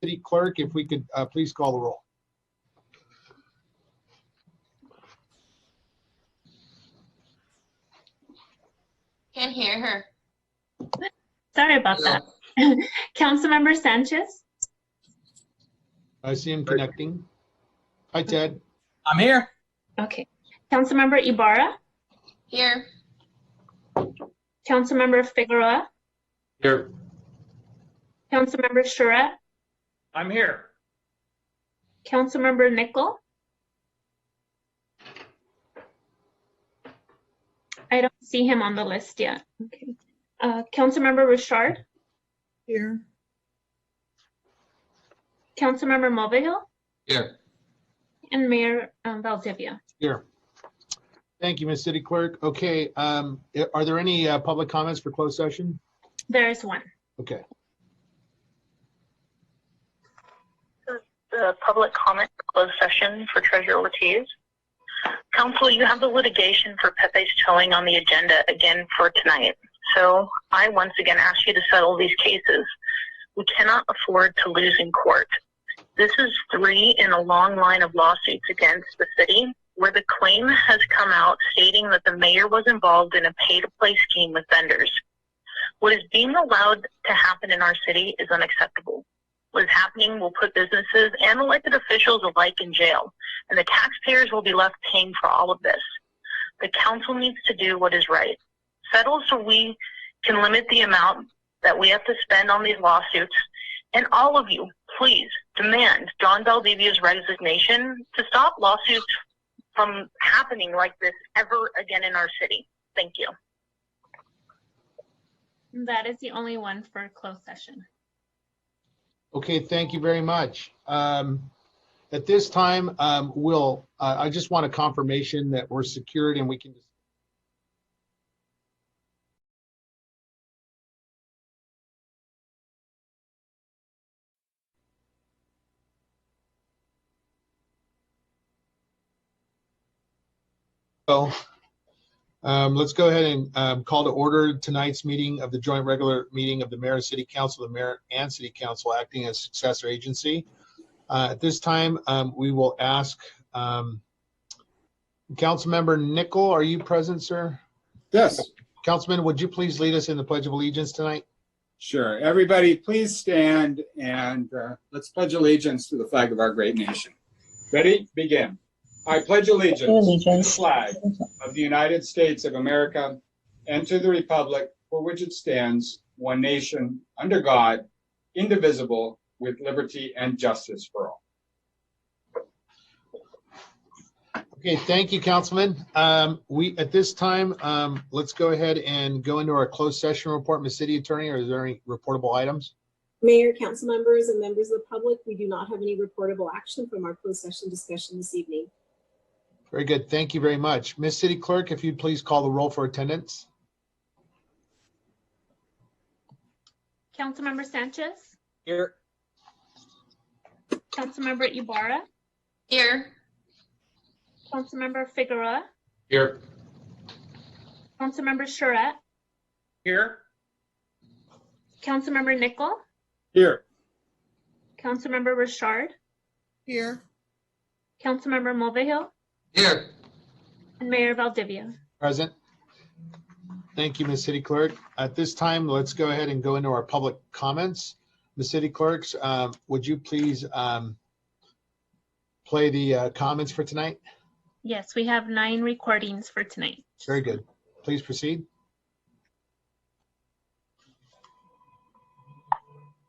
City Clerk, if we could please call the roll. Can't hear her. Sorry about that. Councilmember Sanchez, I see him connecting. Hi, Ted. I'm here. okay. Councilmember Ibarra, Here. Councilmember Figueroa, Here. Councilmember Charette, I'm here. Councilmember Nickel. I don't see him on the list yet. Okay. Councilmember Richard, Here. Councilmember Mulvihill, Here. and Mayor Valdivia. Here. Thank you, Ms. City Clerk. Okay, are there any public comments for closed session? There is one. Okay. The public comment closed session for Treasurer Ortiz. Council, you have the litigation for Pepe's Towing on the agenda again for tonight. So I once again ask you to settle these cases. We cannot afford to lose in court. This is 3 in a long line of lawsuits against the city where the claim has come out stating that the mayor was involved in a pay-to-play scheme with vendors. What is being allowed to happen in our city is unacceptable. What is happening will put businesses and elected officials alike in jail, and the taxpayers will be left paying for all of this. The council needs to do what is right. Settle so we can limit the amount that we have to spend on these lawsuits, and all of you, please demand John Valdivia's resignation to stop lawsuits from happening like this ever again in our city. Thank you. That is the only one for closed session. Okay, thank you very much. At this time, I just want a confirmation that we're secured and we can just let's go ahead and call to order tonight's meeting of the joint regular meeting of the Mayor and City Council, the Mayor and City Council acting as successor agency. At this time, we will ask Councilmember Nickel, are you present, sir? Yes, Councilman, would you please lead us in the Pledge of Allegiance tonight? sure. Everybody, please stand and let's pledge allegiance to the flag of our great nation. Ready? Begin. I pledge allegiance to the flag of the United States of America and to the republic for which it stands, one nation, under God, indivisible, with liberty and justice for all. Okay, thank you, Councilman. At this time, let's go ahead and go into our closed session report. Ms. City Attorney, are there any reportable items? Mayor, council members, and members of the public, we do not have any reportable action from our closed session discussion this evening. Very good. Thank you very much. Ms. City Clerk, if you'd please call the roll for attendance. Councilmember Sanchez, Here. Councilmember Ibarra, Here. Councilmember Figueroa, Here. Councilmember Charette, Here. Councilmember Nickel, Here. Councilmember Richard, Here. Councilmember Mulvihill, Here. and Mayor Valdivia. Present. Thank you, Ms. City Clerk. At this time, let's go ahead and go into our public comments. Ms. City Clerks, would you please play the comments for tonight? Yes, we have 9 recordings for tonight. Very good. Please proceed.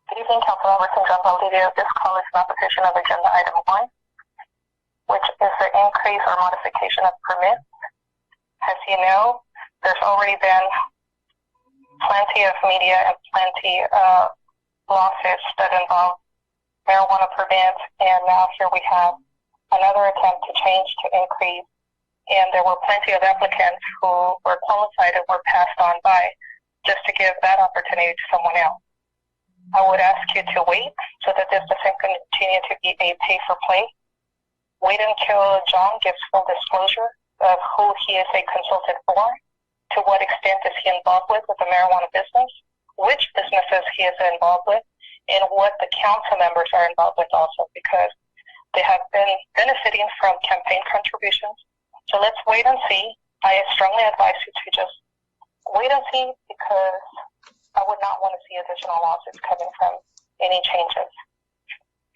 Good evening, Councilmember John Valdivia. This call is in opposition of agenda item 1, which is the increase or modification of permits. As you know, there's already been plenty of media and plenty of lawsuits that involve marijuana permits, and now here we have another attempt to change to increase, and there were plenty of applicants who were qualified and were passed on by just to give that opportunity to someone else. I would ask you to wait so that this doesn't continue to be a pay-for-play. Wait until John gives full disclosure of who he is a consultant for, to what extent is he involved with the marijuana business, which businesses he is involved with, and what the council members are involved with also, because they have been benefiting from campaign contributions. So let's wait and see. I strongly advise you to just wait and see, because I would not want to see additional lawsuits coming from any changes.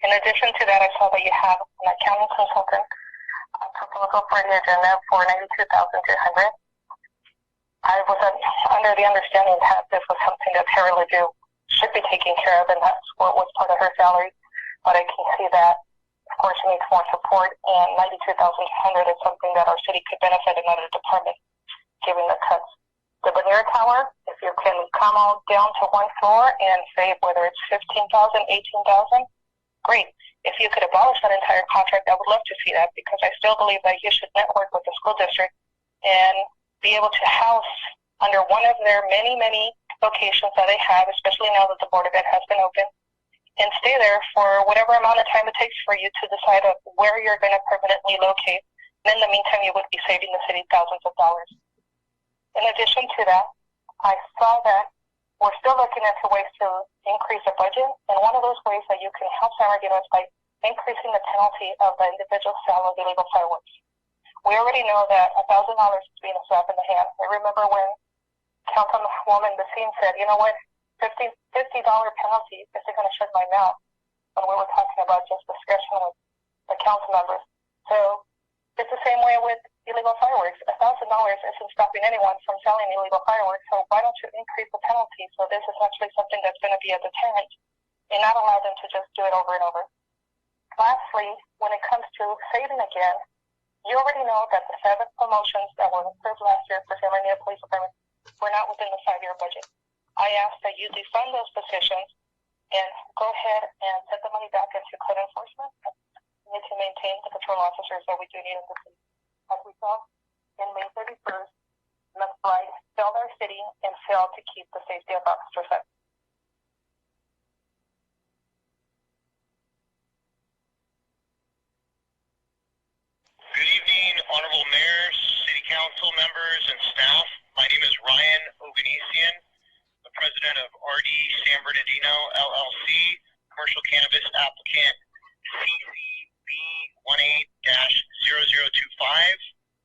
In addition to that, I saw that you have an accounting consultant proposal for the agenda for $92,300. I was under the understanding that this was something that Terry Ledoux should be taking care of, and that's what was part of her salary. But I can see that, of course, she needs more support, and $92,300 is something that our city could benefit another department, given the cuts. The Bonnier Tower, if you can come all down to one floor and save whether it's $15,000, $18,000, great. If you could abolish that entire contract, I would love to see that, because I still believe that you should network with the school district and be able to house under one of their many, many locations that they have, especially now that the Board of Ed has been open, and stay there for whatever amount of time it takes for you to decide of where you're going to permanently locate. And in the meantime, you would be saving the city thousands of dollars. In addition to that, I saw that we're still looking into ways to increase the budget, and one of those ways that you can help San Bernardino is by increasing the penalty of the individual sale of illegal fireworks. We already know that $1,000 is being a slap in the hand. I remember when Councilwoman Basine said, you know what, $50 penalty isn't going to shut my mouth, when we were talking about just discussion with the council members. So it's the same way with illegal fireworks. $1,000 isn't stopping anyone from selling illegal fireworks, so why don't you increase the penalty so this is actually something that's going to be a deterrent and not allow them to just do it over and over. Lastly, when it comes to saving again, you already know that the 7 promotions that were approved last year for San Bernardino Police Department were not within the 5-year budget. I ask that you defund those positions and go ahead and set the money back into code enforcement and to maintain the patrol officers that we do need in the city. As we saw in May 31st, McBride failed our city and failed to keep the safety of officers up. Good evening, Honorable Mayor, City Council members, and staff. My name is Ryan Oganesian, the president of RD San Bernardino, LLC, commercial cannabis applicant CCB18-0025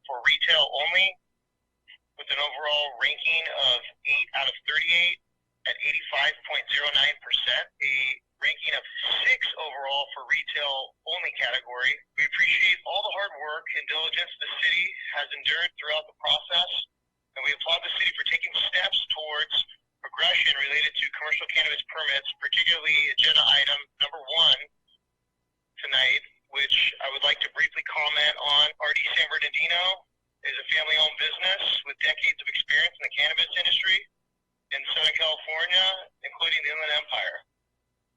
for retail only, with an overall ranking of 8 out of 38 at 85.09%, a ranking of 6 overall for retail only category. We appreciate all the hard work and diligence the city has endured throughout the process, and we applaud the city for taking steps towards progression related to commercial cannabis permits, particularly agenda item number 1 tonight, which I would like to briefly comment on. RD San Bernardino is a family-owned business with decades of experience in the cannabis industry in Southern California, including the Inland Empire.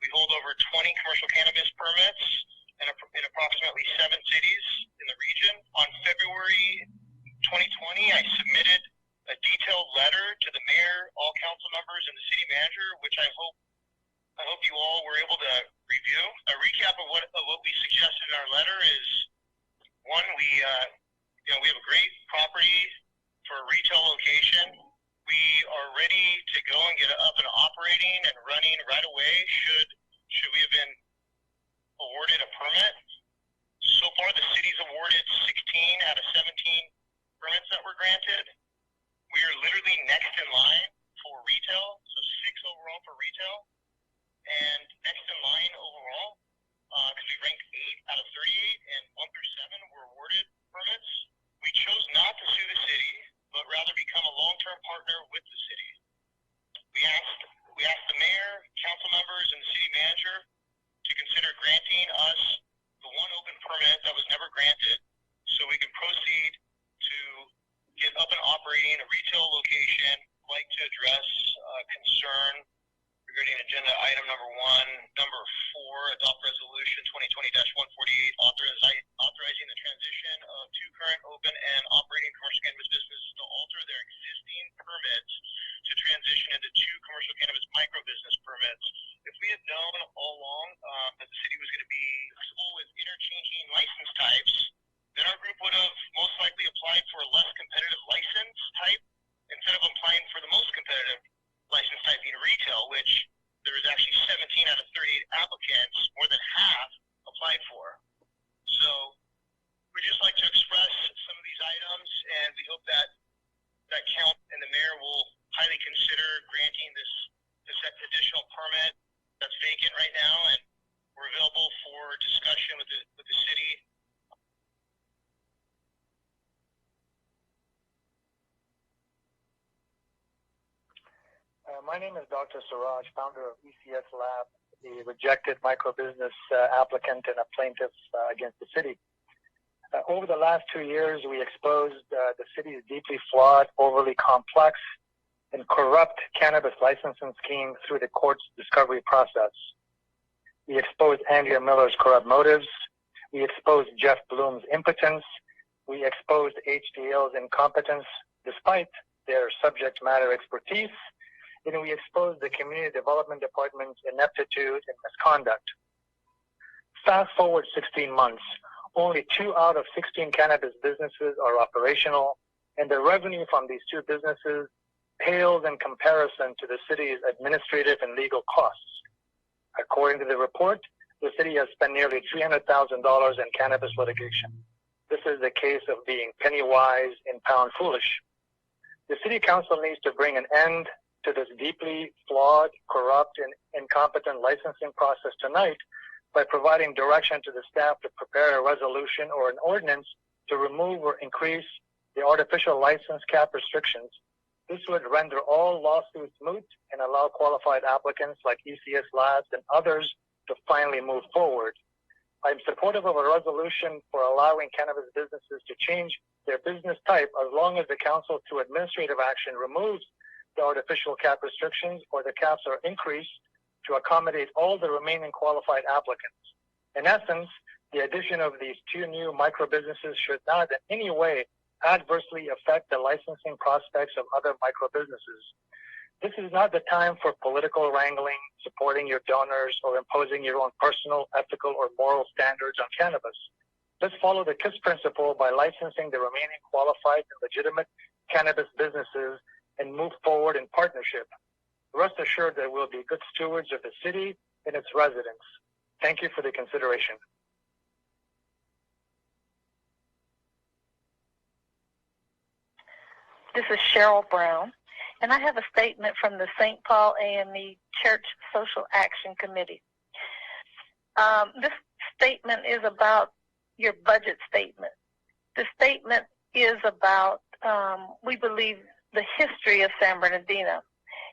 We hold over 20 commercial cannabis permits in approximately 7 cities in the region. On February 2020, I submitted a detailed letter to the mayor, all council members, and the city manager, which I hope you all were able to review. A recap of what we suggested in our letter is, one, we have a great property for a retail location. We are ready to go and get it up and operating and running right away should we have been awarded a permit. So far, the city's awarded 16 out of 17 permits that were granted. We are literally next in line for retail, so 6 overall for retail, and next in line overall, because we ranked 8 out of 38, and 1 through 7 were awarded permits. We chose not to sue the city, but rather become a long-term partner with the city. We asked the mayor, council members, and the city manager to consider granting us the 1 open permit that was never granted, so we can proceed to get up and operating a retail location. I'd like to address concern regarding agenda item number 1. Number 4, adopt resolution 2020-148 authorizing the transition of 2 current open and operating commercial cannabis businesses to alter their existing permits to transition into 2 commercial cannabis micro business permits. If we had known all along that the city was going to be flexible with interchanging license types, then our group would have most likely applied for a less competitive license type instead of applying for the most competitive license type being retail, which there was actually 17 out of 38 right now, and we're available for discussion with the city. My name is Dr. Siraj, founder of ECS Lab, the rejected microbusiness applicant and a plaintiff against the city. Over the last 2 years, we exposed the city's deeply flawed, overly complex, and corrupt cannabis licensing scheme through the court's discovery process. We exposed Andrea Miller's corrupt motives. We exposed Jeff Bloom's impotence. We exposed HDL's incompetence despite their subject matter expertise. And we exposed the Community Development Department's ineptitude and misconduct. Fast forward 16 months, only 2 out of 16 cannabis businesses are operational, and the revenue from these 2 businesses pales in comparison to the city's administrative and legal costs. According to the report, the city has spent nearly $300,000 in cannabis litigation. This is the case of being penny wise and pound foolish. The city council needs to bring an end to this deeply flawed, corrupt, and incompetent licensing process tonight by providing direction to the staff to prepare a resolution or an ordinance to remove or increase the artificial license cap restrictions. This would render all lawsuits moot and allow qualified applicants like ECS Labs and others to finally move forward. I'm supportive of a resolution for allowing cannabis businesses to change their business type as long as the council through administrative action removes the artificial cap restrictions or the caps are increased to accommodate all the remaining qualified applicants. In essence, the addition of these 2 new micro businesses should not in any way adversely affect the licensing prospects of other micro businesses. This is not the time for political wrangling, supporting your donors, or imposing your own personal, ethical, or moral standards on cannabis. Let's follow the KISS principle by licensing the remaining qualified and legitimate cannabis businesses and move forward in partnership. Rest assured that we'll be good stewards of the city and its residents. Thank you for the consideration. This is Cheryl Brown, and I have a statement from the St. Paul AME Church Social Action Committee. This statement is about your budget statement. The statement is about, we believe, the history of San Bernardino.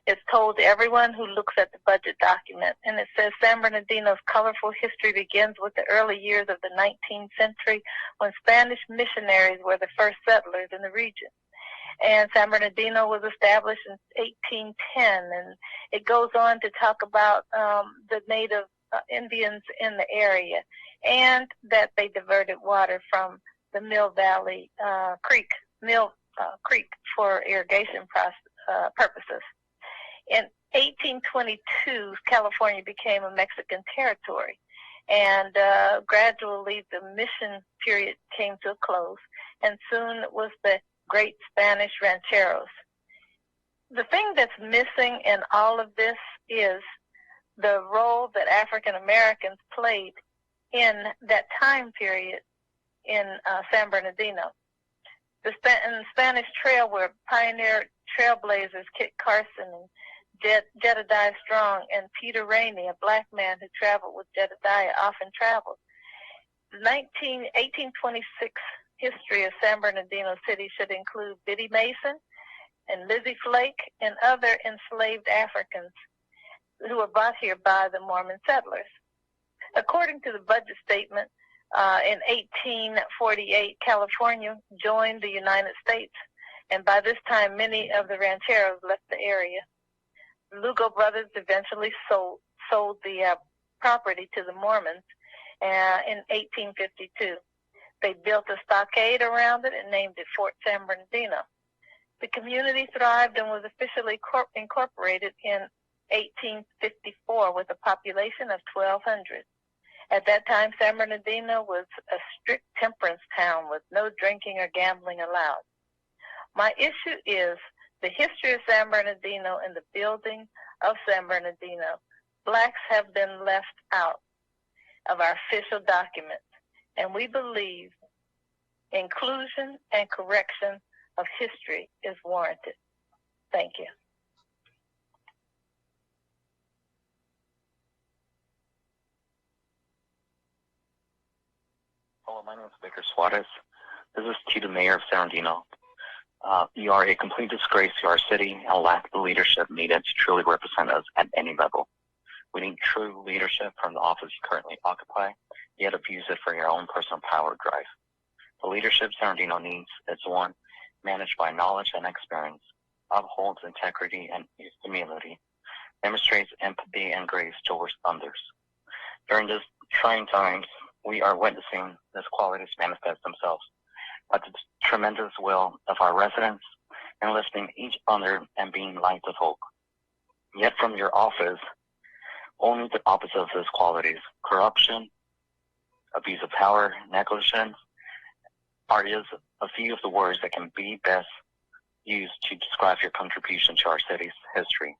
It's told to everyone who looks at the budget document, and it says San Bernardino's colorful history begins with the early years of the 19th century when Spanish missionaries were the first settlers in the region. And San Bernardino was established in 1810, and it goes on to talk about the native Indians in the area, and that they diverted water from the Mill Valley Creek for irrigation purposes. In 1822, California became a Mexican territory, and gradually the mission period came to a close, and soon it was the great Spanish rancheros. The thing that's missing in all of this is the role that African Americans played in that time period in San Bernardino. In the Spanish Trail, where pioneer trailblazers Kit Carson and Jedediah Strong and Peter Rainey, a black man who traveled with Jedediah, often traveled. The 1826 history of San Bernardino City should include Biddy Mason and Lizzie Flake and other enslaved Africans who were brought here by the Mormon settlers. According to the budget statement, in 1848, California joined the United States, and by this time, many of the rancheros left the area. The Lugo brothers eventually sold the property to the Mormons in 1852. They built a stockade around it and named it Fort San Bernardino. The community thrived and was officially incorporated in 1854 with a population of 1,200. At that time, San Bernardino was a strict temperance town with no drinking or gambling allowed. My issue is the history of San Bernardino and the building of San Bernardino. Blacks have been left out of our official documents, and we believe inclusion and correction of history is warranted. Thank you. Hello, my name is Baker Suarez. This is to the Mayor of San Bernardino. You are a complete disgrace to our city and lack the leadership needed to truly represent us at any level. We need true leadership from the office you currently occupy, yet abuse it for your own personal power drive. The leadership San Bernardino needs is one managed by knowledge and experience, upholds integrity and humility, demonstrates empathy and grace towards others. During these trying times, we are witnessing these qualities manifest themselves by the tremendous will of our residents, enlisting each other and being lights of hope. Yet from your office, only the opposite of these qualities, corruption, abuse of power, negligence, are just a few of the words that can be best used to describe your contribution to our city's history.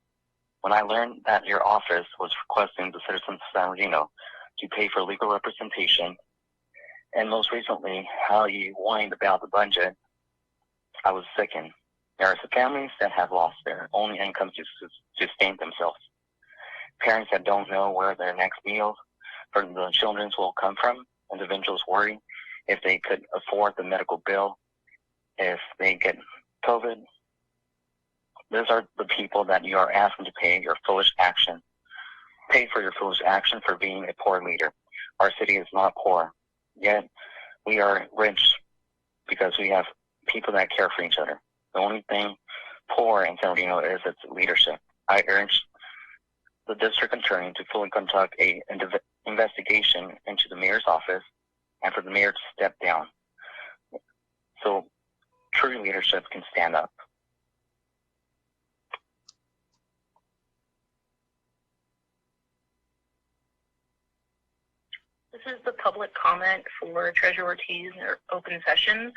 When I learned that your office was requesting the citizens of San Bernardino to pay for legal representation, and most recently, how you whined about the budget, I was sickened. There are families that have lost their only income to sustain themselves. Parents that don't know where their next meal for the children will come from. Individuals worry if they could afford the medical bill, if they get COVID. These are the people that you are asking to pay your foolish action. Pay for your foolish action for being a poor leader. Our city is not poor, yet we are rich because we have people that care for each other. The only thing poor in San Bernardino is its leadership. I urge the district attorney to fully conduct an investigation into the mayor's office and for the mayor to step down so true leadership can stand up. This is the public comment for Treasurer Ortiz in our open session.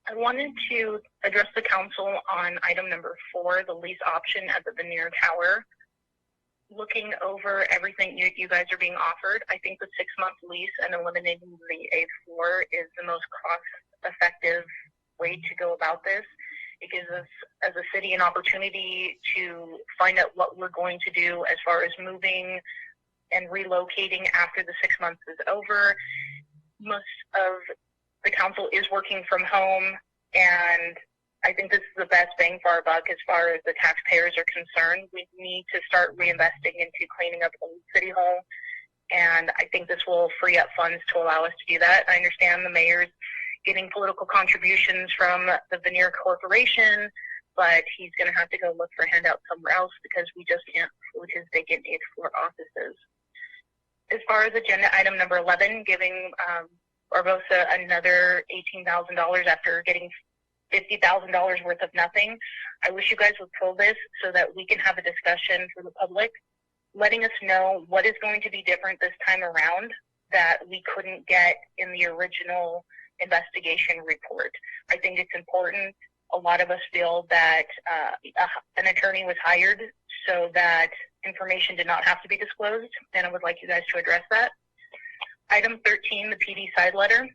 I wanted to address the council on item number 4, the lease option at the Veneer Tower. Looking over everything you guys are being offered, I think the 6-month lease and eliminating the A floor is the most cost-effective way to go about this. It gives us, as a city, an opportunity to find out what we're going to do as far as moving and relocating after the 6 months is over. Most of the council is working from home, and I think this is the best bang for our buck as far as the taxpayers are concerned. We need to start reinvesting into cleaning up Old City Hall, and I think this will free up funds to allow us to do that. I understand the mayor's getting political contributions from the Veneer Corporation, but he's going to have to go look for handouts somewhere else because we just can't afford his vacant 8th floor offices. As far as agenda item number 11, giving Barbosa another $18,000 after getting $50,000 worth of nothing, I wish you guys would pull this so that we can have a discussion for the public, letting us know what is going to be different this time around that we couldn't get in the original investigation report. I think it's important. A lot of us feel that an attorney was hired so that information did not have to be disclosed, and I would like you guys to address that. Item 13, the PD side letter.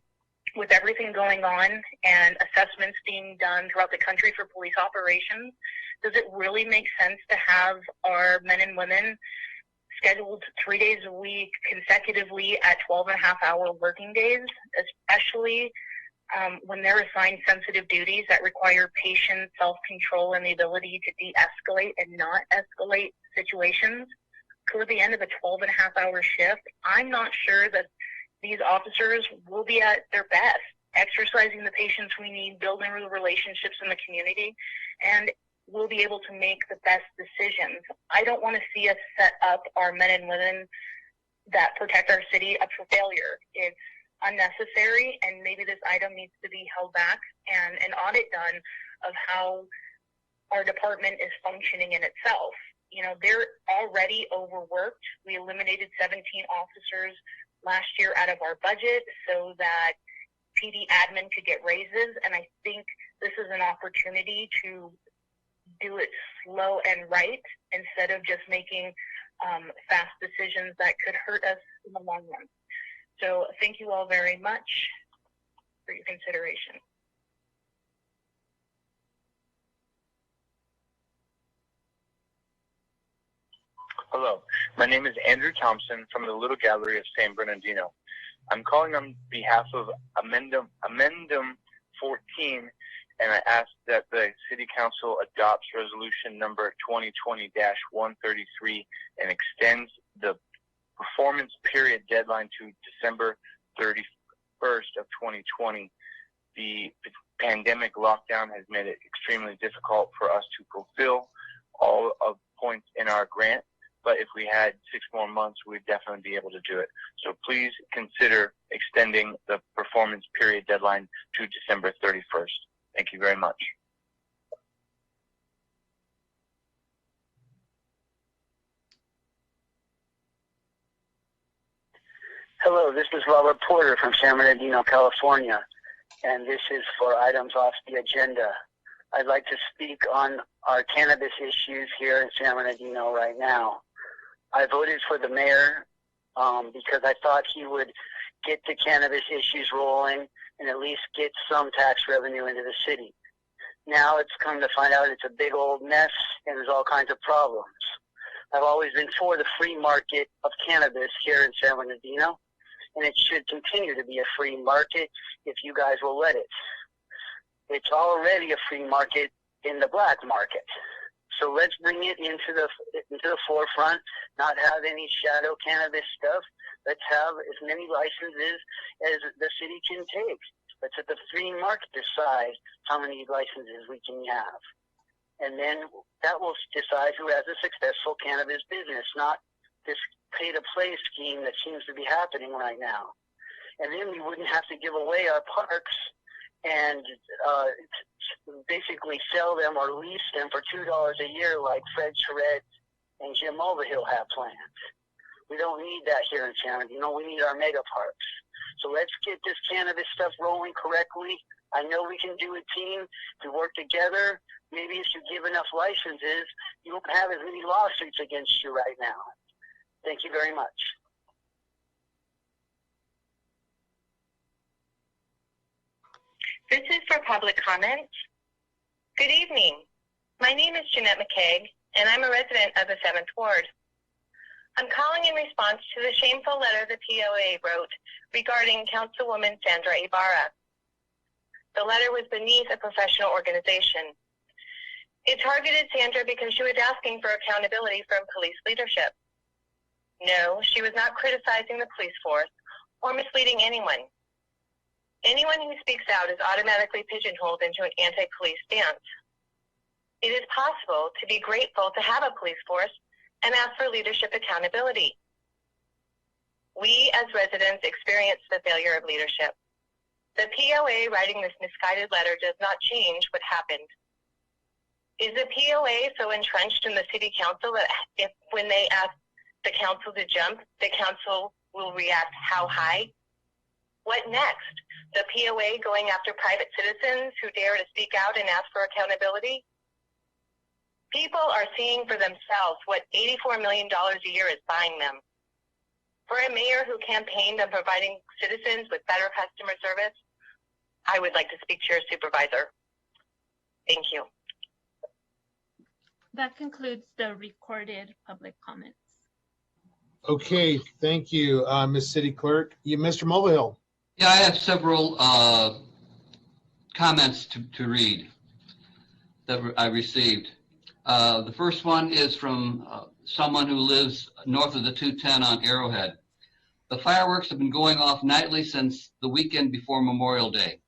With everything going on and assessments being done throughout the country for police operations, does it really make sense to have our men and women scheduled 3 days a week consecutively at 12.5-hour working days, especially when they're assigned sensitive duties that require patience, self-control, and the ability to de-escalate and not escalate situations? Toward the end of a 12.5-hour shift, I'm not sure that these officers will be at their best, exercising the patience we need, building real relationships in the community, and we'll be able to make the best decisions. I don't want to see us set up our men and women that protect our city up for failure. It's unnecessary, and maybe this item needs to be held back and an audit done of how our department is functioning in itself. You know, they're already overworked. We eliminated 17 officers last year out of our budget so that PD admin could get raises, and I think this is an opportunity to do it slow and right instead of just making fast decisions that could hurt us in the long run. So thank you all very much for your consideration. Hello, my name is Andrew Thompson from the Little Gallery of San Bernardino. I'm calling on behalf of Amendum 14, and I ask that the City Council adopts resolution number 2020-133 and extends the performance period deadline to December 31st of 2020. The pandemic lockdown has made it extremely difficult for us to fulfill all of the points in our grant, but if we had 6 more months, we'd definitely be able to do it. So please consider extending the performance period deadline to December 31st. Thank you very much. Hello, this is Robert Porter from San Bernardino, California, and this is for items off the agenda. I'd like to speak on our cannabis issues here in San Bernardino right now. I voted for the mayor because I thought he would get the cannabis issues rolling and at least get some tax revenue into the city. Now it's come to find out it's a big old mess and there's all kinds of problems. I've always been for the free market of cannabis here in San Bernardino, and it should continue to be a free market if you guys will let it. It's already a free market in the black market. So let's bring it into the forefront, not have any shadow cannabis stuff. Let's have as many licenses as the city can take. Let's let the free market decide how many licenses we can have. And then that will decide who has a successful cannabis business, not this pay-to-play scheme that seems to be happening right now. And then we wouldn't have to give away our parks and basically sell them or lease them for $2 a year like Fred Charette and Jim Mulvihill have planned. We don't need that here in San Bernardino. We need our mega parks. So let's get this cannabis stuff rolling correctly. I know we can do a team to work together. Maybe if you give enough licenses, you won't have as many lawsuits against you right now. Thank you very much. This is for public comment. Good evening. My name is Jeanette McCaig, and I'm a resident of the 7th Ward. I'm calling in response to the shameful letter the POA wrote regarding Councilwoman Sandra Ibarra. The letter was beneath a professional organization. It targeted Sandra because she was asking for accountability from police leadership. No, she was not criticizing the police force or misleading anyone. Anyone who speaks out is automatically pigeonholed into an anti-police stance. It is possible to be grateful to have a police force and ask for leadership accountability. We as residents experience the failure of leadership. The POA writing this misguided letter does not change what happened. Is the POA so entrenched in the city council that if when they ask the council to jump, the council will react how high? What next? The POA going after private citizens who dare to speak out and ask for accountability? People are seeing for themselves what $84 million a year is buying them. For a mayor who campaigned on providing citizens with better customer service, I would like to speak to your supervisor. Thank you. That concludes the recorded public comments. Okay, thank you, Ms. City Clerk. Mr. Mulvihill. Yeah, I have several comments to read that I received. The first one is from someone who lives north of the 210 on Arrowhead. The fireworks have been going off nightly since the weekend before Memorial Day.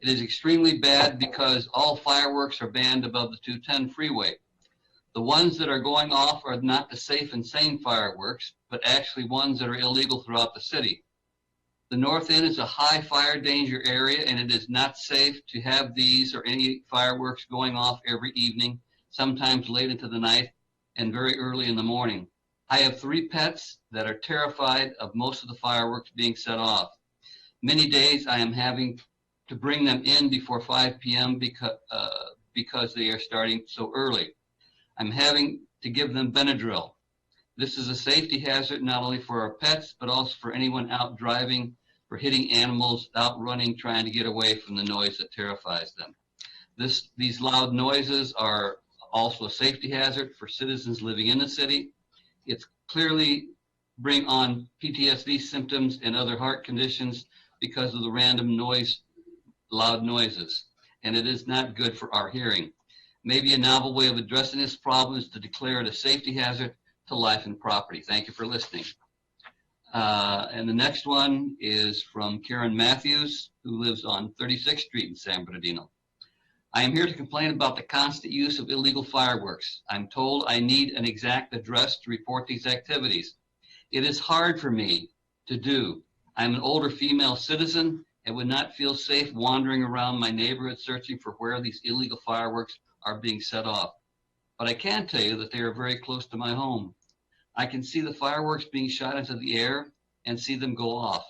It is extremely bad because all fireworks are banned above the 210 freeway. The ones that are going off are not the safe and sane fireworks, but actually ones that are illegal throughout the city. The north end is a high fire danger area, and it is not safe to have these or any fireworks going off every evening, sometimes late into the night and very early in the morning. I have 3 pets that are terrified of most of the fireworks being set off. Many days I am having to bring them in before 5 p.m. because they are starting so early. I'm having to give them Benadryl. This is a safety hazard not only for our pets, but also for anyone out driving, for hitting animals, out running, trying to get away from the noise that terrifies them. These loud noises are also a safety hazard for citizens living in the city. It's clearly bring on PTSD symptoms and other heart conditions because of the random noise, loud noises, and it is not good for our hearing. Maybe a novel way of addressing this problem is to declare it a safety hazard to life and property. Thank you for listening. And the next one is from Karen Matthews, who lives on 36th Street in San Bernardino. I am here to complain about the constant use of illegal fireworks. I'm told I need an exact address to report these activities. It is hard for me to do. I'm an older female citizen and would not feel safe wandering around my neighborhood searching for where these illegal fireworks are being set off. But I can tell you that they are very close to my home. I can see the fireworks being shot into the air and see them go off.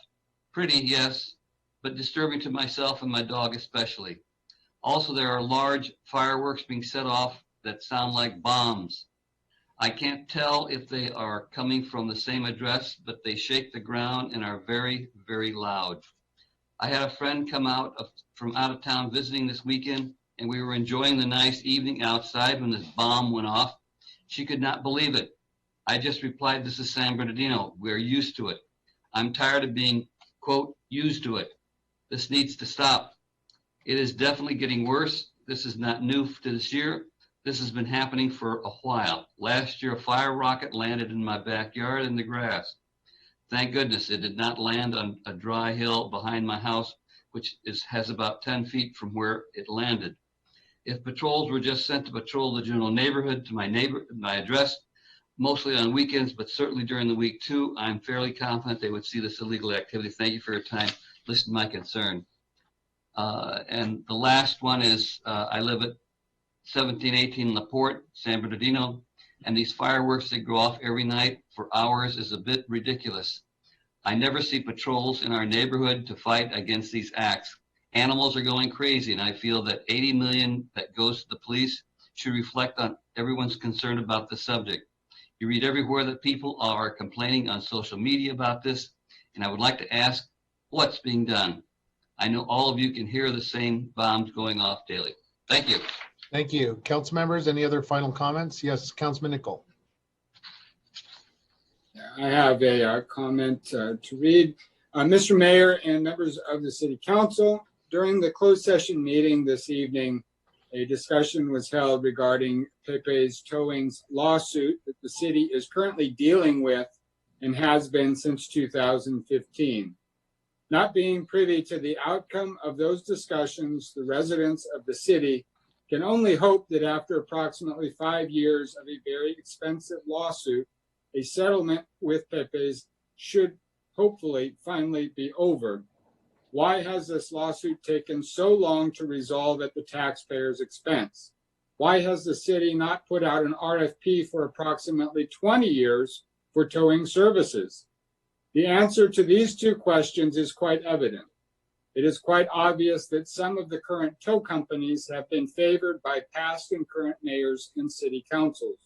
Pretty, yes, but disturbing to myself and my dog especially. Also, there are large fireworks being set off that sound like bombs. I can't tell if they are coming from the same address, but they shake the ground and are very, very loud. I had a friend come from out of town visiting this weekend, and we were enjoying the nice evening outside when this bomb went off. She could not believe it. I just replied, this is San Bernardino. We're used to it. I'm tired of being, quote, used to it. This needs to stop. It is definitely getting worse. This is not new to this year. This has been happening for a while. Last year, a fire rocket landed in my backyard in the grass. Thank goodness it did not land on a dry hill behind my house, which has about 10 feet from where it landed. If patrols were just sent to patrol the general neighborhood to my address, mostly on weekends, but certainly during the week too, I'm fairly confident they would see this illegal activity. Thank you for your time. Listen to my concern. And the last one is, I live at 1718 LaPorte, San Bernardino, and these fireworks that go off every night for hours is a bit ridiculous. I never see patrols in our neighborhood to fight against these acts. Animals are going crazy, and I feel that $80 million that goes to the police should reflect on everyone's concern about the subject. You read everywhere that people are complaining on social media about this, and I would like to ask what's being done. I know all of you can hear the same bombs going off daily. Thank you. Thank you. Council members, any other final comments? Yes, Councilman Nicol. I have a comment to read. Mr. Mayor and members of the City Council, during the closed session meeting this evening, a discussion was held regarding Pepe's Towing's lawsuit that the city is currently dealing with and has been since 2015. Not being privy to the outcome of those discussions, the residents of the city can only hope that after approximately 5 years of a very expensive lawsuit, a settlement with Pepe's should hopefully finally be over. Why has this lawsuit taken so long to resolve at the taxpayer's expense? Why has the city not put out an RFP for approximately 20 years for towing services? The answer to these two questions is quite evident. It is quite obvious that some of the current tow companies have been favored by past and current mayors and city councils.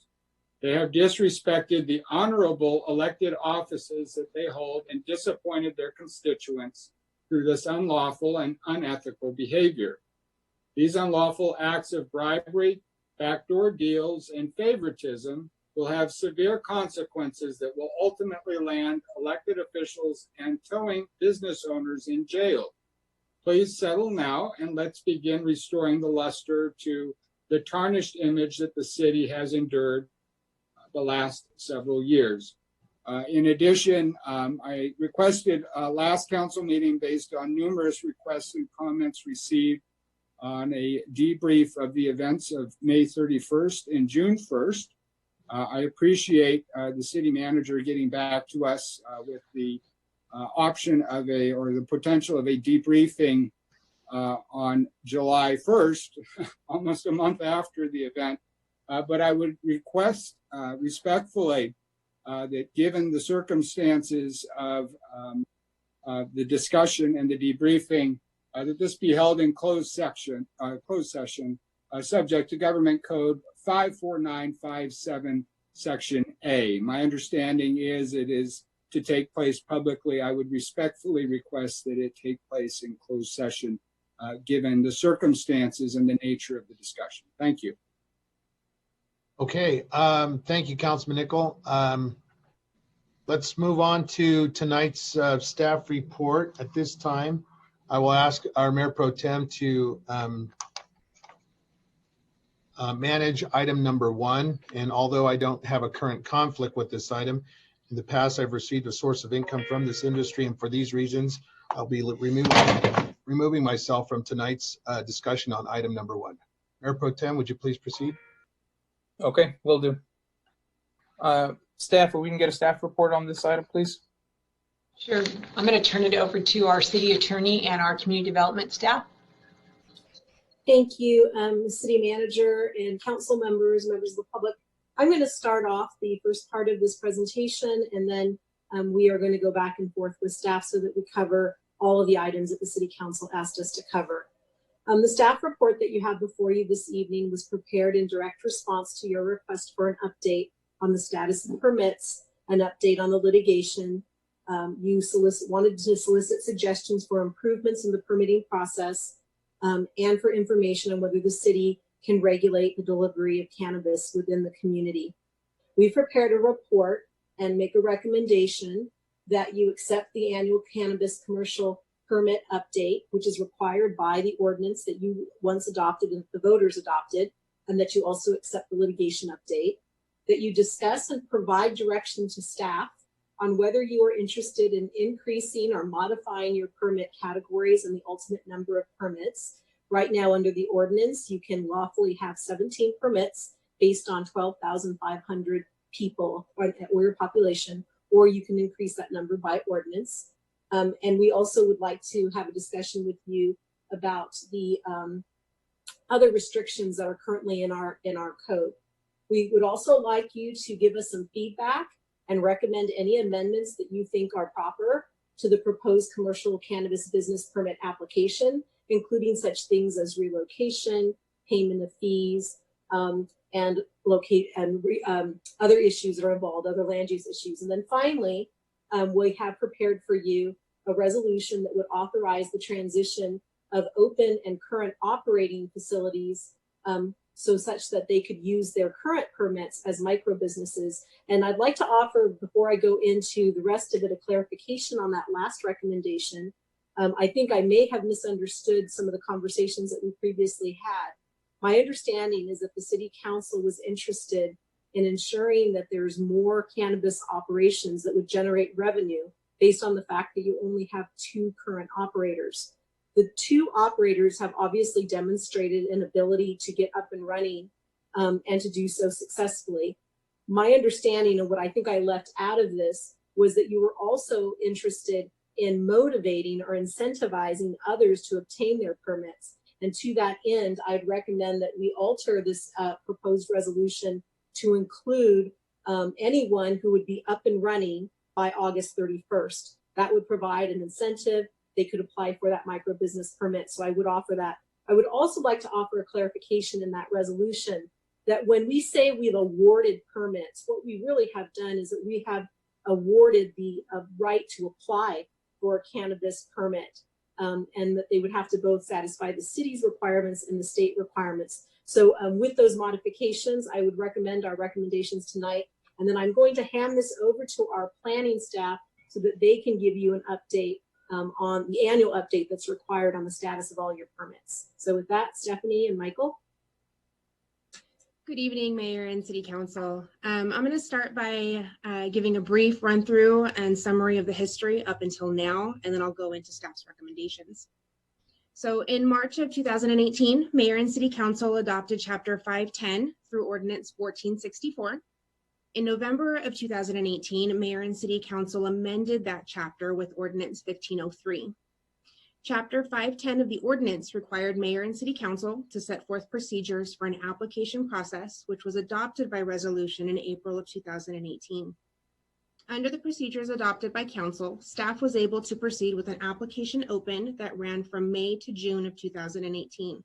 They have disrespected the honorable elected offices that they hold and disappointed their constituents through this unlawful and unethical behavior. These unlawful acts of bribery, backdoor deals, and favoritism will have severe consequences that will ultimately land elected officials and towing business owners in jail. Please settle now and let's begin restoring the luster to the tarnished image that the city has endured the last several years. In addition, I requested a last council meeting based on numerous requests and comments received on a debrief of the events of May 31st and June 1st. I appreciate the city manager getting back to us with the option of the potential of a debriefing on July 1st, almost a month after the event. But I would request respectfully that given the circumstances of the discussion and the debriefing, that this be held in closed session, subject to Government Code 54957, Section A. My understanding is it is to take place publicly. I would respectfully request that it take place in closed session, given the circumstances and the nature of the discussion. Thank you. Okay, thank you, Councilman Nicol. let's move on to tonight's staff report. At this time, I will ask our Mayor Pro Tem to manage item number 1. And although I don't have a current conflict with this item, in the past I've received a source of income from this industry, and for these reasons, I'll be removing myself from tonight's discussion on item number 1. Mayor Pro Tem, would you please proceed? Okay, will do. Staff, if we can get a staff report on this item, please. Sure. I'm going to turn it over to our city attorney and our community development staff. Thank you, City Manager and council members, members of the public. I'm going to start off the first part of this presentation, and then we are going to go back and forth with staff so that we cover all of the items that the City Council asked us to cover. The staff report that you have before you this evening was prepared in direct response to your request for an update on the status of permits, an update on the litigation. You wanted to solicit suggestions for improvements in the permitting process, and for information on whether the city can regulate the delivery of cannabis within the community. We've prepared a report and make a recommendation that you accept the annual cannabis commercial permit update, which is required by the ordinance that you once adopted and the voters adopted, and that you also accept the litigation update, that you discuss and provide direction to staff on whether you are interested in increasing or modifying your permit categories and the ultimate number of permits. Right now, under the ordinance, you can lawfully have 17 permits based on 12,500 people or your population, or you can increase that number by ordinance. And we also would like to have a discussion with you about the other restrictions that are currently in our code. We would also like you to give us some feedback and recommend any amendments that you think are proper to the proposed commercial cannabis business permit application, including such things as relocation, payment of fees, and other issues that are involved, other land use issues. And then finally, we have prepared for you a resolution that would authorize the transition of open and current operating facilities, so such that they could use their current permits as micro businesses. And I'd like to offer, before I go into the rest of it, a clarification on that last recommendation. I think I may have misunderstood some of the conversations that we previously had. My understanding is that the City Council was interested in ensuring that there's more cannabis operations that would generate revenue based on the fact that you only have 2 current operators. The 2 operators have obviously demonstrated an ability to get up and running and to do so successfully. My understanding of what I think I left out of this was that you were also interested in motivating or incentivizing others to obtain their permits. And to that end, I'd recommend that we alter this proposed resolution to include anyone who would be up and running by August 31st. That would provide an incentive. They could apply for that micro business permit. So I would offer that. I would also like to offer a clarification in that resolution that when we say we've awarded permits, what we really have done is that we have awarded the right to apply for a cannabis permit, and that they would have to both satisfy the city's requirements and the state requirements. So with those modifications, I would recommend our recommendations tonight. And then I'm going to hand this over to our planning staff so that they can give you an update on the annual update that's required on the status of all your permits. So with that, Stephanie and Michael. Good evening, Mayor and City Council. I'm going to start by giving a brief run through and summary of the history up until now, and then I'll go into staff's recommendations. So in March of 2018, Mayor and City Council adopted Chapter 510 through Ordinance 1464. In November of 2018, Mayor and City Council amended that chapter with Ordinance 1503. Chapter 510 of the ordinance required Mayor and City Council to set forth procedures for an application process, which was adopted by resolution in April of 2018. Under the procedures adopted by Council, staff was able to proceed with an application open that ran from May to June of 2018.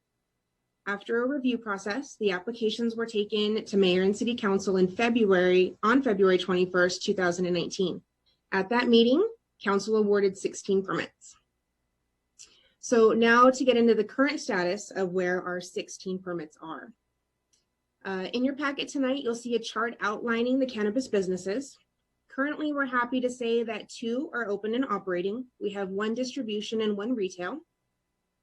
After a review process, the applications were taken to Mayor and City Council on February 21st, 2019. At that meeting, Council awarded 16 permits. So now to get into the current status of where our 16 permits are. In your packet tonight, you'll see a chart outlining the cannabis businesses. Currently, we're happy to say that 2 are open and operating. We have 1 distribution and 1 retail.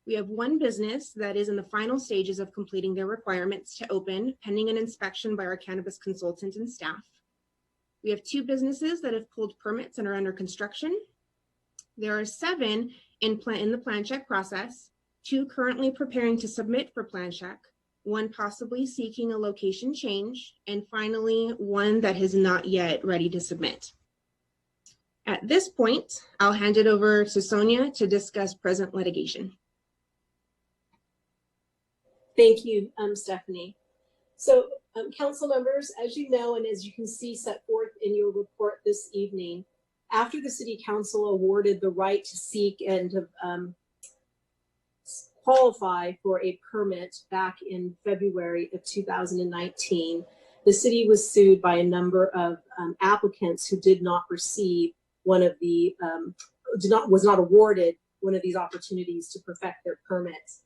We have 1 business that is in the final stages of completing their requirements to open, pending an inspection by our cannabis consultant and staff. We have 2 businesses that have pulled permits and are under construction. There are 7 in the plan check process, 2 currently preparing to submit for plan check, 1 possibly seeking a location change, and finally 1 that is not yet ready to submit. At this point, I'll hand it over to Sonia to discuss present litigation. Thank you, Stephanie. So, council members, as you know, and as you can see set forth in your report this evening, after the City Council awarded the right to seek and to qualify for a permit back in February of 2019, the city was sued by a number of applicants who did not receive one of the, was not awarded one of these opportunities to perfect their permits.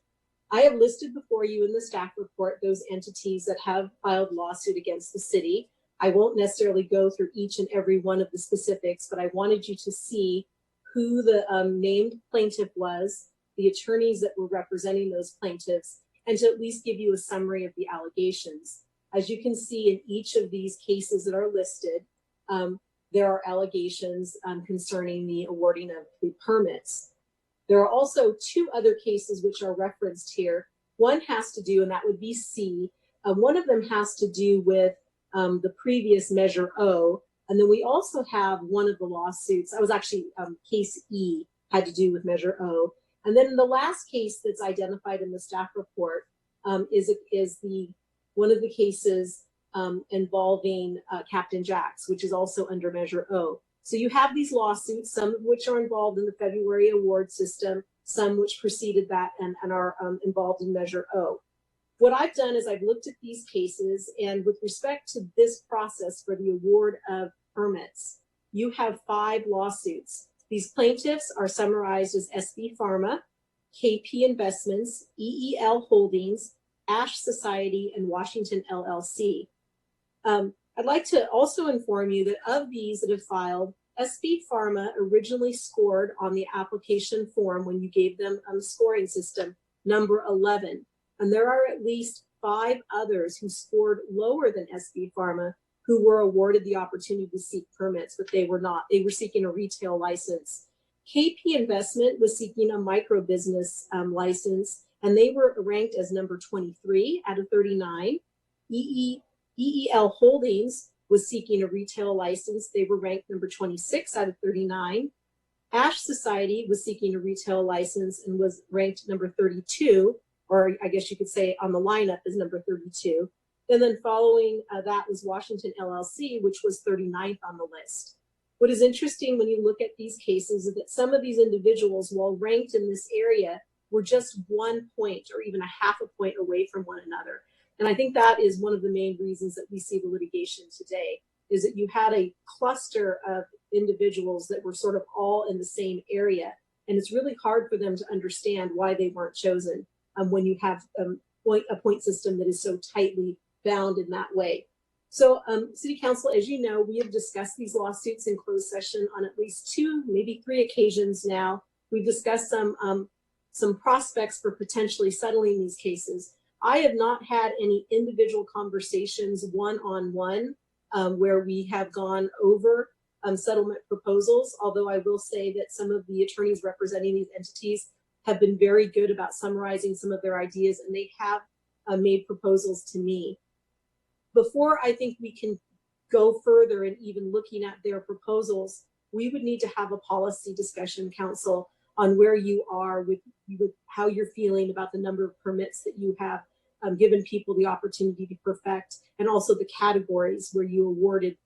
I have listed before you in the staff report those entities that have filed lawsuit against the city. I won't necessarily go through each and every one of the specifics, but I wanted you to see who the named plaintiff was, the attorneys that were representing those plaintiffs, and to at least give you a summary of the allegations. As you can see in each of these cases that are listed, there are allegations concerning the awarding of the permits. There are also 2 other cases which are referenced here. One has to do, and that would be C. One of them has to do with the previous Measure O. And then we also have one of the lawsuits, that was actually case E, had to do with Measure O. And then the last case that's identified in the staff report is one of the cases involving Captain Jack's, which is also under Measure O. So you have these lawsuits, some of which are involved in the February award system, some which preceded that and are involved in Measure O. What I've done is I've looked at these cases, and with respect to this process for the award of permits, you have 5 lawsuits. These plaintiffs are summarized as SB Pharma, KP Investments, EEL Holdings, Ash Society, and Washington LLC. I'd like to also inform you that of these that have filed, SB Pharma originally scored on the application form when you gave them a scoring system, number 11. And there are at least 5 others who scored lower than SB Pharma who were awarded the opportunity to seek permits, but they were not. They were seeking a retail license. KP Investment was seeking a micro business license, and they were ranked as number 23 out of 39. EEL Holdings was seeking a retail license. They were ranked number 26 out of 39. Ash Society was seeking a retail license and was ranked number 32, or I guess you could say on the lineup is number 32. And then following that was Washington LLC, which was 39th on the list. What is interesting when you look at these cases is that some of these individuals, while ranked in this area, were just 1 point or even a half a point away from one another. And I think that is one of the main reasons that we see the litigation today, is that you had a cluster of individuals that were sort of all in the same area. And it's really hard for them to understand why they weren't chosen when you have a point system that is so tightly bound in that way. So City Council, as you know, we have discussed these lawsuits in closed session on at least 2, maybe 3 occasions now. We've discussed some prospects for potentially settling these cases. I have not had any individual conversations one-on-one where we have gone over settlement proposals, although I will say that some of the attorneys representing these entities have been very good about summarizing some of their ideas, and they have made proposals to me. Before I think we can go further in even looking at their proposals, we would need to have a policy discussion, Council, on where you are with how you're feeling about the number of permits that you have given people the opportunity to perfect, and also the categories where you awarded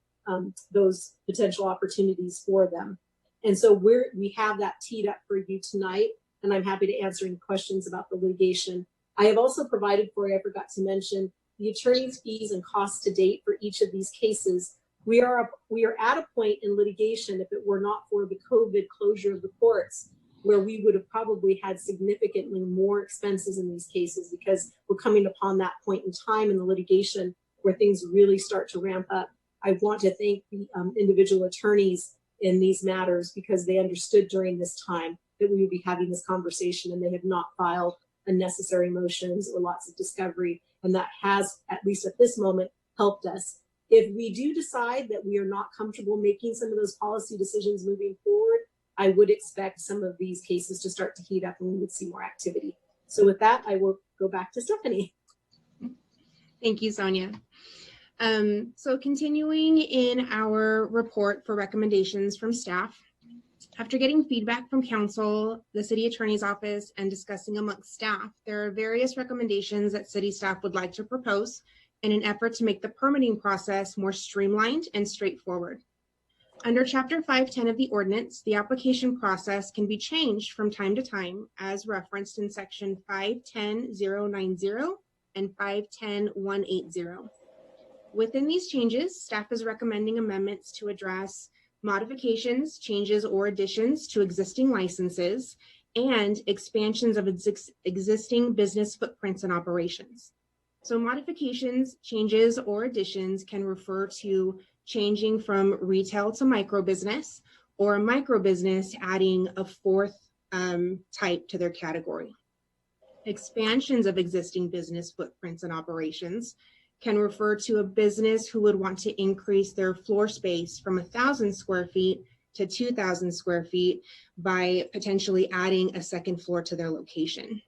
those potential opportunities for them. And so we have that teed up for you tonight, and I'm happy to answer any questions about the litigation. I have also provided for you, I forgot to mention, the attorney's fees and costs to date for each of these cases. We are at a point in litigation, if it were not for the COVID closure of the courts, where we would have probably had significantly more expenses in these cases, because we're coming upon that point in time in the litigation where things really start to ramp up. I want to thank the individual attorneys in these matters because they understood during this time that we would be having this conversation, and they have not filed unnecessary motions or lots of discovery. And that has, at least at this moment, helped us. If we do decide that we are not comfortable making some of those policy decisions moving forward, I would expect some of these cases to start to heat up and we would see more activity. So with that, I will go back to Stephanie. Thank you, Sonia. So continuing in our report for recommendations from staff, after getting feedback from council, the city attorney's office, and discussing amongst staff, there are various recommendations that city staff would like to propose in an effort to make the permitting process more streamlined and straightforward. Under Chapter 510 of the ordinance, the application process can be changed from time to time as referenced in Section 510.090 and 510.180. Within these changes, staff is recommending amendments to address modifications, changes, or additions to existing licenses and expansions of existing business footprints and operations. So modifications, changes, or additions can refer to changing from retail to microbusiness, or a microbusiness adding a fourth type to their category. Expansions of existing business footprints and operations can refer to a business who would want to increase their floor space from 1,000 square feet to 2,000 square feet by potentially adding a second floor to their location.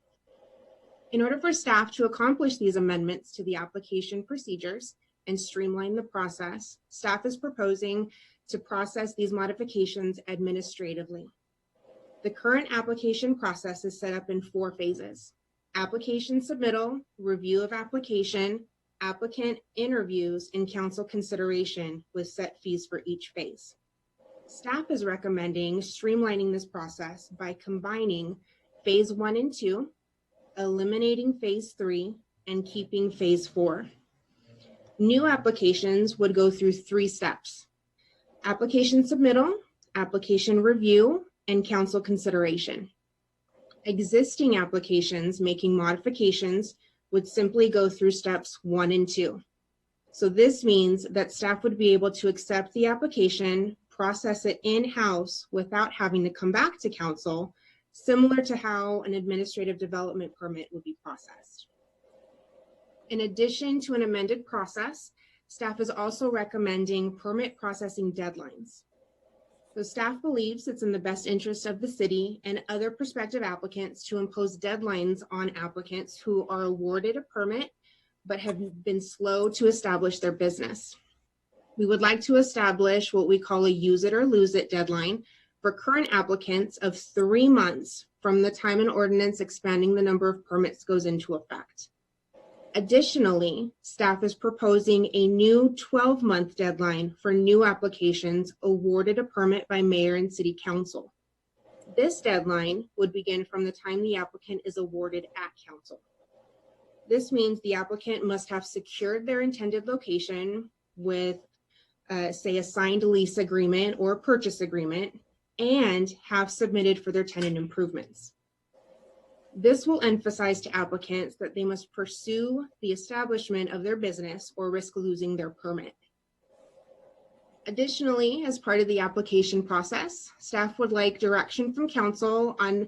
In order for staff to accomplish these amendments to the application procedures and streamline the process, staff is proposing to process these modifications administratively. The current application process is set up in 4 phases: application submittal, review of application, applicant interviews, and council consideration with set fees for each phase. Staff is recommending streamlining this process by combining phase 1 and 2, eliminating phase 3, and keeping phase 4. New applications would go through 3 steps: application submittal, application review, and council consideration. Existing applications making modifications would simply go through steps 1 and 2. So this means that staff would be able to accept the application, process it in-house without having to come back to council, similar to how an administrative development permit would be processed. In addition to an amended process, staff is also recommending permit processing deadlines. So staff believes it's in the best interest of the city and other prospective applicants to impose deadlines on applicants who are awarded a permit but have been slow to establish their business. We would like to establish what we call a use it or lose it deadline for current applicants of 3 months from the time an ordinance expanding the number of permits goes into effect. Additionally, staff is proposing a new 12-month deadline for new applications awarded a permit by mayor and city council. This deadline would begin from the time the applicant is awarded at council. This means the applicant must have secured their intended location with, say, a signed lease agreement or purchase agreement and have submitted for their tenant improvements. This will emphasize to applicants that they must pursue the establishment of their business or risk losing their permit. Additionally, as part of the application process, staff would like direction from council on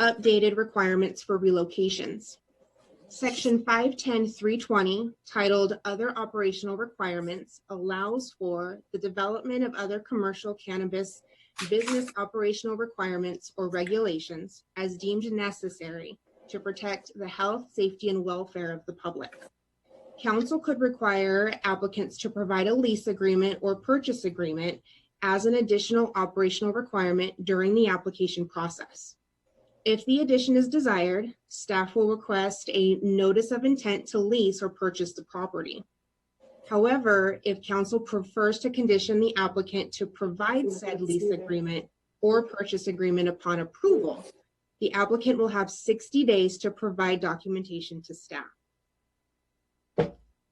updated requirements for relocations. Section 510.320, titled Other Operational Requirements, allows for the development of other commercial cannabis business operational requirements or regulations as deemed necessary to protect the health, safety, and welfare of the public. Council could require applicants to provide a lease agreement or purchase agreement as an additional operational requirement during the application process. If the addition is desired, staff will request a notice of intent to lease or purchase the property. However, if council prefers to condition the applicant to provide said lease agreement or purchase agreement upon approval, the applicant will have 60 days to provide documentation to staff.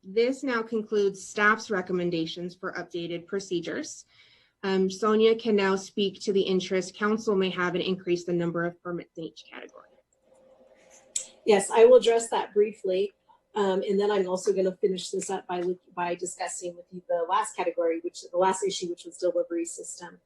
This now concludes staff's recommendations for updated procedures. Sonia can now speak to the interest council may have and increase the number of permits in each category. Yes, I will address that briefly. And then I'm also going to finish this up by discussing with you the last category, the last issue, which was delivery system.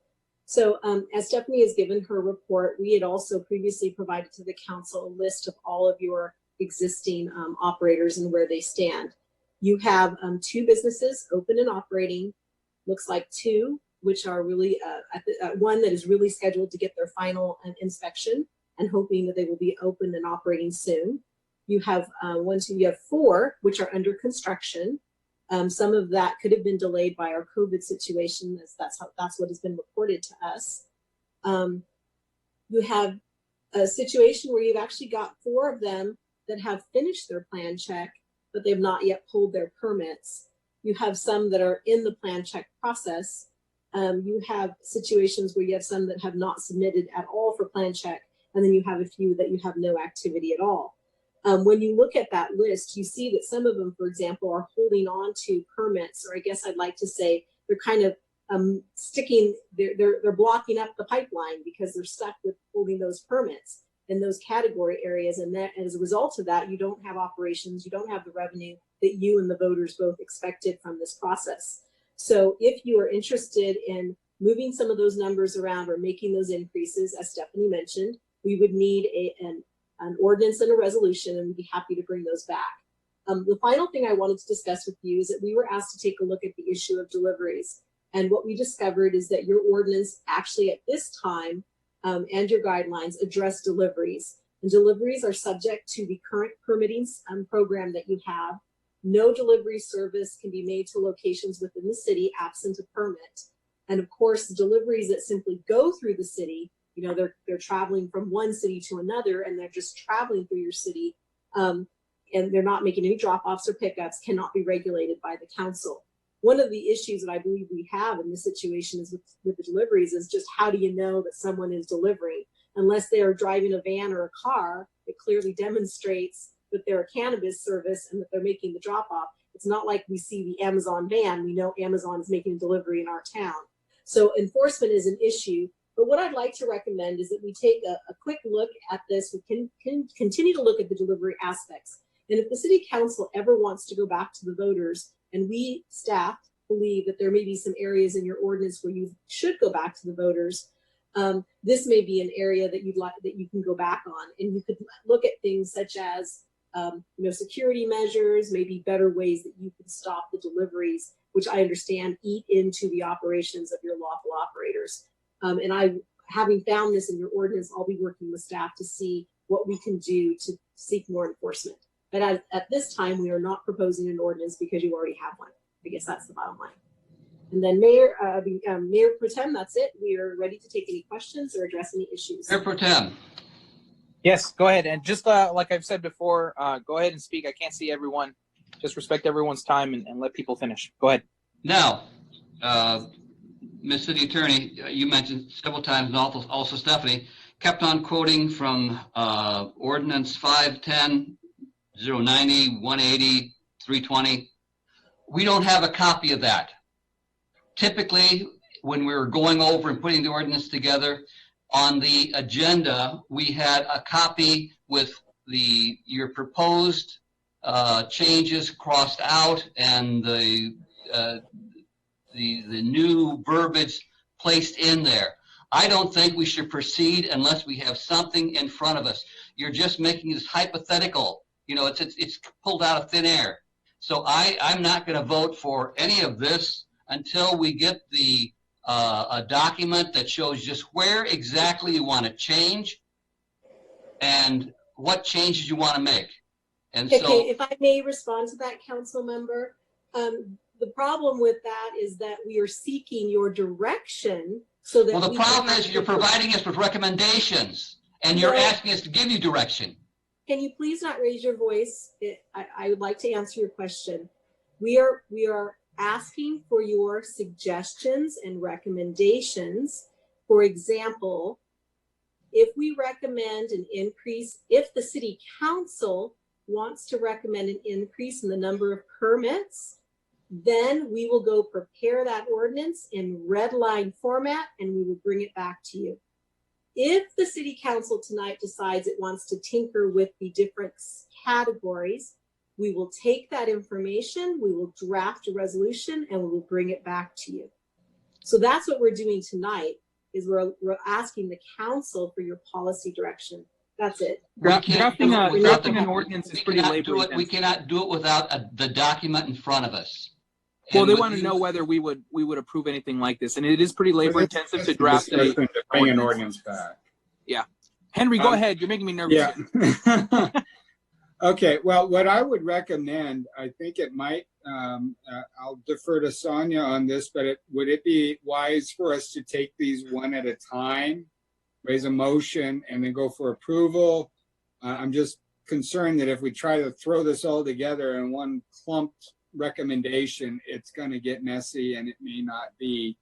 So as Stephanie has given her report, we had also previously provided to the council a list of all of your existing operators and where they stand. You have 2 businesses open and operating, looks like 2, which are really one that is really scheduled to get their final inspection and hoping that they will be open and operating soon. You have you have 4, which are under construction. Some of that could have been delayed by our COVID situation, as that's what has been reported to us. You have a situation where you've actually got 4 of them that have finished their plan check, but they've not yet pulled their permits. You have some that are in the plan check process. You have situations where you have some that have not submitted at all for plan check, and then you have a few that you have no activity at all. When you look at that list, you see that some of them, for example, are holding on to permits, or I guess I'd like to say they're kind of they're blocking up the pipeline because they're stuck with holding those permits in those category areas. And that, as a result of that, you don't have operations, you don't have the revenue that you and the voters both expected from this process. So if you are interested in moving some of those numbers around or making those increases, as Stephanie mentioned, we would need an ordinance and a resolution, and we'd be happy to bring those back. The final thing I wanted to discuss with you is that we were asked to take a look at the issue of deliveries. And what we discovered is that your ordinance actually at this time and your guidelines address deliveries. And deliveries are subject to the current permitting program that you have. No delivery service can be made to locations within the city absent a permit. And of course, deliveries that simply go through the city, you know, they're traveling from one city to another and they're just traveling through your city and they're not making any drop-offs or pickups, cannot be regulated by the council. One of the issues that I believe we have in this situation is with the deliveries is just how do you know that someone is delivering? Unless they are driving a van or a car, it clearly demonstrates that they're a cannabis service and that they're making the drop-off. It's not like we see the Amazon van. We know Amazon is making a delivery in our town. So enforcement is an issue. But what I'd like to recommend is that we take a quick look at this. We can continue to look at the delivery aspects. And if the city council ever wants to go back to the voters, and we staff believe that there may be some areas in your ordinance where you should go back to the voters, this may be an area that you can go back on. And you could look at things such as security measures, maybe better ways that you can stop the deliveries, which I understand eat into the operations of your lawful operators. And having found this in your ordinance, I'll be working with staff to see what we can do to seek more enforcement. But at this time, we are not proposing an ordinance because you already have one. I guess that's the bottom line. And then Mayor Pro Tem, that's it. We are ready to take any questions or address any issues. Mayor Pro Tem. Yes, go ahead. And just like I've said before, go ahead and speak. I can't see everyone. Just respect everyone's time and let people finish. Go ahead. Now, Ms. City Attorney, you mentioned several times, and also Stephanie, kept on quoting from Ordinance 510, 090, 180, 320. We don't have a copy of that. Typically, when we were going over and putting the ordinance together, on the agenda, we had a copy with your proposed changes crossed out and the new verbiage placed in there. I don't think we should proceed unless we have something in front of us. You're just making this hypothetical. You know, it's pulled out of thin air. So I'm not going to vote for any of this until we get a document that shows just where exactly you want to change and what changes you want to make. And okay, so, if I may respond to that, council member, the problem with that is that we are seeking your direction so that. Well, the problem is you're providing us with recommendations and you're asking us to give you direction. Can you please not raise your voice? I would like to answer your question. We are asking for your suggestions and recommendations. For example, if we recommend an increase, if the city council wants to recommend an increase in the number of permits, then we will go prepare that ordinance in red line format and we will bring it back to you. If the city council tonight decides it wants to tinker with the different categories, We will take that information, we will draft a resolution, and we will bring it back to you. So that's what we're doing tonight, is we're asking the council for your policy direction. That's it. Drafting an ordinance is pretty labor intensive. We cannot do it without the document in front of us. Well, And they with want to you- know whether we would approve anything like this, and it is pretty labor intensive to draft To bring an ordinance back. Yeah, Henry, go ahead. You're making me nervous. Yeah. Okay. Well, what I would recommend, I think it might. I'll defer to Sonia on this, but would it be wise for us to take these one at a time, raise a motion, and then go for approval? I'm just concerned that if we try to throw this all together in one clumped recommendation, it's going to get messy, and it may not be.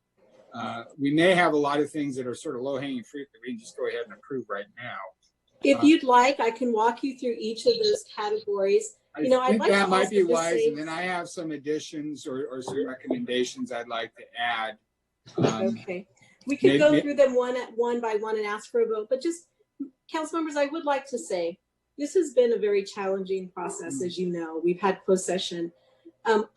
We may have a lot of things that are sort of low-hanging fruit that we can just go ahead and approve right now. If you'd like, I can walk you through each of those categories. I I'd think like that to might also be just wise, say- and then I have some additions or some recommendations I'd like to add. Okay, we could maybe- go through them one by one and ask for a vote, but just, council members, I would like to say, this has been a very challenging process, as you know. We've had closed session.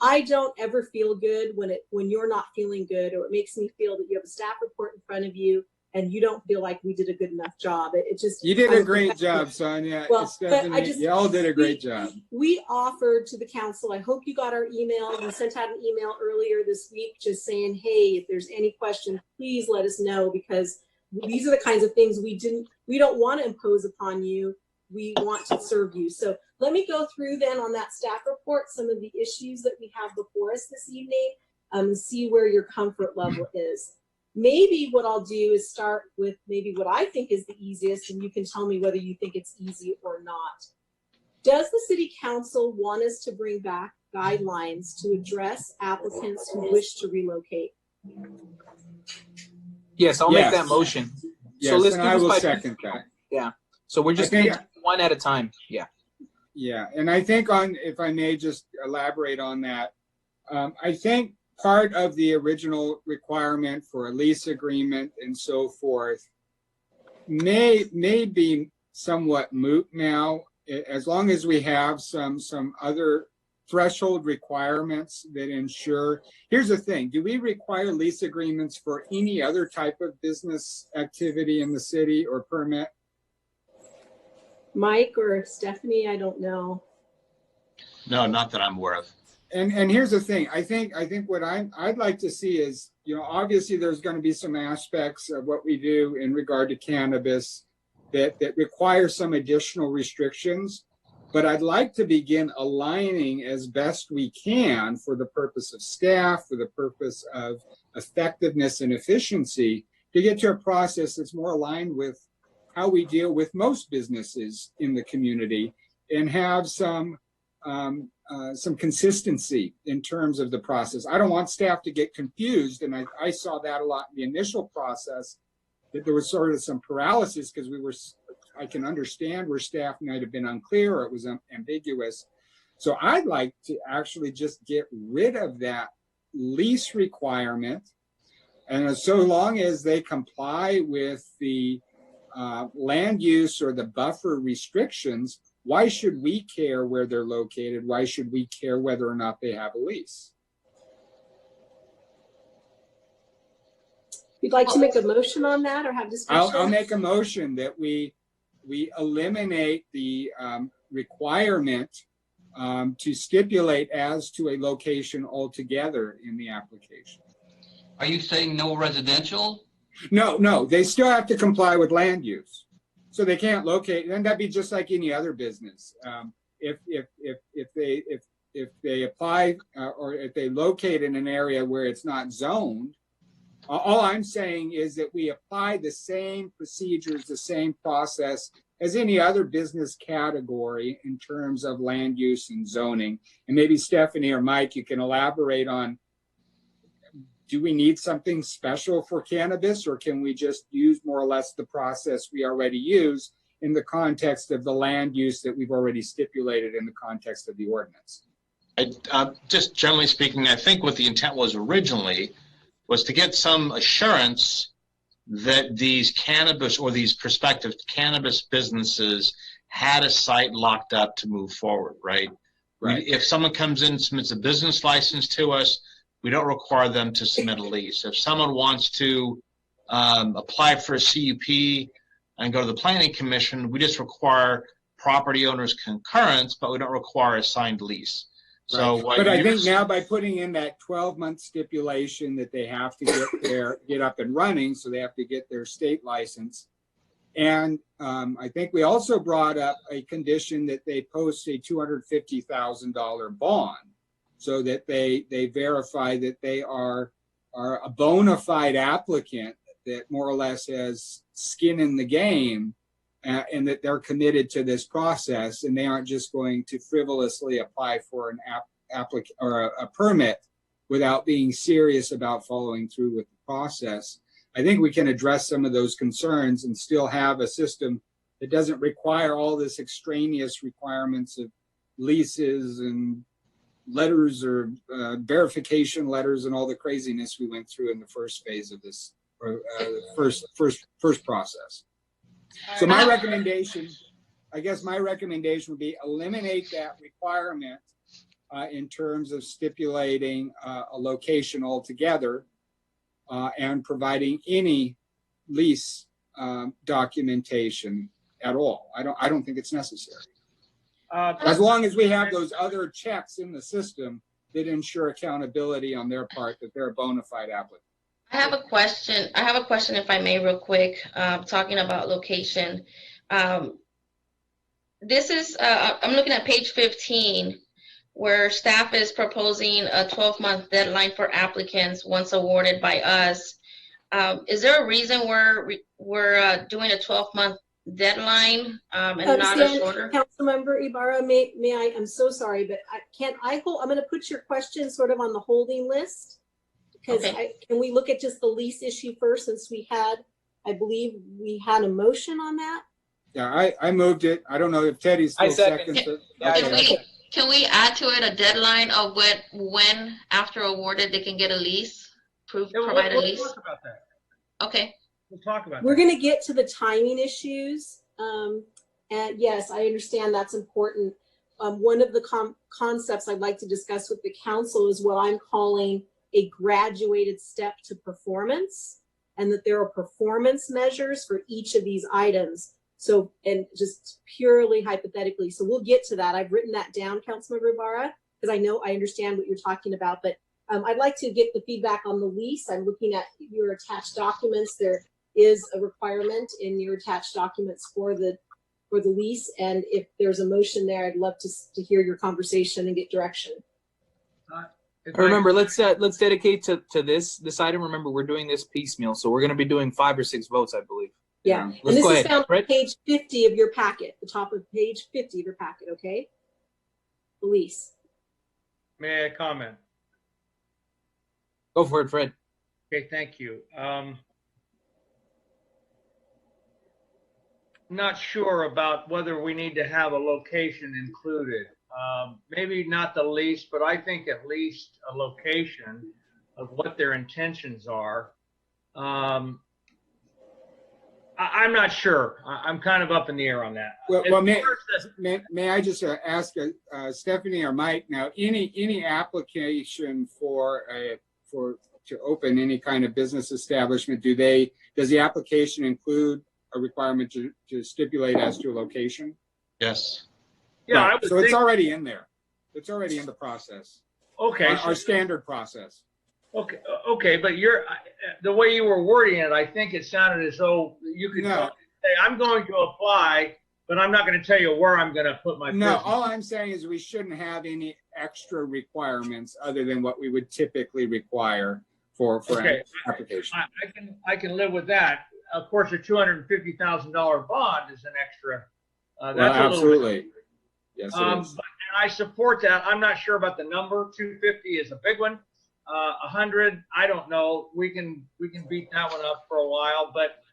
I don't ever feel good when you're not feeling good, or it makes me feel that you have a staff report in front of you and you don't feel like we did a good enough job. It just You did a great job, Sonia. Well, Stephanie, but I just- you all did a great job. We offered to the council, I hope you got our email. We sent out an email earlier this week just saying, hey, if there's any questions, please let us know, because these are the kinds of things we don't want to impose upon you. We want to serve you. So let me go through then on that staff report some of the issues that we have before us this evening, and see where your comfort level is. Maybe what I'll do is start with maybe what I think is the easiest, and you can tell me whether you think it's easy or not. Does the city council want us to bring back guidelines to address applicants who wish to relocate? Yes, I'll make that motion. Yes, so let's and do I this will by second that. Yeah. So we're just I think- doing one at a time. Yeah. Yeah, and I think if I may just elaborate on that, I think part of the original requirement for a lease agreement and so forth may be somewhat moot now, as long as we have some other threshold requirements that ensure. Here's the thing: do we require lease agreements for any other type of business activity in the city or permit? Mike or Stephanie, I don't know. No, not that I'm aware of. And here's the thing: I think what I'd like to see is, obviously there's going to be some aspects of what we do in regard to cannabis that require some additional restrictions, but I'd like to begin aligning as best we can for the purpose of staff, for the purpose of effectiveness and efficiency, to get to a process that's more aligned with how we deal with most businesses in the community, and have some consistency in terms of the process. I don't want staff to get confused, and I saw that a lot in the initial process, that there was sort of some paralysis because I can understand where staff might have been unclear or it was ambiguous. So I'd like to actually just get rid of that lease requirement, and so long as they comply with the land use or the buffer restrictions, why should we care where they're located? Why should we care whether or not they have a lease? You'd like to make a motion on that or have discussion? I'll make a motion that we eliminate the requirement to stipulate as to a location altogether in the application. Are you saying no residential? No, they still have to comply with land use. So they can't locate, and that'd be just like any other business. If they apply or if they locate in an area where it's not zoned, all I'm saying is that we apply the same procedures, the same process as any other business category in terms of land use and zoning. And maybe Stephanie or Mike, you can elaborate on, do we need something special for cannabis, or can we just use more or less the process we already use in the context of the land use that we've already stipulated in the context of the ordinance? Just generally speaking, I think what the intent was originally was to get some assurance that these cannabis or these prospective cannabis businesses had a site locked up to move forward, right? Right. If someone comes in and submits a business license to us, we don't require them to submit a lease. If someone wants to apply for a CUP and go to the planning commission, we just require property owner's concurrence, but we don't require a signed lease. So, right. But I think now by putting in that 12-month stipulation that they have to get up and running, so they have to get their state license. And I think we also brought up a condition that they post a $250,000 bond, so that they verify that they are a bona fide applicant that more or less has skin in the game, and that they're committed to this process, and they aren't just going to frivolously apply for an a permit without being serious about following through with the process. I think we can address some of those concerns and still have a system that doesn't require all this extraneous requirements of leases and letters or verification letters and all the craziness we went through in the first phase of this, or first process. So my recommendation, I guess my recommendation would be eliminate that requirement in terms of stipulating a location altogether, and providing any lease documentation at all. I don't think it's necessary. As long as we have those other checks in the system that ensure accountability on their part that they're a bona fide applicant. I have a question, if I may, real quick, talking about location. This is, I'm looking at page 15, where staff is proposing a 12-month deadline for applicants once awarded by us. Is there a reason we're doing a 12-month deadline and not a shorter? Councilmember Ibarra, may I? I'm so sorry, but I'm going to put your question sort of on the holding list, because can we look at just the lease issue first, since I believe we had a motion on that. Yeah, I moved it. I don't know if Teddy's still second. Can we add to it a deadline of when after awarded they can get a lease? Provide a lease? We'll talk about that. Okay. We'll talk about We're going to get to the timing issues. And yes, I understand that's important. One of the concepts I'd like to discuss with the council is what I'm calling a graduated step to performance, and that there are performance measures for each of these items. So, and just purely hypothetically, so we'll get to that. I've written that down, Councilmember Ibarra, because I understand what you're talking about, but I'd like to get the feedback on the lease. I'm looking at your attached documents. There is a requirement in your attached documents for the lease, and if there's a motion there, I'd love to hear your conversation and get direction. Remember, let's dedicate to this item. Remember, we're doing this piecemeal, so we're going to be doing 5 or 6 votes, I believe. Yeah, and this is found on page 50 of your packet, the top of page 50 of your packet, okay? The lease. May I comment? Go for it, Fred. Okay, thank you. Not sure about whether we need to have a location included. Maybe not the lease, but I think at least a location of what their intentions are. I'm not sure. I'm kind of up in the air on that. Well, may I just ask Stephanie or Mike now? Any application to open any kind of business establishment, does the application include a requirement to stipulate as to a location? Yes. Yeah, right. So it's already in there. It's already in the process. Okay. Our standard process. Okay, but the way you were wording it, I think it sounded as though you could say, I'm going to apply, but I'm not going to tell you where I'm going to put my business. All I'm saying is we shouldn't have any extra requirements other than what we would typically require for an application. I can live with that. Of course, a $250,000 bond is an extra. That's absolutely. Yes, it is. And I support that. I'm not sure about the number. 250 is a big one. 100, I don't know. We can beat that one up for a while, but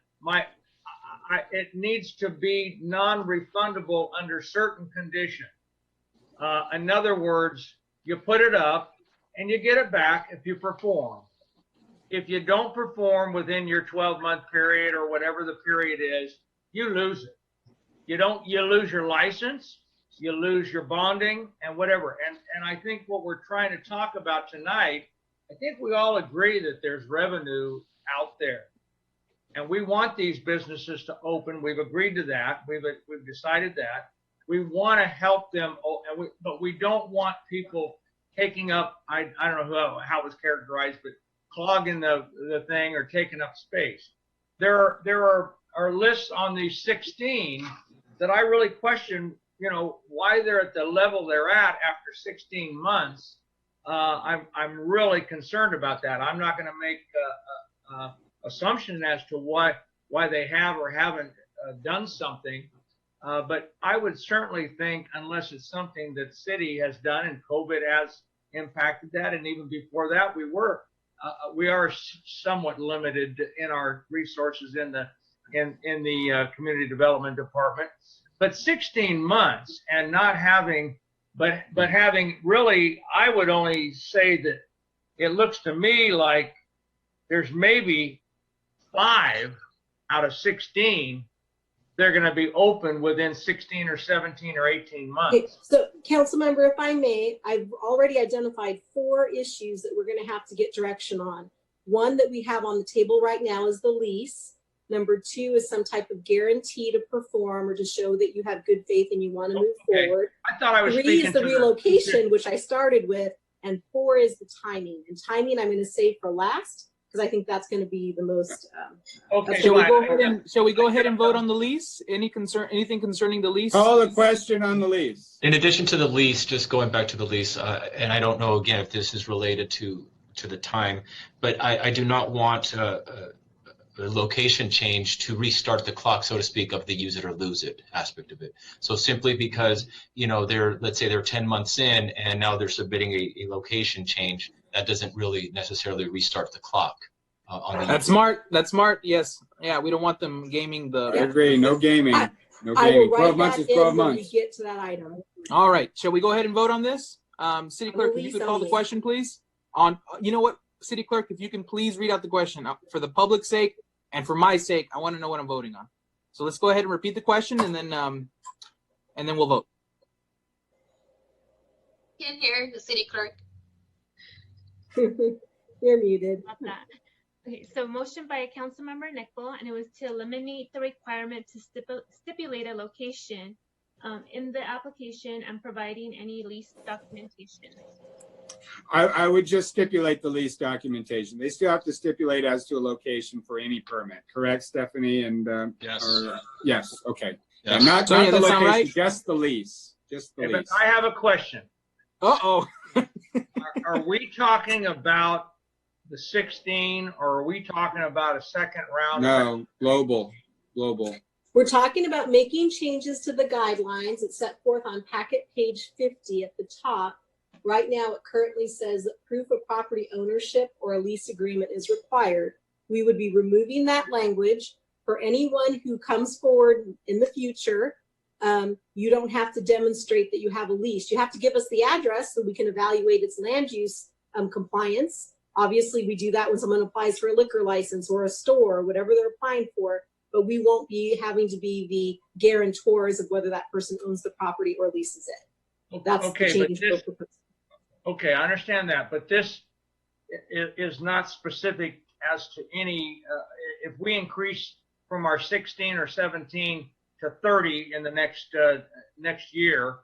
it needs to be non-refundable under certain conditions. In other words, you put it up and you get it back if you perform. If you don't perform within your 12-month period or whatever the period is, you lose it. You lose your license. you lose your bonding and whatever. And I think what we're trying to talk about tonight, I think we all agree that there's revenue out there. And we want these businesses to open. We've agreed to that. We've decided that. We want to help them, but we don't want people taking up, I don't know how it was characterized, but clogging the thing or taking up space. There are lists on these 16 that I really question, why they're at the level they're at after 16 months. I'm really concerned about that. I'm not going to make assumption as to why they have or haven't done something, but I would certainly think, unless it's something that city has done and COVID has impacted that, and even before that, we are somewhat limited in our resources in the community development department. But 16 months and not having, but having really, I would only say that it looks to me like there's maybe 5 out of 16 they're going to be open within 16 or 17 or 18 months. Okay, so council member, if I may, I've already identified 4 issues that we're going to have to get direction on. One that we have on the table right now is the lease. Number 2 is some type of guarantee to perform or to show that you have good faith and you want to move forward. I thought I was 3 speaking is the to relocation, which I started with, and 4 is the timing. And timing I'm going to save for last, because I think that's going to be the most. Okay. Shall we go ahead and vote on the lease? Anything concerning the lease? Call the question on the lease. In addition to the lease, just going back to the lease, and I don't know again if this is related to the time, but I do not want a location change to restart the clock, so to speak, of the use it or lose it aspect of it. So simply because let's say they're 10 months in and now they're submitting a location change, that doesn't really necessarily restart the clock. That's smart. That's smart. Yes. Yeah. We don't want them gaming the. I agree. No gaming. No I will gaming. write 12 months that is 12 in when we months. get to that item. All right. Shall we go ahead and vote on this? City Clerk, if you could call the question, please. You know what, City Clerk, if you can please read out the question for the public's sake and for my sake. I want to know what I'm voting on. So let's go ahead and repeat the question, and then we'll vote. Can't hear the City Clerk. You're muted. About that. Okay, so motion by Councilmember Nickle, and it was to eliminate the requirement to stipulate a location in the application and providing any lease documentation. I would just stipulate the lease documentation. They still have to stipulate as to a location for any permit. Correct, Stephanie? And yes. Yes. Okay. Yes. Yeah, not Sonia, the that sound location, right? just the lease. Just the But lease. I have a question. Uh-oh. Are we talking about the 16, or are we talking about a second round? No, global. We're talking about making changes to the guidelines. It's set forth on packet page 50 at the top. Right now, it currently says that proof of property ownership or a lease agreement is required. We would be removing that language for anyone who comes forward in the future. You don't have to demonstrate that you have a lease. You have to give us the address so we can evaluate its land use compliance. Obviously, we do that when someone applies for a liquor license or a store or whatever they're applying for, but we won't be having to be the guarantors of whether that person owns the property or leases it. That's Okay, the but change this- we're proposing. Okay, I understand that, but this is not specific as to any, if we increase from our 16 or 17 to 30 in the next year,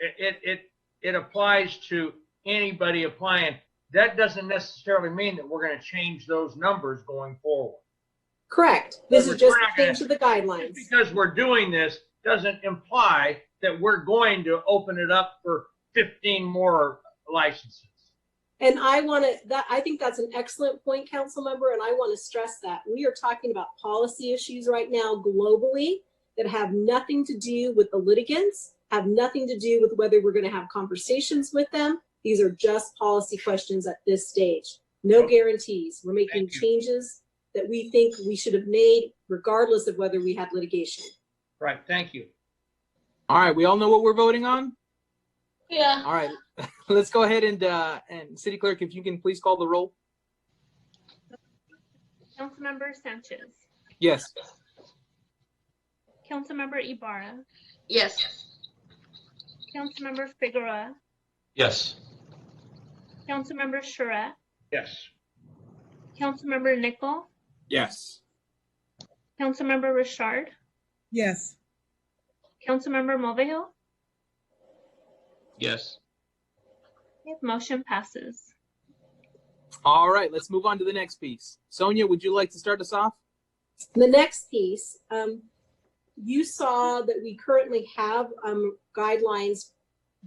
it applies to anybody applying. That doesn't necessarily mean that we're going to change those numbers going forward. Correct. This is just We're a not gonna- change to the guidelines. Just because we're doing this doesn't imply that we're going to open it up for 15 more licenses. And I think that's an excellent point, council member, and I want to stress that we are talking about policy issues right now globally that have nothing to do with the litigants, have nothing to do with whether we're going to have conversations with them. These are just policy questions at this stage. No guarantees. We're making changes that we think we should have made regardless of whether we had litigation. Right, thank you. All right. We all know what we're voting on? Yeah. All right. Let's go ahead and City Clerk, if you can please call the roll. Councilmember Sanchez, Yes. Councilmember Ibarra, Yes. Councilmember Figueroa, Yes. Councilmember Charette, Yes. Councilmember Nickel, Yes. Councilmember Richard, Yes. Councilmember Mulvihill. Yes. Okay, motion passes. All right, let's move on to the next piece. Sonia, would you like to start us off? The next piece, you saw that we currently have guidelines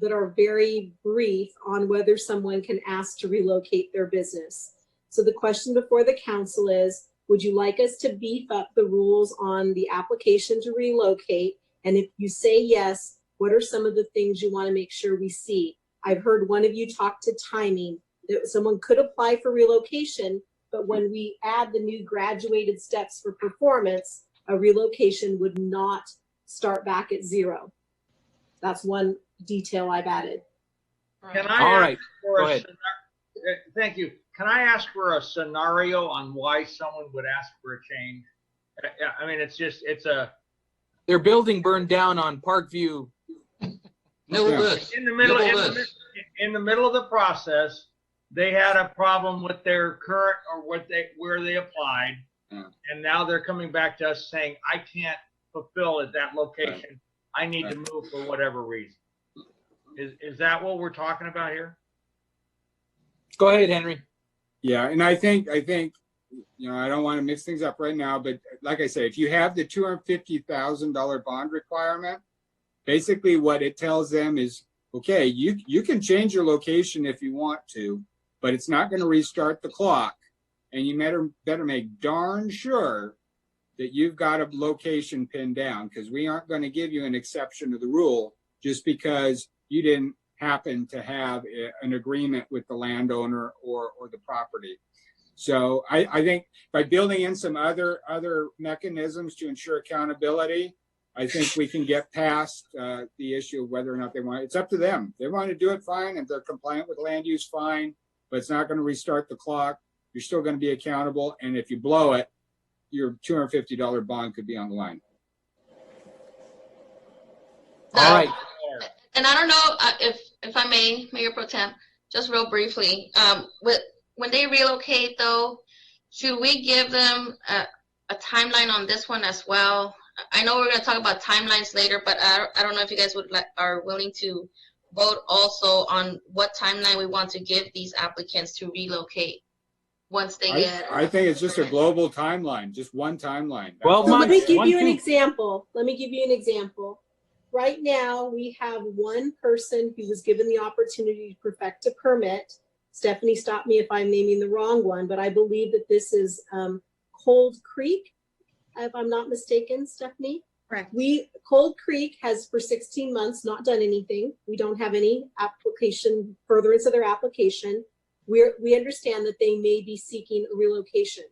that are very brief on whether someone can ask to relocate their business. So the question before the council is, would you like us to beef up the rules on the application to relocate? And if you say yes, what are some of the things you want to make sure we see? I've heard one of you talk to timing, that someone could apply for relocation, but when we add the new graduated steps for performance, a relocation would not start back at zero. That's one detail I've added. Can I ask for a thank you. Can I ask for a scenario on why someone would ask for a change? I mean, it's a. Their building burned down on Parkview. In the middle of the process, they had a problem with their current or where they applied, and now they're coming back to us saying, I can't fulfill at that location. I need to move for whatever reason. Is that what we're talking about here? Go ahead, Henry. Yeah, and I think you know, I don't want to mix things up right now, but like I say, if you have the $250,000 bond requirement, basically what it tells them is, okay, you can change your location if you want to, but it's not going to restart the clock, and you better make darn sure that you've got a location pinned down, because we aren't going to give you an exception to the rule just because you didn't happen to have an agreement with the landowner or the property. So I think by building in some other mechanisms to ensure accountability, I think we can get past the issue of whether or not they want it. It's up to them. If they want to do it, fine. If they're compliant with land use, fine. But it's not going to restart the clock. You're still going to be accountable. And if you blow it, your $250 bond could be on the line. All right. And I don't know if I may, Mayor Pro Tem, just real briefly, when they relocate though, should we give them a timeline on this one as well? I know we're going to talk about timelines later, but I don't know if you guys are willing to vote also on what timeline we want to give these applicants to relocate once they get. I think it's just a global timeline, just one timeline. So let me give you an example. Right now, we have one person who was given the opportunity to perfect a permit. Stephanie, stop me if I'm naming the wrong one, but I believe that this is Cold Creek, if I'm not mistaken, Stephanie. Correct. Cold Creek has for 16 months not done anything. We don't have any application, furtherance of their application. We understand that they may be seeking a relocation.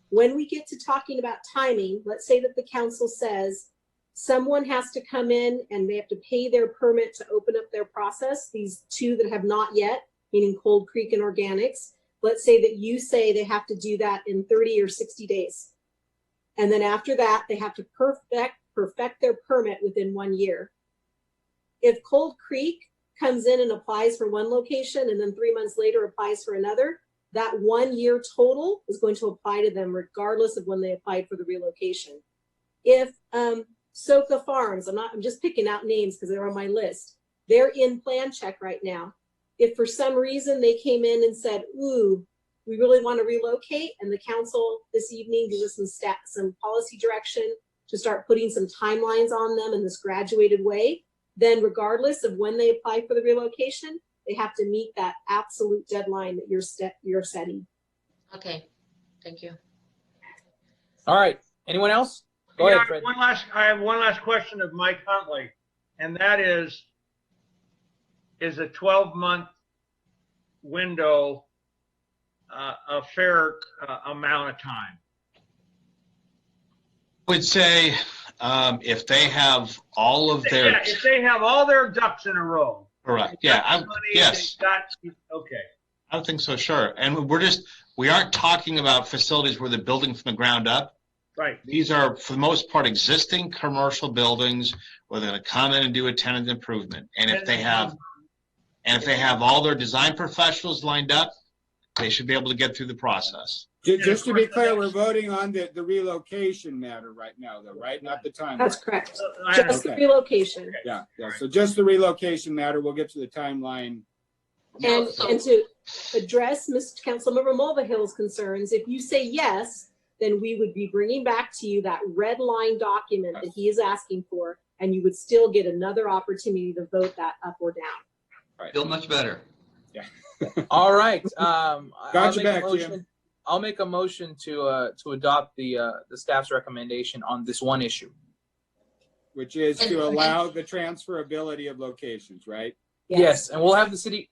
When we get to talking about timing, let's say that the council says someone has to come in and they have to pay their permit to open up their process. These two that have not yet, meaning Cold Creek and Organics, let's say that you say they have to do that in 30 or 60 days. And then after that, they have to perfect their permit within 1 year. If Cold Creek comes in and applies for one location and then 3 months later applies for another, that 1 year total is going to apply to them regardless of when they applied for the relocation. If Soka Farms, I'm just picking out names because they're on my list, they're in plan check right now. If for some reason they came in and said, ooh, we really want to relocate, and the council this evening gives us some policy direction to start putting some timelines on them in this graduated way, then regardless of when they apply for the relocation, they have to meet that absolute deadline that you're setting. Okay, thank you. All right. Anyone else? Go ahead, Fred. I have one last question of Mike Huntley, and that is a 12-month window a fair amount of time? I would say if they have all of their... Yeah, if they have all their ducks in a row. Correct. Yeah. Yes. Okay. I don't think so. Sure. And we aren't talking about facilities where they're building from the ground up. Right. These are, for the most part, existing commercial buildings where they're going to come in and do a tenant improvement. And if they have all their design professionals lined up, they should be able to get through the process. Just to be clear, we're voting on the relocation matter right now, though, right? Not the timeline. That's correct. Just the Okay. relocation. Yeah. So just the relocation matter. We'll get to the timeline. And to address Mr. Councilmember Mulvihill's concerns, if you say yes, then we would be bringing back to you that red line document that he is asking for, and you would still get another opportunity to vote that up or down. Right. Feel much better. Yeah. All right. I'll make a motion to adopt the staff's recommendation on this one issue, which is to allow the transferability of locations, right? Yes, and we'll have the city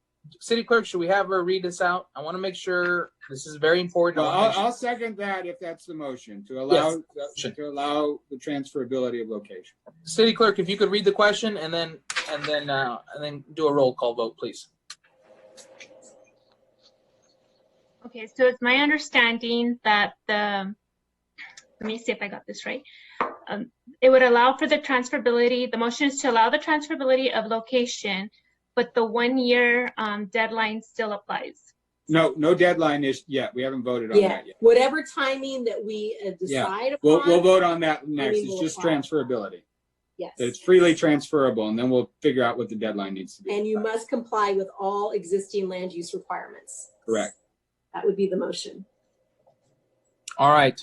clerk. Should we have her read this out? I want to make sure this is very important. Well, I'll second that if that's the motion to allow the transferability of location. City clerk, if you could read the question and then do a roll call vote, please. Okay, so it's my understanding that let me see if I got this right. It would allow for the transferability, the motion is to allow the transferability of location, but the 1 year deadline still applies. No deadline is yet. We haven't voted on that yet. Whatever timing that we decide upon. We'll vote on that next. It's will just apply. transferability. Yes. That it's freely transferable, and then we'll figure out what the deadline needs to be. And you must comply with all existing land use requirements. Correct. That would be the motion. All right,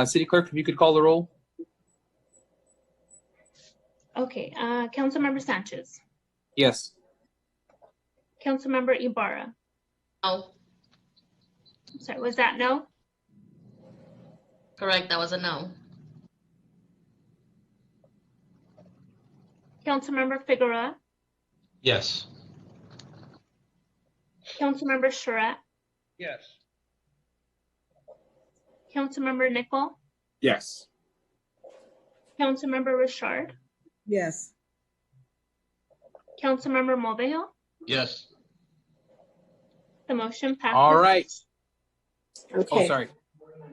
city clerk, if you could call the roll. Okay, Councilmember Sanchez, Yes. Councilmember Ibarra. No. Sorry, was that no? Correct, that was a no. Councilmember Figueroa, Yes. Councilmember Charette, Yes. Councilmember Nickel, Yes. Councilmember Richard, Yes. Councilmember Mulvihill. Yes. The motion passes. All right. Okay. Oh, sorry.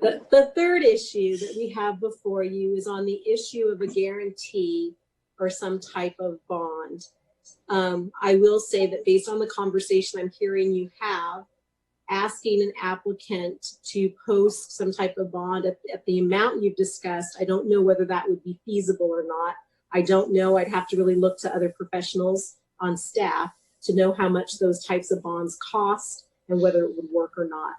The third issue that we have before you is on the issue of a guarantee or some type of bond. I will say that based on the conversation I'm hearing you have, asking an applicant to post some type of bond at the amount you've discussed, I don't know whether that would be feasible or not. I don't know. I'd have to really look to other professionals on staff to know how much those types of bonds cost and whether it would work or not.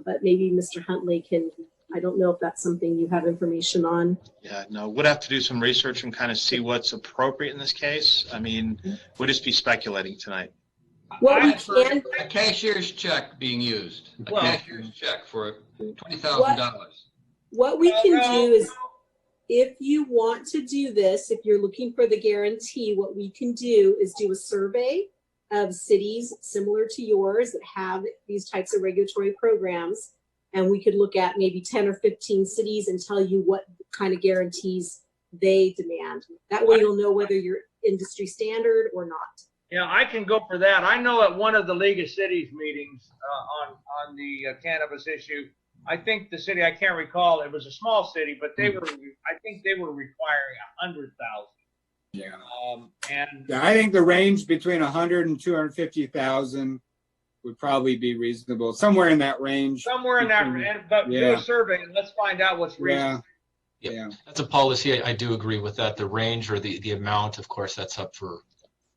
But maybe Mr. Huntley can, I don't know if that's something you have information on. Yeah, no, we'd have to do some research and kind of see what's appropriate in this case. I mean, we'll just be speculating tonight. Well, we I've heard can. a cashier's check being used. A Well- cashier's check for $20,000. What we can do is, if you want to do this, if you're looking for the guarantee, what we can do is do a survey of cities similar to yours that have these types of regulatory programs. And we could look at maybe 10 or 15 cities and tell you what kind of guarantees they demand. That way you'll know whether you're industry standard or not. Yeah, I can go for that. I know at one of the League of Cities meetings on the cannabis issue, I think the city, I can't recall, it was a small city, but they were, I think they were requiring 100,000. Yeah. And Yeah, I think the range between 100 and 250,000 would probably be reasonable. Somewhere in that range. somewhere in that, but do Yeah. a survey and let's find out what's reasonable. Yeah. That's a policy. I do agree with that. The range or the amount, of course, that's up for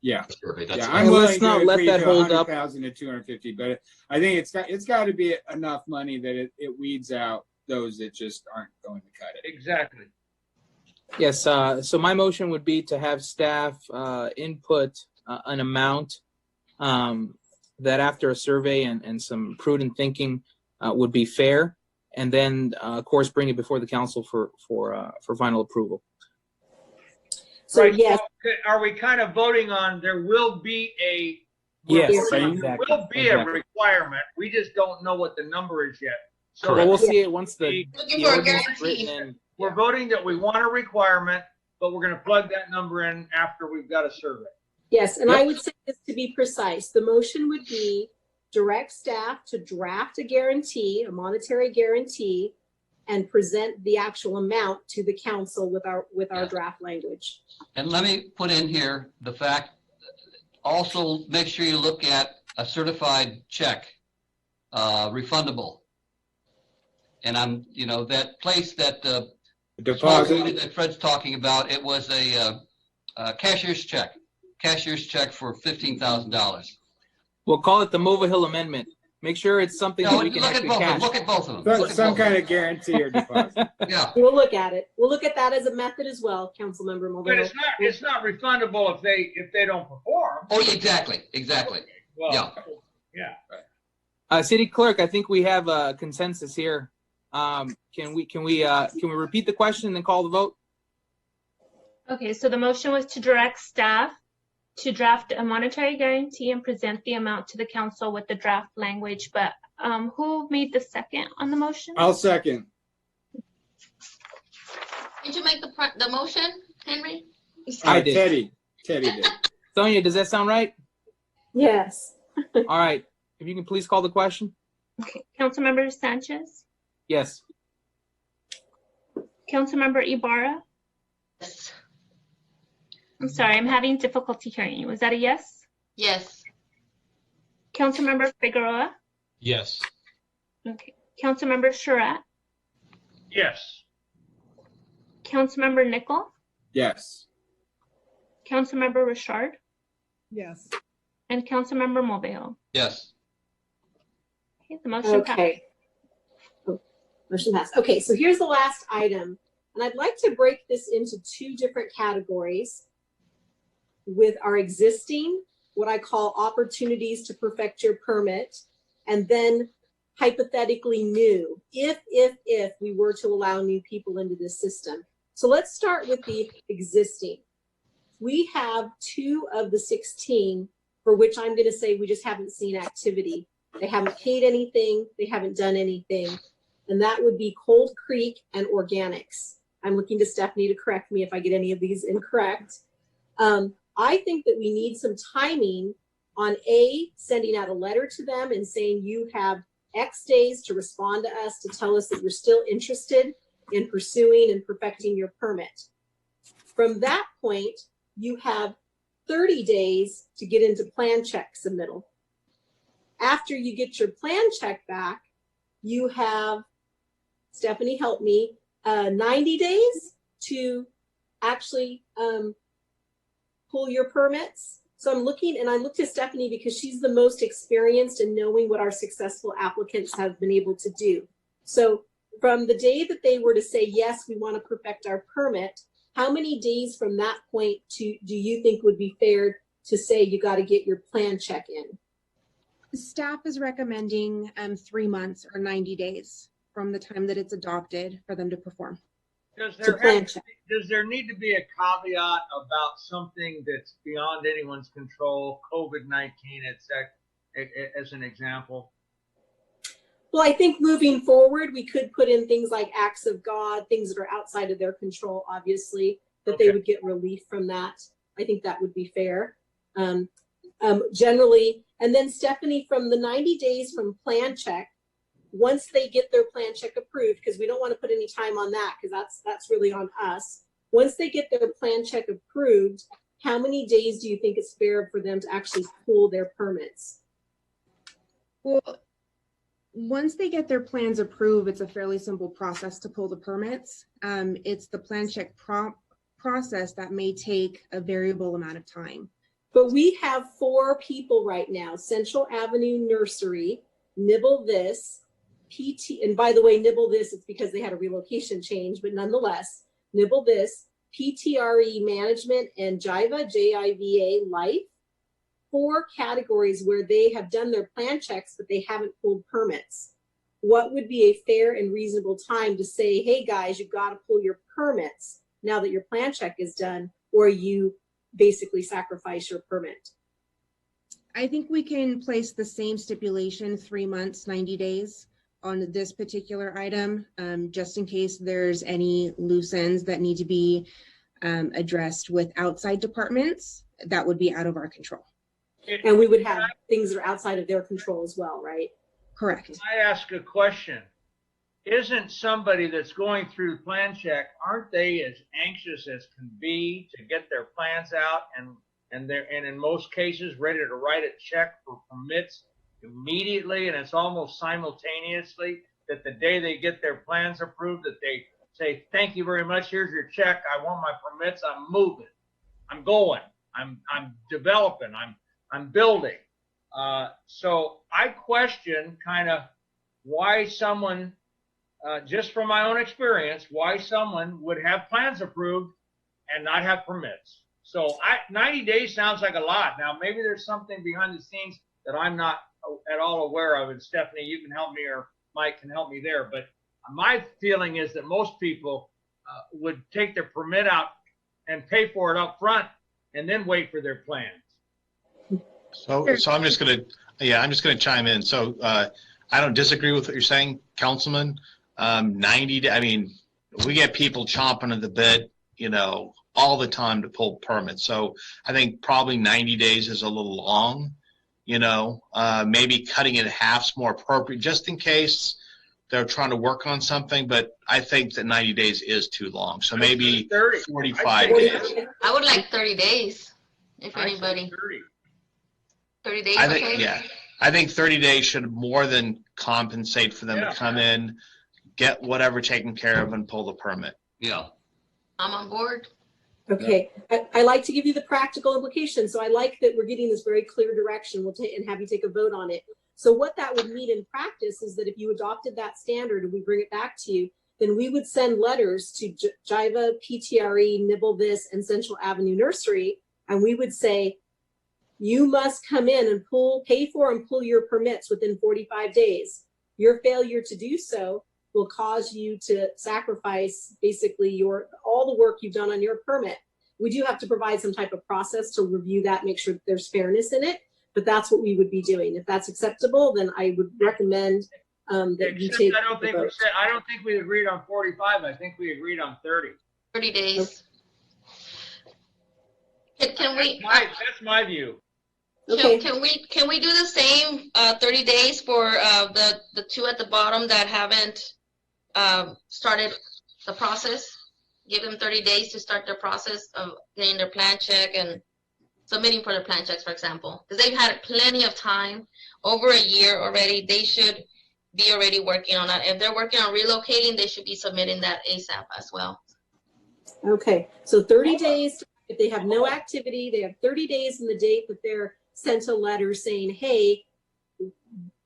Yeah. survey. That's Yeah, I'm And willing let's not to let agree that to hold up. 100,000 to 250, but I think it's got to be enough money that it weeds out those that just aren't going to cut it. Exactly. Yes, so my motion would be to have staff input an amount that after a survey and some prudent thinking would be fair, and then of course bring it before the council for final approval. So Right, yes, so are we kind of voting on there will be a Yes, there exactly. will be a exactly. requirement. We just don't know what the number is yet. So Well, we'll see it once the Looking for a ordinance is guarantee. written in. we're voting that we want a requirement, but we're going to plug that number in after we've got a survey. yes, and I would say this to be precise, the motion would be direct staff to draft a guarantee, a monetary guarantee, and present the actual amount to the council with our draft language. And let me put in here the fact, also make sure you look at a certified check, refundable. And I'm, that place that deposit that Fred's talking about, it was a cashier's check for $15,000. We'll call it the Mova Hill Amendment. Make sure it's something that we can actually cash. Look at both of them. some kind of guarantee or deposit. Yeah. We'll look at it. We'll look at that as a method as well, Councilmember Mulvihill. But it's not refundable if they don't perform. Oh, exactly. Well, yeah. City Clerk, I think we have a consensus here. Can we repeat the question and then call the vote? Okay, so the motion was to direct staff to draft a monetary guarantee and present the amount to the council with the draft language, but who made the second on the motion? I'll second. Did you make the motion, Henry? I did. Teddy did. Sonia, does that sound right? Yes. All right. If you can please call the question. Okay. Councilmember Sanchez? Yes. Councilmember Ibarra? Yes. I'm sorry, I'm having difficulty hearing you. Was that a yes? Yes. Councilmember Figueroa? Yes. Okay. Councilmember Surratt? yes. Councilmember Nickel? Yes. Councilmember Richard? Yes. And Councilmember Mulvihill? Yes. Okay, the motion passed. Okay. Oh, motion passed. Okay, so here's the last item. And I'd like to break this into two different categories with our existing, what I call opportunities to perfect your permit, and then hypothetically new, if we were to allow new people into this system. So let's start with the existing. We have 2 of the 16 for which I'm going to say we just haven't seen activity. They haven't paid anything, they haven't done anything, and that would be Cold Creek and Organics. I'm looking to Stephanie to correct me if I get any of these incorrect. I think that we need some timing on sending out a letter to them and saying you have X days to respond to us to tell us that you're still interested in pursuing and perfecting your permit. From that point, you have 30 days to get into plan check submittal. After you get your plan check back, you have, Stephanie, help me, 90 days to actually pull your permits. So I'm looking, and I looked at Stephanie because she's the most experienced in knowing what our successful applicants have been able to do. So from the day that they were to say, yes, we want to perfect our permit, how many days from that point do you think would be fair to say you got to get your plan check in? Staff is recommending 3 months or 90 days from the time that it's adopted for them to perform. Does there need to be a caveat about something that's beyond anyone's control, COVID-19, as an example? Well, I think moving forward, we could put in things like acts of God, things that are outside of their control, obviously, that they would get relief from that. I think that would be fair. Generally, and then Stephanie, from the 90 days from plan check, once they get their plan check approved, because we don't want to put any time on that, because that's really on us. Once they get their plan check approved, how many days do you think it's fair for them to actually pull their permits? Well, once they get their plans approved, it's a fairly simple process to pull the permits. It's the plan check process that may take a variable amount of time. But we have 4 people right now: Central Avenue Nursery, Nibble This, PT, and by the way, Nibble This, it's because they had a relocation change, but nonetheless, Nibble This, PTRE Management, and Jiva, J-I-V-A Life. 4 categories where they have done their plan checks, but they haven't pulled permits. What would be a fair and reasonable time to say, hey guys, you've got to pull your permits now that your plan check is done, or you basically sacrifice your permit? I think we can place the same stipulation, 3 months, 90 days on this particular item, just in case there's any loose ends that need to be addressed with outside departments that would be out of our control. And we would have things that are outside of their control as well, right? Correct. Can I ask a question? isn't somebody that's going through plan check, aren't they as anxious as can be to get their plans out and in most cases ready to write a check for permits immediately, and it's almost simultaneously that the day they get their plans approved that they say, thank you very much, here's your check, I want my permits, I'm moving, I'm going, I'm developing, I'm building. So I question kind of why someone, just from my own experience, why someone would have plans approved and not have permits. So 90 days sounds like a lot. Now, maybe there's something behind the scenes that I'm not at all aware of, and Stephanie, you can help me, or Mike can help me there. But my feeling is that most people would take their permit out and pay for it up front and then wait for their plans. So I'm just gonna chime in. So I don't disagree with what you're saying, Councilman. 90, I mean, we get people chomping at the bit, you know, all the time to pull permits. So I think probably 90 days is a little long, you know, maybe cutting it in half is more appropriate just in case they're trying to work on something. But I think that 90 days is too long. So maybe 45 days. I would like 30 days, if anybody. 30 days, I think, okay? yeah. I think 30 days should more than compensate for them to come in, get whatever taken care of, and pull the permit. Yeah. I'm on board. Okay, I like to give you the practical implications. So I like that we're getting this very clear direction. We'll take and have you take a vote on it. So what that would mean in practice is that if you adopted that standard and we bring it back to you, then we would send letters to Jiva, PTRE, Nibble This, and Central Avenue Nursery, and we would say, you must come in and pay for and pull your permits within 45 days. Your failure to do so will cause you to sacrifice basically all the work you've done on your permit. We do have to provide some type of process to review that, make sure that there's fairness in it, but that's what we would be doing. If that's acceptable, then I would recommend that you take I don't the think vote. I don't think we agreed on 45. I think we agreed on 30. 30 days. Can we? That's my view. Can we do the same 30 days for the two at the bottom that haven't started the process? Give them 30 days to start their process of getting their plan check and submitting for their plan checks, for example, because they've had plenty of time, over a year already. They should be already working on that. If they're working on relocating, they should be submitting that ASAP as well. Okay, so 30 days. If they have no activity, they have 30 days from the date that they're sent a letter saying, hey,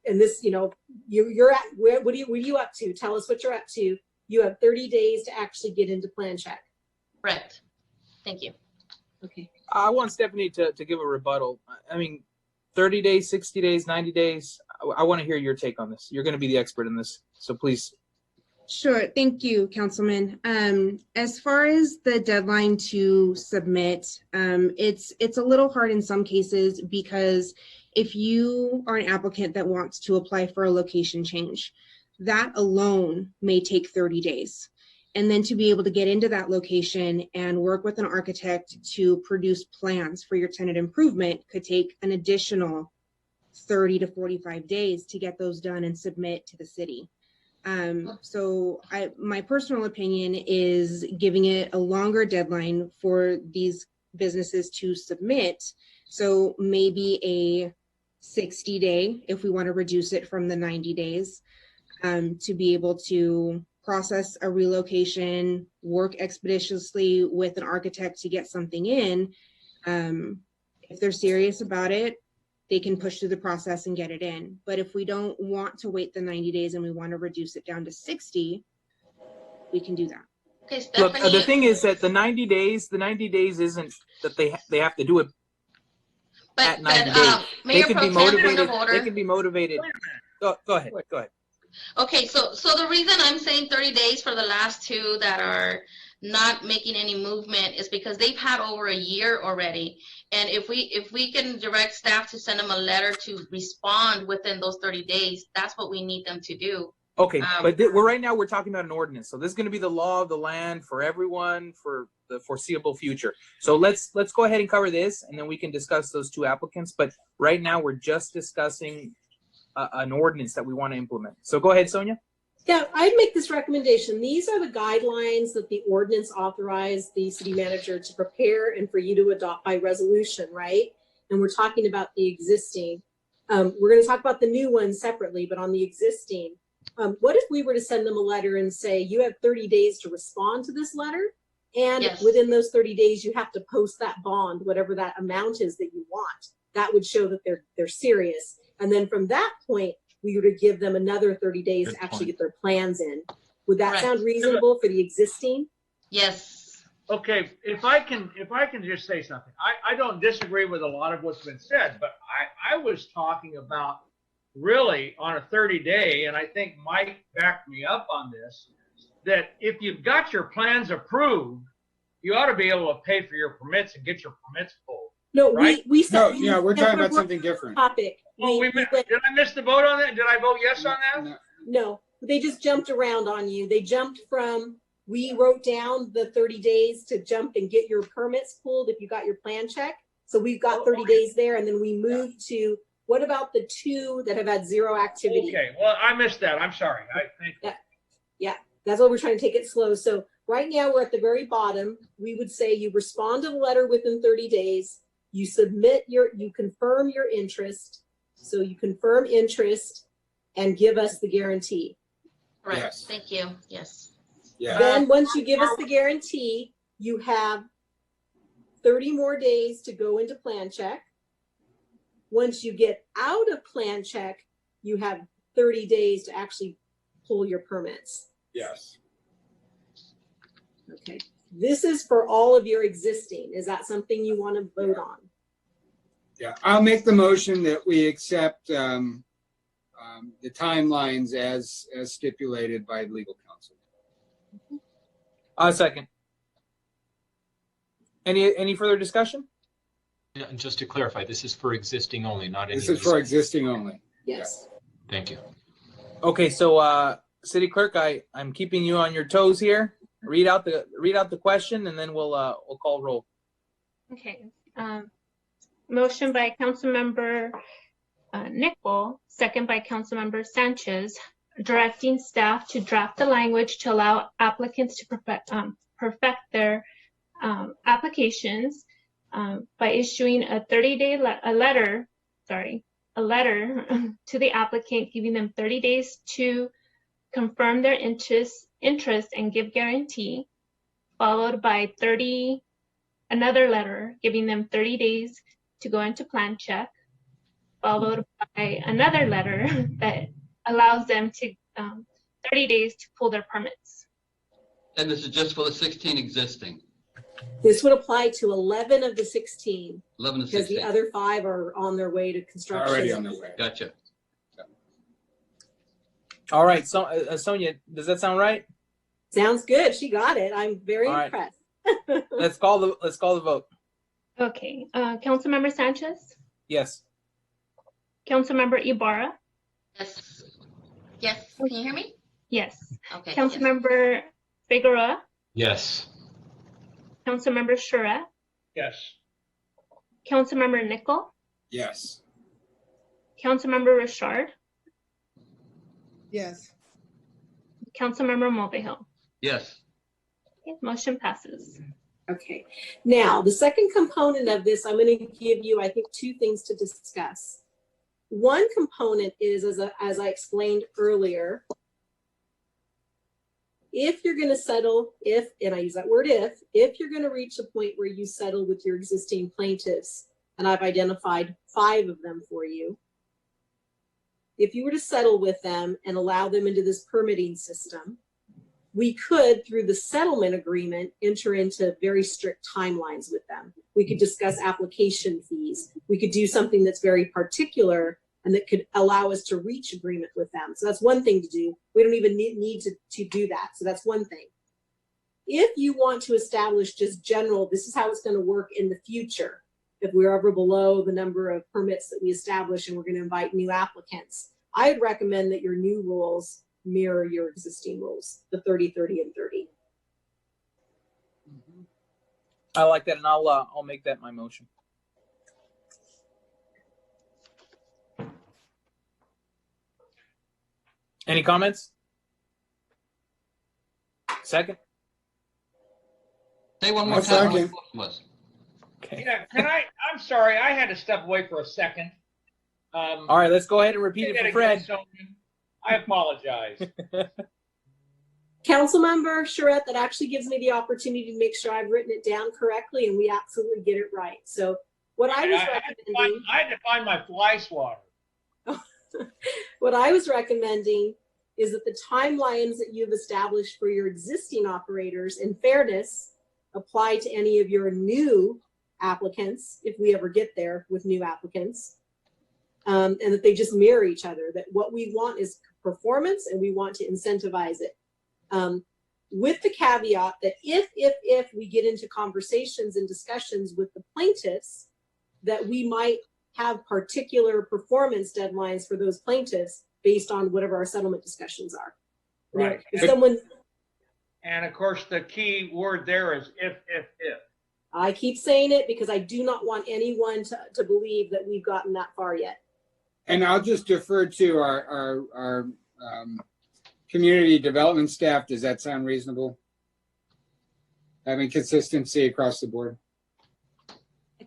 and this, you know, you're at, what are you up to? Tell us what you're up to. You have 30 days to actually get into plan check. Correct. Thank you. Okay. I want Stephanie to give a rebuttal. I mean, 30 days, 60 days, 90 days. I want to hear your take on this. You're going to be the expert in this, so please. Sure. Thank you, Councilman. As far as the deadline to submit, it's a little hard in some cases because if you are an applicant that wants to apply for a location change, that alone may take 30 days. And then to be able to get into that location and work with an architect to produce plans for your tenant improvement could take an additional 30 to 45 days to get those done and submit to the city. So my personal opinion is giving it a longer deadline for these businesses to submit. So maybe a 60-day, if we want to reduce it from the 90 days, to be able to process a relocation, work expeditiously with an architect to get something in. If they're serious about it, they can push through the process and get it in. But if we don't want to wait the 90 days and we want to reduce it down to 60, we can do that. Okay, Look, the thing is that the 90 days isn't that they have to do it at 90 days. They can be motivated. They can be motivated. Go ahead. Go ahead. Okay, so the reason I'm saying 30 days for the last two that are not making any movement is because they've had over a year already. And if we can direct staff to send them a letter to respond within those 30 days, that's what we need them to do. Okay, but right now we're talking about an ordinance. So this is going to be the law of the land for everyone for the foreseeable future. So let's go ahead and cover this, and then we can discuss those two applicants. But right now we're just discussing an ordinance that we want to implement. So go ahead, Sonia. Yeah, I'd make this recommendation. These are the guidelines that the ordinance authorized the city manager to prepare and for you to adopt by resolution, right? And we're talking about the existing. We're going to talk about the new ones separately, but on the existing, what if we were to send them a letter and say, you have 30 days to respond to this letter? And Yes. within those 30 days, you have to post that bond, whatever that amount is that you want. That would show that they're serious. And then from that point, we were to give them another 30 days Good to actually point. get their plans in. Would that Correct. sound reasonable for the existing? Yes. Okay, if I can just say something, I don't disagree with a lot of what's been said, but I was talking about really on a 30-day, and I think Mike backed me up on this, that if you've got your plans approved, you ought to be able to pay for your permits and get your permits pulled. No, Right? we said. No, yeah, we're talking about something different. Topic. Well, did I miss the vote on that? Did I vote yes on that? No, they just jumped around on you. They jumped from, we wrote down the 30 days to jump and get your permits pulled if you got your plan check. So we've got 30 days there, and then we moved to, what about the 2 that have had 0 activity? Okay, well, I missed that. I'm sorry. Thank you. Yeah, that's why we're trying to take it slow. So right now we're at the very bottom. We would say you respond to the letter within 30 days. You submit you confirm your interest. So you confirm interest and give us the guarantee. Right. Yes. Thank you. Yes. Yeah. Then once you give us the guarantee, you have 30 more days to go into plan check. Once you get out of plan check, you have 30 days to actually pull your permits. Yes. Okay. This is for all of your existing. Is that something you want to vote on? Yeah, I'll make the motion that we accept the timelines as stipulated by legal counsel. Second. Any further discussion? Yeah, and just to clarify, this is for existing only, not any. This is for existing only. Yes. Thank you. Okay, so City Clerk, I'm keeping you on your toes here. Read out the question, and then we'll call roll. Okay. Motion by Councilmember Nickball, second by Councilmember Sanchez, directing staff to draft the language to allow applicants to perfect their applications by issuing a 30-day letter to the applicant, giving them 30 days to confirm their interest and give guarantee, followed by another letter giving them 30 days to go into plan check, followed by another letter that allows them to 30 days to pull their permits. And this is just for the 16 existing. This would apply to 11 of the 16. 11 to because 16. the other 5 are on their way to construction. Already on their way. Gotcha. All right, so Sonia, does that sound right? Sounds good. She got it. I'm very All right. impressed. Let's call the vote. Okay. Councilmember Sanchez, Yes. Councilmember Ibarra, Yes. Yes. Can you hear me? yes. Okay. Councilmember Figueroa, Yes. Councilmember Shura, Yes. Councilmember Nickel, Yes. Councilmember Richard, Yes. Councilmember Mulvihill. Yes. Okay, motion passes. Okay. Now, the second component of this, I'm going to give you, I think, 2 things to discuss. One component is, as I explained earlier, if you're going to settle, and I use that word if you're going to reach a point where you settle with your existing plaintiffs, and I've identified 5 of them for you, if you were to settle with them and allow them into this permitting system, we could, through the settlement agreement, enter into very strict timelines with them. We could discuss application fees. We could do something that's very particular and that could allow us to reach agreement with them. So that's one thing to do. We don't even need to do that. So that's one thing. If you want to establish just general, this is how it's going to work in the future, if we're ever below the number of permits that we establish and we're going to invite new applicants, I'd recommend that your new rules mirror your existing rules, the 30, 30, and 30. I like that, and I'll make that my motion. Any comments? Second. Say one more I'll time. second. Okay. Yeah, I'm sorry, I had to step away for a second. All right, let's go ahead and repeat Say it that for again, Fred. Sonia. I apologize. Councilmember Charette, that actually gives me the opportunity to make sure I've written it down correctly and we absolutely get it right. So what I was recommending, I had to find my fly swatter. what I was recommending is that the timelines that you've established for your existing operators, in fairness, apply to any of your new applicants, if we ever get there with new applicants, and that they just mirror each other, that what we want is performance and we want to incentivize it. With the caveat that if we get into conversations and discussions with the plaintiffs, that we might have particular performance deadlines for those plaintiffs based on whatever our settlement discussions are. Right. Now, if someone, And of course, the key word there is if. I keep saying it because I do not want anyone to believe that we've gotten that far yet. And I'll just defer to our community development staff. Does that sound reasonable? Having consistency across the board?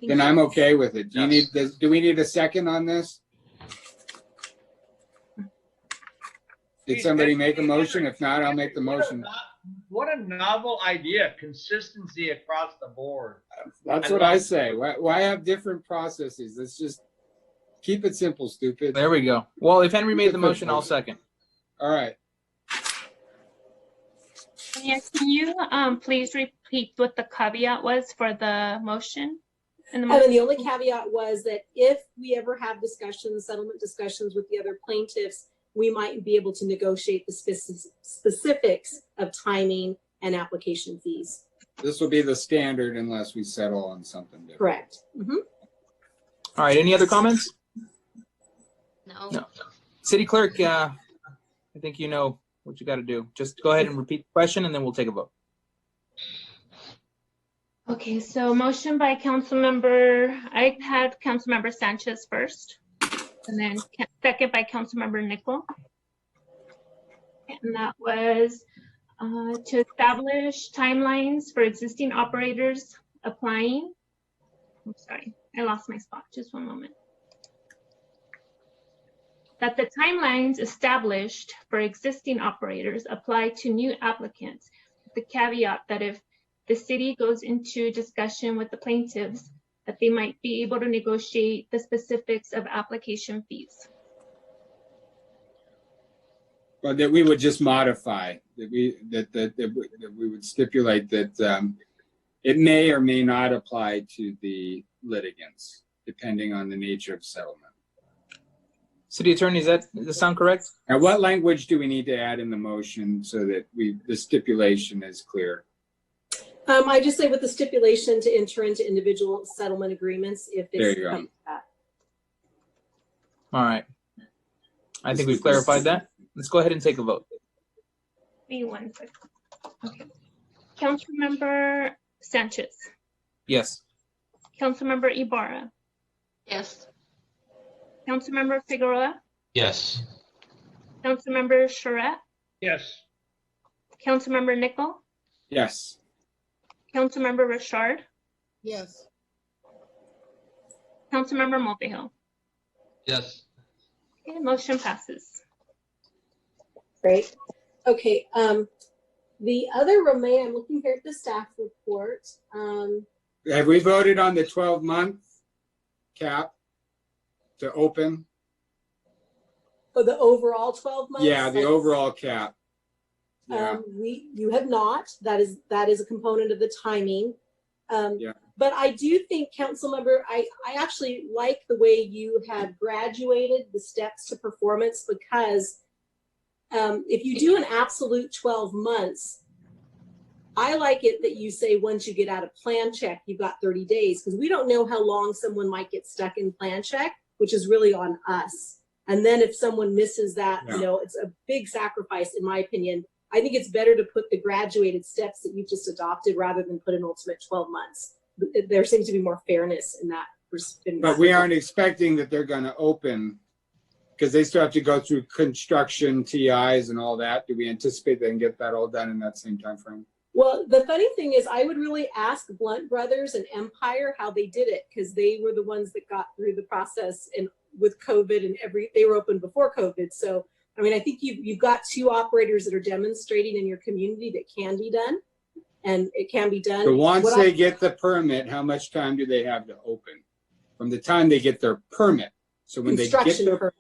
Then I'm okay with it. Do we need a second on this? Did somebody make a motion? If not, I'll make the motion. What a novel idea, consistency across the board. That's what I say. Why have different processes? Let's just keep it simple, stupid. There we go. Well, if Henry made the motion, I'll second. All right. Mayor, can you please repeat what the caveat was for the motion? And the only caveat was that if we ever have discussions, settlement discussions with the other plaintiffs, we might be able to negotiate the specifics of timing and application fees. This will be the standard unless we settle on something different. Correct. Mm-hmm. All right, any other comments? No. City Clerk, I think you know what you got to do. Just go ahead and repeat the question and then we'll take a vote. Okay, so motion by Councilmember, I had Councilmember Sanchez first, and then second by Councilmember Nickel. And that was to establish timelines for existing operators applying. I'm sorry, I lost my spot, just one moment. That the timelines established for existing operators apply to new applicants, with the caveat that if the city goes into discussion with the plaintiffs, that they might be able to negotiate the specifics of application fees. But that we would just modify, that we would stipulate that it may or may not apply to the litigants, depending on the nature of settlement. City Attorney, does that sound correct? Now, what language do we need to add in the motion so that the stipulation is clear? I just say with the stipulation to enter into individual settlement agreements if There it's you go. come to that. All right. I think we've clarified that. Let's go ahead and take a vote. Give me one second. Okay. Councilmember Sanchez. Yes. Councilmember Ibarra. Yes. Councilmember Figueroa. Yes. Councilmember Charette. Yes. Councilmember Nickel. Yes. Councilmember Richard. Yes. Councilmember Mulvihill. Yes. Okay, motion passes. Great. Okay. The other I'm looking here at the staff report. Have we voted on the 12-month cap to open? For the overall 12 months? Yeah, the overall cap. Yeah. You have not. That is a component of the timing. Yeah. But I do think, Councilmember, I actually like the way you have graduated the steps to performance, because if you do an absolute 12 months, I like it that you say once you get out of plan check, you've got 30 days, because we don't know how long someone might get stuck in plan check, which is really on us. And then if someone misses that, it's a big sacrifice, in my opinion. I think it's better to put the graduated steps that you've just adopted rather than put an ultimate 12 months. There seems to be more fairness in that. But we aren't expecting that they're going to open Because they still have to go through construction, TIs and all that. Do we anticipate they can get that all done in that same time frame? Well, the funny thing is I would really ask Blunt Brothers and Empire how they did it, because they were the ones that got through the process and with COVID and they were open before COVID. So, I mean, I think you've got two operators that are demonstrating in your community that can be done, and it can be done. So once they get the permit, how much time do they have to open? From the time they get their permit. So when they get their permit.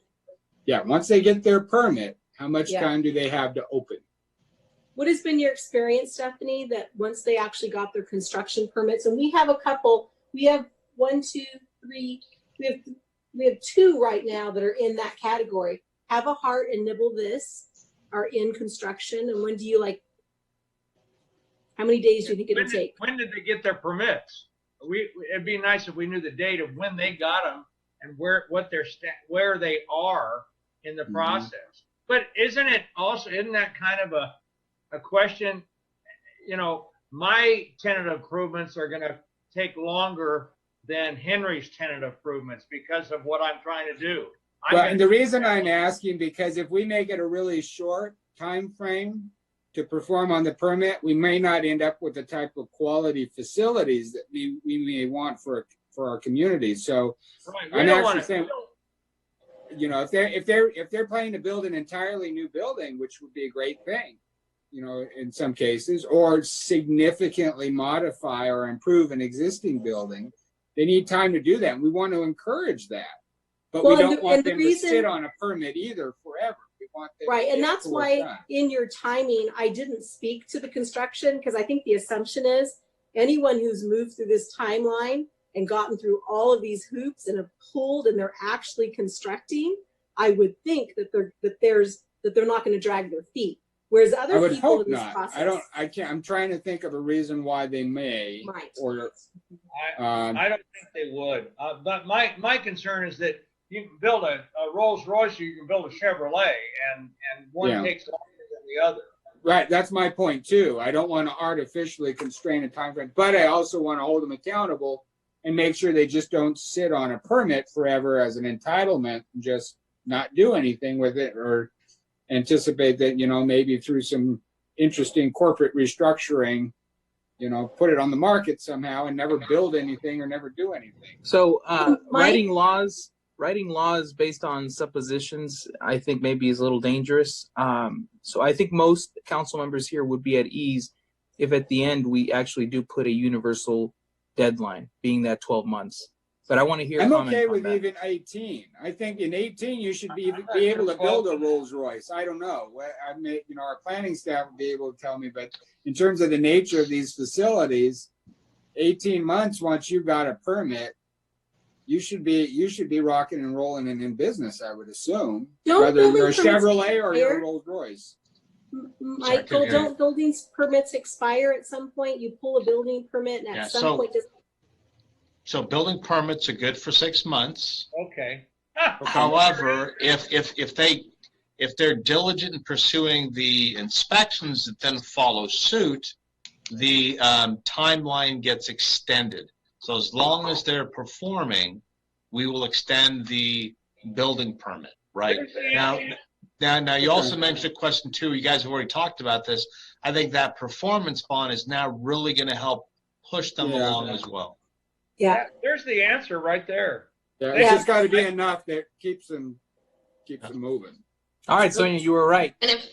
Yeah, once they get their permit, how much time do they have to open? What has been your experience, Stephanie, that once they actually got their construction permits, and we have a couple, we have 1, 2, 3, we have 2 right now that are in that category. Have a Heart and Nibble This are in construction. And when do you how many days do you think it'll take? When did they get their permits? It'd be nice if we knew the date of when they got them and where they are in the process. But isn't that kind of a question? You know, my tenant improvements are going to take longer than Henry's tenant improvements because of what I'm trying to do. Well, and the reason I'm asking, because if we make it a really short time frame to perform on the permit, we may not end up with the type of quality facilities that we may want for our community. So I'm actually saying, you know, if they're planning to build an entirely new building, which would be a great thing, you know, in some cases, or significantly modify or improve an existing building, they need time to do that. And we want to encourage that, but we don't want them to sit on a permit either forever. We want them right, and that's why in your timing, I didn't speak to the construction, because I think the assumption is anyone who's moved through this timeline and gotten through all of these hoops and have pulled and they're actually constructing, I would think that they're not going to drag their feet. Whereas other people in this process, I'm trying to think of a reason why they may. Right. Or I don't think they would. But my concern is that you can build a Rolls Royce, or you can build a Chevrolet, and one takes longer than the other. Right, that's my point too. I don't want to artificially constrain a time frame, but I also want to hold them accountable and make sure they just don't sit on a permit forever as an entitlement and just not do anything with it, or anticipate that, you know, maybe through some interesting corporate restructuring, you know, put it on the market somehow and never build anything or never do anything. So writing laws based on suppositions, I think maybe is a little dangerous. So I think most council members here would be at ease if at the end we actually do put a universal deadline, being that 12 months. But I want to hear. I'm okay with even 18. I think in 18 you should be able to build a Rolls Royce. I don't know. I may, you know, our planning staff would be able to tell me, but in terms of the nature of these facilities, 18 months once you've got a permit, you should be rocking and rolling and in business, I would assume. Whether you're a Chevrolet or you're a Rolls Royce. Michael, don't building permits expire at some point? You pull a building permit and at some point So building permits are good for 6 months. Okay. However, if they're diligent in pursuing the inspections that then follow suit, the timeline gets extended. So as long as they're performing, we will extend the building permit. Right now, you also mentioned a question too. You guys have already talked about this. I think that performance bond is now really going to help push them along as well. Yeah, there's the answer right there. Yeah, it's just got to be enough that keeps them moving. All right, Sonia, you were right. And if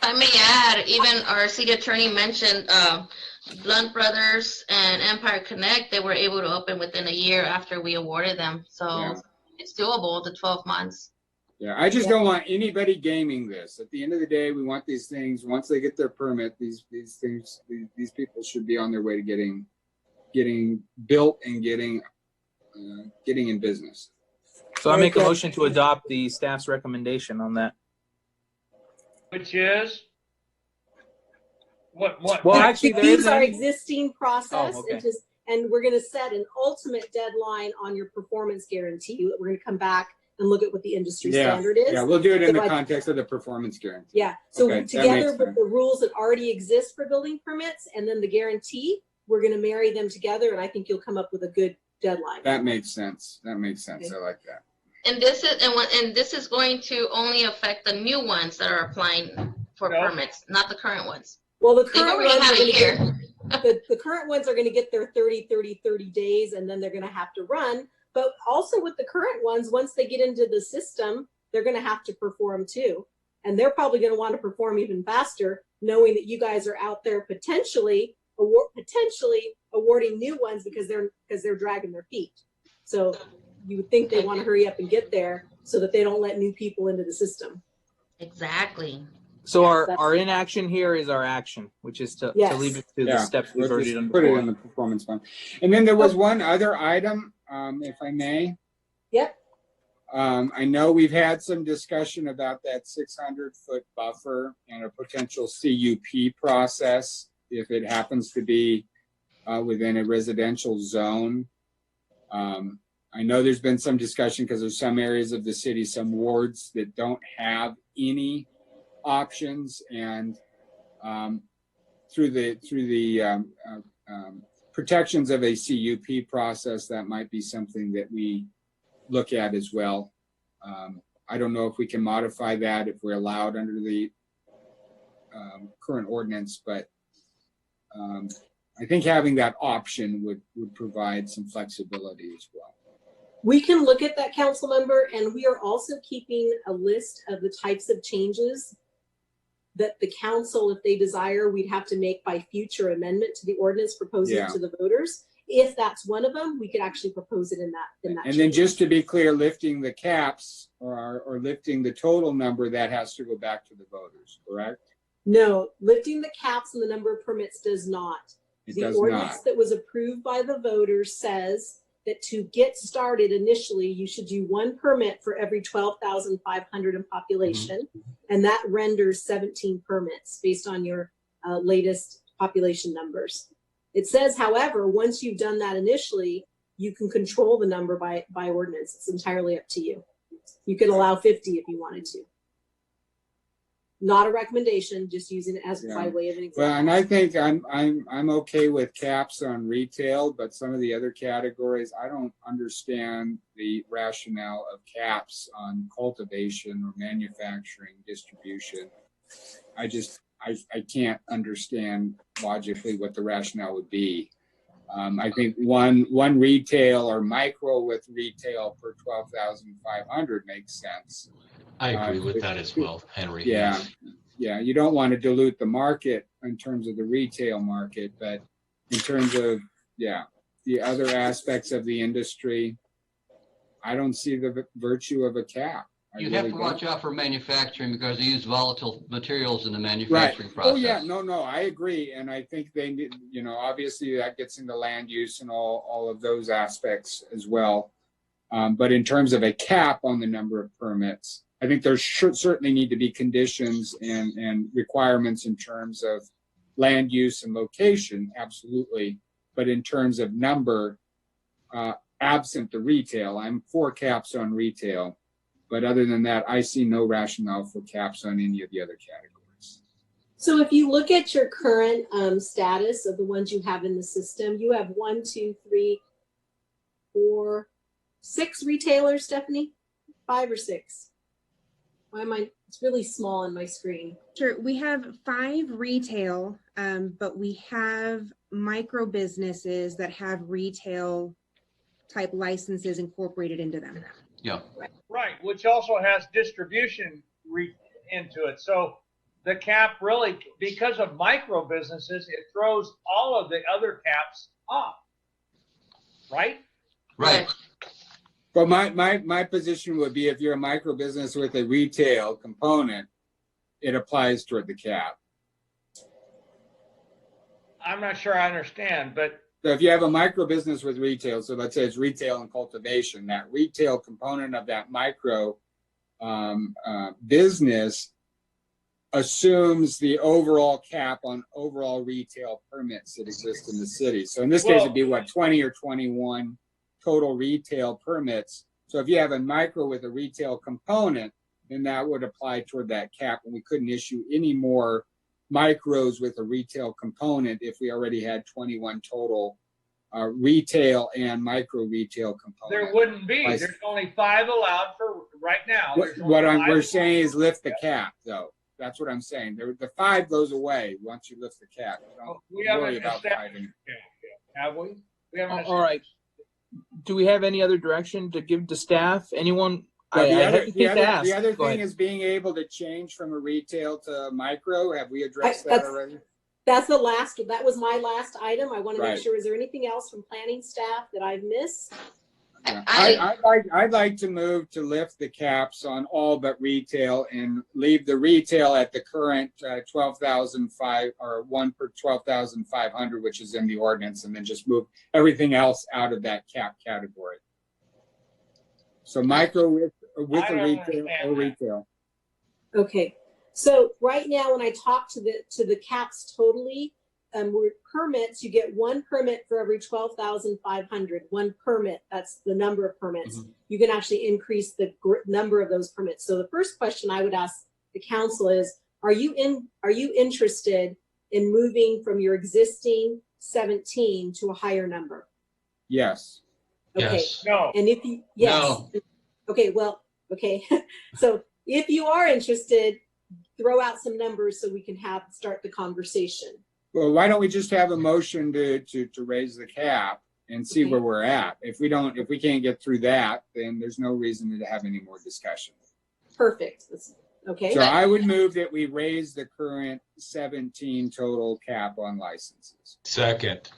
I may add, even our city attorney mentioned Blunt Brothers and Empire Connect. They were able to open within a year after we awarded them, so it's doable. The 12 months. Yeah, I just don't want anybody gaming this. At the end of the day, we want these things. Once they get their permit, these people should be on their way to getting built and getting in business. So I make a motion to adopt the staff's recommendation on that. Which is what? Well, actually, there is our existing process, and we're going to set an ultimate deadline on your performance guarantee. We're going to come back and look at what the industry standard is. Yeah, we'll do it in the context of the performance guarantee. Yeah, so together with the rules that already exist for building permits and then the guarantee, we're going to marry them together, and I think you'll come up with a good deadline. That makes sense. Okay. I like that. And this is going to only affect the new ones that are applying for permits, not the current ones. Well, the They've current already ones had are a going to year. get, the current ones are going to get their 30 days, and then they're going to have to run. But also with the current ones, once they get into the system, they're going to have to perform too. And they're probably going to want to perform even faster, knowing that you guys are out there potentially awarding new ones because they're dragging their feet. So you would think they want to hurry up and get there so that they don't let new people into the system. Exactly. So Yes, our inaction here is our action, which is to Yes. leave it to the Yeah, steps we've we'll already just done put it before. in the performance fund. And then there was one other item, if I may. Yep. I know we've had some discussion about that 600-foot buffer and a potential CUP process if it happens to be within a residential zone. I know there's been some discussion because there's some areas of the city, some wards that don't have any options, and through the protections of a CUP process, that might be something that we look at as well. I don't know if we can modify that if we're allowed under the current ordinance, but I think having that option would provide some flexibility as well. We can look at that, council member, and we are also keeping a list of the types of changes that the council, if they desire, we'd have to make by future amendment to the ordinance, proposing Yeah. to the voters. If that's one of them, we could actually propose it in that. And then change. just to be clear, lifting the caps or lifting the total number, that has to go back to the voters, correct? No, lifting the caps and the number of permits does not. It The does ordinance not. that was approved by the voters says that to get started initially, you should do one permit for every 12,500 in population. And that renders 17 permits based on your latest population numbers. It says, however, once you've done that initially, you can control the number by ordinance. It's entirely up to you. You can allow 50 if you wanted to. Not a recommendation, just using it as by way of an example. Well, and I think I'm okay with caps on retail, but some of the other categories, I don't understand the rationale of caps on cultivation or manufacturing, distribution. I can't understand logically what the rationale would be. I think one retail or micro with retail per 12,500 makes sense. I agree with that as well, Henry. Yeah. Yeah. You don't want to dilute the market in terms of the retail market, but in terms of, the other aspects of the industry, I don't see the virtue of a cap. You have to watch out for manufacturing because they use volatile materials in the manufacturing process. Oh, yeah. No, I agree. And I think they need, obviously that gets into land use and all of those aspects as well. But in terms of a cap on the number of permits, I think there should certainly need to be conditions and requirements in terms of land use and location, absolutely. But in terms of number, absent the retail, I'm for caps on retail. But other than that, I see no rationale for caps on any of the other categories. So if you look at your current status of the ones you have in the system, you have 6 retailers, Stephanie? 5 or 6? Why am I? It's really small on my screen. Sure. We have 5 retail, but we have micro businesses that have retail type licenses incorporated into them. Yeah. Right, which also has distribution into it. So the cap really, because of micro businesses, it throws all of the other caps off. Right? Right. But my position would be if you're a micro business with a retail component, it applies toward the cap. I'm not sure I understand, but So if you have a micro business with retail, so let's say it's retail and cultivation, that retail component of that micro business assumes the overall cap on overall retail permits that exist in the city. So in this case, it'd be what, 20 or 21 total retail permits. So if you have a micro with a retail component, then that would apply toward that cap, and we couldn't issue any more micros with a retail component if we already had 21 total retail and micro retail component. There wouldn't be. License. There's only 5 allowed for right now. There's only What five we're saying is lift the cap, though. That's what I'm saying. The 5 goes away once you lift the cap. Don't We worry haven't about established 5 anymore. have we? We haven't. All right. Do we have any other direction to give to staff? Anyone? But I hesitate to ask. the other Go thing ahead. is being able to change from a retail to micro. Have we addressed that already? That was my last item. I want to Right. make sure, is there anything else from planning staff that I've missed? Yeah. I'd like to move to lift the caps on all but retail and leave the retail at the current 12,005 or 1 per 12,500, which is in the ordinance, and then just move everything else out of that cap category. So micro with a retail or retail. Okay, so right now when I talk to the caps totally, we're permits, you get 1 permit for every 12,500. 1 permit, that's the number of permits. Mm-hmm. You can actually increase the number of those permits. So the first question I would ask the council is, are you interested in moving from your existing 17 to a higher number? Yes. Okay. Yes. No. And if you, yes. No. Okay, well, okay. So if you are interested, throw out some numbers so we can start the conversation. Well, why don't we just have a motion to raise the cap and see where we're at? If we can't get through that, then there's no reason to have any more discussion. Perfect. Okay. So I would move that we raise the current 17 total cap on licenses. Second.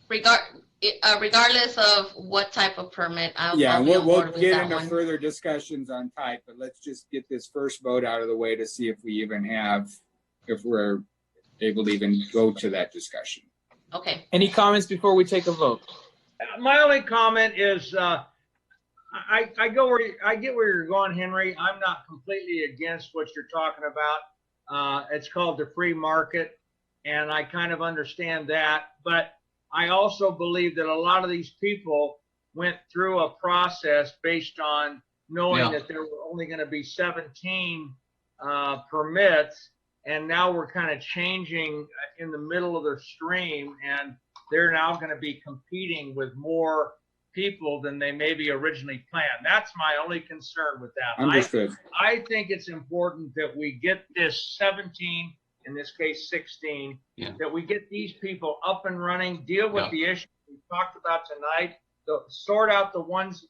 Regardless of what type of permit, I'll be on We'll board with get that into one. further discussions on type, but let's just get this first vote out of the way to see if we're able to even go to that discussion. Okay. Any comments before we take a vote? My only comment is, I get where you're going, Henry. I'm not completely against what you're talking about. It's called the free market, and I kind of understand that. But I also believe that a lot of these people went through a process based on knowing that there were only going to be 17 permits. And now we're kind of changing in the middle of their stream, and they're now going to be competing with more people than they maybe originally planned. That's my only concern with that. Understood. I think it's important that we get this 17, in this case 16, that we get these people up and running, deal with the issues we talked about tonight, sort out the ones,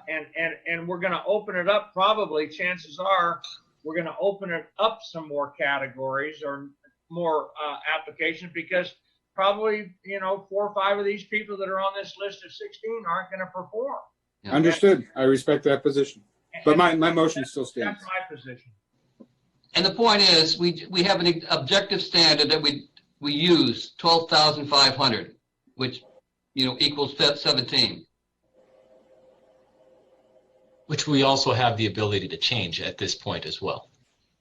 and we're going to open it up probably, chances are, we're going to open it up some more categories or more applications, because probably, 4 or 5 of these people that are on this list of 16 aren't going to perform. Understood. I respect that position. But my motion still stands. That's my position. And the point is, we have an objective standard that we use, 12,500, which, equals 17. Which we also have the ability to change at this point as well.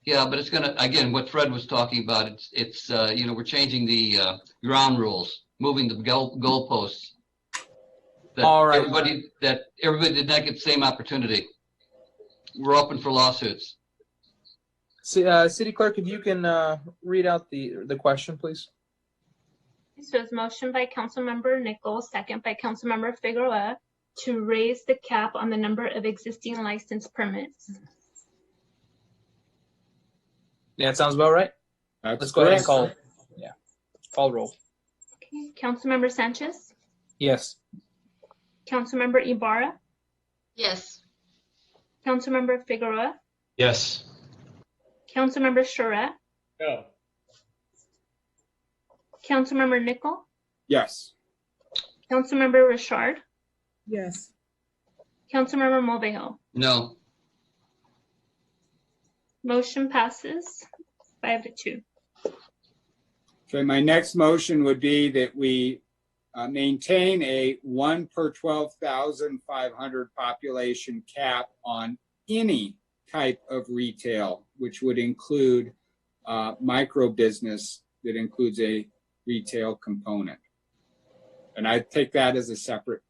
Yeah, but it's gonna, again, what Fred was talking about, it's we're changing the ground rules, moving the goalposts. All right. Everybody did not get the same opportunity. We're open for lawsuits. City Clerk, if you can read out the question, please. So it's motion by Councilmember Nichols, second by Councilmember Figueroa, to raise the cap on the number of existing license permits. Yeah, it sounds about right. Let's go ahead and call. Yeah, call roll. Okay. Councilmember Sanchez, Yes. Councilmember Ibarra, Yes. Councilmember Figueroa, Yes. Councilmember Charette, No. Councilmember Nickel, Yes. Councilmember Richard, Yes. Councilmember Movejo. No. Motion passes 5-2. Okay, my next motion would be that we maintain a 1 per 12,500 population cap on any type of retail, which would include micro business that includes a retail component. And I take that as a separate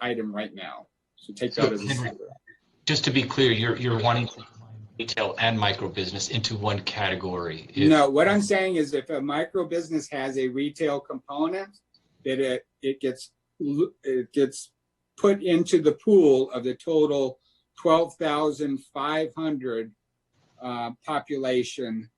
item right now. So take that as a separate. Just to be clear, you're wanting to combine retail and micro business into one category. No, what I'm saying is if a micro business has a retail component, that it gets put into the pool of the total 12,500 population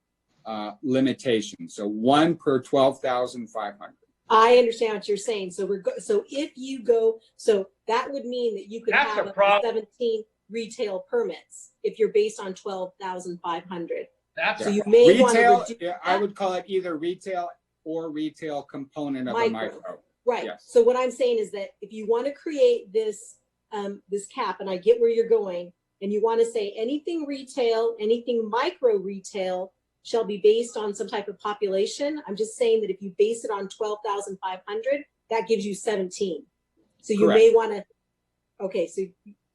limitation. So 1 per 12,500. I understand what you're saying. So so if you go, so that would mean that you could have up to 17 retail permits if you're based on 12,500. That's so you may retail. want to Yeah, I would call it either retail or retail component of a micro. Right. Yes. So what I'm saying is that if you want to create this this cap, and I get where you're going, and you want to say anything retail, anything micro retail shall be based on some type of population. I'm just saying that if you base it on 12,500, that gives you 17. So you Correct. may want to. Okay. So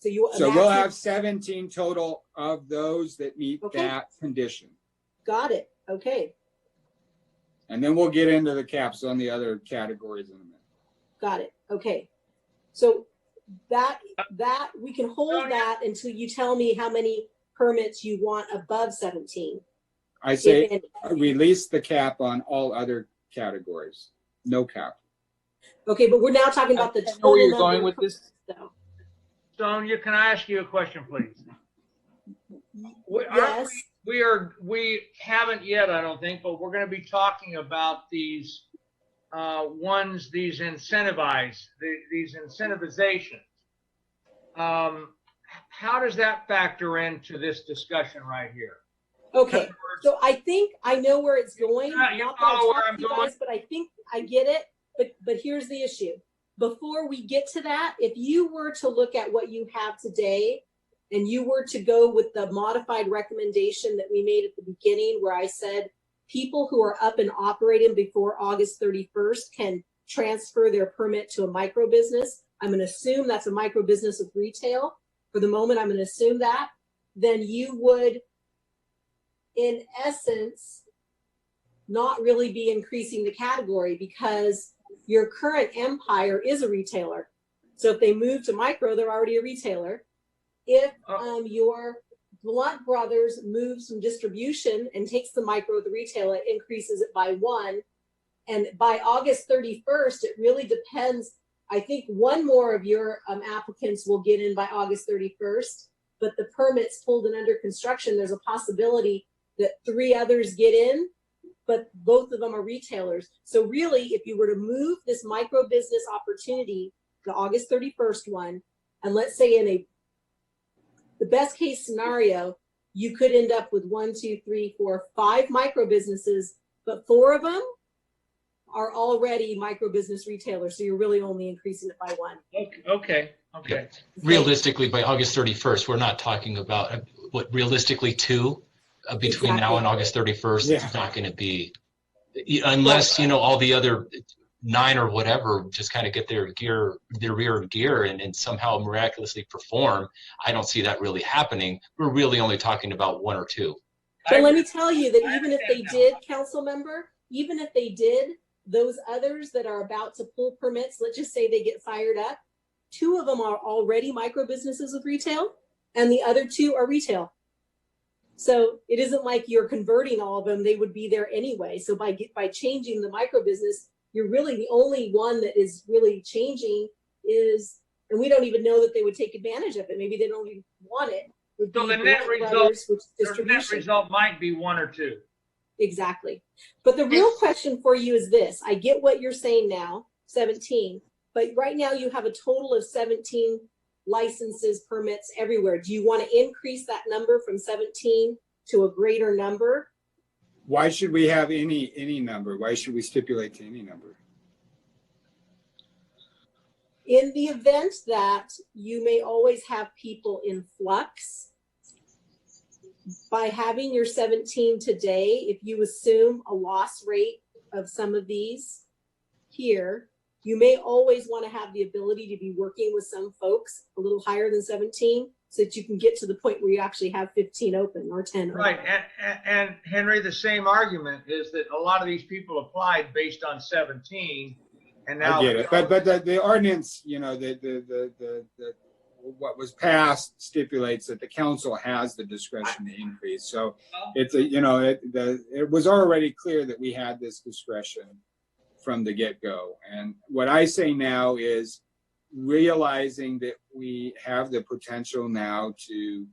we'll have 17 total of those that meet that condition. Got it. Okay. And then we'll get into the caps on the other categories in a minute. Got it. Okay. So that we can hold that until you tell me how many permits you want above 17. I say release the cap on all other categories. No cap. Okay, but we're now talking about the total. Know where you're going with this? Sonia, can I ask you a question, please? Yes. We haven't yet, I don't think, but we're going to be talking about these these incentivizations. How does that factor into this discussion right here? Okay, so I think I know where it's going. Not that I follow where talked I'm to you going? guys, but I think I get it. But here's the issue. Before we get to that, if you were to look at what you have today, and you were to go with the modified recommendation that we made at the beginning, where I said people who are up and operating before August 31st can transfer their permit to a micro business. I'm going to assume that's a micro business with retail. For the moment, I'm going to assume that. Then you would, in essence, not really be increasing the category because your current Empire is a retailer. So if they move to micro, they're already a retailer. If your Blunt Brothers moves from distribution and takes the micro, the retail, it increases it by 1. And by August 31st, it really depends. I think one more of your applicants will get in by August 31st, but the permits pulled and under construction, there's a possibility that 3 others get in, but both of them are retailers. So really, if you were to move this micro business opportunity, the August 31st one, and let's say in the best case scenario, you could end up with 1, 2, 3, 4, 5 micro businesses, but 4 of them are already micro business retailers. So you're really only increasing it by 1. Okay. Realistically, by August 31st, we're not talking about realistically 2 between now and August 31st. Yeah. It's not going to be, unless, all the other 9 or whatever just kind of get their rear gear and somehow miraculously perform. I don't see that really happening. We're really only talking about 1 or 2. But let me tell you that even if they did, council member, even if they did, those others that are about to pull permits, let's just say they get fired up, 2 of them are already micro businesses with retail and the other 2 are retail. So it isn't like you're converting all of them. They would be there anyway. So by changing the micro business, you're really the only one that is really changing is, and we don't even know that they would take advantage of it. Maybe they don't even want it. So the net result might be 1 or 2. Exactly. But the real question for you is this. I get what you're saying now, 17, but right now you have a total of 17 licenses, permits everywhere. Do you want to increase that number from 17 to a greater number? Why should we have any number? Why should we stipulate to any number? In the event that you may always have people in flux, by having your 17 today, if you assume a loss rate of some of these here, you may always want to have the ability to be working with some folks a little higher than 17 so that you can get to the point where you actually have 15 open or 10 open. Right, and Henry, the same argument is that a lot of these people applied based on 17, and now I get it, but the ordinance, what was passed stipulates that the council has the discretion to increase. So it's it was already clear that we had this discretion from the get-go. And what I say now is realizing that we have the potential now to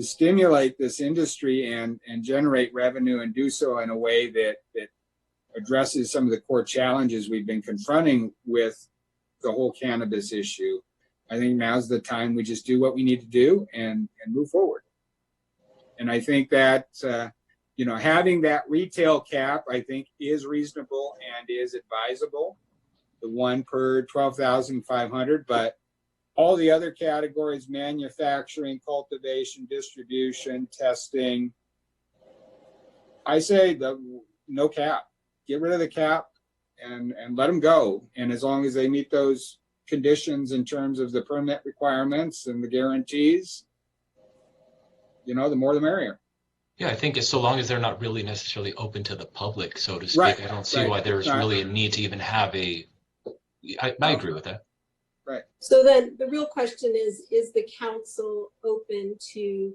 stimulate this industry and generate revenue, and do so in a way that addresses some of the core challenges we've been confronting with the whole cannabis issue. I think now's the time we just do what we need to do and move forward. And I think that, having that retail cap, I think, is reasonable and is advisable, the 1 per 12,500, but all the other categories, manufacturing, cultivation, distribution, testing, I say no cap. Get rid of the cap and let them go. And as long as they meet those conditions in terms of the permit requirements and the guarantees, the more the merrier. Yeah, I think it's so long as they're not really necessarily open to the public, so to speak. Right, I don't see right. why there's really a need to even have I agree with that. Right. So then the real question is the council open to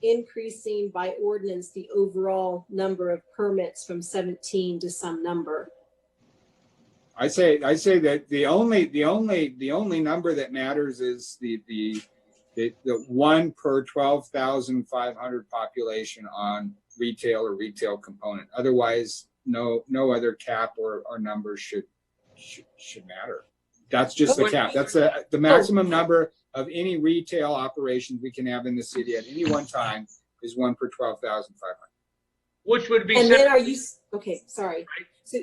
increasing by ordinance the overall number of permits from 17 to some number? I say that the only number that matters is the 1 per 12,500 population on retail or retail component. Otherwise, no other cap or number should matter. That's just the cap. That's the maximum number of any retail operations we can have in the city at any one time is 1 per 12,500. Which would be. And then are you, okay, sorry. So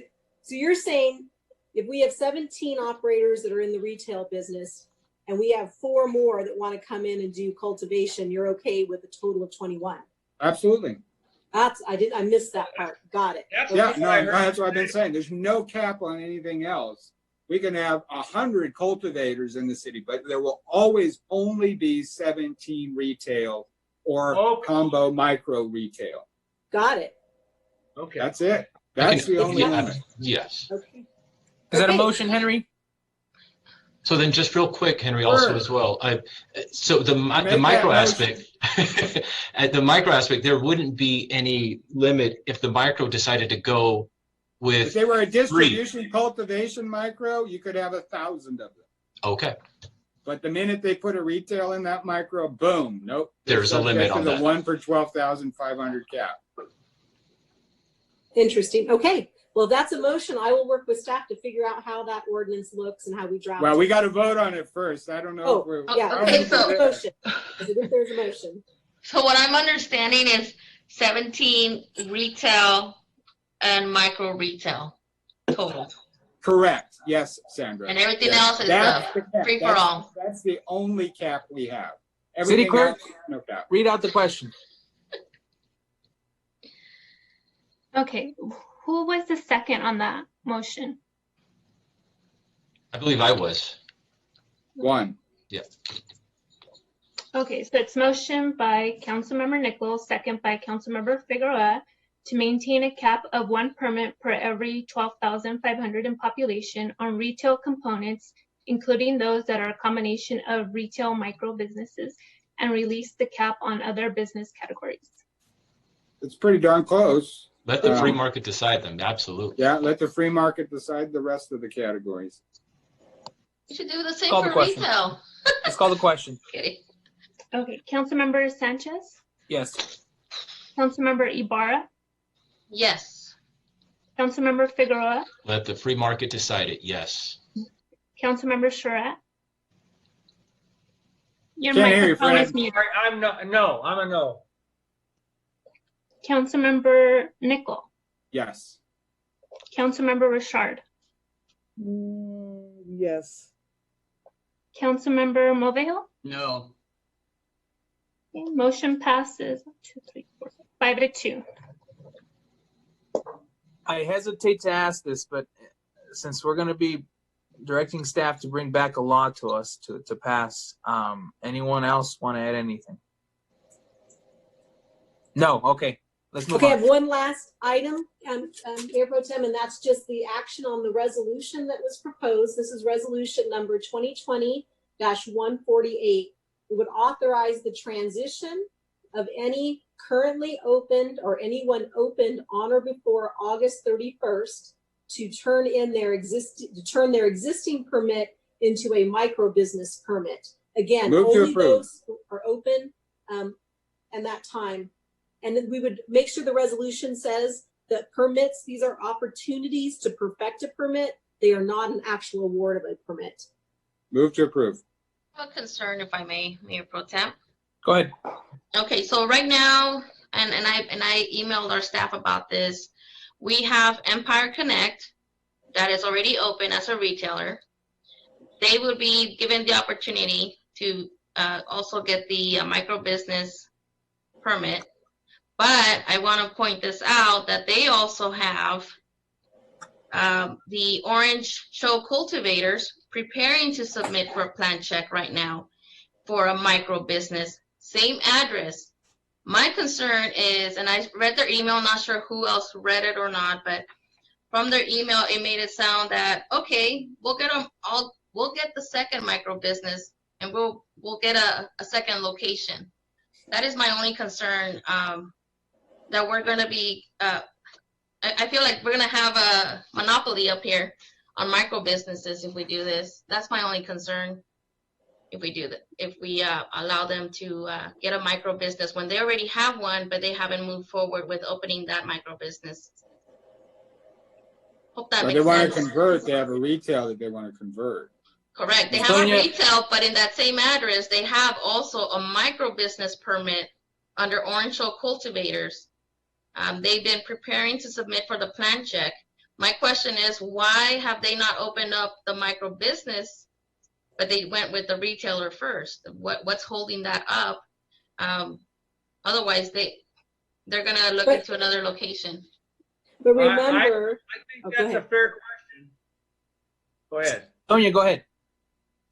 you're saying if we have 17 operators that are in the retail business and we have 4 more that want to come in and do cultivation, you're okay with a total of 21? Absolutely. I missed that part. Got it. Yeah, no, that's what I've been saying. There's no cap on anything else. We can have 100 cultivators in the city, but there will always only be 17 retail or combo micro retail. Got it. Okay. That's it. That's the only limit. Yes. Okay. Is that a motion, Henry? So then just real quick, Henry, also as well. So the micro aspect, at the micro aspect, there wouldn't be any limit if the micro decided to go with. If they were a distribution cultivation micro, you could have 1,000 of them. Okay. But the minute they put a retail in that micro, boom, nope. There's a limit on the that. 1 per 12,500 cap. Interesting. Okay. Well, if that's a motion, I will work with staff to figure out how that ordinance looks and how we draft it. Well, we got to vote on it first. I don't know if we're. Yeah. Okay, so motion. If there's a motion. So what I'm understanding is 17 retail and micro retail total. Correct. Yes, Sandra. And everything Yes. else is That's the cap. free for all. That's the only cap we have. City Everything Clerk, else, no cap. read out the question. Okay, who was the second on that motion? I believe I was. 1. Yeah. Okay, so it's motion by Councilmember Nichols, second by Councilmember Figueroa, to maintain a cap of 1 permit per every 12,500 in population on retail components, including those that are a combination of retail micro businesses, and release the cap on other business categories. It's pretty darn close. Let the free market decide them. Absolutely. Yeah, let the free market decide the rest of the categories. You should do the same Call the for question. retail. Let's call the question. Okay. Okay, Councilmember Sanchez, Yes. Councilmember Ibarra, Yes. Councilmember Figueroa, Let the free market decide it. Yes. Councilmember Surratt. Your Can't hear you, microphone Fran. is muted. I'm a no. Councilmember Nickel, Yes. Councilmember Richard, Yes. Councilmember Movejo. No. Okay, motion passes 5-2. I hesitate to ask this, but since we're going to be directing staff to bring back a law to us to pass, anyone else want to add anything? No. Okay. Let's move Okay, I on. have one last item, Mayor Pro Tem, and that's just the action on the resolution that was proposed. This is resolution number 2020-148. It would authorize the transition of any currently opened or anyone opened on or before August 31st to turn their existing permit into a micro business permit. Again, Move to only approve. those who are open and that time. And then we would make sure the resolution says that permits, these are opportunities to perfect a permit. They are not an actual award of a permit. Move to approve. I have a concern, if I may, Mayor Pro Tem. Go ahead. Okay, so right now, and I emailed our staff about this. We have Empire Connect that is already open as a retailer. They would be given the opportunity to also get the micro business permit. But I want to point this out that they also have the Orange Show Cultivators preparing to submit for a plan check right now for a micro business. Same address. My concern is, and I read their email, not sure who else read it or not, but from their email, it made it sound that, okay, we'll get the second micro business and we'll get a second location. That is my only concern, that we're going to be, I feel like we're going to have a monopoly up here on micro businesses if we do this. That's my only concern. If we do that, if we allow them to get a micro business when they already have one, but they haven't moved forward with opening that micro business. Hope that But makes they want sense. to convert. They have a retail that they want to convert. Correct. They have a retail, but in that same address, they have also a micro business permit under Orange Show Cultivators. They've been preparing to submit for the plan check. My question is, why have they not opened up the micro business, but they went with the retailer first? What's holding that up? Otherwise, they're going to look into another location. But remember, I think that's a fair question. Go ahead. Tonya, go ahead.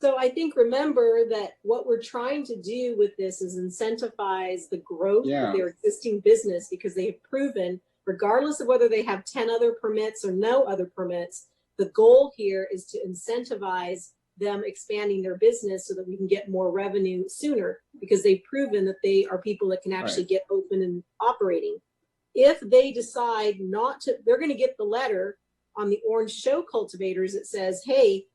So I think remember that what we're trying to do with this is incentivize the growth of their existing business, because they have proven, regardless of whether they have 10 other permits or no other permits, the goal here is to incentivize them expanding their business so that we can get more revenue sooner, because they've proven that they are people that can actually get open and operating. If they decide not to, they're going to get the letter on the Orange Show Cultivators that says, hey,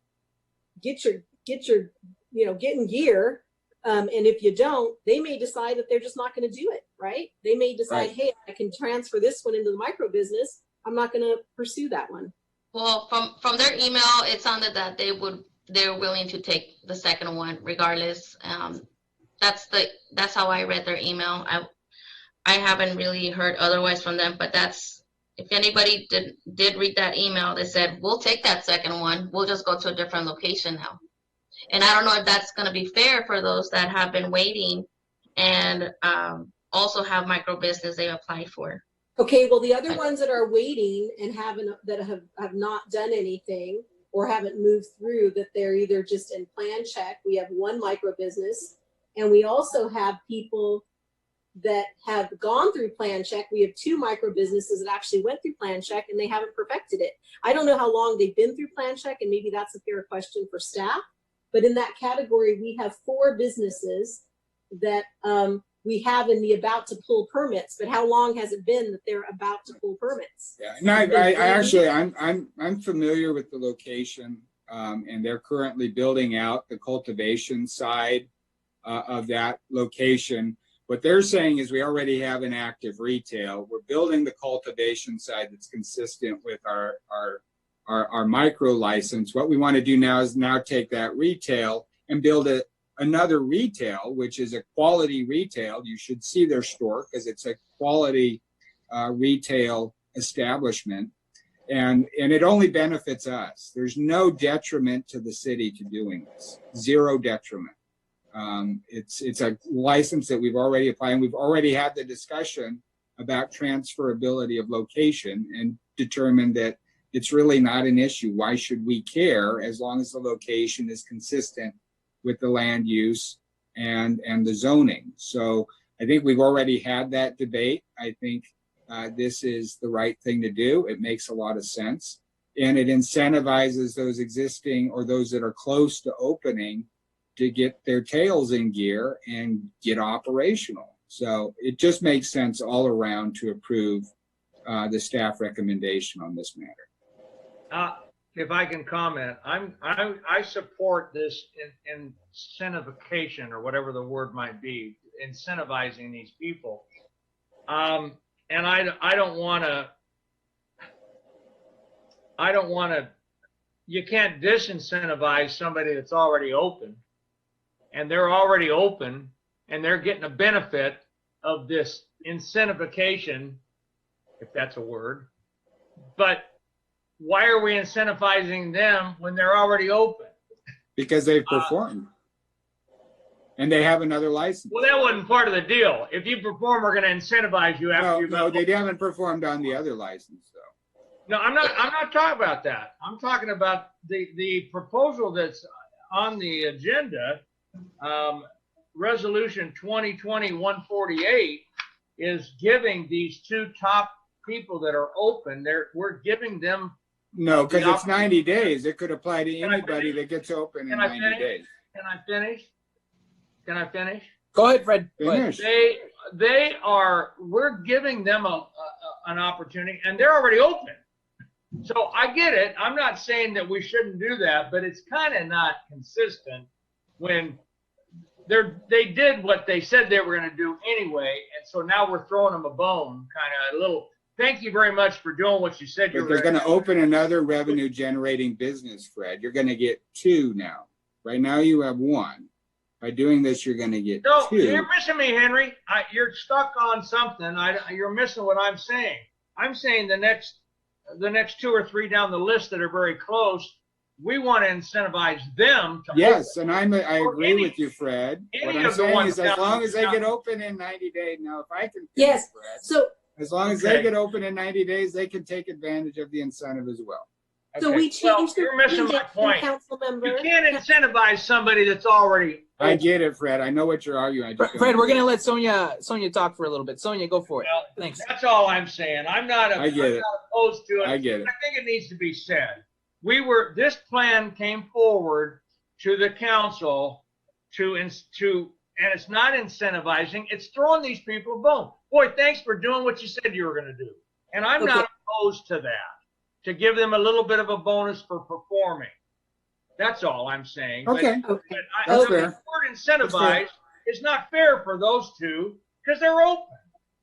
get in gear. And if you don't, they may decide that they're just not going to do it, right? They may decide, hey, I can transfer this one into the micro business. I'm not going to pursue that one. Well, from their email, it sounded that they're willing to take the second one regardless. That's how I read their email. I haven't really heard otherwise from them, but if anybody did read that email, they said, we'll take that second one. We'll just go to a different location now. And I don't know if that's going to be fair for those that have been waiting and also have micro business they applied for. Okay, well, the other ones that are waiting and have not done anything or haven't moved through, that they're either just in plan check. We have one micro business, and we also have people that have gone through plan check. We have 2 micro businesses that actually went through plan check and they haven't perfected it. I don't know how long they've been through plan check, and maybe that's a fair question for staff. But in that category, we have 4 businesses that we have in the about to pull permits. But how long has it been that they're about to pull permits? Yeah, and I'm familiar with the location, and they're currently building out the cultivation side of that location. What they're saying is we already have an active retail. We're building the cultivation side that's consistent with our micro license. What we want to do now is take that retail and build another retail, which is a quality retail. You should see their store because it's a quality retail establishment. And it only benefits us. There's no detriment to the city to doing this. Zero detriment. It's a license that we've already applied, and we've already had the discussion about transferability of location and determined that it's really not an issue. Why should we care as long as the location is consistent with the land use and the zoning? So I think we've already had that debate. I think this is the right thing to do. It makes a lot of sense. And it incentivizes those existing or those that are close to opening to get their tails in gear and get operational. So it just makes sense all around to approve the staff recommendation on this matter. If I can comment, I support this incentivification, or whatever the word might be, incentivizing these people. And I don't want to, you can't disincentivize somebody that's already open, and they're already open, and they're getting a benefit of this incentivification, if that's a word. But why are we incentivizing them when they're already open? Because they've performed. And they have another license. Well, that wasn't part of the deal. If you perform, we're going to incentivize you after No, they haven't performed on the other license, though. No, I'm not talking about that. I'm talking about the proposal that's on the agenda. Resolution 2020-148 is giving these two top people that are open, we're giving them. No, because it's 90 days. It could apply to anybody that gets open in 90 days. Can I finish? Can I finish? Go ahead, Fred. Finish. We're giving them an opportunity, and they're already open. So I get it. I'm not saying that we shouldn't do that, but it's kind of not consistent when they did what they said they were going to do anyway, and so now we're throwing them a bone, kind of a little. Thank you very much for doing what you said. But they're going to open another revenue generating business, Fred. You're going to get two now. Right now you have one. By doing this, you're going to get two. You're missing me, Henry. You're stuck on something. You're missing what I'm saying. I'm saying the next 2 or 3 down the list that are very close, we want to incentivize them to yes, open. and I agree with you, Fred. What I'm saying is as long as they get open in 90 days, now if I can finish, Yes, Fred, so as long as they get open in 90 days, they can take advantage of the incentive as well. So we changed you're missing my point. Council member. You can't incentivize somebody that's already. I get it, Fred. I know what you're arguing. Fred, we're gonna let Sonia talk for a little bit. Sonia, go for it. Well, thanks. That's all I'm saying. I'm not opposed to it. I get it. I think it needs to be said. This plan came forward to the council and it's not incentivizing. It's throwing these people a bone. Boy, thanks for doing what you said you were going to do. And I'm not opposed to that, to give them a little bit of a bonus for performing. That's all I'm saying. Okay. But That's the fair. word incentivize is not fair for those two because they're open.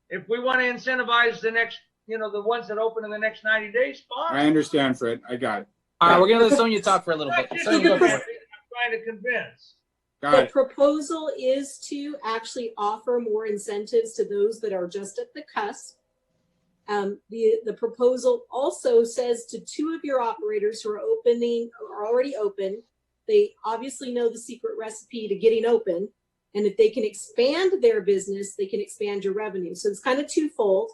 If we want to incentivize the next, the ones that open in the next 90 days, fine. I understand, Fred. I got it. All right, we're gonna let Sonia talk for a little bit. Sonia, go for it. I'm trying to convince. The proposal is to actually offer more incentives to those that are just at the cusp. The proposal also says to 2 of your operators who are already open, they obviously know the secret recipe to getting open. And if they can expand their business, they can expand your revenue. So it's kind of twofold.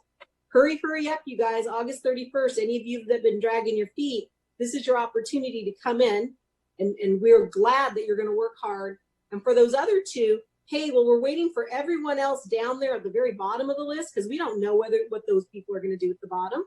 Hurry up, you guys. August 31st, any of you that have been dragging your feet, this is your opportunity to come in. And we're glad that you're going to work hard. And for those other 2, hey, well, we're waiting for everyone else down there at the very bottom of the list because we don't know what those people are going to do at the bottom.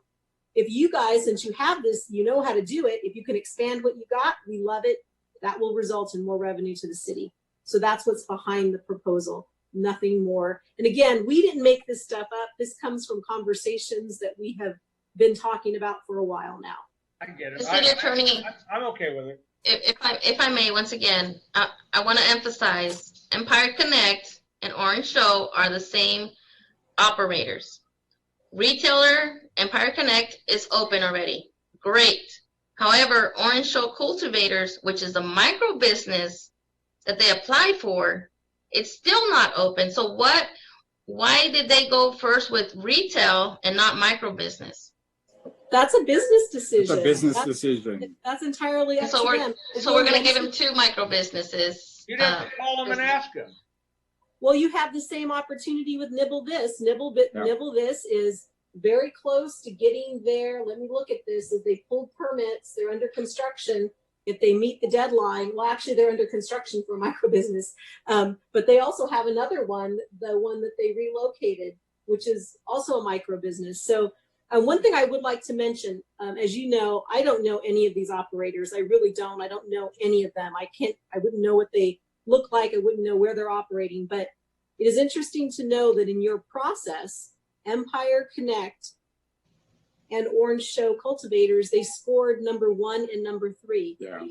If you guys, since you have this, you know how to do it. If you can expand what you got, we love it. That will result in more revenue to the city. So that's what's behind the proposal, nothing more. And again, we didn't make this stuff up. This comes from conversations that we have been talking about for a while now. I get it. The city attorney, I'm okay with it. if I may, once again, I want to emphasize Empire Connect and Orange Show are the same operators. Retailer Empire Connect is open already. Great. However, Orange Show Cultivators, which is a micro business that they applied for, it's still not open. So why did they go first with retail and not micro business? That's a business decision. It's a business decision. That's entirely up to them. So we're going to give them 2 micro businesses. You'd have to call them and ask them. Well, you have the same opportunity with Nibble This. Nibble This is very close to getting there. Let me look at this. If they pulled permits, they're under construction. If they meet the deadline, well, actually, they're under construction for a micro business. But they also have another one, the one that they relocated, which is also a micro business. So one thing I would like to mention, as you know, I don't know any of these operators. I really don't. I don't know any of them. I wouldn't know what they look like. I wouldn't know where they're operating. But It is interesting to know that in your process, Empire Connect and Orange Show Cultivators, they scored number 1 and number 3. Yeah.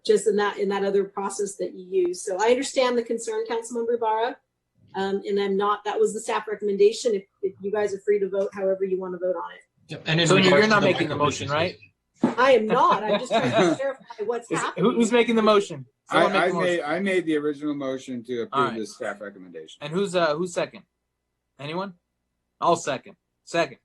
Just in that other process that you use. So I understand the concern, Councilmember Ibarra, and that was the staff recommendation. If you guys are free to vote however you want to vote on it. Yep. And in So regards you're to not the making the micro motion, right? I am not. I'm just trying to clarify what's happening. Who's making the motion? Someone make the motion. I made the original motion to All approve right. the staff recommendation. And who's second? Anyone? I'll second. Second.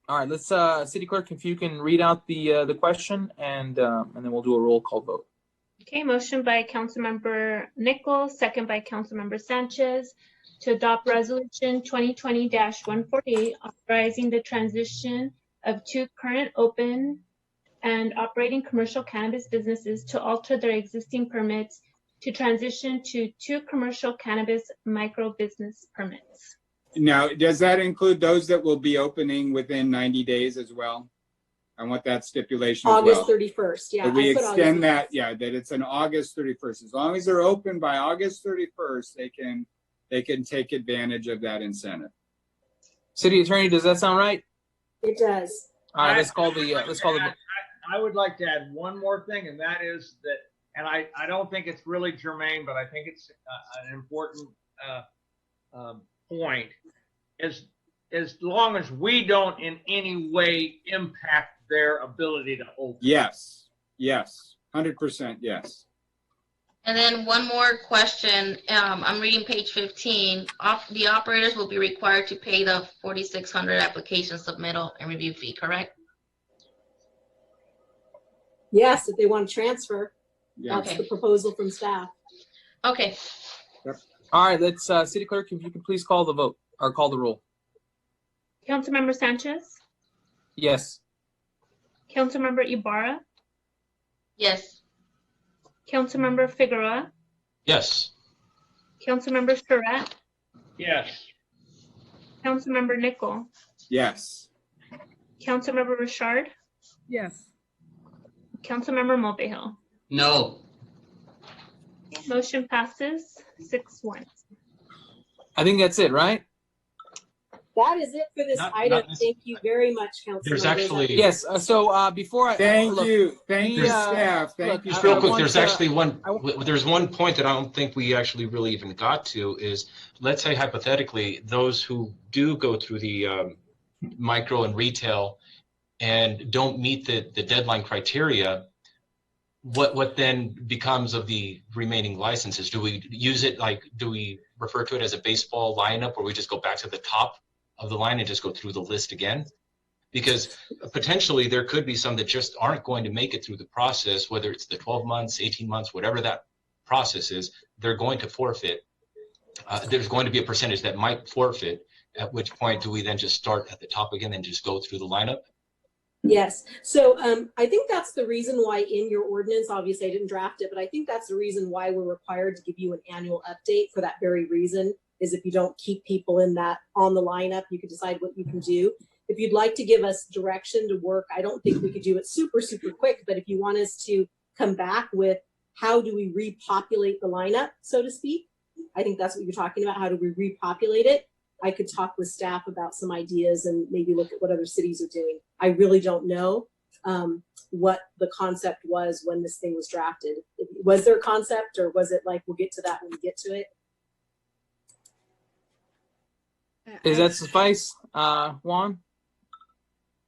All right, let's City Clerk, if you can read out the question, and then we'll do a roll call vote. Okay, motion by Councilmember Nichols, second by Councilmember Sanchez to adopt Resolution 2020-148, authorizing the transition of 2 current open and operating commercial cannabis businesses to alter their existing permits to transition to 2 commercial cannabis micro business permits. Now, does that include those that will be opening within 90 days as well? I want that stipulation August as well. 31st. Yeah. That we I put August extend 31st. that, that it's an August 31st. As long as they're open by August 31st, they can take advantage of that incentive. City Attorney, does that sound right? It does. All right, let's call the I would like to add one more thing, and that is that, and I don't think it's really germane, but I think it's an important point, is as long as we don't in any way impact their ability to open. Yes, 100% yes. And then one more question. I'm reading page 15. The operators will be required to pay the 4,600 application submittal and review fee, correct? Yes, if they want to transfer. Yeah. That's the proposal from staff. Okay. All right, let's City Clerk, if you could please call the vote or call the roll. Councilmember Sanchez, Yes. Councilmember Ibarra, Yes. Councilmember Figueroa, Yes. Councilmember Surratt, Yes. Councilmember Nickel, Yes. Councilmember Richard, Yes. Councilmember Mulvihill. No. Motion passes 6-1. I think that's it, right? That is it for this item. Thank you very much, Councilmember. There's actually Yes. So before I Thank look, you, staff. Thank you. Just real quick, want there's to- actually there's one point that I don't think we actually really even got to is, let's say hypothetically, those who do go through the micro and retail and don't meet the deadline criteria, what then becomes of the remaining licenses? Do we use it do we refer to it as a baseball lineup where we just go back to the top of the line and just go through the list again? Because potentially there could be some that just aren't going to make it through the process, whether it's the 12 months, 18 months, whatever that process is, they're going to forfeit. There's going to be a percentage that might forfeit, at which point do we then just start at the top again and just go through the lineup? Yes. So I think that's the reason why in your ordinance, obviously I didn't draft it, but I think that's the reason why we're required to give you an annual update for that very reason, is if you don't keep people in that on the lineup, you can decide what you can do. If you'd like to give us direction to work, I don't think we could do it super, super quick, but if you want us to come back with how do we repopulate the lineup, so to speak, I think that's what you're talking about. How do we repopulate it? I could talk with staff about some ideas and maybe look at what other cities are doing. I really don't know what the concept was when this thing was drafted. Was there a concept, or was it like, we'll get to that when we get to it? Does that suffice, Juan?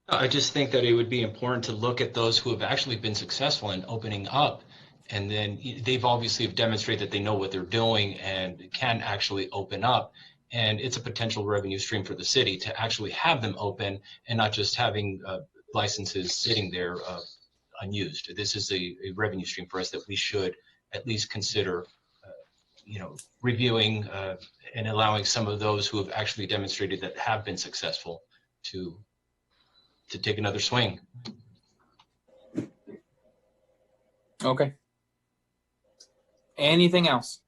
I just think that it would be important to look at those who have actually been successful in opening up, and then they've obviously have demonstrated that they know what they're doing and can actually open up. And it's a potential revenue stream for the city to actually have them open and not just having licenses sitting there unused. This is a revenue stream for us that we should at least consider, reviewing and allowing some of those who have actually demonstrated that have been successful to take another swing. Okay. Anything else?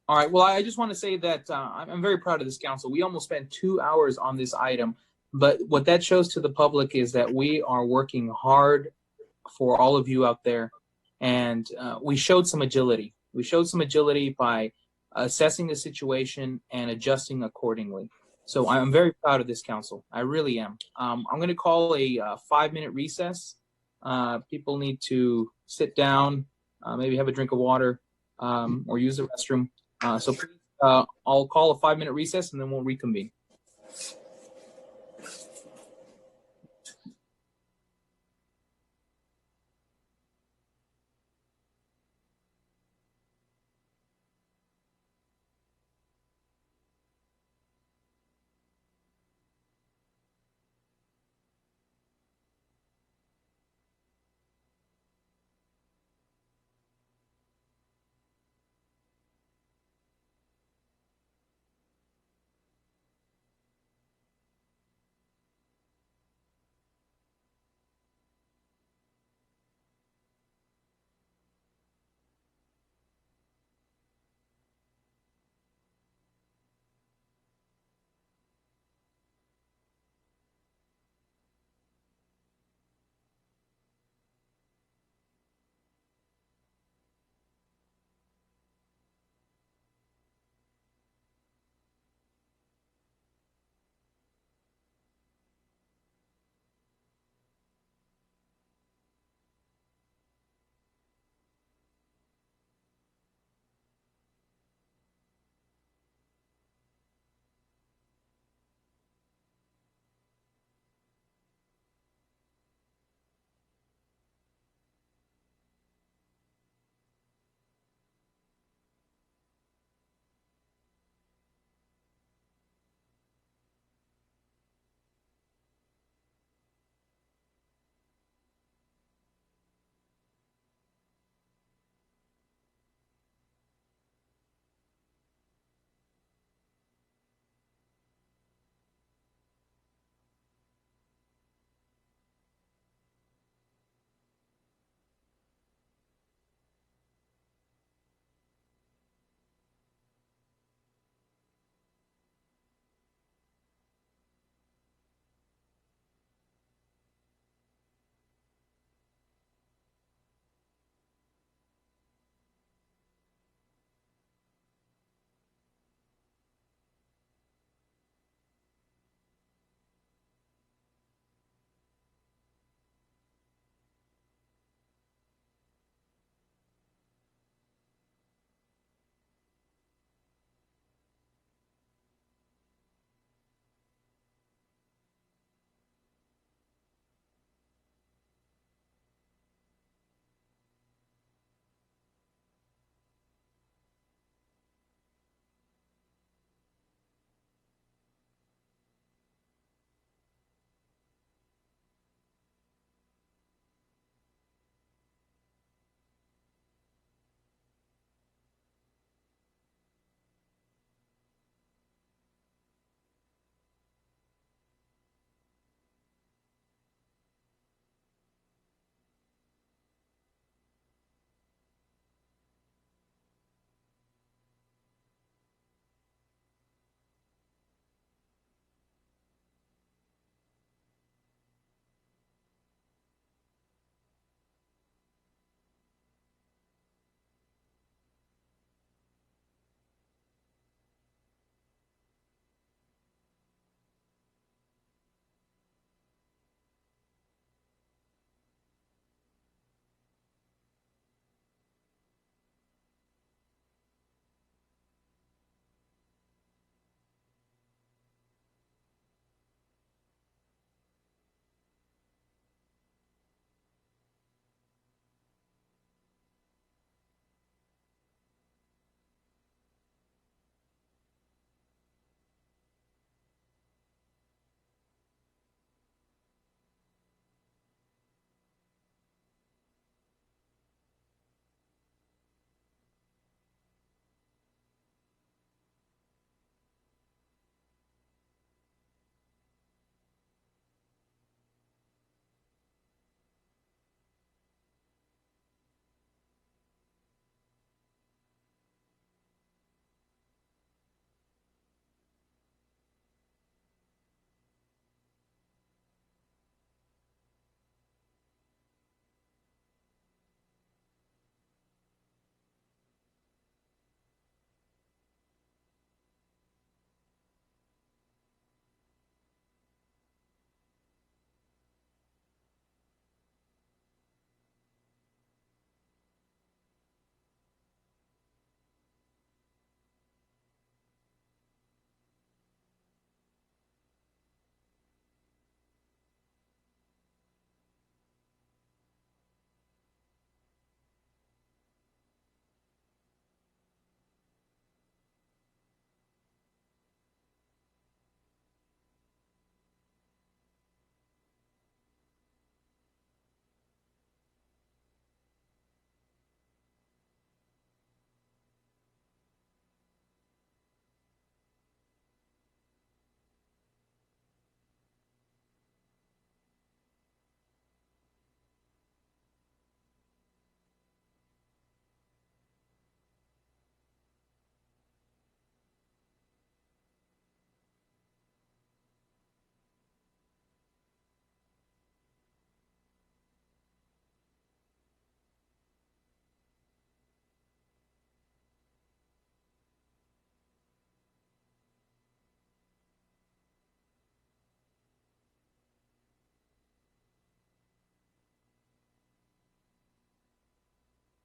All right. Well, I just want to say that I'm very proud of this council. We almost spent 2 hours on this item, but what that shows to the public is that we are working hard for all of you out there. and we showed some agility. We showed some agility by assessing the situation and adjusting accordingly. So I'm very proud of this council. I really am. I'm going to call a 5-minute recess. People need to sit down, maybe have a drink of water, or use the restroom. So please, I'll call a 5-minute recess and then we'll reconvene.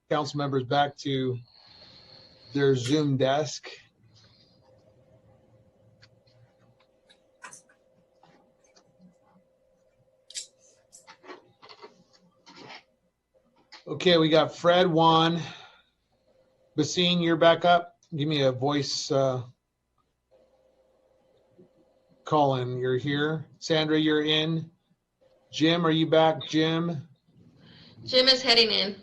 council members back to their Zoom desk. Okay, we got Fred, Juan, Basine, you're back up. Give me a voice call-in. You're here. Sandra, you're in. Jim, are you back? Jim? Jim is heading in.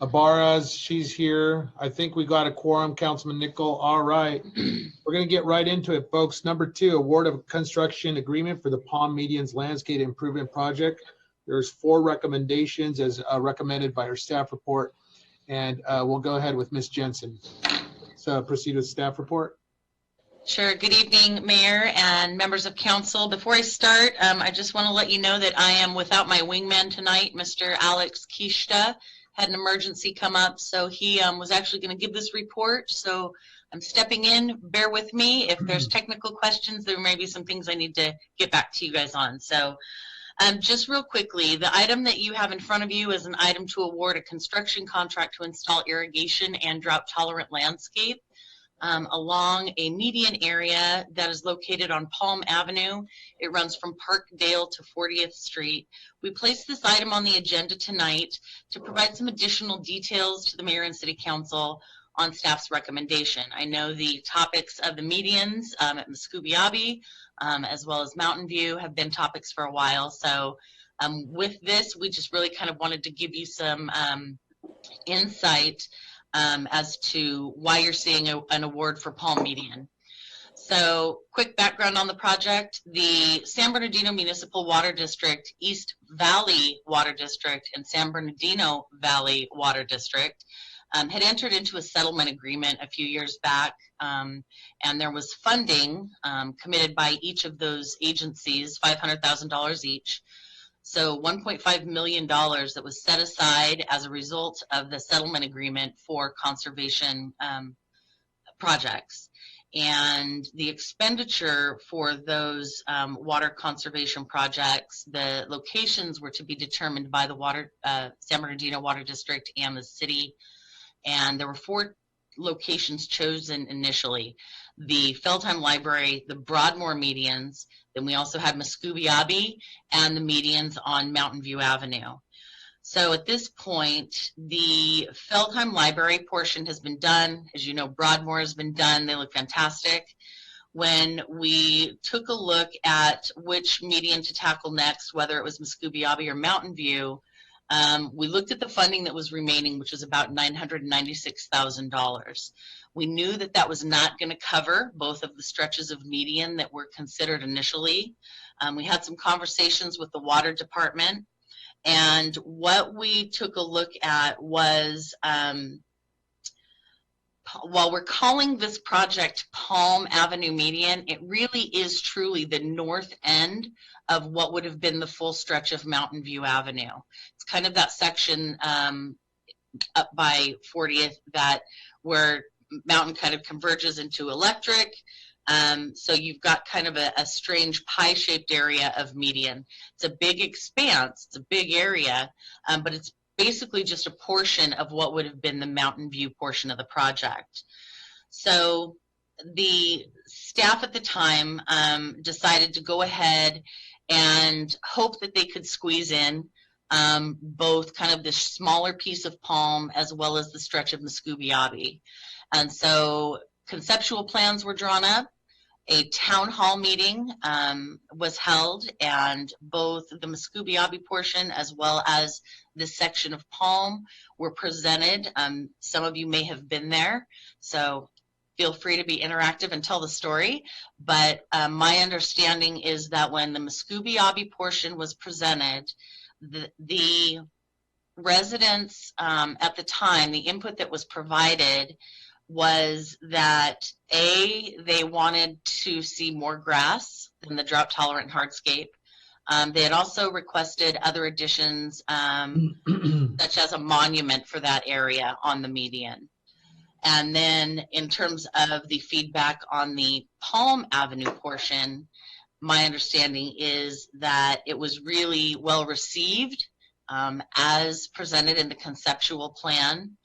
Ibarra's, she's here. I think we got a quorum, Councilman Nickel. All right. We're going to get right into it, folks. Number 2, award of construction agreement for the Palm Medians Landscape Improvement Project. There's 4 recommendations as recommended by our staff report. And we'll go ahead with Ms. Jensen. So proceed with staff report. Sure. Good evening, Mayor and members of council. Before I start, I just want to let you know that I am without my wingman tonight. Mr. Alex Kishta had an emergency come up, so he was actually going to give this report. So I'm stepping in. Bear with me. If there's technical questions, there may be some things I need to get back to you guys on. So just real quickly, the item that you have in front of you is an item to award a construction contract to install irrigation and drought-tolerant landscape along a median area that is located on Palm Avenue. It runs from Parkdale to 40th Street. We placed this item on the agenda tonight to provide some additional details to the Mayor and City Council on staff's recommendation. I know the topics of the medians at Muscooby as well as Mountain View have been topics for a while. So with this, we just really kind of wanted to give you some insight as to why you're seeing an award for Palm Median. So quick background on the project. The San Bernardino Municipal Water District, East Valley Water District, and San Bernardino Valley Water District had entered into a settlement agreement a few years back, and there was funding committed by each of those agencies, $500,000 each. So $1.5 million that was set aside as a result of the settlement agreement for conservation projects. And the expenditure for those water conservation projects, the locations were to be determined by the San Bernardino Water District and the city. And there were 4 locations chosen initially: the Feldheim Library, the Broadmoor medians, then we also had Muscooby and the medians on Mountain View Avenue. So at this point, the Feldheim Library portion has been done. As you know, Broadmoor has been done. They look fantastic. When we took a look at which median to tackle next, whether it was Muscooby or Mountain View, we looked at the funding that was remaining, which was about $996,000. We knew that that was not going to cover both of the stretches of median that were considered initially. We had some conversations with the water department, and what we took a look at was, while we're calling this project Palm Avenue Median, it really is truly the north end of what would have been the full stretch of Mountain View Avenue. It's kind of that section up by 40th where Mountain kind of converges into Electric. So you've got kind of a strange pie-shaped area of median. It's a big expanse, it's a big area, but it's basically just a portion of what would have been the Mountain View portion of the project. So the staff at the time decided to go ahead and hope that they could squeeze in both kind of this smaller piece of Palm as well as the stretch of Muscooby. And so conceptual plans were drawn up, a town hall meeting was held, and both the Muscooby portion as well as this section of Palm were presented. Some of you may have been there, so feel free to be interactive and tell the story. But my understanding is that when the Muscooby portion was presented, the residents at the time, the input that was provided was that they wanted to see more grass than the drought tolerant hardscape. They had also requested other additions, such as a monument for that area on the median. And then in terms of the feedback on the Palm Avenue portion, my understanding is that it was really well received as presented in the conceptual plan.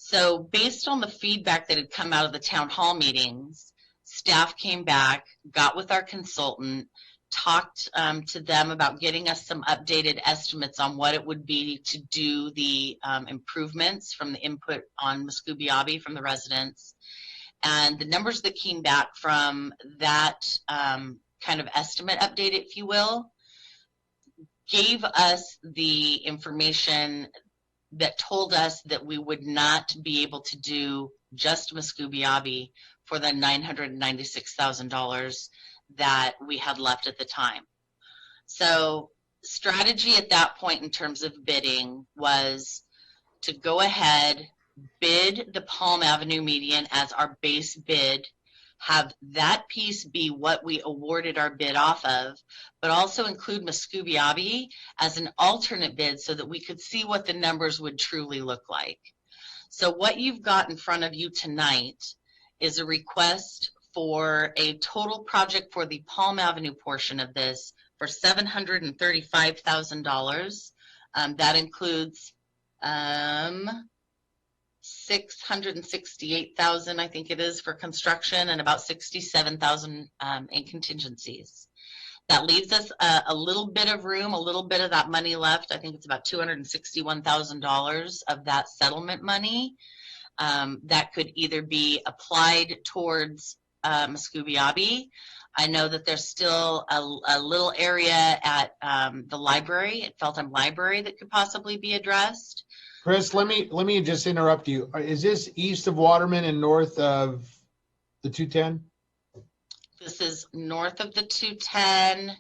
So based on the feedback that had come out of the town hall meetings, staff came back, got with our consultant, talked to them about getting us some updated estimates on what it would be to do the improvements from the input on Muscoobiabi from the residents. And the numbers that came back from that kind of estimate update, if you will, gave us the information that told us that we would not be able to do just Muscoobiabi for the $996,000 that we had left at the time. So strategy at that point in terms of bidding was to go ahead, bid the Palm Avenue median as our base bid, have that piece be what we awarded our bid off of, but also include Muscoobiabi as an alternate bid so that we could see what the numbers would truly look like. So what you've got in front of you tonight is a request for a total project for the Palm Avenue portion of this for $735,000. That includes $668,000, I think it is, for construction and about $67,000 in contingencies. That leaves us a little bit of room, a little bit of that money left. I think it's about $261,000 of that settlement money that could either be applied towards Muscoobiabi. I know that there's still a little area at the library, at Feltham Library, that could possibly be addressed. Chris, let me just interrupt you. Is this east of Waterman and north of the 210? This is north of the 210,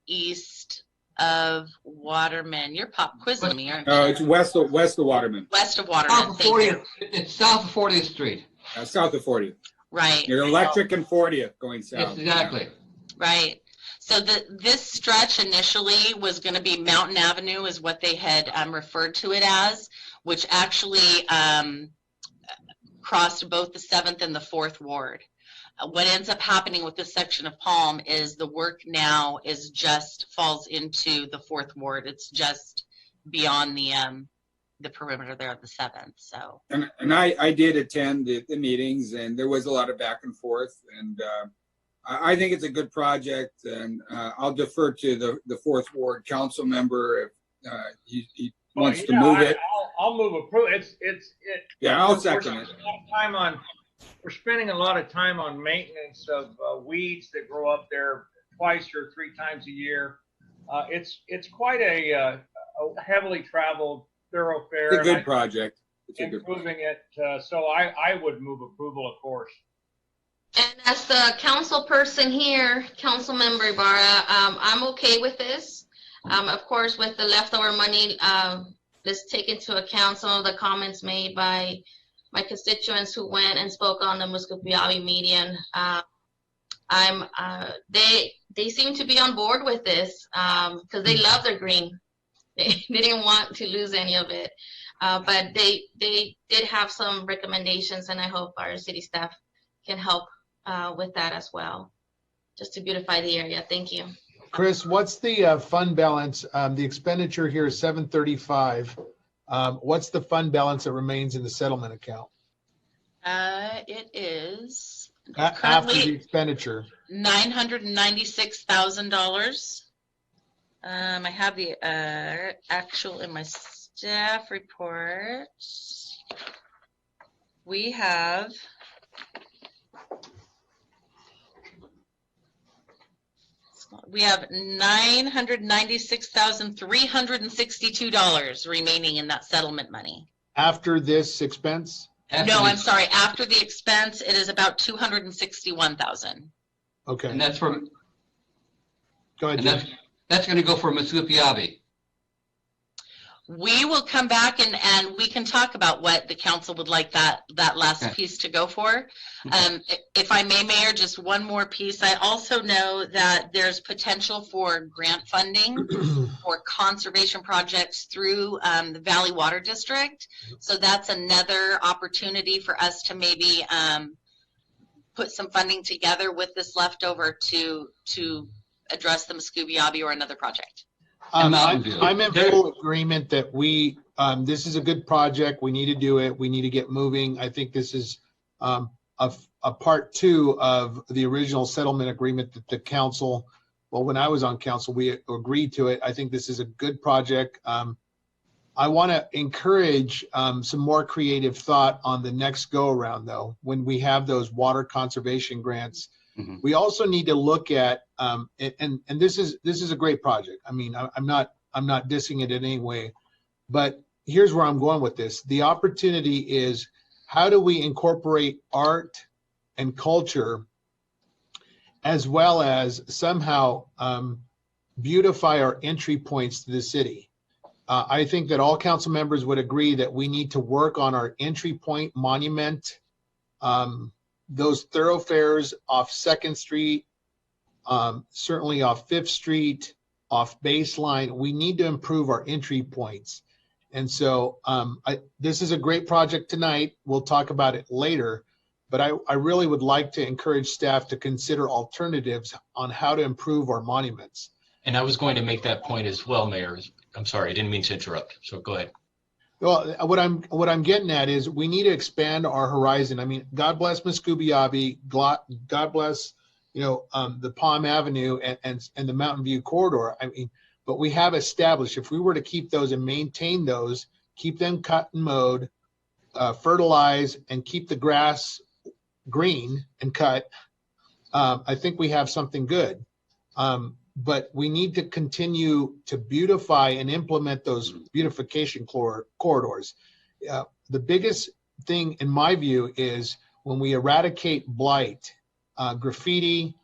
east of Waterman. You're pop quizzing me, aren't you? No, it's west of Waterman. West of Waterman. Thank you. It's south of 40th Street. South of 40th. Right. You're Electric and 40th going south. Exactly. Right. So this stretch initially was going to be Mountain Avenue, is what they had referred to it as, which actually crossed both the 7th and the 4th Ward. What ends up happening with this section of Palm is the work now is just falls into the 4th Ward. It's just beyond the perimeter there of the 7th. So. And I did attend the meetings, and there was a lot of back and forth, and I think it's a good project, and I'll defer to the 4th Ward council member if he wants to move it. I'll move approval. Yeah, I'll second it. We're spending a lot of time on maintenance of weeds that grow up there twice or 3 times a year. It's quite a heavily traveled thoroughfare. It's a good project. Improving it, so I would move approval, of course. And as the council person here, Councilmember Ibarra, I'm okay with this. Of course, with the leftover money, let's take into account some of the comments made by my constituents who went and spoke on the Muscoobiabi median. They seem to be on board with this because they love their green. They didn't want to lose any of it, but they did have some recommendations, and I hope our city staff can help with that as well, just to beautify the area. Thank you. Chris, what's the fund balance? The expenditure here is $735. What's the fund balance that remains in the settlement account? It is After the expenditure. $996,000. I have the actual in my staff report. We have $996,362 remaining in that settlement money. After this expense? I'm sorry. After the expense, it is about $261,000. Okay. And that's from. Go ahead, Jim. That's going to go for Muscoobiabi. We will come back and we can talk about what the council would like that last piece to go for. If I may, Mayor, just one more piece. I also know that there's potential for grant funding for conservation projects through the Valley Water District. So that's another opportunity for us to maybe put some funding together with this leftover to address the Muscoobiabi or another project. Mountain View. I'm in full agreement that this is a good project. We need to do it. We need to get moving. I think this is a part two of the original settlement agreement that the council, well, when I was on council, we agreed to it. I think this is a good project. I want to encourage some more creative thought on the next go around, though, when we have those water conservation grants. Mm-hmm. We also need to look at, and this is a great project. I mean, I'm not dissing it in any way, but here's where I'm going with this. The opportunity is, how do we incorporate art and culture as well as somehow beautify our entry points to the city? I think that all council members would agree that we need to work on our entry point monument, those thoroughfares off 2nd Street, certainly off 5th Street, off Baseline. We need to improve our entry points. And so this is a great project tonight. We'll talk about it later, but I really would like to encourage staff to consider alternatives on how to improve our monuments. And I was going to make that point as well, Mayor. I'm sorry, I didn't mean to interrupt. So go ahead. Well, what I'm getting at is we need to expand our horizon. I mean, God bless Muscoviabi, God bless, the Palm Avenue and the Mountain View corridor. I mean, but we have established, if we were to keep those and maintain those, keep them cut and mowed, fertilize, and keep the grass green and cut, I think we have something good. But we need to continue to beautify and implement those beautification corridors. The biggest thing, in my view, is when we eradicate blight, graffiti,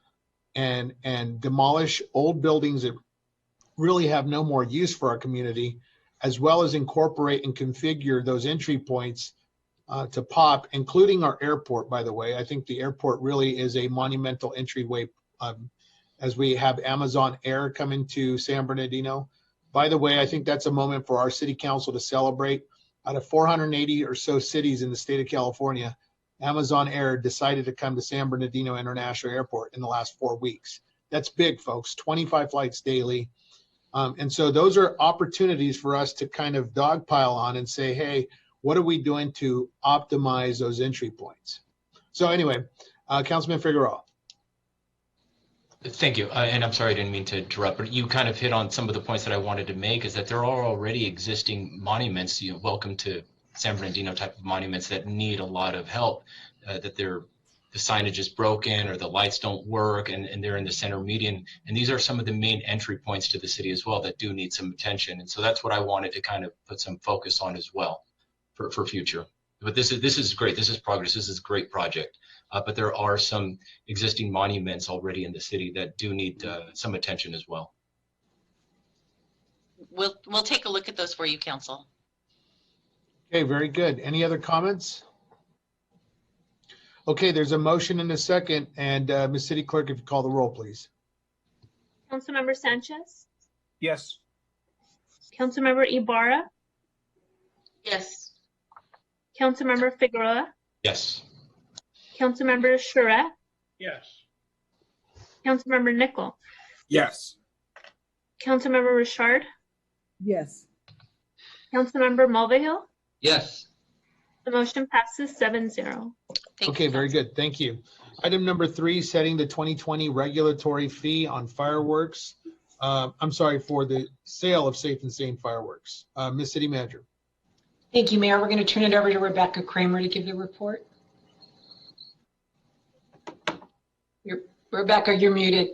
and demolish old buildings that really have no more use for our community, as well as incorporate and configure those entry points to POP, including our airport, by the way. I think the airport really is a monumental entryway, as we have Amazon Air coming to San Bernardino. By the way, I think that's a moment for our city council to celebrate. Out of 480 or so cities in the state of California, Amazon Air decided to come to San Bernardino International Airport in the last 4 weeks. That's big, folks, 25 flights daily. And so those are opportunities for us to kind of dogpile on and say, hey, what are we doing to optimize those entry points? So anyway, Councilman Figueroa. Thank you. And I'm sorry, I didn't mean to interrupt, but you kind of hit on some of the points that I wanted to make, is that there are already existing monuments, welcome to San Bernardino type of monuments that need a lot of help, that the signage is broken or the lights don't work and they're in the center median. And these are some of the main entry points to the city as well that do need some attention. And so that's what I wanted to kind of put some focus on as well for future. But this is great. This is progress. This is a great project. But there are some existing monuments already in the city that do need some attention as well. We'll take a look at those for you, Council. Okay, very good. Any other comments? Okay, there's a motion and a second, and Ms. City Clerk, if you call the roll, please. Councilmember Sanchez, Yes. Councilmember Ibarra, Yes. Councilmember Figueroa, Yes. Councilmember Charette, Yes. Councilmember Nickel, Yes. Councilmember Richard, Yes. Councilmember Mulvihill. Yes. The motion passes 7-0. Okay, very good. Thank you. Item number 3, setting the 2020 regulatory fee on fireworks. I'm sorry, for the sale of Safe and Sane fireworks. Ms. City Manager. Thank you, Mayor. We're going to turn it over to Rebecca Kramer to give the report. Rebecca, you're muted.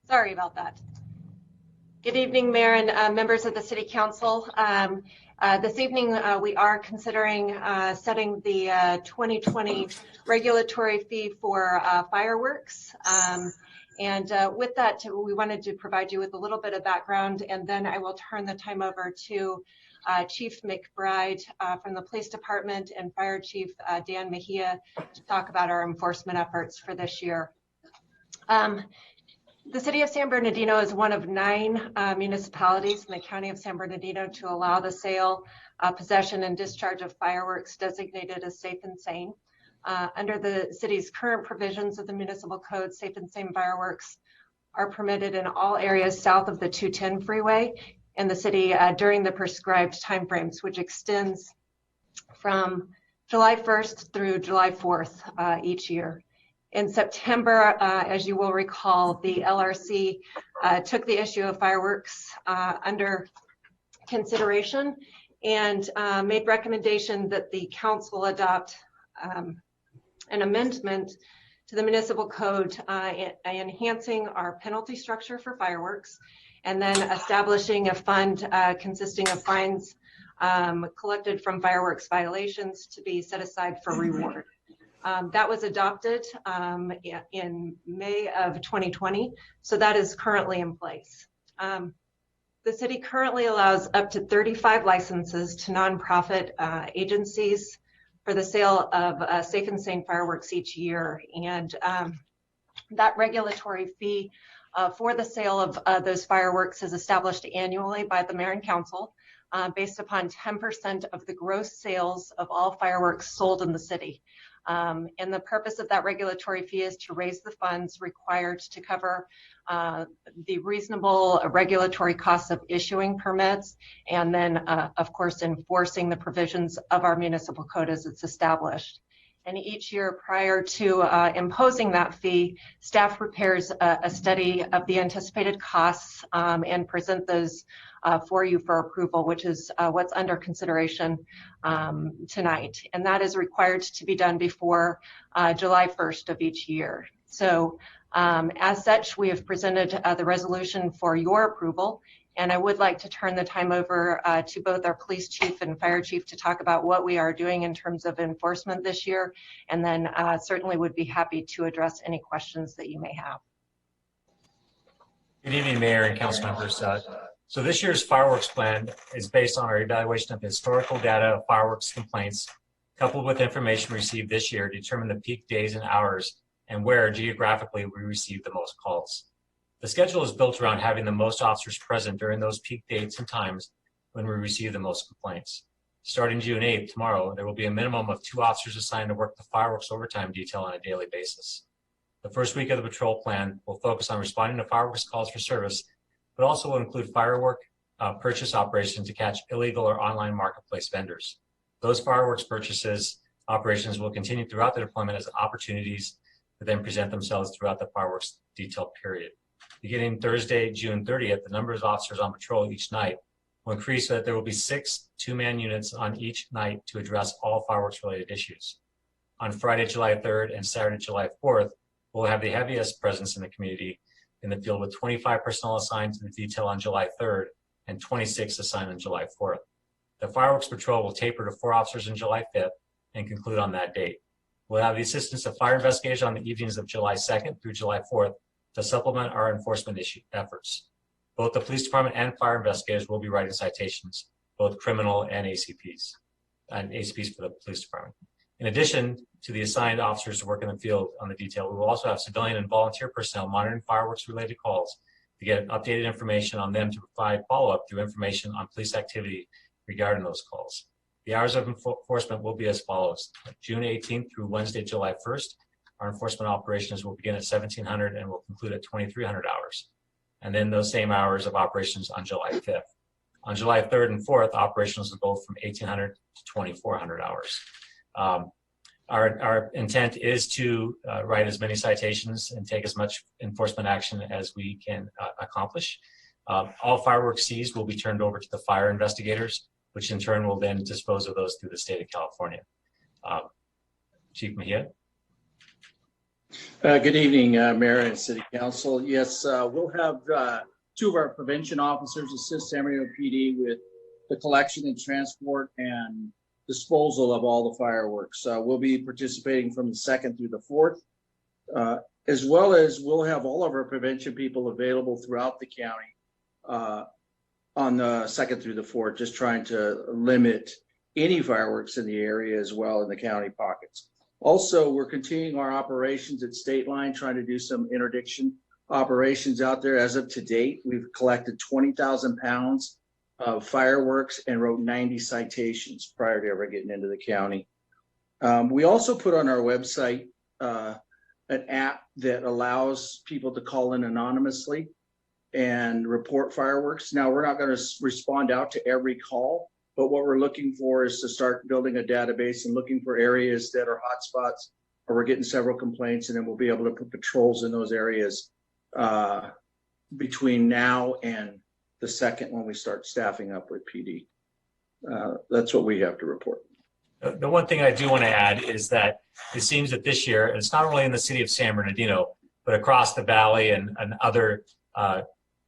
Sorry about that. Good evening, Mayor and members of the City Council. This evening, we are considering setting the 2020 regulatory fee for fireworks. And with that, we wanted to provide you with a little bit of background, and then I will turn the time over to Chief McBride from the Police Department and Fire Chief Dan Mejia to talk about our enforcement efforts for this year. The City of San Bernardino is one of 9 municipalities in the County of San Bernardino to allow the sale, possession, and discharge of fireworks designated as safe and sane. Under the city's current provisions of the municipal code, safe and sane fireworks are permitted in all areas south of the 210 freeway in the city during the prescribed timeframes, which extends from July 1st through July 4th each year. In September, as you will recall, the LRC took the issue of fireworks under consideration and made recommendation that the council adopt an amendment to the municipal code enhancing our penalty structure for fireworks, and then establishing a fund consisting of fines collected from fireworks violations to be set aside for reward. That was adopted in May of 2020, so that is currently in place. The city currently allows up to 35 licenses to nonprofit agencies for the sale of safe and sane fireworks each year. And that regulatory fee for the sale of those fireworks is established annually by the mayor and council based upon 10% of the gross sales of all fireworks sold in the city. And the purpose of that regulatory fee is to raise the funds required to cover the reasonable regulatory costs of issuing permits, and then, of course, enforcing the provisions of our municipal code as it's established. And each year prior to imposing that fee, staff prepares a study of the anticipated costs and present those for you for approval, which is what's under consideration tonight. And that is required to be done before July 1st of each year. So as such, we have presented the resolution for your approval. And I would like to turn the time over to both our police chief and fire chief to talk about what we are doing in terms of enforcement this year. And then certainly would be happy to address any questions that you may have. Good evening, Mayor and council members. So this year's fireworks plan is based on our evaluation of historical data of fireworks complaints, coupled with information received this year to determine the peak days and hours and where geographically we receive the most calls. The schedule is built around having the most officers present during those peak dates and times when we receive the most complaints. Starting June 8th, tomorrow, there will be a minimum of 2 officers assigned to work the fireworks overtime detail on a daily basis. The first week of the patrol plan will focus on responding to fireworks calls for service, but also will include firework purchase operations to catch illegal or online marketplace vendors. Those fireworks purchases operations will continue throughout the deployment as opportunities to then present themselves throughout the fireworks detail period. Beginning Thursday, June 30th, the number of officers on patrol each night will increase so that there will be 6 2-man units on each night to address all fireworks-related issues. On Friday, July 3rd and Saturday, July 4th, we'll have the heaviest presence in the community in the field with 25 personnel assigned to the detail on July 3rd and 26 assigned on July 4th. The fireworks patrol will taper to 4 officers on July 5th and conclude on that date. We'll have the assistance of fire investigators on the evenings of July 2nd through July 4th to supplement our enforcement efforts. Both the police department and fire investigators will be writing citations, both criminal and ACPs for the police department. In addition to the assigned officers to work in the field on the detail, we will also have civilian and volunteer personnel monitoring fireworks related calls to get updated information on them to provide follow-up through information on police activity regarding those calls. The hours of enforcement will be as follows. June 18th through Wednesday, July 1st, our enforcement operations will begin at 1700 and will conclude at 2300 hours. And then those same hours of operations on July 5th. On July 3rd and 4th, operations will go from 1800 to 2400 hours. Our intent is to write as many citations and take as much enforcement action as we can accomplish. All fireworks seized will be turned over to the fire investigators, which in turn will then dispose of those through the state of California. Chief Mejia. Good evening, Mayor and City Council. Yes, we'll have 2 of our prevention officers assist San Bernardino PD with the collection and transport and disposal of all the fireworks. We'll be participating from the 2nd through the 4th, as well as we'll have all of our prevention people available throughout the county on the 2nd through the 4th, just trying to limit any fireworks in the area as well in the county pockets. Also, we're continuing our operations at State Line, trying to do some interdiction operations out there. As of to date, we've collected 20,000 pounds of fireworks and wrote 90 citations prior to ever getting into the county. We also put on our website an app that allows people to call in anonymously and report fireworks. Now, we're not going to respond out to every call, but what we're looking for is to start building a database and looking for areas that are hotspots, or we're getting several complaints, and then we'll be able to put patrols in those areas between now and the second when we start staffing up with PD. That's what we have to report. The one thing I do want to add is that it seems that this year, and it's not only in the city of San Bernardino, but across the valley and other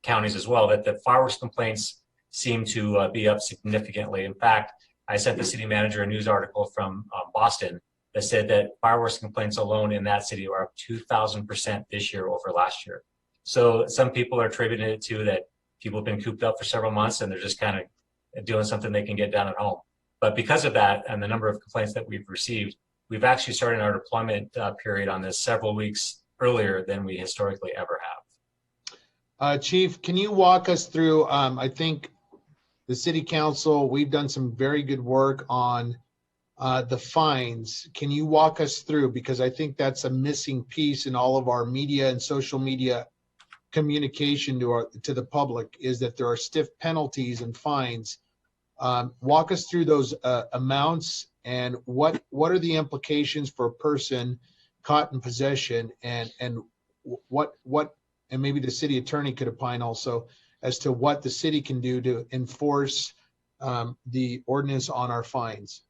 counties as well, that the fireworks complaints seem to be up significantly. In fact, I sent the city manager a news article from Boston that said that fireworks complaints alone in that city are up 2,000% this year over last year. So some people are attributing it to that people have been cooped up for several months and they're just kind of doing something they can get done at home. But because of that and the number of complaints that we've received, we've actually started our deployment period on this several weeks earlier than we historically ever have. Chief, can you walk us through, I think the city council, we've done some very good work on the fines. Can you walk us through, because I think that's a missing piece in all of our media and social media communication to the public, is that there are stiff penalties and fines. Walk us through those amounts and what are the implications for a person caught in possession, and what and maybe the city attorney could opine also as to what the city can do to enforce the ordinance on our fines.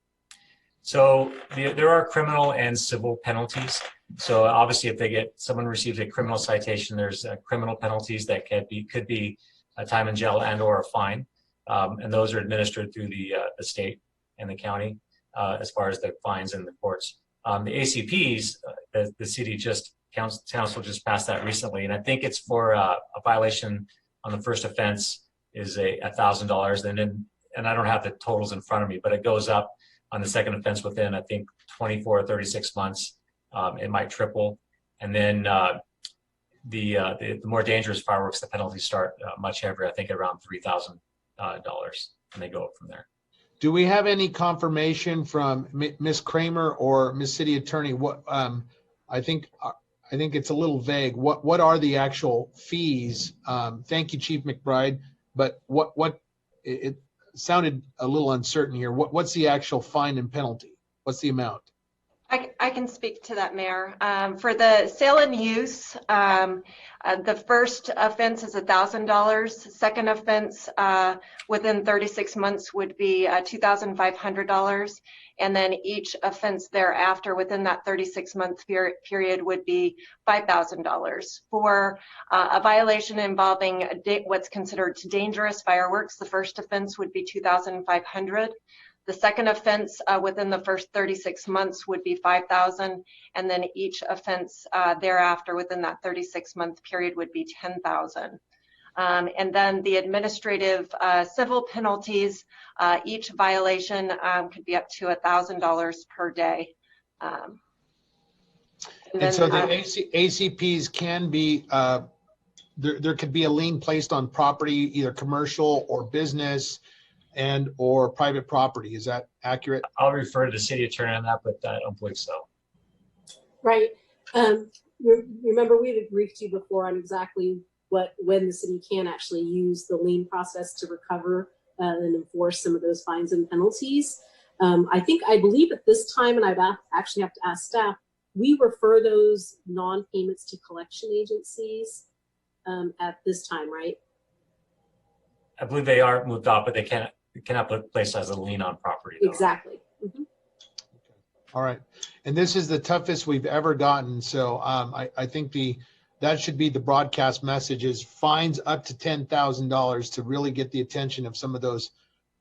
So there are criminal and civil penalties. So obviously, if someone receives a criminal citation, there's criminal penalties that could be a time in jail and or a fine, and those are administered through the state and the county as far as the fines in the courts. The ACPs, the city council just passed that recently, and I think it's for a violation on the first offense is $1,000, and I don't have the totals in front of me, but it goes up on the second offense within, I think, 24 or 36 months. It might triple, and then the more dangerous fireworks, the penalties start much heavier. I think around $3,000, and they go up from there. Do we have any confirmation from Ms. Kramer or Ms. City Attorney? What I think it's a little vague. What are the actual fees? Thank you, Chief McBride. But it sounded a little uncertain here. What's the actual fine and penalty? What's the amount? I can speak to that, Mayor. For the sale and use, the first offense is $1,000. Second offense within 36 months would be $2,500. And then each offense thereafter within that 36-month period would be $5,000. For a violation involving what's considered dangerous fireworks, the first offense would be $2,500. The second offense within the first 36 months would be $5,000, and then each offense thereafter within that 36-month period would be $10,000. And then the administrative civil penalties, each violation could be up to $1,000 per day. And so the ACPs can be, there could be a lien placed on property, either commercial or business and or private property. Is that accurate? I'll refer to the city attorney on that, but I don't believe so. Right. Remember, we had briefed you before on exactly when the city can actually use the lien process to recover and enforce some of those fines and penalties. I believe at this time, and I'd actually have to ask staff, we refer those non-payments to collection agencies at this time, right? I believe they are moved off, but they cannot put placed as a lien on property, though. Exactly. Mm-hmm. All right. And this is the toughest we've ever gotten. So I think that should be the broadcast message, is fines up to $10,000 to really get the attention of some of those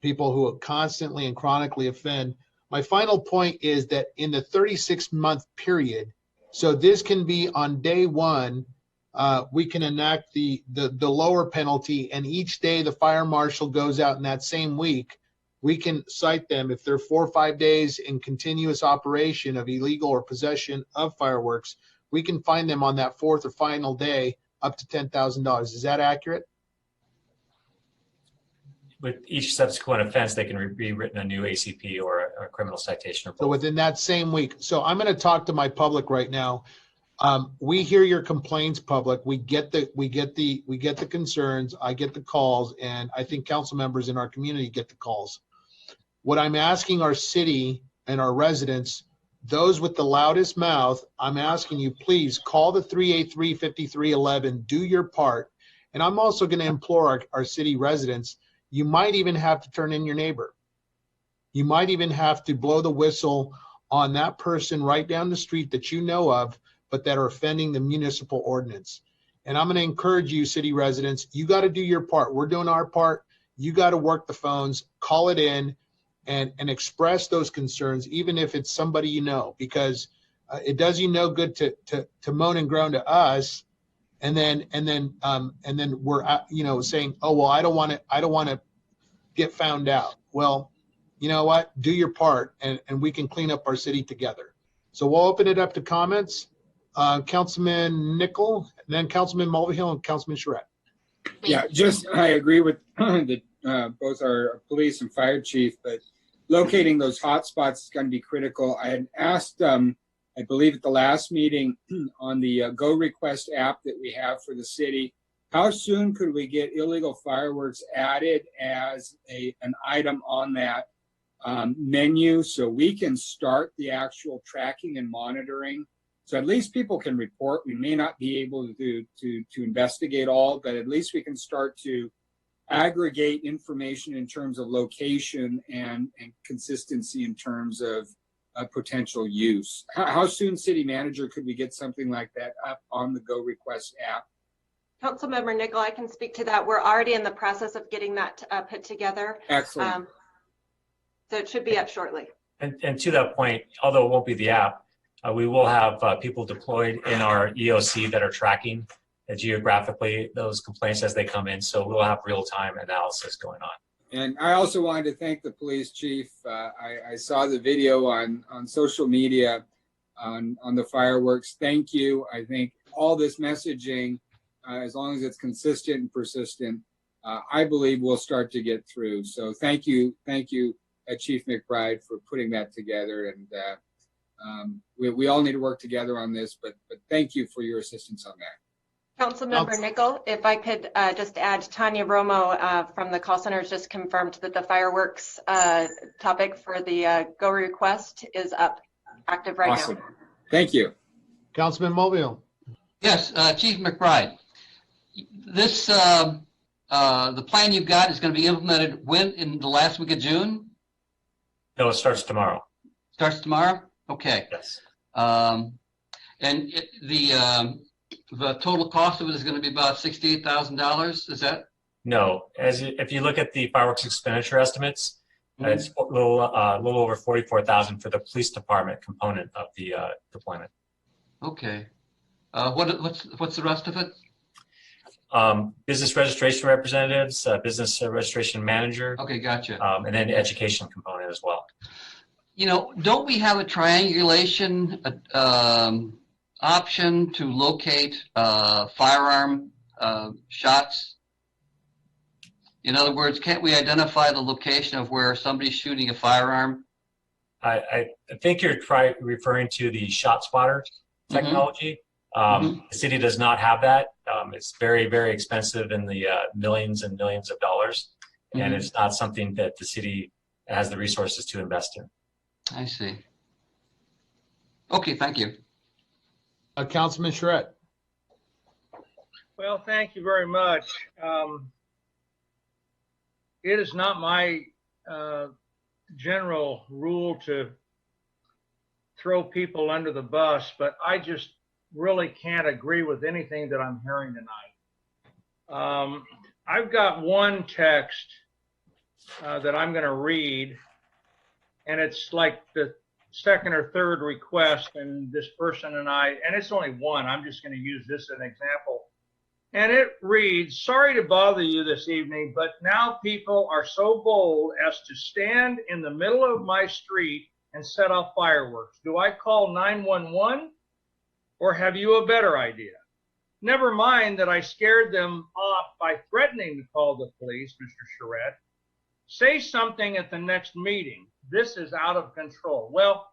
people who constantly and chronically offend. My final point is that in the 36-month period, so this can be on day one, we can enact the lower penalty, and each day the fire marshal goes out in that same week, we can cite them if they're 4 or 5 days in continuous operation of illegal or possession of fireworks. We can fine them on that fourth or final day up to $10,000. Is that accurate? With each subsequent offense, they can be written a new ACP or a criminal citation. Or So within that same week. So I'm going to talk to my public right now. We hear your complaints, public. We get the concerns. I get the calls, and I think council members in our community get the calls. What I'm asking our city and our residents, those with the loudest mouth, I'm asking you, please call the 383-5311, do your part. And I'm also going to implore our city residents, you might even have to turn in your neighbor. You might even have to blow the whistle on that person right down the street that you know of, but that are offending the municipal ordinance. And I'm going to encourage you, city residents, you got to do your part. We're doing our part. You got to work the phones, call it in, and express those concerns, even if it's somebody you know, because it does you no good to moan and groan to us, and then we're saying, oh well, I don't want to get found out. Well, you know what? Do your part, and we can clean up our city together. So we'll open it up to comments. Councilman Nickel, then Councilman Mulvihill, and Councilman Charette. Yeah, I agree with both our police and fire chief, but locating those hotspots is going to be critical. I had asked, I believe at the last meeting on the Go Request app that we have for the city, how soon could we get illegal fireworks added as an item on that menu so we can start the actual tracking and monitoring? So at least people can report. We may not be able to investigate all, but at least we can start to aggregate information in terms of location and consistency in terms of potential use. How soon, city manager, could we get something like that up on the Go Request app? Councilmember Nickel, I can speak to that. We're already in the process of getting that put together. Excellent. So it should be up shortly. And to that point, although it won't be the app, we will have people deployed in our EOC that are tracking geographically those complaints as they come in. So we'll have real-time analysis going on. And I also wanted to thank the police chief. I saw the video on social media on the fireworks. Thank you. I think all this messaging, as long as it's consistent and persistent, I believe we'll start to get through. So thank you, Chief McBride, for putting that together. And we all need to work together on this, but thank you for your assistance on that. Councilmember Nickel, if I could just add, Tanya Romo from the call center has just confirmed that the fireworks topic for the Go Request is up, active right Awesome. now. Thank you. Councilman Mulvihill. Yes, Chief McBride. This the plan you've got is going to be implemented when, in the last week of June? No, it starts tomorrow. Starts tomorrow? Okay. Yes. And the total cost of it is going to be about $68,000. Is that? No, if you look at the fireworks expenditure estimates, it's a little over $44,000 for the police department component of the deployment. Okay. What's the rest of it? Business registration representatives, business registration manager. Okay, gotcha. And then the education component as well. You know, don't we have a triangulation option to locate firearm shots? In other words, can't we identify the location of where somebody's shooting a firearm? I think you're referring to the shot spotter technology. The city does not have that. It's very, very expensive in the millions and millions of dollars. And it's not something that the city has the resources to invest in. I see. Okay, thank you. Councilman Charette. Well, thank you very much. It is not my general rule to throw people under the bus, but I just really can't agree with anything that I'm hearing tonight. I've got one text that I'm going to read, and it's like the second or third request, and this person and I, and it's only one, I'm just going to use this as an example. And it reads, sorry to bother you this evening, but now people are so bold as to stand in the middle of my street and set off fireworks. Do I call 911 or have you a better idea? Never mind that I scared them off by threatening to call the police, Mr. Charette. say something at the next meeting. This is out of control. Well,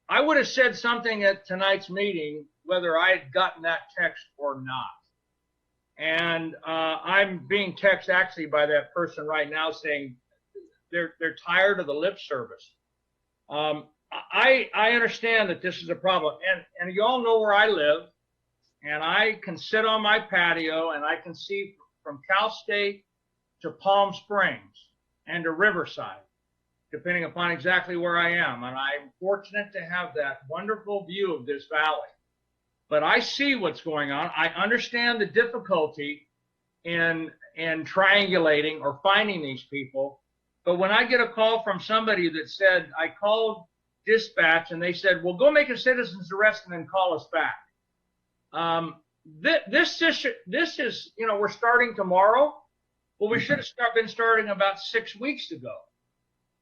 I would have said something at tonight's meeting, whether I had gotten that text or not. And I'm being texted actually by that person right now saying they're tired of the lip service. I understand that this is a problem, and you all know where I live, and I can sit on my patio and I can see from Cal State to Palm Springs and to Riverside, depending upon exactly where I am. And I'm fortunate to have that wonderful view of this valley. But I see what's going on. I understand the difficulty in triangulating or finding these people. But when I get a call from somebody that said, I called dispatch and they said, well, go make a citizen's arrest and then call us back. This is, you know, we're starting tomorrow. Well, we should have been starting about 6 weeks ago,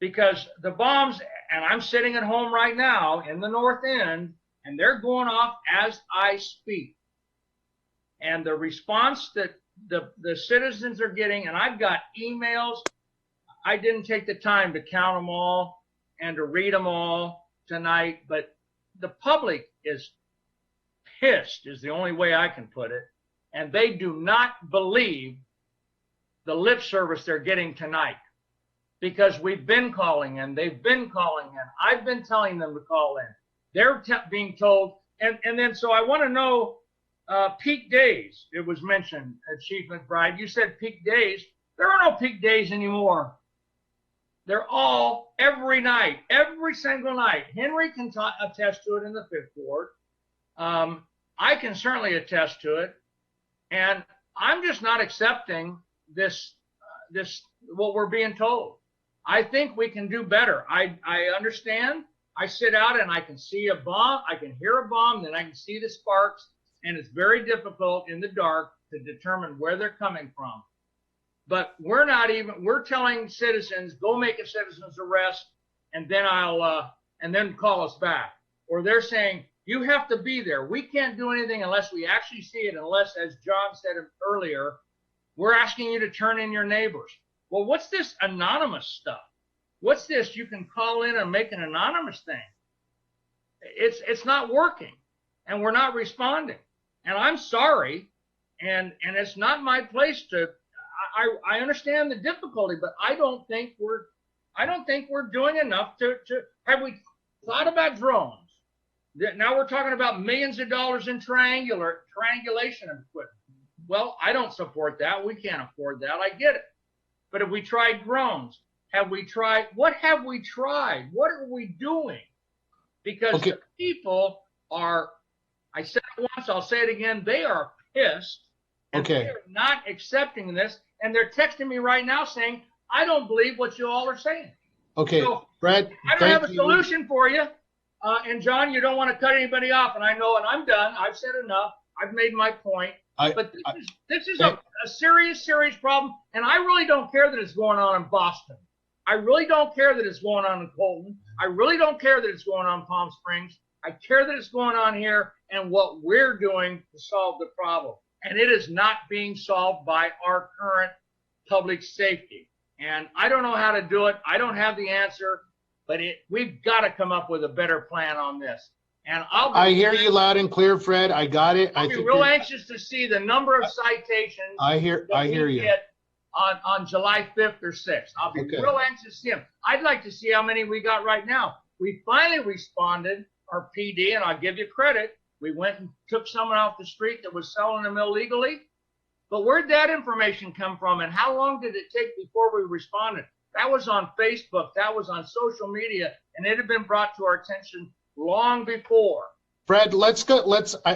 because the bombs, and I'm sitting at home right now in the North End, and they're going off as I speak. And the response that the citizens are getting, and I've got emails, I didn't take the time to count them all and to read them all tonight, but the public is pissed, is the only way I can put it, and they do not believe the lip service they're getting tonight, because we've been calling and they've been calling and I've been telling them to call in. They're being told, and then so I want to know peak days. It was mentioned, Chief McBride. You said peak days. There are no peak days anymore. They're all every night, every single night. Henry can attest to it in the 5th Ward. I can certainly attest to it, and I'm just not accepting this what we're being told. I think we can do better. I understand. I sit out and I can see a bomb, I can hear a bomb, then I can see the sparks, and it's very difficult in the dark to determine where they're coming from. But we're telling citizens, go make a citizen's arrest, and then and then call us back. Or they're saying, you have to be there. We can't do anything unless we actually see it, unless, as John said earlier, we're asking you to turn in your neighbors. Well, what's this anonymous stuff? What's this? You can call in and make an anonymous thing. It's not working, and we're not responding. And I'm sorry, and it's not my place to. I understand the difficulty, but I don't think we're doing enough to. Have we thought about drones? Now we're talking about millions of dollars in triangulation of equipment. Well, I don't support that. We can't afford that. I get it. But have we tried drones? Have we tried? What have we tried? What are we doing? Because the people are, I said it once, I'll say it again, they are pissed. And they are not accepting this. And they're texting me right now saying, I don't believe what you all are saying. Okay, so, Brad, I don't have a solution for you. And John, you don't want to cut anybody off. And I know, and I'm done. I've said enough. I've made my point. But this is a serious, serious problem. And I really don't care that it's going on in Boston. I really don't care that it's going on in Colton. I really don't care that it's going on in Palm Springs. I care that it's going on here and what we're doing to solve the problem. And it is not being solved by our current public safety. And I don't know how to do it. I don't have the answer, but we've got to come up with a better plan on this. And I hear you loud and clear, Fred. I got it. I'll be real anxious to see the number of citations. I hear you. Get on July 5th or 6th. I'll be real anxious to see them. I'd like to see how many we got right now. We finally responded, our PD, and I'll give you credit. We went and took someone off the street that was selling them illegally. But where'd that information come from, and how long did it take before we responded? That was on Facebook. That was on social media, and it had been brought to our attention long before. Fred, let's go.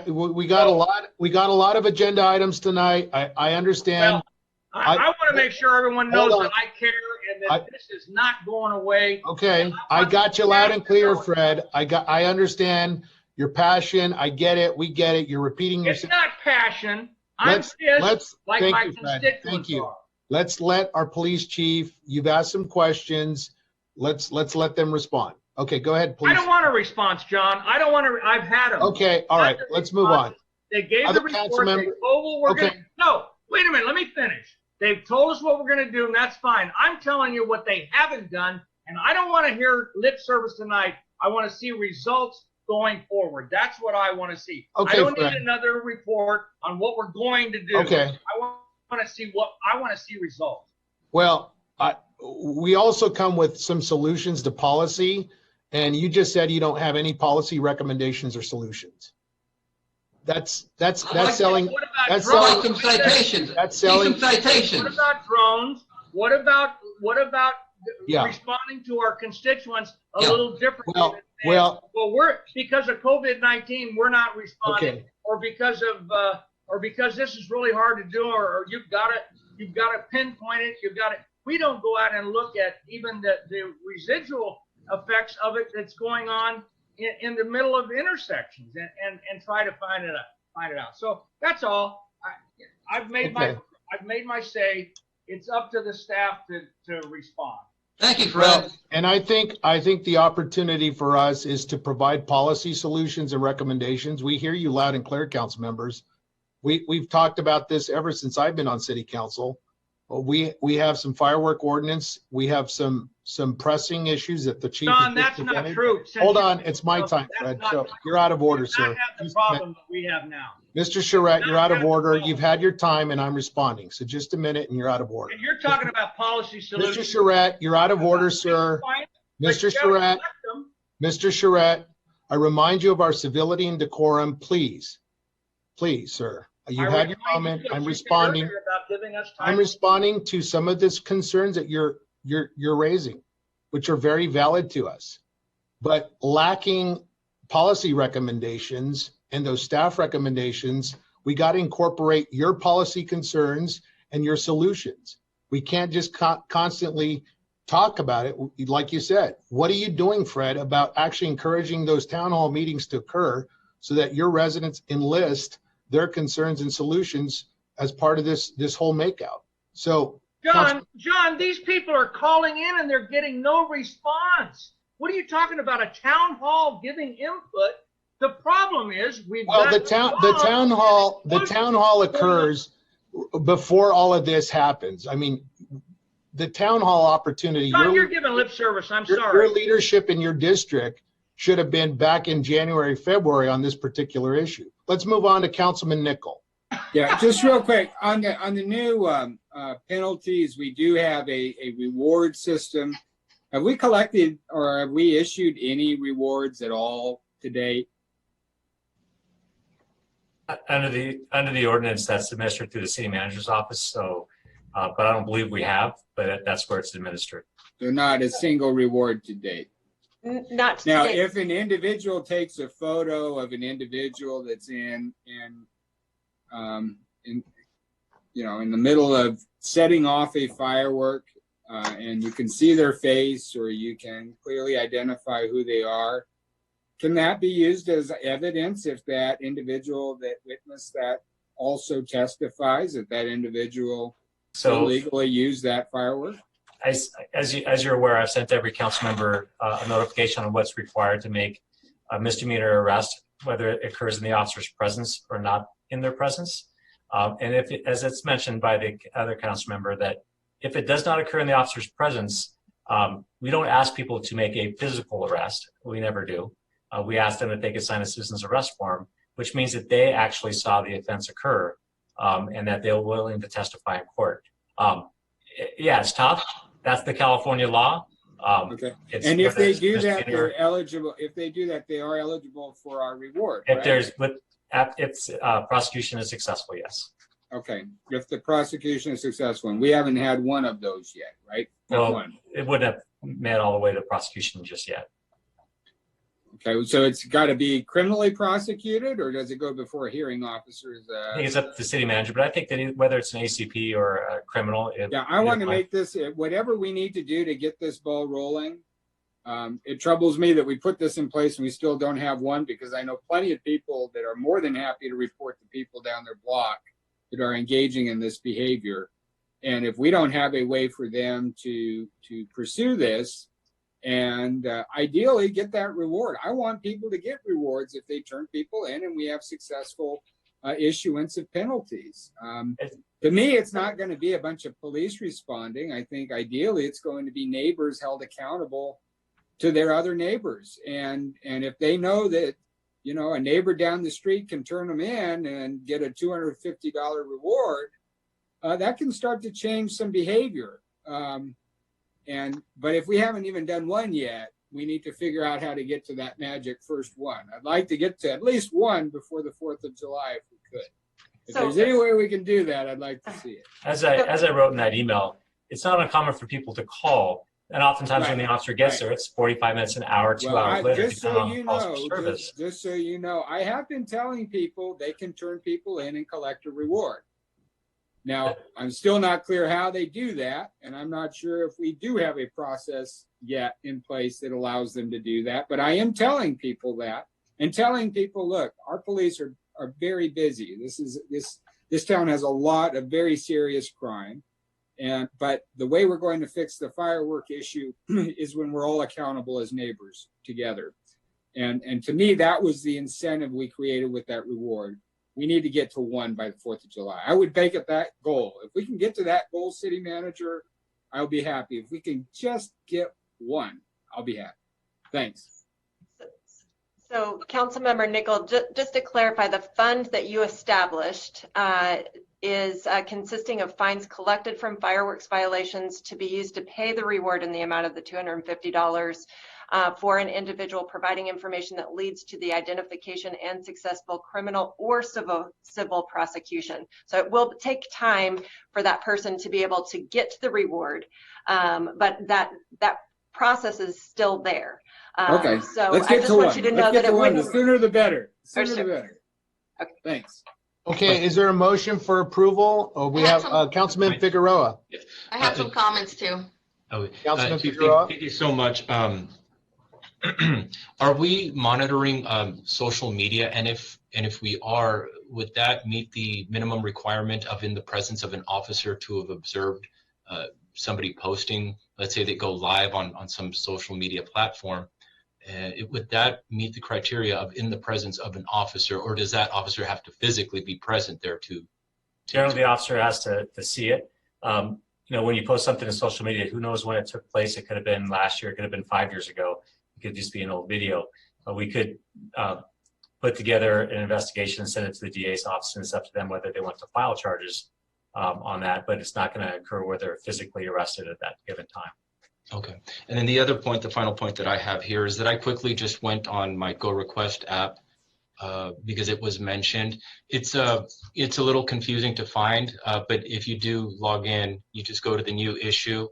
We got a lot of agenda items tonight. I understand. Well, I want to make sure everyone knows that I care and that this is not going away. Okay, I got you loud and clear, Fred. I understand your passion. I get it. We get it. You're repeating yourself. It's not passion. I'm pissed like my constituents Thank you. are. Let's let our police chief. You've asked some questions. Let's let them respond. Okay, go ahead, please. I don't want a response, John. I don't want to. I've had them. Okay, all right. Let's move on. They gave Other the report. council They member- told, we're Okay. good. No, wait a minute. Let me finish. They've told us what we're going to do, and that's fine. I'm telling you what they haven't done, and I don't want to hear lip service tonight. I want to see results going forward. That's what I want to see. Okay, I don't Fred. need another report on what we're going to do. Okay. I want to see results. Well, we also come with some solutions to policy, and you just said you don't have any policy recommendations or solutions. That's selling. What about That's drones? selling some citations. That's selling. Some citations. What about drones? What about Yeah. responding to our constituents a Yeah. little differently? Well, we're because of COVID-19, we're not responding, Okay. or because this is really hard to do, or you've got to pinpoint it. We don't go out and look at even the residual effects of it that's going on in the middle of intersections and try to find it out. So that's all. I've made my say. It's up to the staff to respond. Thank you, Fred. Well, and I think the opportunity for us is to provide policy solutions and recommendations. We hear you loud and clear, council members. We've talked about this ever since I've been on city council. We have some firework ordinance. We have some pressing issues that the chief. John, that's not true. Hold on, it's my time, Fred. So you're out of order, sir. Not have the problem that we have now. Mr. Charette, you're out of order. You've had your time and I'm responding. So just a minute and you're out of order. And you're talking about policy solutions. Mr. Charette, you're out of order, sir. Mr. Charette, I remind you of our civility and decorum, please. Please, sir. You had your comment. I'm responding. I'm responding to some of this concerns that you're raising, which are very valid to us. But lacking policy recommendations and those staff recommendations, we got to incorporate your policy concerns and your solutions. We can't just constantly talk about it. Like you said, what are you doing, Fred, about actually encouraging those town hall meetings to occur so that your residents enlist their concerns and solutions as part of this whole makeout? So John, these people are calling in and they're getting no response. What are you talking about? A town hall giving input? The problem is the town hall occurs before all of this happens. I mean, the town hall opportunity. John, you're giving lip service. I'm sorry. Your leadership in your district should have been back in January, February on this particular issue. Let's move on to Councilman Nickel. Yeah, just real quick on the new penalties, we do have a reward system. Have we collected or have we issued any rewards at all to date? Under the ordinance, that's administered through the city manager's office. So, but I don't believe we have. But that's where it's administered. So not a single reward to date. Not Now, today. if an individual takes a photo of an individual that's in the middle of setting off a firework, and you can see their face or you can clearly identify who they are, can that be used as evidence if that individual that witnessed that also testifies that that individual illegally used that firework? As you're aware, I've sent every council member a notification on what's required to make a misdemeanor arrest, whether it occurs in the officer's presence or not in their presence. And as it's mentioned by the other council member, that if it does not occur in the officer's presence, we don't ask people to make a physical arrest. We never do. We ask them if they could sign a citizen's arrest form, which means that they actually saw the offense occur and that they're willing to testify in court. Yeah, it's tough. That's the California law. Okay. And if they do that, they're eligible. If they do that, they are eligible for our reward. If prosecution is successful, yes. Okay. If the prosecution is successful, and we haven't had one of those yet, right? Well, it wouldn't have made all the way to prosecution just yet. Okay, so it's got to be criminally prosecuted, or does it go before hearing officers? I think it's up to the city manager, but I think that whether it's an ACP or a criminal. Yeah, I want to make this, whatever we need to do to get this ball rolling. It troubles me that we put this in place and we still don't have one, because I know plenty of people that are more than happy to report the people down their block that are engaging in this behavior. And if we don't have a way for them to pursue this, and ideally get that reward. I want people to get rewards if they turn people in and we have successful issuance of penalties. To me, it's not going to be a bunch of police responding. I think ideally it's going to be neighbors held accountable to their other neighbors. And if they know that, you know, a neighbor down the street can turn them in and get a $250 reward, that can start to change some behavior. But if we haven't even done one yet, we need to figure out how to get to that magic first one. I'd like to get to at least one before the 4th of July if we could. If there's any way we can do that, I'd like to see it. As I wrote in that email, it's not uncommon for people to call, and oftentimes when the officer gets there, it's 45 minutes, an hour, 2 hours later. Just so you know, just so you know, I have been telling people they can turn people in and collect a reward. Now, I'm still not clear how they do that, and I'm not sure if we do have a process yet in place that allows them to do that, but I am telling people that, and telling people, look, our police are very busy. This town has a lot of very serious crime, but the way we're going to fix the firework issue is when we're all accountable as neighbors together. And to me, that was the incentive we created with that reward. We need to get to one by the 4th of July. I would make it that goal. If we can get to that goal, city manager, I'll be happy. If we can just get one, I'll be happy. Thanks. So Councilmember Nickel, just to clarify, the fund that you established is consisting of fines collected from fireworks violations to be used to pay the reward in the amount of the $250 for an individual providing information that leads to the identification and successful criminal or civil prosecution. So it will take time for that person to be able to get to the reward, but that process is still there. Okay, so let's I get just to want one. you to Let's know get that to it one. wouldn't. The sooner the better. The sooner Sure. the better. Okay. Thanks. Okay, is there a motion for approval? We have Councilman Figueroa. I have some comments too. Councilman Thank Figueroa. you so much. Are we monitoring social media? And if we are, would that meet the minimum requirement of in the presence of an officer to have observed somebody posting? Let's say they go live on some social media platform. Would that meet the criteria of in the presence of an officer, or does that officer have to physically be present there to? Generally, the officer has to see it. You know, when you post something to social media, who knows when it took place? It could have been last year. It could have been 5 years ago. It could just be an old video. We could put together an investigation and send it to the DA's office, and it's up to them whether they want to file charges on that, but it's not going to occur where they're physically arrested at that given time. Okay. And then the other point, the final point that I have here is that I quickly just went on my Go Request app because it was mentioned. It's a little confusing to find, but if you do log in, you just go to the new issue.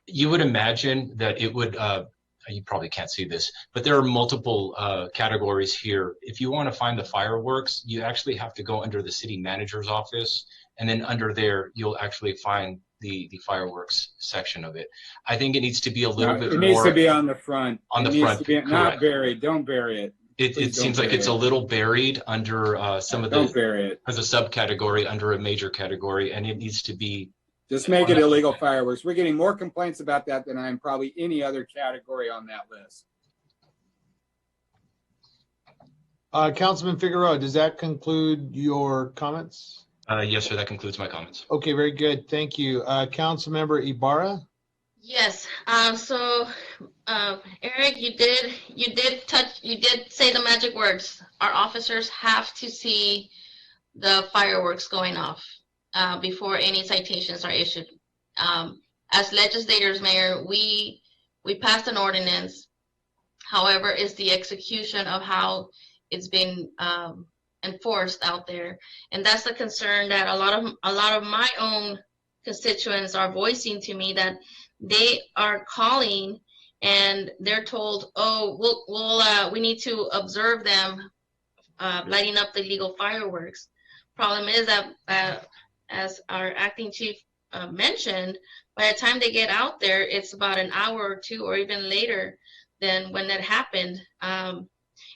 You would imagine that it would, you probably can't see this, but there are multiple categories here. If you want to find the fireworks, you actually have to go under the city manager's office, and then under there, you'll actually find the fireworks section of it. I think it needs to be a little bit more. It needs to be on the front. On the It needs front, to be, not correct. buried. Don't bury it. It seems like it's a little buried under some of Don't bury it. as a subcategory under a major category, and it needs to be. Just make it illegal fireworks. We're getting more complaints about that than I am probably any other category on that list. Councilman Figueroa, does that conclude your comments? Yes, sir. That concludes my comments. Okay, very good. Thank you. Councilmember Ibarra? Yes. Eric, you did say the magic words. Our officers have to see the fireworks going off before any citations are issued. As legislators, Mayor, we passed an ordinance. However, it's the execution of how it's been enforced out there, and that's the concern that a lot of my own constituents are voicing to me, that they are calling and they're told, oh, we need to observe them lighting up the illegal fireworks. Problem is that as our acting chief mentioned, by the time they get out there, it's about an hour or two or even later than when that happened.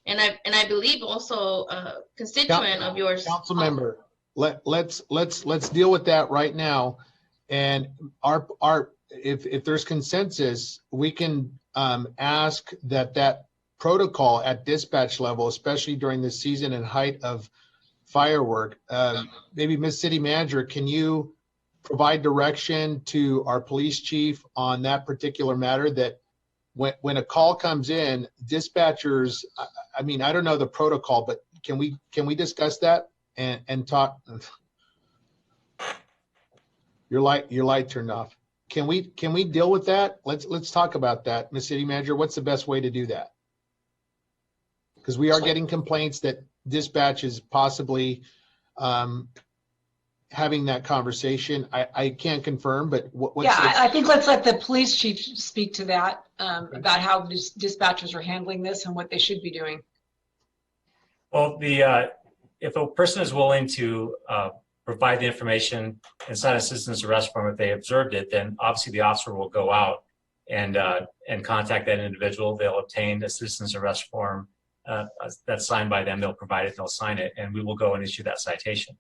And I believe also a constituent of yours. Council member, let's deal with that right now. And if there's consensus, we can ask that protocol at dispatch level, especially during the season and height of firework. Maybe Ms. City Manager, can you provide direction to our police chief on that particular matter, that when a call comes in, dispatchers, I mean, I don't know the protocol, but can we discuss that and talk? Your light turned off. Can we deal with that? Let's talk about that. Ms. City Manager, what's the best way to do that? Because we are getting complaints that dispatch is possibly having that conversation. I can't confirm, but what's I think let's let the police chief speak to that, about how dispatchers are handling this and what they should be doing. Well, if a person is willing to provide the information and sign a citizen's arrest form if they observed it, then obviously the officer will go out and contact that individual. They'll obtain a citizen's arrest form that's signed by them. They'll provide it, they'll sign it, and we will go and issue that citation.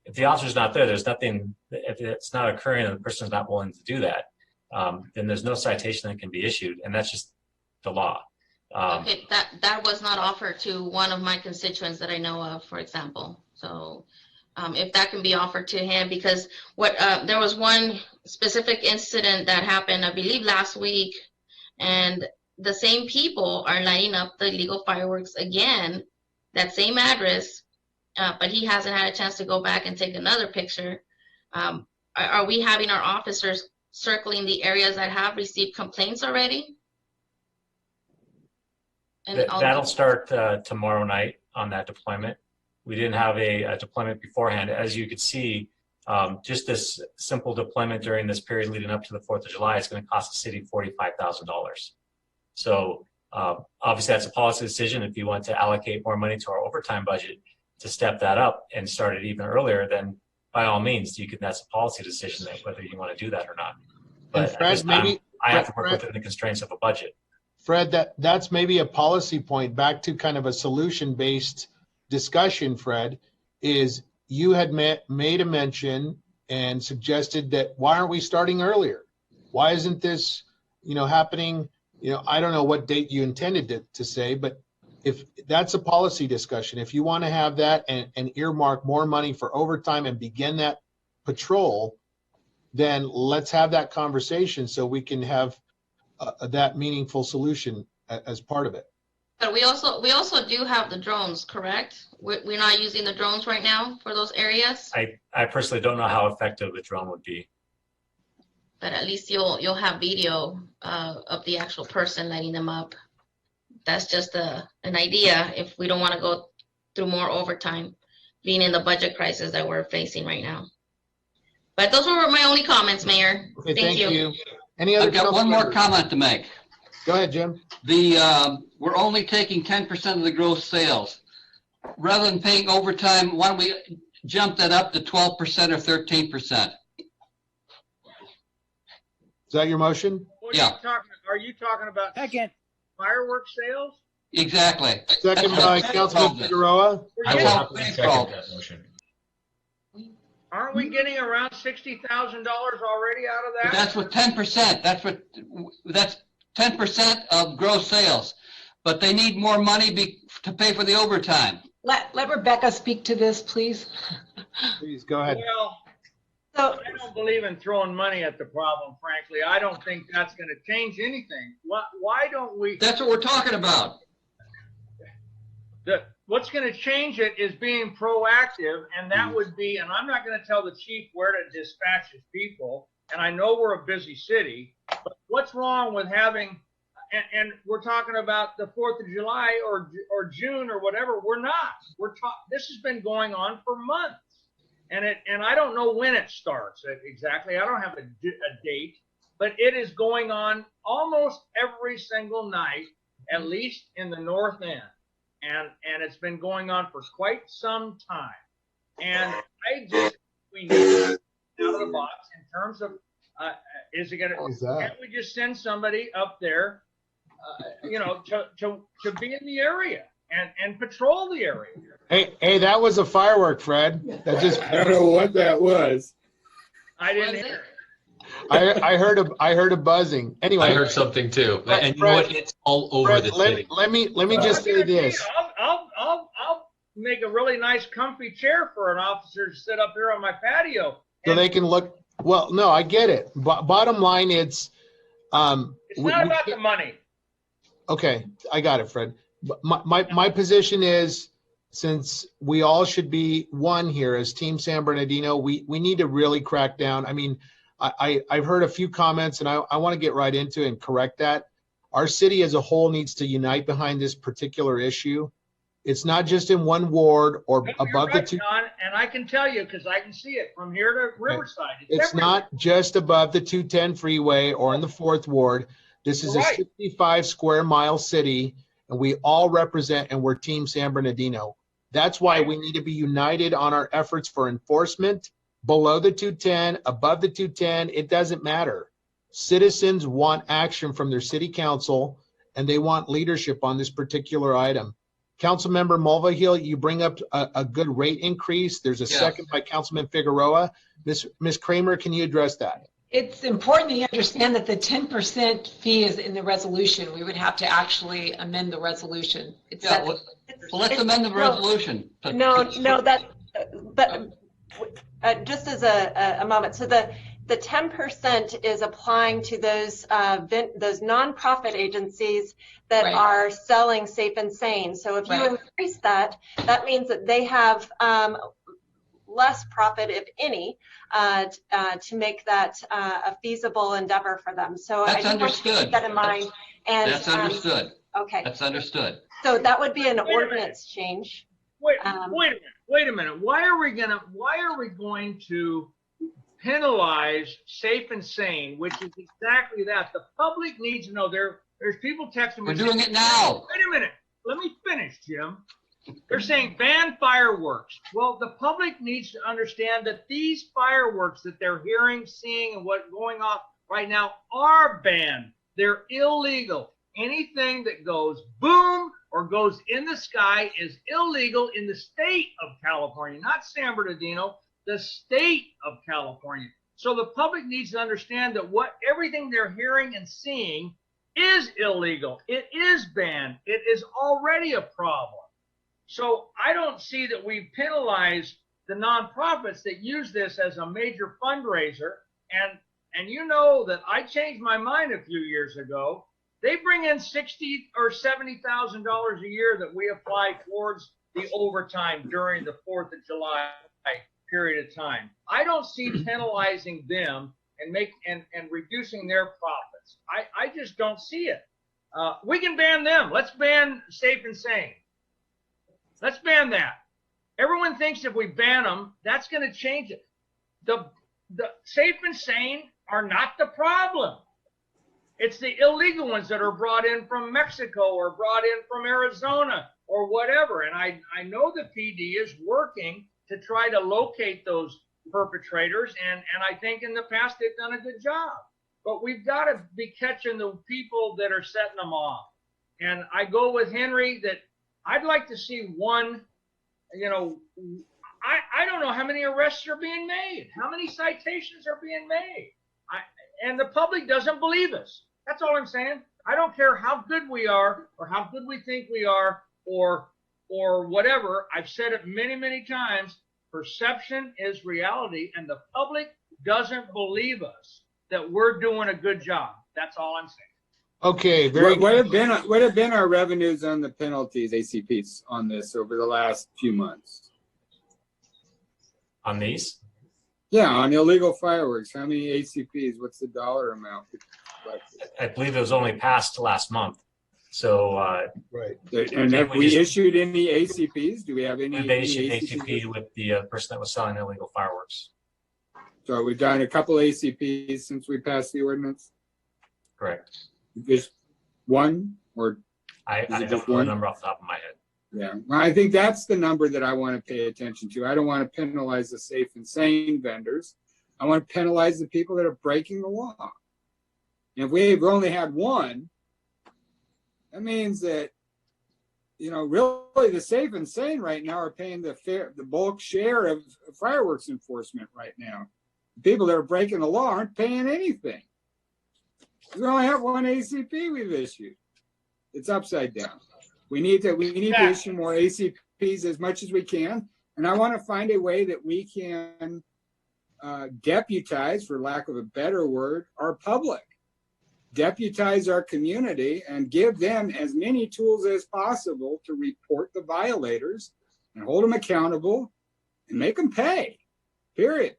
If the officer's not there, there's nothing. If it's not occurring and the person's not willing to do that, then there's no citation that can be issued, and that's just the law. Okay, that was not offered to one of my constituents that I know of, for example. So if that can be offered to him, because there was one specific incident that happened, I believe last week, and the same people are lighting up the illegal fireworks again, that same address, but he hasn't had a chance to go back and take another picture. Are we having our officers circling the areas that have received complaints already? That'll start tomorrow night on that deployment. We didn't have a deployment beforehand. As you could see, just this simple deployment during this period leading up to the 4th of July is going to cost the city $45,000. So obviously that's a policy decision. If you want to allocate more money to our overtime budget to step that up and start it even earlier, then by all means, that's a policy decision that whether you want to do that or not. But Fred, at this time, I have to work within the constraints of a budget. Fred, that's maybe a policy point back to kind of a solution-based discussion, Fred, is you had made a mention and suggested that why aren't we starting earlier? Why isn't this, happening? I don't know what date you intended to say, but if that's a policy discussion, if you want to have that and earmark more money for overtime and begin that patrol, then let's have that conversation so we can have that meaningful solution as part of it. But we also do have the drones, correct? We're not using the drones right now for those areas. I personally don't know how effective a drone would be. But at least you'll have video of the actual person lighting them up. That's just an idea if we don't want to go through more overtime, being in the budget crisis that we're facing right now. But those were my only comments, Mayor. Okay, thank you. Any other? I've got one more comment to make. Go ahead, Jim. We're only taking 10% of the gross sales. Rather than paying overtime, why don't we jump that up to 12% or 13%? Is that your motion? Yeah. Are you talking about fireworks sales? Exactly. Second by Councilman Figueroa. I will happily second that motion. Aren't we getting around $60,000 already out of that? That's with 10%. That's 10% of gross sales. But they need more money to pay for the overtime. Let Rebecca speak to this, please. Please go ahead. Well, I don't believe in throwing money at the problem, frankly. I don't think that's going to change anything. Why don't we? That's what we're talking about. What's going to change it is being proactive, and that would be, and I'm not going to tell the chief where to dispatch his people, and I know we're a busy city, but what's wrong with having, and we're talking about the 4th of July or June or whatever, we're not. This has been going on for months, and I don't know when it starts exactly. I don't have a date, but it is going on almost every single night, at least in the north end. And it's been going on for quite some time. And we need to get out of the box in terms of, can we just send somebody up there, to be in the area and patrol the area? Hey, that was a firework, Fred. That just I don't know what that was. I didn't hear it. I heard a buzzing. Anyway, I heard something too, and you know what? It's all over Fred, the city. let me just say this. I'll make a really nice comfy chair for an officer to sit up here on my patio. So they can look, well, no, I get it. Bottom line, it's not about the money. Okay, I got it, Fred. My position is, since we all should be one here as Team San Bernardino, we need to really crack down. I mean, I've heard a few comments, and I want to get right into it and correct that. Our city as a whole needs to unite behind this particular issue. It's not just in one ward or above the two. John, and I can tell you because I can see it from here to Riverside. It's everywhere. not just above the 210 freeway or in the 4th ward. This is a 65 square mile city, and we all represent, and we're Team San Bernardino. That's why we need to be united on our efforts for enforcement. Below the 210, above the 210, it doesn't matter. Citizens want action from their city council, and they want leadership on this particular item. Councilmember Mulvihill, you bring up a good rate increase. There's a second by Councilman Figueroa. Ms. Kramer, can you address that? It's important that you understand that the 10% fee is in the resolution. We would have to actually amend the resolution. Well, let's amend the resolution. But just as a moment, so the 10% is applying to those nonprofit agencies that are selling Safe and Sane. So if you increase that, that means that they have less profit, if any, to make that a feasible endeavor for them. So that's I understood. want you to keep that in mind. And that's understood. Okay. That's understood. So that would be an ordinance change. Wait a minute. Why are we going to penalize Safe and Sane, which is exactly that? The public needs to know. There's people texting me. We're doing it now. Wait a minute. Let me finish, Jim. They're saying ban fireworks. Well, the public needs to understand that these fireworks that they're hearing, seeing, and what's going off right now are banned. They're illegal. Anything that goes boom or goes in the sky is illegal in the state of California, not San Bernardino, the state of California. So the public needs to understand that everything they're hearing and seeing is illegal. It is banned. It is already a problem. So I don't see that we penalize the nonprofits that use this as a major fundraiser. And you know that I changed my mind a few years ago. They bring in $60,000 or $70,000 a year that we apply towards the overtime during the 4th of July period of time. I don't see penalizing them and reducing their profits. I just don't see it. We can ban them. Let's ban Safe and Sane. Let's ban that. Everyone thinks if we ban them, that's going to change it. The Safe and Sane are not the problem. It's the illegal ones that are brought in from Mexico or brought in from Arizona or whatever. And I know the PD is working to try to locate those perpetrators. And I think in the past they've done a good job. But we've got to be catching the people that are setting them off. And I go with Henry that I'd like to see one, I don't know how many arrests are being made, how many citations are being made. And the public doesn't believe us. That's all I'm saying. I don't care how good we are or how good we think we are or whatever. I've said it many, many times. Perception is reality, and the public doesn't believe us that we're doing a good job. That's all I'm saying. Okay, what have been our revenues on the penalties, ACPs, on this over the last few months? On these? Yeah, on illegal fireworks. How many ACPs? What's the dollar amount? I believe it was only passed last month. So right. And have we issued any ACPs? Do we have any? They issued ACP with the person that was selling illegal fireworks. So we've done a couple ACPs since we passed the ordinance. Correct. Just one, or I don't know the number off the top of my head. Yeah, well, I think that's the number that I want to pay attention to. I don't want to penalize the Safe and Sane vendors. I want to penalize the people that are breaking the law. And if we've only had one, that means that, really the Safe and Sane right now are paying the bulk share of fireworks enforcement right now. The people that are breaking the law aren't paying anything. We only have one ACP we've issued. It's upside down. We need to issue more ACPs ACPs as much as we can. And I want to find a way that we can deputize, for lack of a better word, our public. Deputize our community and give them as many tools as possible to report the violators and hold them accountable and make them pay, period.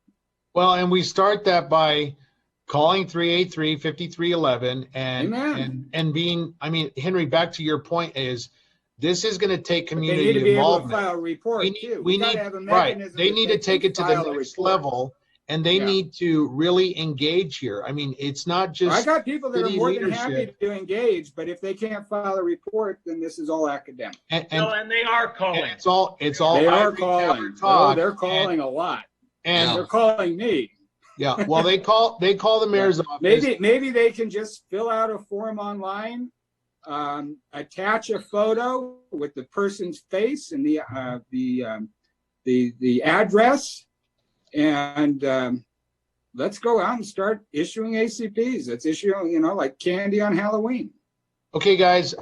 Well, and we start that by calling 383-5311 and being, I mean, Henry, back to your point is, this is going to take community they need to be involvement. able to file a report We need, right. They need to take it to the next level, and they need to really engage here. I mean, it's not just. I got people that are city more than happy leadership. to engage, but if they can't file a report, then this is all academic. And they are calling. It's all. They are calling. talk, Oh, they're calling a lot, and they're calling me. Yeah. Well, they call the mayor's office. Maybe they can just fill out a form online. Attach a photo with the person's face and the address, and let's go out and start issuing ACPs. Let's issue, like candy on Halloween. Okay, guys,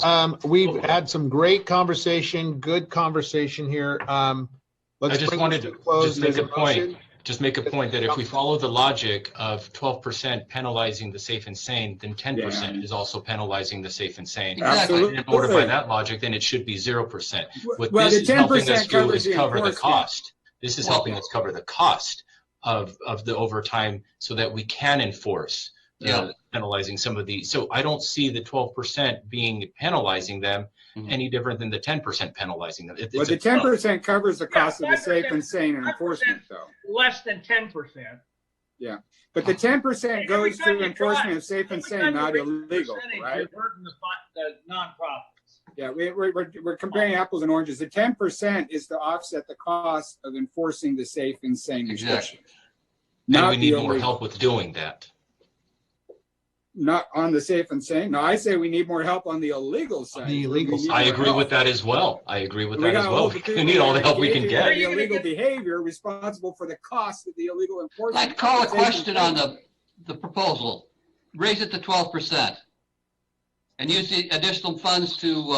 we've had some great conversation, good conversation here. I just wanted to just make a point. Just make a point that if we follow the logic of 12% penalizing the safe and sane, then 10% is also penalizing the safe and sane. Absolutely. In order by that logic, then it should be 0%. What Well, this the is helping 10% us do covers is the cover the enforcement. cost. This is helping us cover the cost of the overtime so that we can enforce penalizing some of these. So I don't see the 12% being penalizing them any different than the 10% penalizing them. Well, the 10% covers the cost of the safe and sane and enforcement, though. Less than 10%. Yeah, but the 10% goes to enforcement of safe and sane, not illegal, right? You're hurting the nonprofits. Yeah, we're comparing apples and oranges. The 10% is to offset the cost of enforcing the safe and sane restrictions. And we need more help with doing that. Not on the safe and sane. No, I say we need more help on the illegal side. I agree with that as well. I agree with We that as got well. all the We need all the help we can engaging in get. the illegal behavior responsible for the cost of the illegal I'd enforcement. like to call a Safe and question sane. on the proposal. Raise it to 12% and use the additional funds to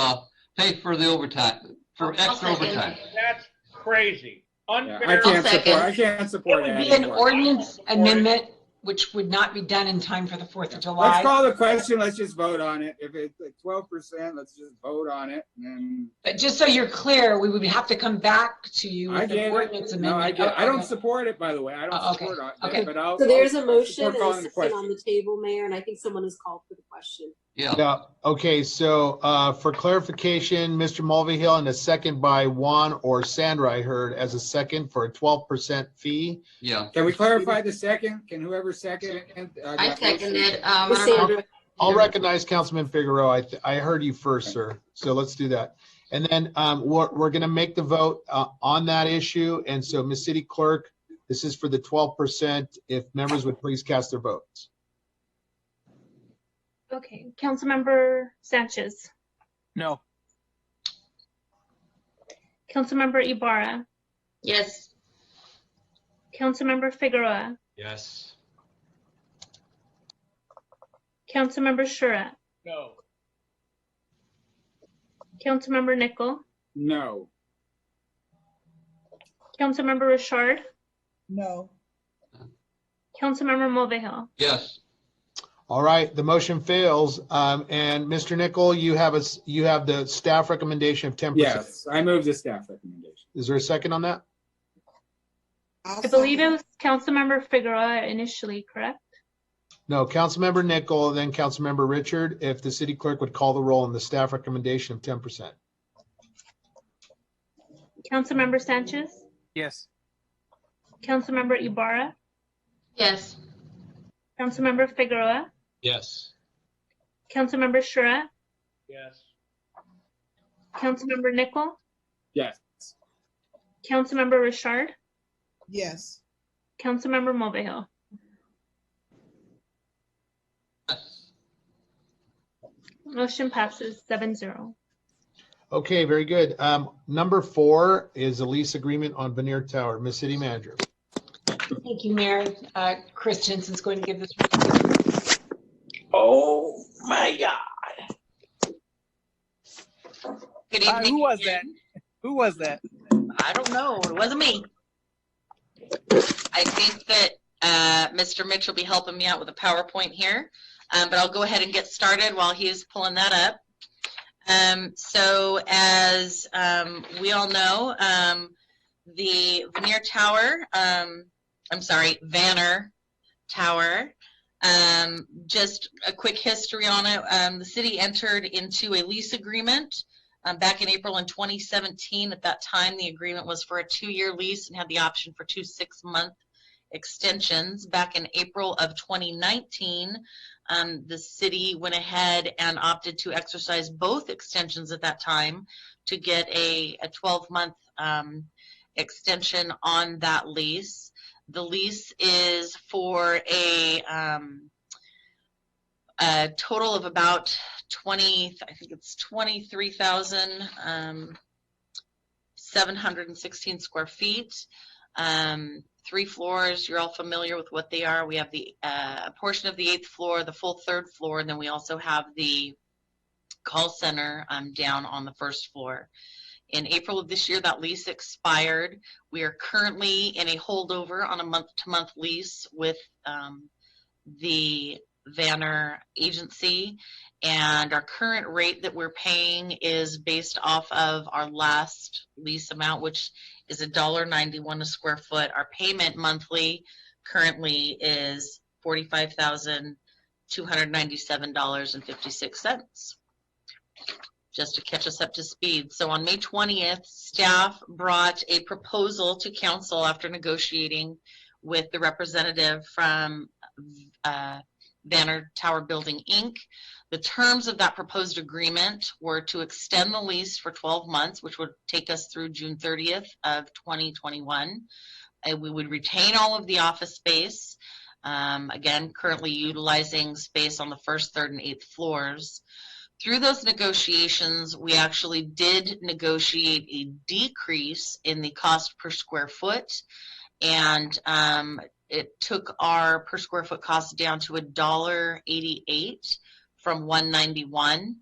pay for the overtime, for extra overtime. That's crazy. Unfair. I can't support It would that be an anymore. ordinance amendment, which would not be done in time for the 4th of July. Let's call the question. Let's just vote on it. If it's at 12%, let's just vote on it. And But just so you're clear, we would have to come back to you I with get an ordinance it. No, amendment. I get it. I don't Okay. support it, by the way. I don't Okay. support it. Okay. But I'll, So there's a I'll motion support and calling a the second question. on the table, Mayor, and I think someone has called for the question. Yeah. Okay. So for clarification, Mr. Mulvihill and a second by Juan or Sandra, I heard as a second for a 12% fee. Yeah. Can we clarify the second? Can whoever second it? I seconded. I'll recognize Councilman Figueroa. I heard you first, sir. So let's do that. And then we're going to make the vote on that issue. And so, Ms. City Clerk, this is for the 12%. If members would please cast their votes. Okay, Councilmember Sanchez, No. Councilmember Ibarra, Yes. Councilmember Figueroa, Yes. Councilmember Shura, No. Councilmember Nickel, No. Councilmember Richard, No. Councilmember Mulvihill. Yes. All right, the motion fails. And Mr. Nickel, you have the staff recommendation of 10%. Yes, I move the staff recommendation. Is there a second on that? I believe it was Councilmember Figueroa initially, correct? No, Councilmember Nickel, then Councilmember Richard. If the city clerk would call the roll on the staff recommendation of 10%. Councilmember Sanchez, Yes. Councilmember Ibarra, Yes. Councilmember Figueroa, Yes. Councilmember Shura, Yes. Councilmember Nickel, Yes. Councilmember Richard, Yes. Councilmember Mulvihill. Motion passes 7-0. Okay, very good. Number 4 is a lease agreement on Veneer Tower. Ms. City Manager. Thank you, Mayor. Chris Jensen's going to give this. Oh my God. Good Who evening. was that? Who was that? I don't know. It wasn't me. I think that Mr. Mitch will be helping me out with a PowerPoint here, but I'll go ahead and get started while he's pulling that up. So as we all know, the Vanner Tower, Vanner Tower, just a quick history on it. The city entered into a lease agreement back in April in 2017. At that time, the agreement was for a 2-year lease and had the option for 2 6-month extensions. Back in April of 2019, the city went ahead and opted to exercise both extensions at that time to get a 12-month extension on that lease. The lease is for a total of about 23,716 square feet. 3 floors. You're all familiar with what they are. We have the a portion of the 8th floor, the full 3rd floor, and then we also have the call center down on the 1st floor. In April of this year, that lease expired. We are currently in a holdover on a month-to-month lease with the Vanner agency, and our current rate that we're paying is based off of our last lease amount, which is $1.91 a square foot. Our payment monthly currently is $45,297.56. Just to catch us up to speed. So on May 20th, staff brought a proposal to council after negotiating with the representative from Vanner Tower Building, Inc. The terms of that proposed agreement were to extend the lease for 12 months, which would take us through June 30th of 2021. We would retain all of the office space, again, currently utilizing space on the 1st, 3rd, and 8th floors. Through those negotiations, we actually did negotiate a decrease in the cost per square foot, and it took our per square foot cost down to $1.88 from $1.91.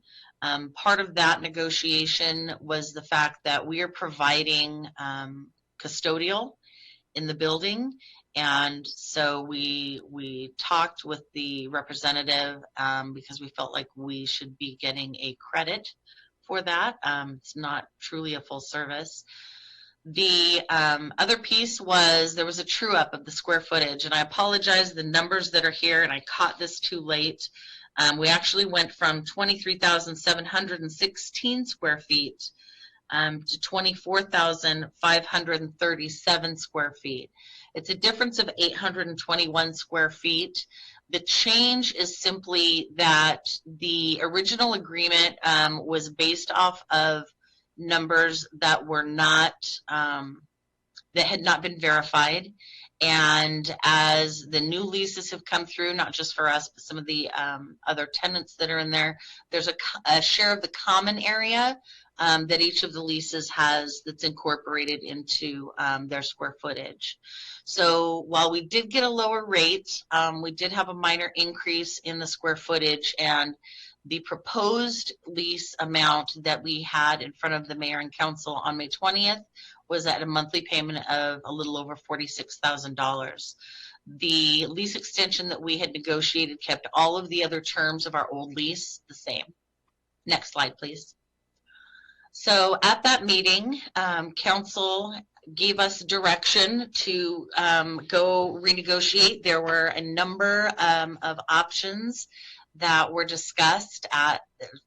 Part of that negotiation was the fact that we are providing custodial in the building, and so we talked with the representative because we felt like we should be getting a credit for that. It's not truly a full service. The other piece was there was a true up of the square footage, and I apologize, the numbers that are here, and I caught this too late. We actually went from 23,716 square feet to 24,537 square feet. It's a difference of 821 square feet. The change is simply that the original agreement was based off of numbers that were not, that had not been verified. And as the new leases have come through, not just for us, but some of the other tenants that are in there, there's a share of the common area that each of the leases has that's incorporated into their square footage. So while we did get a lower rate, we did have a minor increase in the square footage, and the proposed lease amount that we had in front of the mayor and council on May 20th was at a monthly payment of a little over $46,000. The lease extension that we had negotiated kept all of the other terms of our old lease the same. Next slide, please. So at that meeting, council gave us direction to go renegotiate. There were a number of options that were discussed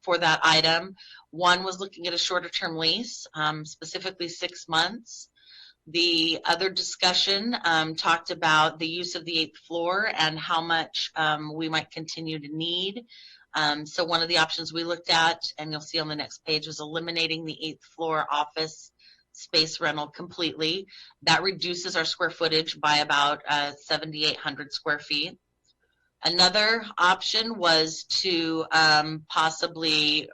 for that item. One was looking at a shorter term lease, specifically 6 months. The other discussion talked about the use of the 8th floor and how much we might continue to need. So one of the options we looked at, and you'll see on the next page, was eliminating the 8th floor office space rental completely. That reduces our square footage by about 7,800 square feet. Another option was to possibly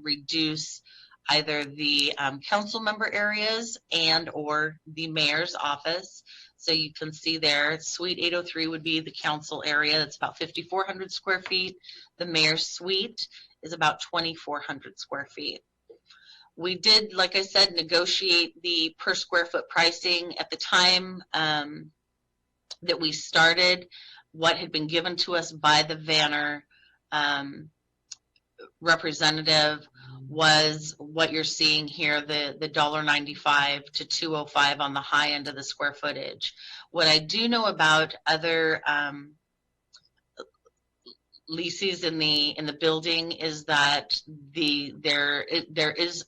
reduce either the council member areas and or the mayor's office. So you can see there, Suite 803 would be the council area. That's about 5,400 square feet. The mayor's suite is about 2,400 square feet. We did, like I said, negotiate the per square foot pricing at the time that we started. What had been given to us by the Vanner representative was what you're seeing here, the $1.95 to $2.05 on the high end of the square footage. What I do know about other leases in the building is that there is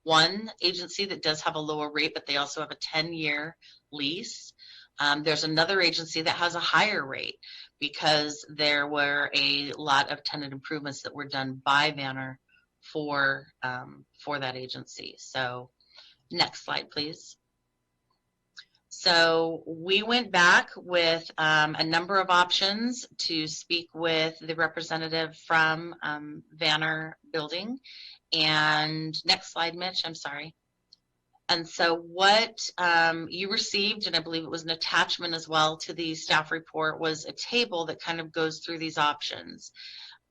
one agency that does have a lower rate, but they also have a 10-year lease. There's another agency that has a higher rate because there were a lot of tenant improvements that were done by Vanner for that agency. So next slide, please. So we went back with a number of options to speak with the representative from Vanner Building. And next slide, Mitch, I'm sorry. And so what you received, and I believe it was an attachment as well to the staff report, was a table that kind of goes through these options.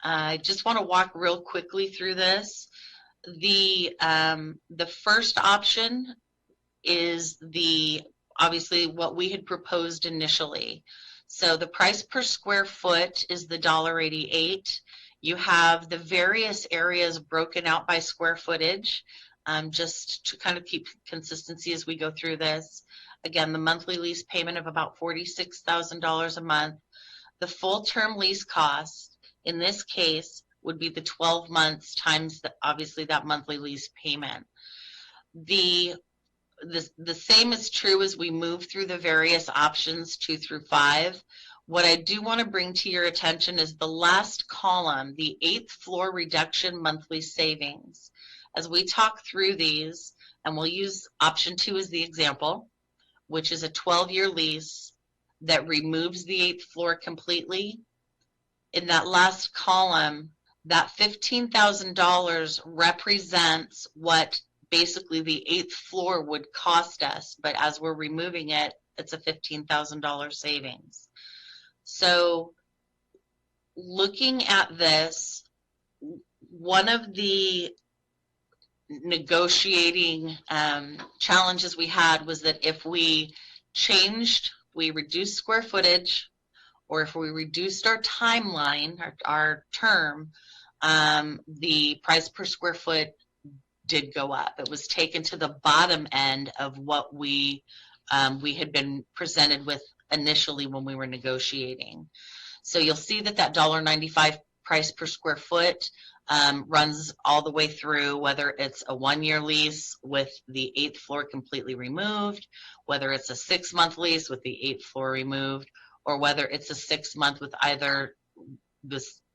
I just want to walk real quickly through this. The first option is obviously what we had proposed initially. So the price per square foot is the $1.88. You have the various areas broken out by square footage, just to kind of keep consistency as we go through this. Again, the monthly lease payment of about $46,000 a month. The full term lease cost in this case would be the 12 months times obviously that monthly lease payment. The same is true as we move through the various options 2 through 5. What I do want to bring to your attention is the last column, the 8th floor reduction monthly savings. As we talk through these, and we'll use option 2 as the example, which is a 12-year lease that removes the 8th floor completely. In that last column, that $15,000 represents what basically the 8th floor would cost us, but as we're removing it, it's a $15,000 savings. So looking at this, one of the negotiating challenges we had was that if we reduced square footage, or if we reduced our timeline, our term, the price per square foot did go up. It was taken to the bottom end of what we had been presented with initially when we were negotiating. So you'll see that $1.95 price per square foot runs all the way through, whether it's a 1-year lease with the 8th floor completely removed, whether it's a 6-month lease with the 8th floor removed, or whether it's a 6-month with either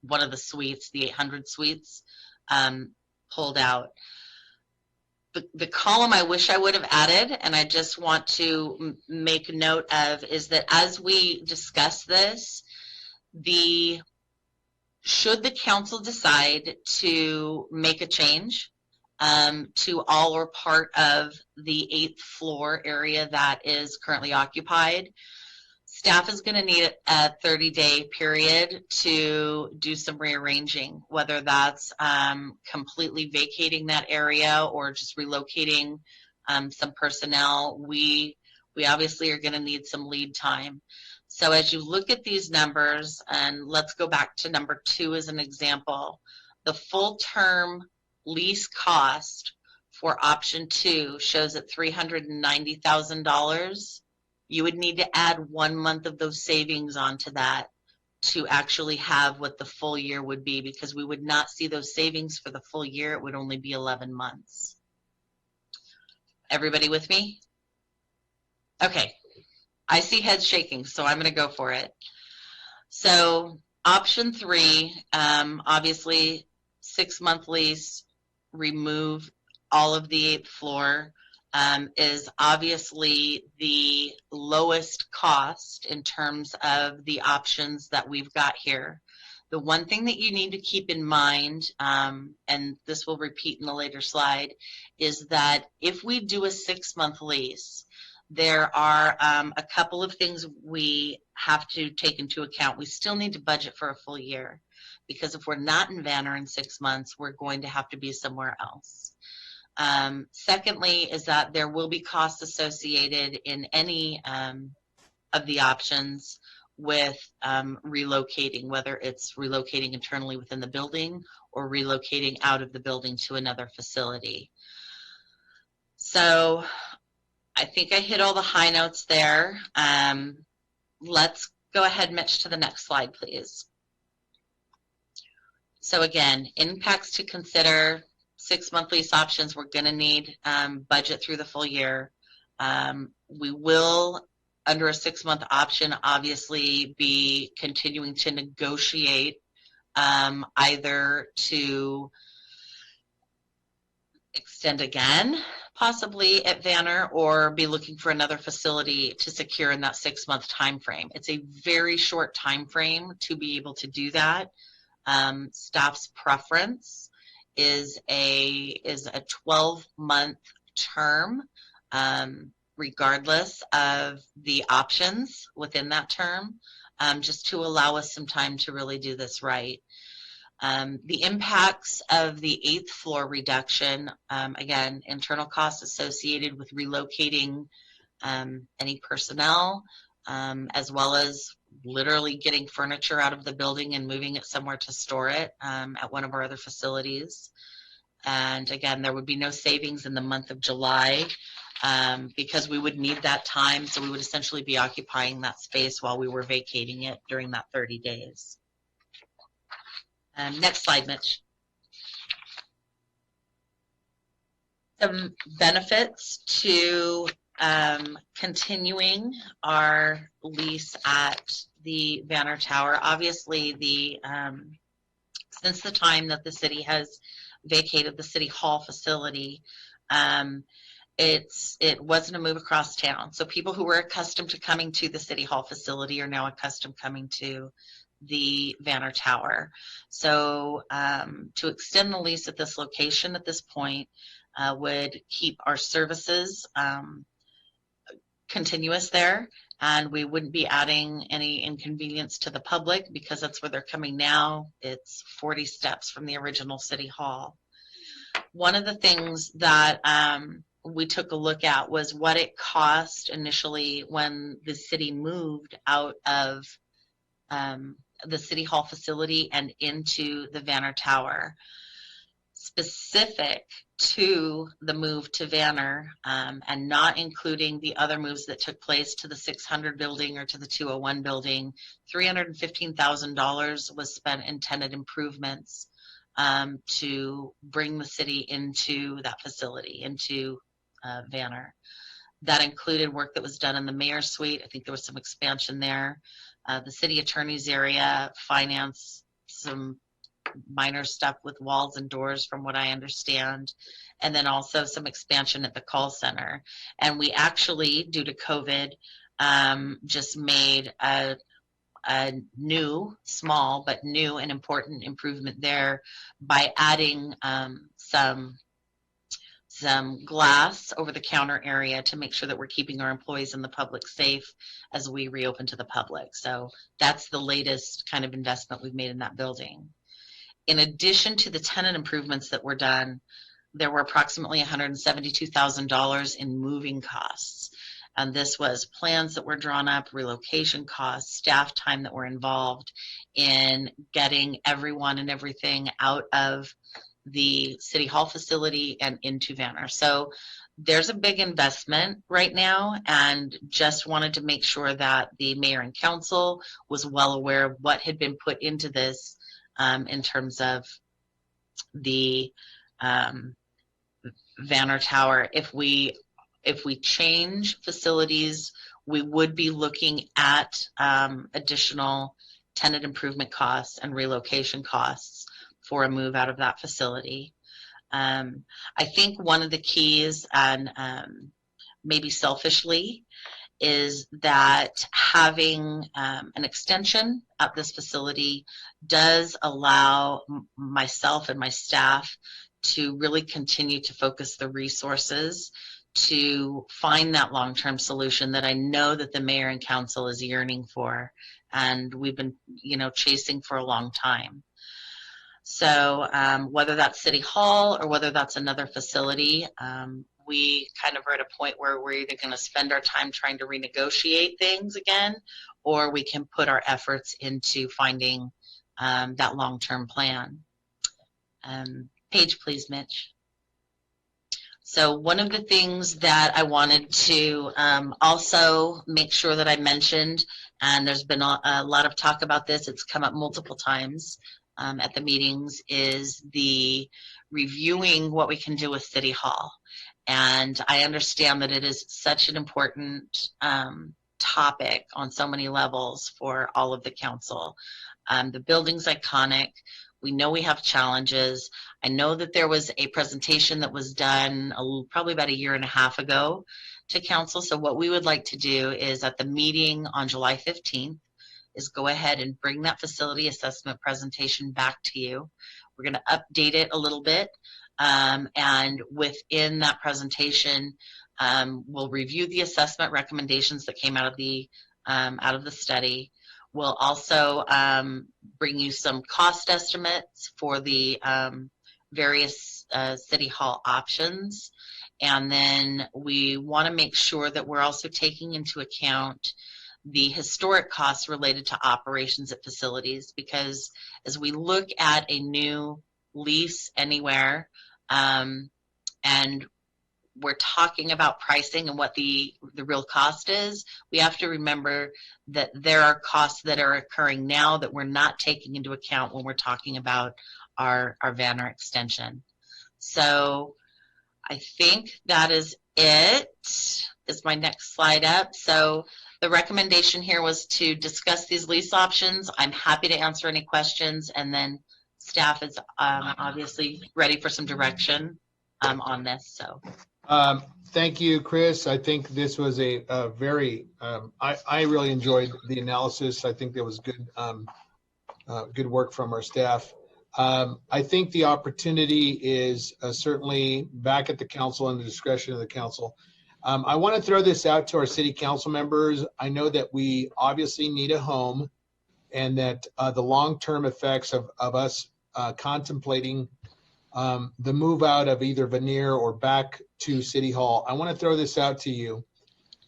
one of the suites, the 800 suites, pulled out. The column I wish I would have added, and I just want to make note of, is that as we discuss this, should the council decide to make a change to all or part of the 8th floor area that is currently occupied, staff is going to need a 30-day period to do some rearranging, whether that's completely vacating that area or just relocating some personnel. We obviously are going to need some lead time. So as you look at these numbers, and let's go back to number 2 as an example, the full term lease cost for option 2 shows at $390,000. You would need to add 1 month of those savings onto that to actually have what the full year would be, because we would not see those savings for the full year. It would only be 11 months. Everybody with me? Okay. I see heads shaking, so I'm going to go for it. So option 3, obviously 6-month lease, remove all of the 8th floor, is obviously the lowest cost in terms of the options that we've got here. The one thing that you need to keep in mind, and this will repeat in a later slide, is that if we do a 6-month lease, there are a couple of things we have to take into account. We still need to budget for a full year, because if we're not in Vanner in 6 months, we're going to have to be somewhere else. Secondly, is that there will be costs associated in any of the options with relocating, whether it's relocating internally within the building or relocating out of the building to another facility. So I think I hit all the high notes there. Let's go ahead, Mitch, to the next slide, please. So again, impacts to consider, 6-month lease options. We're going to need budget through the full year. We will, under a 6-month option, obviously be continuing to negotiate either to extend again, possibly at Vanner, or be looking for another facility to secure in that 6-month time frame. It's a very short time frame to be able to do that. Staff's preference is a 12-month term, regardless of the options within that term, just to allow us some time to really do this right. The impacts of the 8th floor reduction, again, internal costs associated with relocating any personnel, as well as literally getting furniture out of the building and moving it somewhere to store it at one of our other facilities. And again, there would be no savings in the month of July because we would need that time. So we would essentially be occupying that space while we were vacating it during that 30 days. Next slide, Mitch. Some benefits to continuing our lease at the Vanner Tower. Obviously, since the time that the city has vacated the City Hall facility, it wasn't a move across town. So people who were accustomed to coming to the City Hall facility are now accustomed coming to the Vanner Tower. So to extend the lease at this location at this point would keep our services continuous there, and we wouldn't be adding any inconvenience to the public because that's where they're coming now. It's 40 steps from the original City Hall. One of the things that we took a look at was what it cost initially when the city moved out of the City Hall facility and into the Vanner Tower. Specific to the move to Vanner and not including the other moves that took place to the 600 building or to the 201 building, $315,000 was spent in tenant improvements to bring the city into that facility, into Vanner. That included work that was done in the mayor's suite. I think there was some expansion there. The city attorney's area, finance, some minor stuff with walls and doors from what I understand, and then also some expansion at the call center. And we actually, due to COVID, just made a new, small, but new and important improvement there by adding some glass over the counter area to make sure that we're keeping our employees and the public safe as we reopen to the public. So that's the latest kind of investment we've made in that building. In addition to the tenant improvements that were done, there were approximately $172,000 in moving costs. And this was plans that were drawn up, relocation costs, staff time that were involved in getting everyone and everything out of the City Hall facility and into Vanner. So there's a big investment right now, and just wanted to make sure that the mayor and council was well aware of what had been put into this in terms of the Vanner Tower. If we change facilities, we would be looking at additional tenant improvement costs and relocation costs for a move out of that facility. I think one of the keys, and maybe selfishly, is that having an extension at this facility does allow myself and my staff to really continue to focus the resources to find that long-term solution that I know that the mayor and council is yearning for, and we've been, chasing for a long time. So whether that's City Hall or whether that's another facility, we kind of are at a point where we're either going to spend our time trying to renegotiate things again, or we can put our efforts into finding that long-term plan. Page, please, Mitch. So one of the things that I wanted to also make sure that I mentioned, and there's been a lot of talk about this, it's come up multiple times at the meetings, is the reviewing what we can do with City Hall. And I understand that it is such an important topic on so many levels for all of the council. The building's iconic. We know we have challenges. I know that there was a presentation that was done probably about 1.5 years ago to council. So what we would like to do is at the meeting on July 15th is go ahead and bring that facility assessment presentation back to you. We're going to update it a little bit. And within that presentation, we'll review the assessment recommendations that came out of the study. We'll also bring you some cost estimates for the various City Hall options. And then we want to make sure that we're also taking into account the historic costs related to operations at facilities, because as we look at a new lease anywhere, and we're talking about pricing and what the real cost is, we have to remember that there are costs that are occurring now that we're not taking into account when we're talking about our Vanner extension. So I think that is it. Is my next slide up? So the recommendation here was to discuss these lease options. I'm happy to answer any questions, and then staff is obviously ready for some direction on this. So. Thank you, Chris. I think this was a very, I really enjoyed the analysis. I think there was good work from our staff. I think the opportunity is certainly back at the council and the discretion of the council. I want to throw this out to our city council members. I know that we obviously need a home, and that the long-term effects of us contemplating the move out of either Vanner or back to City Hall. I want to throw this out to you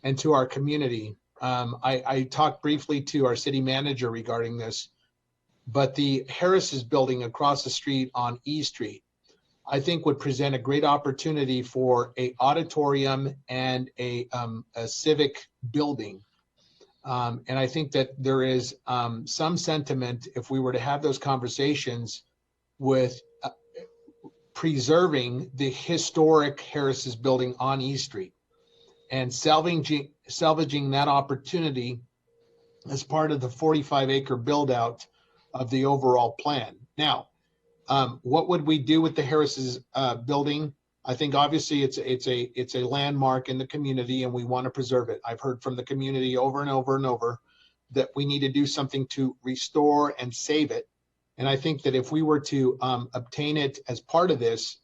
and to our community. I talked briefly to our city manager regarding this, but the Harris's building across the street on E Street, I think would present a great opportunity for a auditorium and a civic building. And I think that there is some sentiment, if we were to have those conversations, with preserving the historic Harris's building on E Street and salvaging that opportunity as part of the 45-acre build out of the overall plan. Now, what would we do with the Harris's building? I think obviously it's a landmark in the community, and we want to preserve it. I've heard from the community over and over and over that we need to do something to restore and save it. And I think that if we were to obtain it as part of this,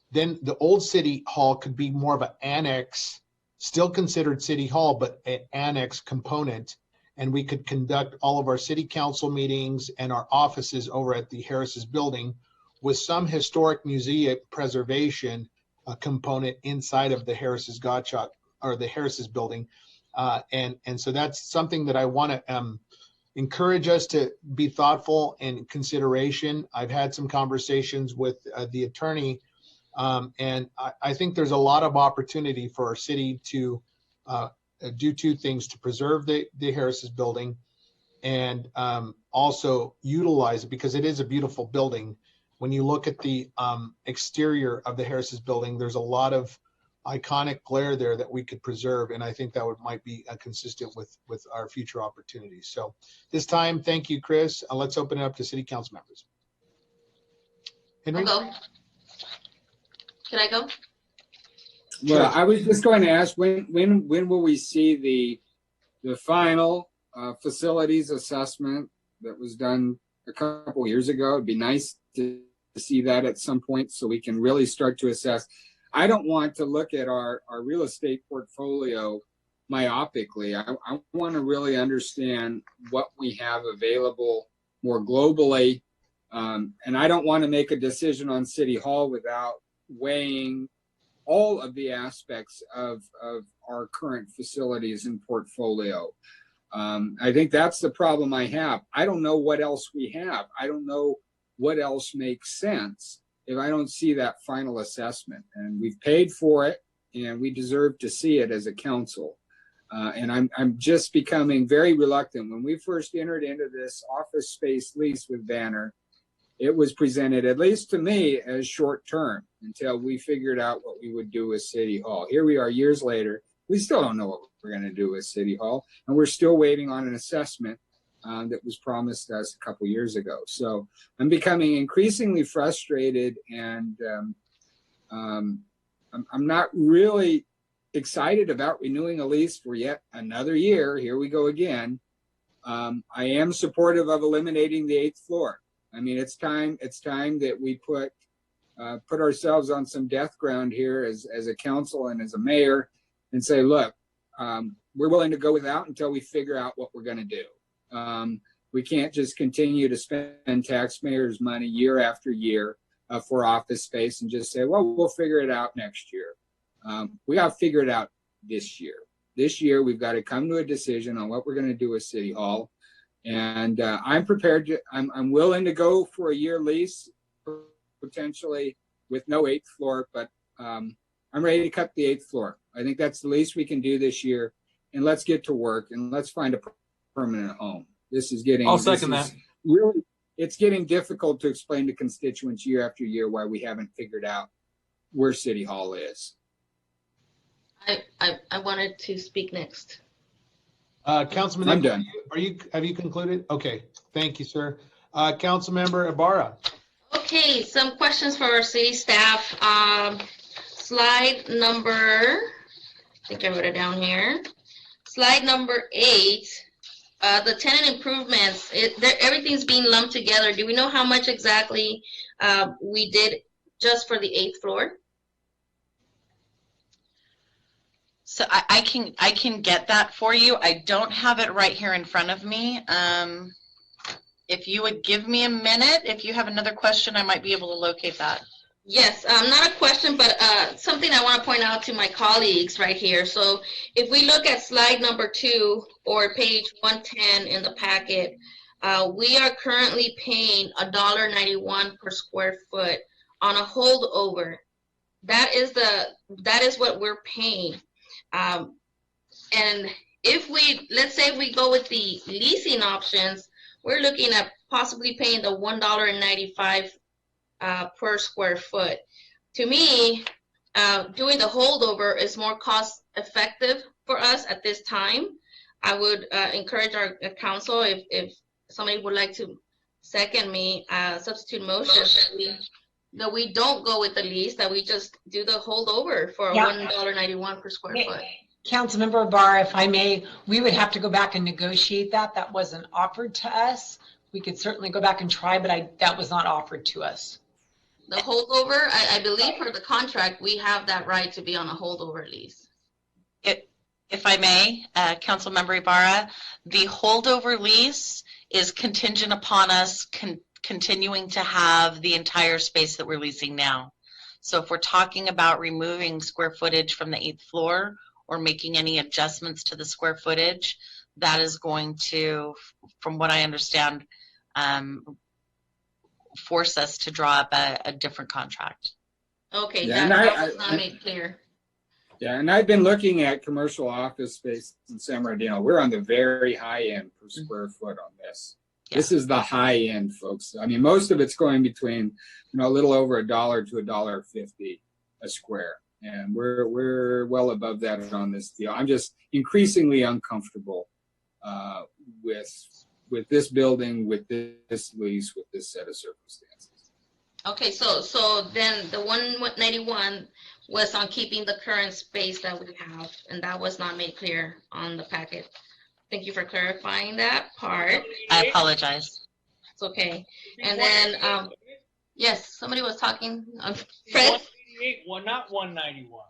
then the old City Hall could be more of an annex, still considered City Hall, but an annex component. And we could conduct all of our city council meetings and our offices over at the Harris's building with some historic museum preservation component inside of the Harris's Gottschalk or the Harris's building. And so that's something that I want to encourage us to be thoughtful in consideration. I've had some conversations with the attorney, and I think there's a lot of opportunity for our city to do two things: to preserve the Harris's building and also utilize it, because it is a beautiful building. When you look at the exterior of the Harris's building, there's a lot of iconic glare there that we could preserve, and I think that might be consistent with our future opportunities. So this time, thank you, Chris. Let's open it up to city council members. Henry? I'll go. Can I go? Well, I was just going to ask, when will we see the final facilities assessment that was done a couple years ago? It'd be nice to see that at some point so we can really start to assess. I don't want to look at our real estate portfolio myopically. I want to really understand what we have available more globally And I don't want to make a decision on City Hall without weighing all of the aspects of our current facilities and portfolio. I think that's the problem I have. I don't know what else we have. I don't know what else makes sense if I don't see that final assessment. And we've paid for it, and we deserve to see it as a council. And I'm just becoming very reluctant. When we first entered into this office space lease with Banner, it was presented, at least to me, as short term until we figured out what we would do with City Hall. Here we are years later. We still don't know what we're going to do with City Hall, and we're still waiting on an assessment that was promised us a couple years ago. So I'm becoming increasingly frustrated, and I'm not really excited about renewing a lease for yet another year. Here we go again. I am supportive of eliminating the 8th floor. I mean, it's time that we put ourselves on some death ground here as a council and as a mayor and say, look, we're willing to go without until we figure out what we're going to do. We can't just continue to spend taxpayers' money year after year for office space and just say, well, we'll figure it out next year. We got to figure it out this year. This year, we've got to come to a decision on what we're going to do with City Hall. And I'm prepared to, I'm willing to go for a year lease, potentially with no 8th floor, but I'm ready to cut the 8th floor. I think that's the least we can do this year. And let's get to work and let's find a permanent home. This is getting, I'll second that. Really, it's getting difficult to explain to constituents year after year why we haven't figured out where City Hall is. I wanted to speak next. Councilman, I'm done. Have you concluded? Okay, thank you, sir. Councilmember Ibarra. Okay, some questions for our city staff. Slide number, I think I wrote it down here. Slide number 8, the tenant improvements, everything's being lumped together. Do we know how much exactly we did just for the 8th floor? So I can get that for you. I don't have it right here in front of me. If you would give me a minute, if you have another question, I might be able to locate that. Yes, not a question, but something I want to point out to my colleagues right here. So if we look at slide number 2 or page 110 in the packet, we are currently paying $1.91 per square foot on a holdover. That is what we're paying. And if let's say we go with the leasing options, we're looking at possibly paying the $1.95 per square foot. To me, doing the holdover is more cost effective for us at this time. I would encourage our council, if somebody would like to second me, substitute motion that we don't go with the lease, that we just do the holdover for $1.91 per square foot. Councilmember Barr, if I may, we would have to go back and negotiate that. That wasn't offered to us. We could certainly go back and try, but that was not offered to us. The holdover, I believe for the contract, we have that right to be on a holdover lease. If I may, Councilmember Ibarra, the holdover lease is contingent upon us continuing to have the entire space that we're leasing now. So if we're talking about removing square footage from the 8th floor or making any adjustments to the square footage, that is going to, from what I understand, force us to draw up a different contract. Okay, that was not made clear. Yeah, and I've been looking at commercial office space in San Bernardino. We're on the very high end per square foot on this. Yeah. This is the high end, folks. I mean, most of it's going between, a little over $1 to $1.50 a square, and we're well above that on this deal. I'm just increasingly uncomfortable with this building, with this lease, with this set of circumstances. Okay, so then the 191 was on keeping the current space that we have, and that was not made clear on the packet. Thank you for clarifying that part. I apologize. It's okay. And then, yes, somebody was talking. Fred? 188, not 191.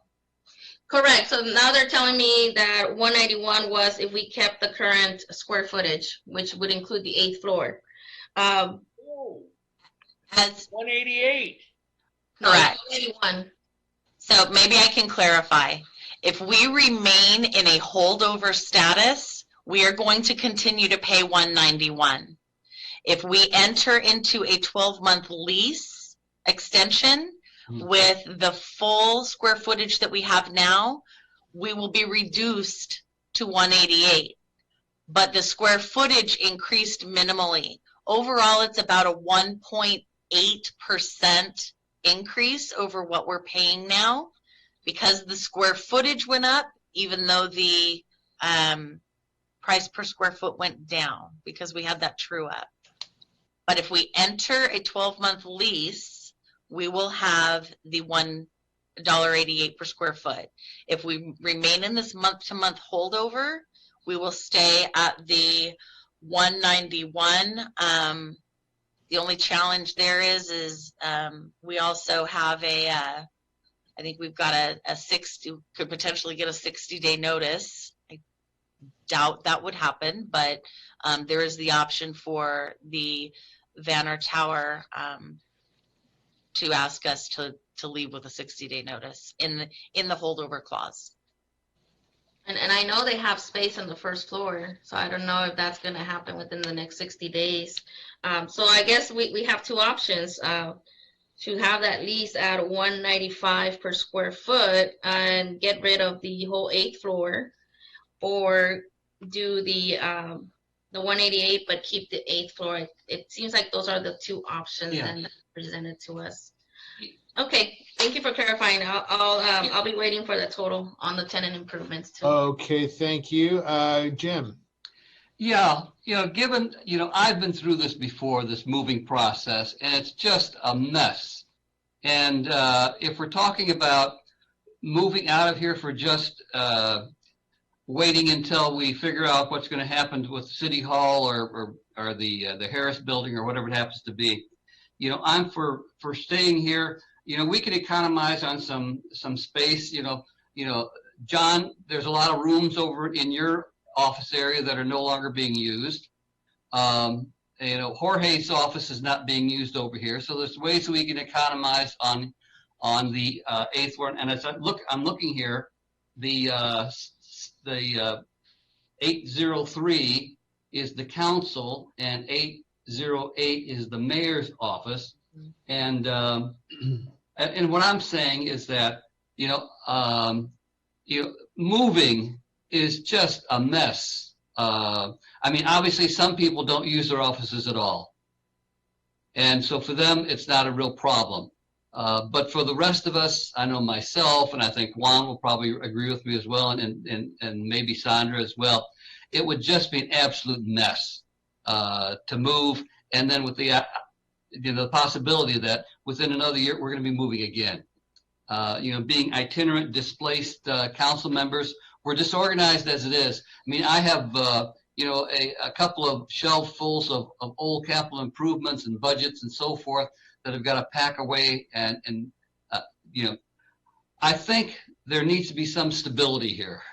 Correct. So now they're telling me that 191 was if we kept the current square footage, which would include the 8th floor. As 188. correct. 181. So maybe I can clarify. If we remain in a holdover status, we are going to continue to pay 191. If we enter into a 12-month lease extension with the full square footage that we have now, we will be reduced to 188. But the square footage increased minimally. Overall, it's about a 1.8% increase over what we're paying now, because the square footage went up, even though the price per square foot went down because we had that true up. But if we enter a 12-month lease, we will have the $1.88 per square foot. If we remain in this month-to-month holdover, we will stay at the 191. The only challenge there is we also have I think we've got a 60, could potentially get a 60-day notice. I doubt that would happen, but there is the option for the Vanner Tower to ask us to leave with a 60-day notice in the holdover clause. And I know they have space on the first floor, so I don't know if that's going to happen within the next 60 days. So I guess we have two options. To have that lease at $195 per square foot and get rid of the whole 8th floor, or do the 188 but keep the 8th floor. It seems like those are the two options that presented to us. Okay, thank you for clarifying. I'll be waiting for the total on the tenant improvements too. Okay, thank you. Jim. Yeah, given, I've been through this before, this moving process, and it's just a mess. And if we're talking about moving out of here for just waiting until we figure out what's going to happen with City Hall or the Harris Building or whatever it happens to be, I'm for staying here. We could economize on some space. John, there's a lot of rooms over in your office area that are no longer being used. Jorge's office is not being used over here, so there's ways we can economize on the 8th floor. And as I'm looking here, the 803 is the council, and 808 is the mayor's office. And what I'm saying is that moving is just a mess. Obviously some people don't use their offices at all. And so for them, it's not a real problem. But for the rest of us, I know myself, and I think Juan will probably agree with me as well, and maybe Sandra as well, it would just be an absolute mess to move. And then with the possibility that within another year, we're going to be moving again. Being itinerant, displaced council members, we're disorganized as it is. I have, a couple of shelf fulls of old capital improvements and budgets and so forth that I've got to pack away. And I think there needs to be some stability here.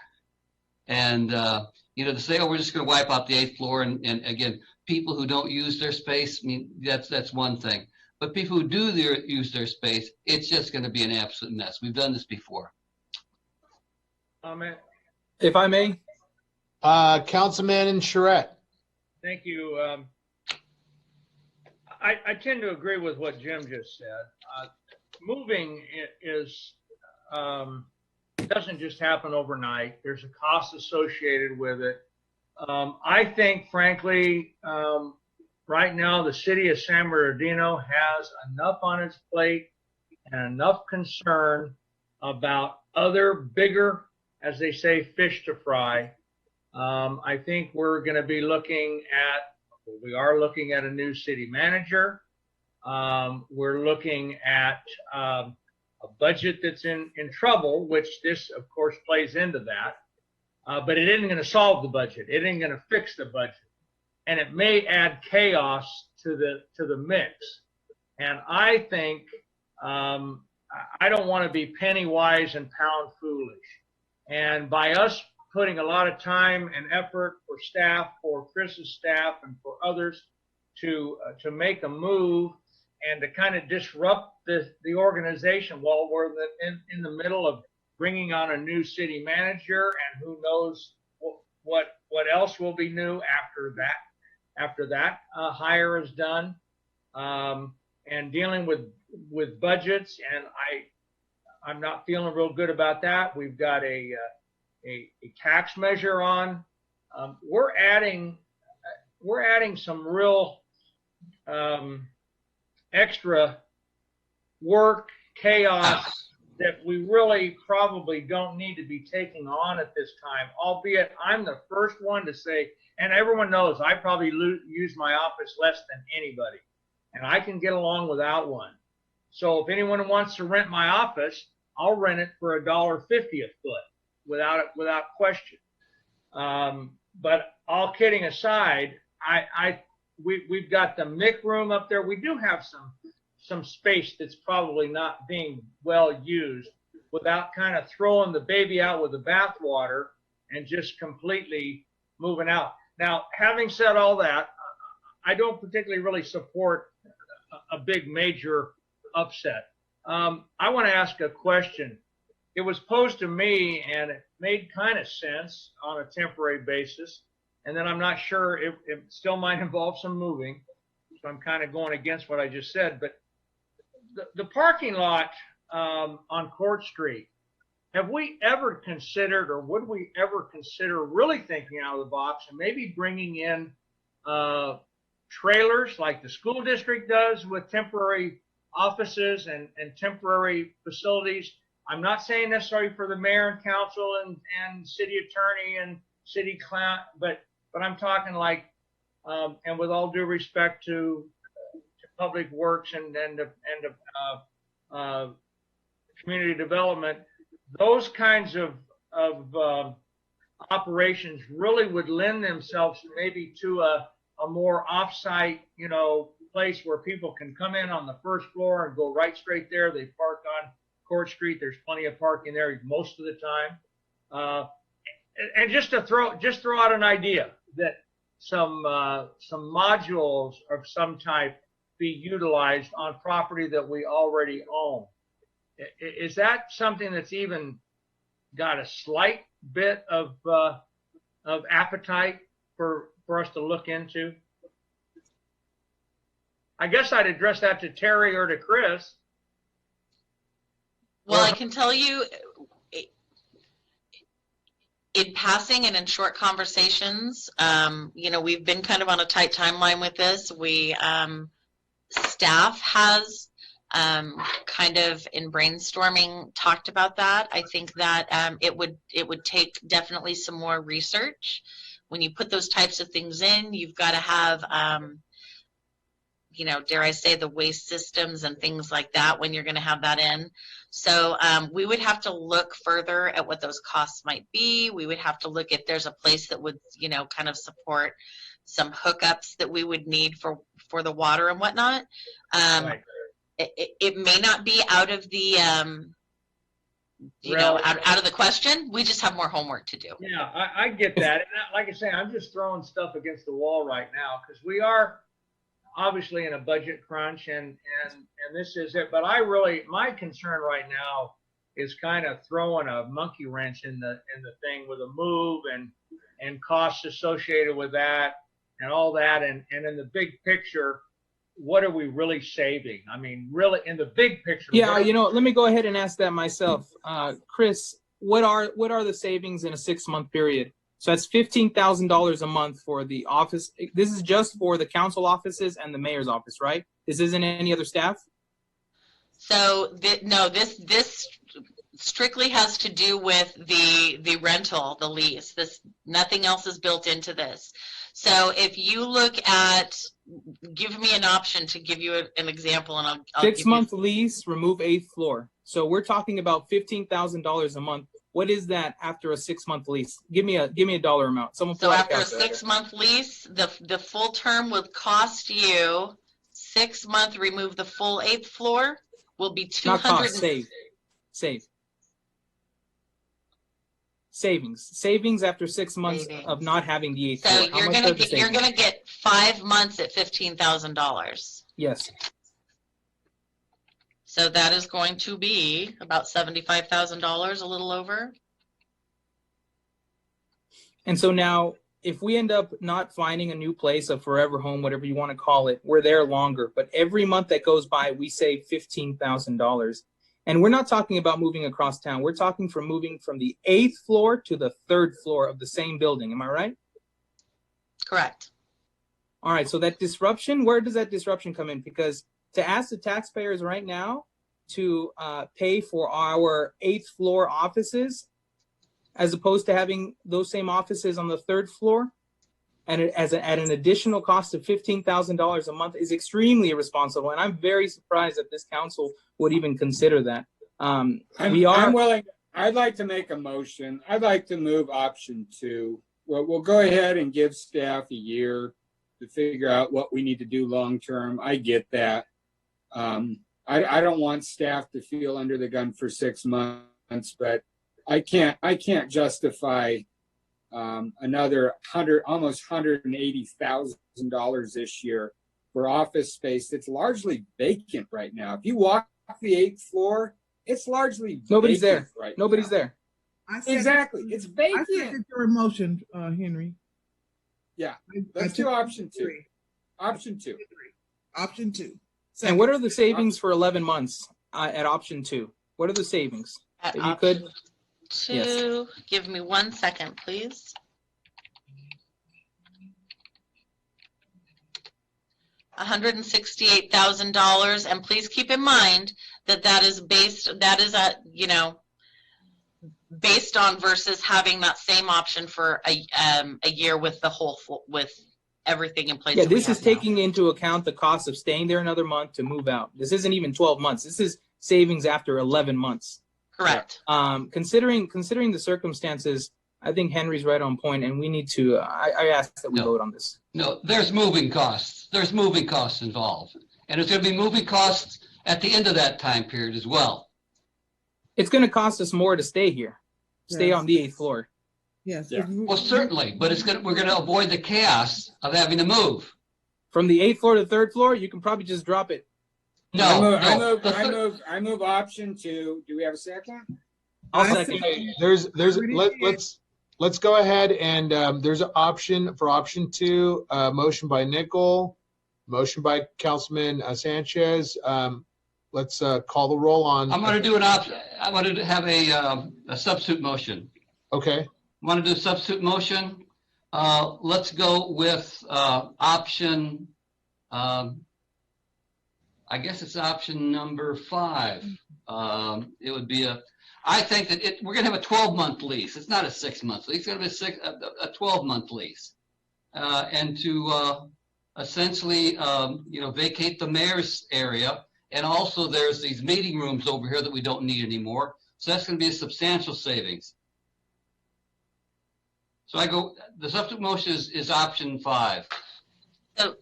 And, to say, oh, we're just going to wipe out the 8th floor. And again, people who don't use their space, that's one thing. But people who do use their space, it's just going to be an absolute mess. We've done this before. If I may. Councilman Charette. Thank you. I tend to agree with what Jim just said. Moving doesn't just happen overnight. There's a cost associated with it. I think, frankly, right now the city of San Bernardino has enough on its plate and enough concern about other bigger, as they say, fish to fry. I think we are looking at a new city manager. We're looking at a budget that's in trouble, which this, of course, plays into that. But it isn't going to solve the budget. It ain't going to fix the budget. And it may add chaos to the mix. And I think I don't want to be penny wise and pound foolish. And by us putting a lot of time and effort for staff, for Chris's staff, and for others to make a move, to kind of disrupt the organization while we're in the middle of bringing on a new city manager, and who knows what else will be new after that hire is done, and dealing with budgets, and I'm not feeling real good about that. We've got a tax measure on. We're adding some real extra work, chaos that we really probably don't need to be taking on at this time, albeit I'm the first one to say, and everyone knows I probably use my office less than anybody, and I can get along without one. So if anyone wants to rent my office, I'll rent it for $1.50 a foot without question. But all kidding aside, we've got the MIC room up there. We do have some space that's probably not being well used, without kind of throwing the baby out with the bathwater and just completely moving out. Now, having said all that, I don't particularly really support a big major upset. I want to ask a question. It was posed to me, and it made kind of sense on a temporary basis. And then I'm not sure, it still might involve some moving. So I'm kind of going against what I just said. But the parking lot on Court Street, have we ever considered, or would we ever consider really thinking out of the box and maybe bringing in trailers like the school district does with temporary offices and temporary facilities? I'm not saying necessarily for the mayor and council and city attorney and city clown, but I'm talking like, and with all due respect to public works and community development, those kinds of operations really would lend themselves maybe to a more off-site, place where people can come in on the first floor and go right straight there. They park on Court Street. There's plenty of parking there most of the time. And just throw out an idea that some modules of some type be utilized on property that we already own. Is that something that's even got a slight bit of appetite for us to look into? I guess I'd address that to Terry or to Chris. Well, I can tell you, in passing and in short conversations, we've been kind of on a tight timeline with this. Staff has kind of in brainstorming talked about that. I think that it would take definitely some more research. When you put those types of things in, you've got to have, dare I say, the waste systems and things like that when you're going to have that in. So we would have to look further at what those costs might be. We would have to look at there's a place that would, kind of support some hookups that we would need for the water and whatnot. Right. It may not be out of the, out of the question. We just have more homework to do. Yeah, I get that. And like I say, I'm just throwing stuff against the wall right now because we are obviously in a budget crunch and this is it. But my concern right now is kind of throwing a monkey wrench in the thing with a move and costs associated with that and all that. And in the big picture, what are we really saving? I mean, really in the big picture. Yeah, let me go ahead and ask that myself. Chris, what are the savings in a 6-month period? So that's $15,000 a month for the office. This is just for the council offices and the mayor's office, right? This isn't any other staff? So no, this strictly has to do with the rental, the lease. Nothing else is built into this. So if you look at, give me an option to give you an example, and I'll 6-month lease, remove 8th floor. So we're talking about $15,000 a month. What is that after a 6-month lease? Give me a dollar amount. So after a 6-month lease, the full term would cost you 6-month, remove the full 8th floor, will be $200. Not cost, save. Savings after 6 months of not having the 8th floor. So you're gonna get 5 months at $15,000. Yes. So that is going to be about $75,000, a little over. And so now, if we end up not finding a new place, a forever home, whatever you want to call it, we're there longer. But every month that goes by, we save $15,000. And we're not talking about moving across town. We're talking from moving from the 8th floor to the 3rd floor of the same building. Am I right? Correct. All right. So that disruption, where does that disruption come in? Because to ask the taxpayers right now to pay for our 8th floor offices, as opposed to having those same offices on the 3rd floor, and at an additional cost of $15,000 a month, is extremely irresponsible. And I'm very surprised that this council would even consider that. I'm willing. I'd like to make a motion. I'd like to move option 2. We'll go ahead and give staff a year to figure out what we need to do long term. I get that. I don't want staff to feel under the gun for 6 months, but I can't justify another almost $180,000 this year for office space that's largely vacant right now. If you walk the 8th floor, it's largely nobody's vacant there. Right Nobody's now. there. Exactly, it's vacant. I second your motion, Henry. Yeah, let's do option 2. Option 2. Option 2. And what are the savings for 11 months at option 2? What are the savings? At If you could. 2, Yes. Give me 1 second, please. $168,000, and please keep in mind that is based on versus having that same option for a year with the whole with everything in place. Yeah, that we this is have now. taking into account the cost of staying there another month to move out. This isn't even 12 months. This is savings after 11 months. Correct. Considering the circumstances, I think Henry's right on point, and we need to. I ask that we vote on this. No, there's moving costs. There's moving costs involved. And there's going to be moving costs at the end of that time period as well. It's going to cost us more to stay here, stay Yes. on the 8th floor. Yes. Yeah. Well, certainly, but we're going to avoid the chaos of having to move. From the 8th floor to the 3rd floor, you can probably just drop it. No, I move option 2. Do we have a second? I'll second. Let's go ahead and there's an option for option 2. Motion by Nickel, motion by Councilman Sanchez. Let's call the roll on. I'm going to do an option. I wanted to have a substitute motion. Okay. I want to do a substitute motion. Let's go with option. I guess it's option number 5. It would be I think that we're going to have a 12-month lease. It's not a 6-month lease. It's going to be a 12-month lease. And to essentially, vacate the mayor's area. And also there's these meeting rooms over here that we don't need anymore. So that's going to be a substantial savings. So the substitute motion is option 5. So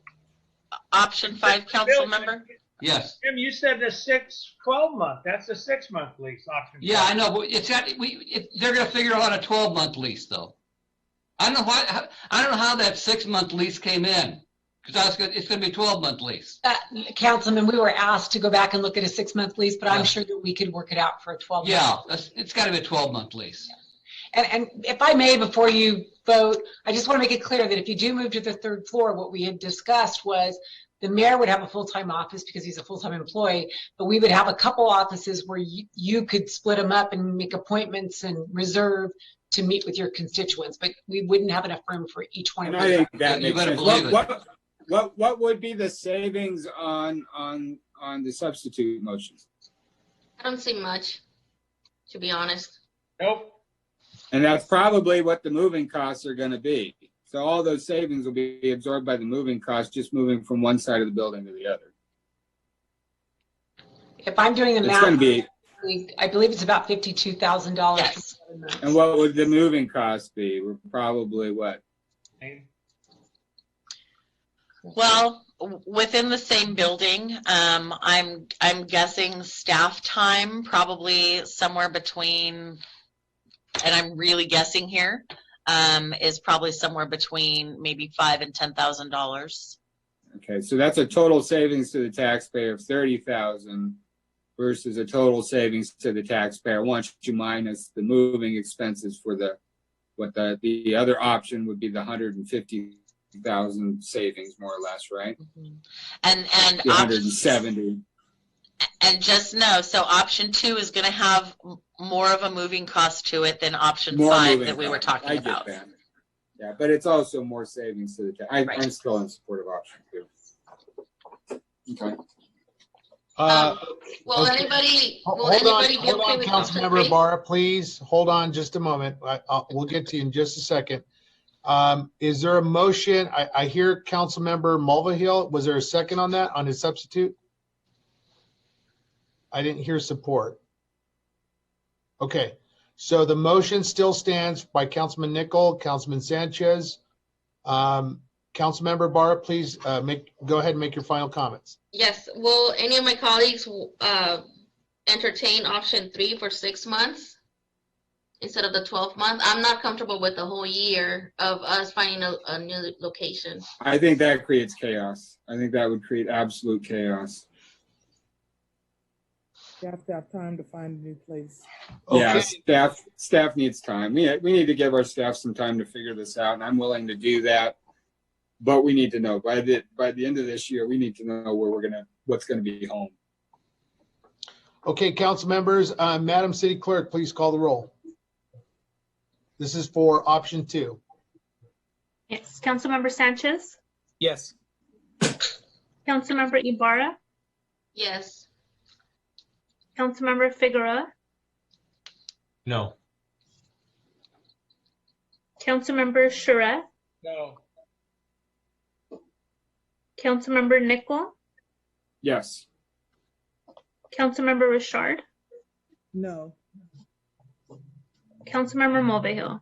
option 5, council member? Yes. Jim, you said the 12-month. That's a 6-month lease option. Yeah, I know, but they're going to figure out a 12-month lease though. I don't know how that 6-month lease came in, because it's going to be a 12-month lease. Councilman, we were asked to go back and look at a 6-month lease, but I'm sure that we could work it out for a 12-month. Yeah, it's got to be a 12-month lease. And if I may, before you vote, I just want to make it clear that if you do move to the 3rd floor, what we had discussed was the mayor would have a full-time office because he's a full-time employee, but we would have a couple offices where you could split them up and make appointments and reserve to meet with your constituents, but we wouldn't have enough room for each one. And of I those. think that makes sense. What would be the savings on the substitute motions? I don't see much, to be honest. Nope. And that's probably what the moving costs are going to be. So all those savings will be absorbed by the moving costs, just moving from one side of the building to the other. If I'm doing the It's math, going to be. I believe it's about $52,000. Yes. And what would the moving cost be? We're probably what? Well, within the same building, I'm guessing staff time probably somewhere between, and I'm really guessing here, is probably somewhere between maybe $5,000 and $10,000. Okay, so that's a total savings to the taxpayer of $30,000 versus a total savings to the taxpayer once you minus the moving expenses for the other option would be the 150,000 savings, more or less, right? And 170. And just know, so option 2 is going to have more of a moving cost to it than option More 5 moving that we were costs. talking I get about. that. Yeah, but it's also more savings to the tax. I'm still in support of option 2. Okay. Will anybody Hold be on, okay with option Councilmember 3? Barra, please hold on just a moment. We'll get to you in just a second. Is there a motion? I hear Councilmember Mulvihill. Was there a second on that, on his substitute? I didn't hear support. Okay, so the motion still stands by Councilman Nickel, Councilman Sanchez. Councilmember Barra, please go ahead and make your final comments. Yes. Will any of my colleagues entertain option 3 for 6 months instead of the 12 month? I'm not comfortable with the whole year of us finding a new location. I think that creates chaos. I think that would create absolute chaos. You have to have time to find a new place. Yeah, staff needs time. We need to give our staff some time to figure this out, and I'm willing to do that. But we need to know by the end of this year, we need to know what's gonna be home. Okay, council members, Madam City Clerk, please call the roll. This is for option 2. Yes. Councilmember Sanchez, Yes. Councilmember Ibarra, Yes. Councilmember Figueroa, No. Councilmember Charette, No. Councilmember Nickel, Yes. Councilmember Richard, No. Councilmember Mulvihill.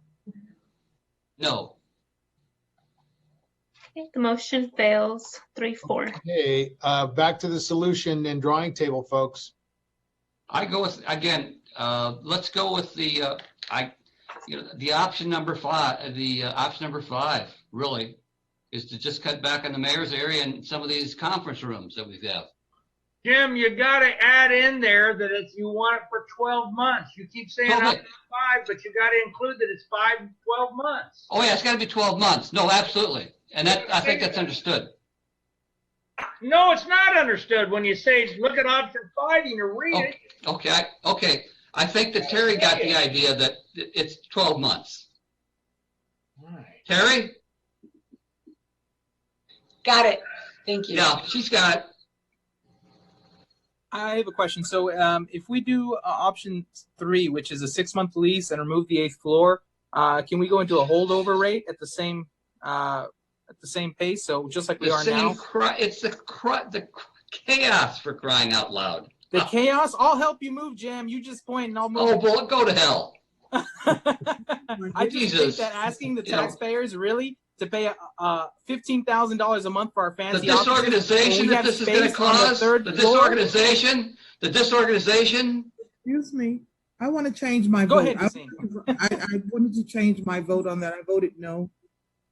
No. Okay, the motion fails 3-4. Okay, back to the solution and drawing table, folks. I go with, again, let's go with the option number 5, option number 5 really is to just cut back on the mayor's area and some of these conference rooms that we have. Jim, you got to add in there that you want it for 12 months. You keep saying up to 5, but you got to include that it's 12 months. Oh yeah, it's got to be 12 months. No, absolutely. And I think that's understood. No, it's not understood when you say, look at option 5 and you read it. Okay. I think that Terry got the idea that it's 12 months. Terry? Got it. Thank you. Yeah, she's got it. I have a question. So if we do option 3, which is a 6-month lease and remove the 8th floor, can we go into a holdover rate at the same pace? So just like we are now? It's the chaos, for crying out loud. The chaos? I'll help you move, Jam. You just point and I'll move. Oh, boy, go to hell. I just think that asking the taxpayers really to pay $15,000 a month for our fancy The disorganization that this is going to cause, the disorganization. Excuse me. I want to change my Go vote. ahead, I wanted to change my vote on that. I voted no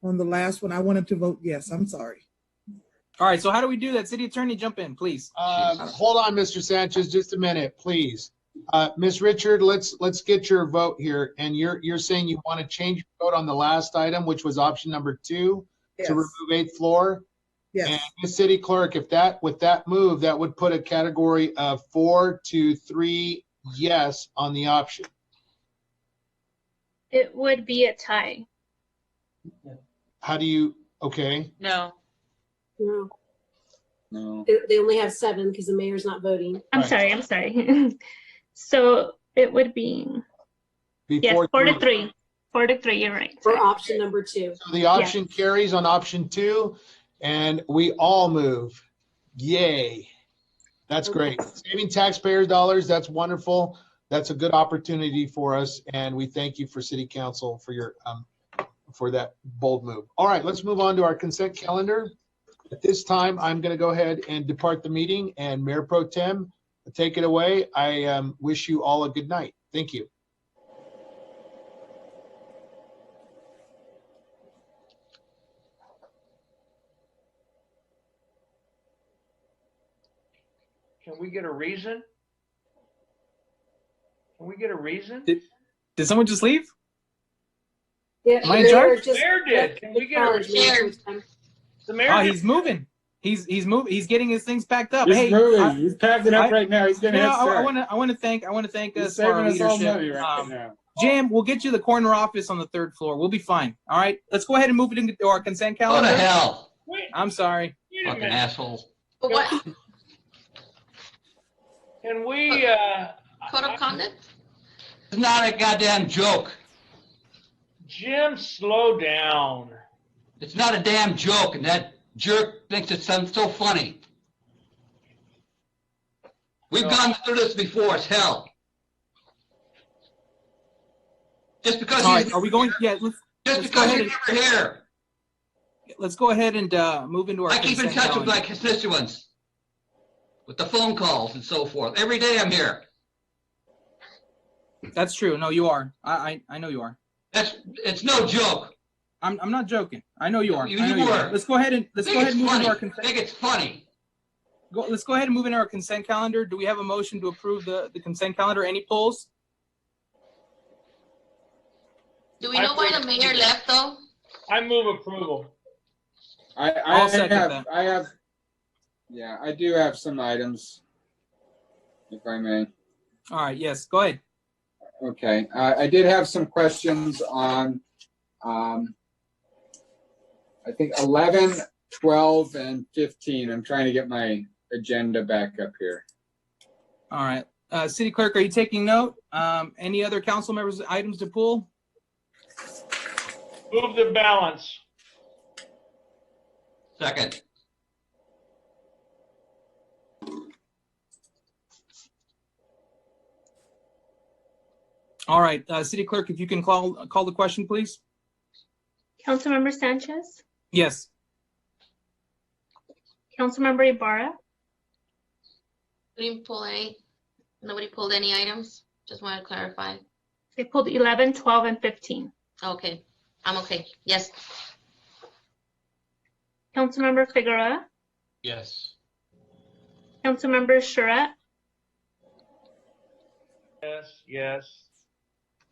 on the last one. I wanted to vote yes. I'm sorry. All right. So how do we do that? City Attorney, jump in, please. Hold on, Mr. Sanchez, just a minute, please. Ms. Richard, let's get your vote here. And you're saying you want to change your vote on the last item, which was option number 2, Yes. to remove 8th floor. Yes. And Ms. City Clerk, with that move, that would put a category of 4 to 3 yes on the option. It would be a tie. How do you? Okay. No. No. They only have 7 because the mayor's not voting. I'm sorry. So it would be yes, 4 to 3. 4 to 3, you're right. For option number 2. So the option carries on option 2, and we all move. Yay. That's great. Saving taxpayer dollars, that's wonderful. That's a good opportunity for us, and we thank you for City Council for your for that bold move. All right, let's move on to our consent calendar. At this time, I'm going to go ahead and depart the meeting, and Mayor Pro Tem, take it away. I wish you all a good night. Thank you. Can we get a reason? we get a reason? Did someone just leave? Yeah, Am I in charge? The mayor did. Can we get a reason? The mayor. Oh, did. he's moving. He's moving. He's getting his things packed up. He's hey, moving. He's packing up right now. He's getting you know, head start. I want to thank He's us for our saving us all money leadership. right now. Jim, we'll get you the corner office on the 3rd floor. We'll be fine. All right. Let's go ahead and move it into our consent Go calendar. to hell, I'm sorry. fucking asshole. What? Can we, Code of conduct? It's not a goddamn joke. Jim, slow down. It's not a damn joke, and that jerk thinks it's so funny. We've gone through this before. It's hell. Just because All he's right. Are we going? Yeah. just let's go because ahead you're never here. Let's go ahead and move into our. I keep in consent touch with calendar. my constituents, with the phone calls and so forth. Every day I'm here. That's true. No, you are. I know you are. It's no joke. I'm not joking. I know you are. You I know you were. are. Let's go ahead and Think move it's into funny. our consent. Think it's funny. Let's go ahead and move into our consent calendar. Do we have a motion to approve the consent calendar? Any polls? Do we know why the mayor left though? I move approval. I second that. I do have some items, if I may. All right. Yes. Go ahead. Okay, I did have some questions on, I think 11, 12, and 15. I'm trying to get my agenda back up here. All right. City Clerk, are you taking note? Any other council members' items to pull? Move the balance. Second. All right. City Clerk, if you can call the question, please. Councilmember Sanchez, Yes. Councilmember Ibarra, We didn't pull any. Nobody pulled any items. Just wanted to clarify. they pulled 11, 12, and 15. Okay, I'm okay. Yes. Councilmember Figueroa, Yes. Councilmember Charette, Yes, yes.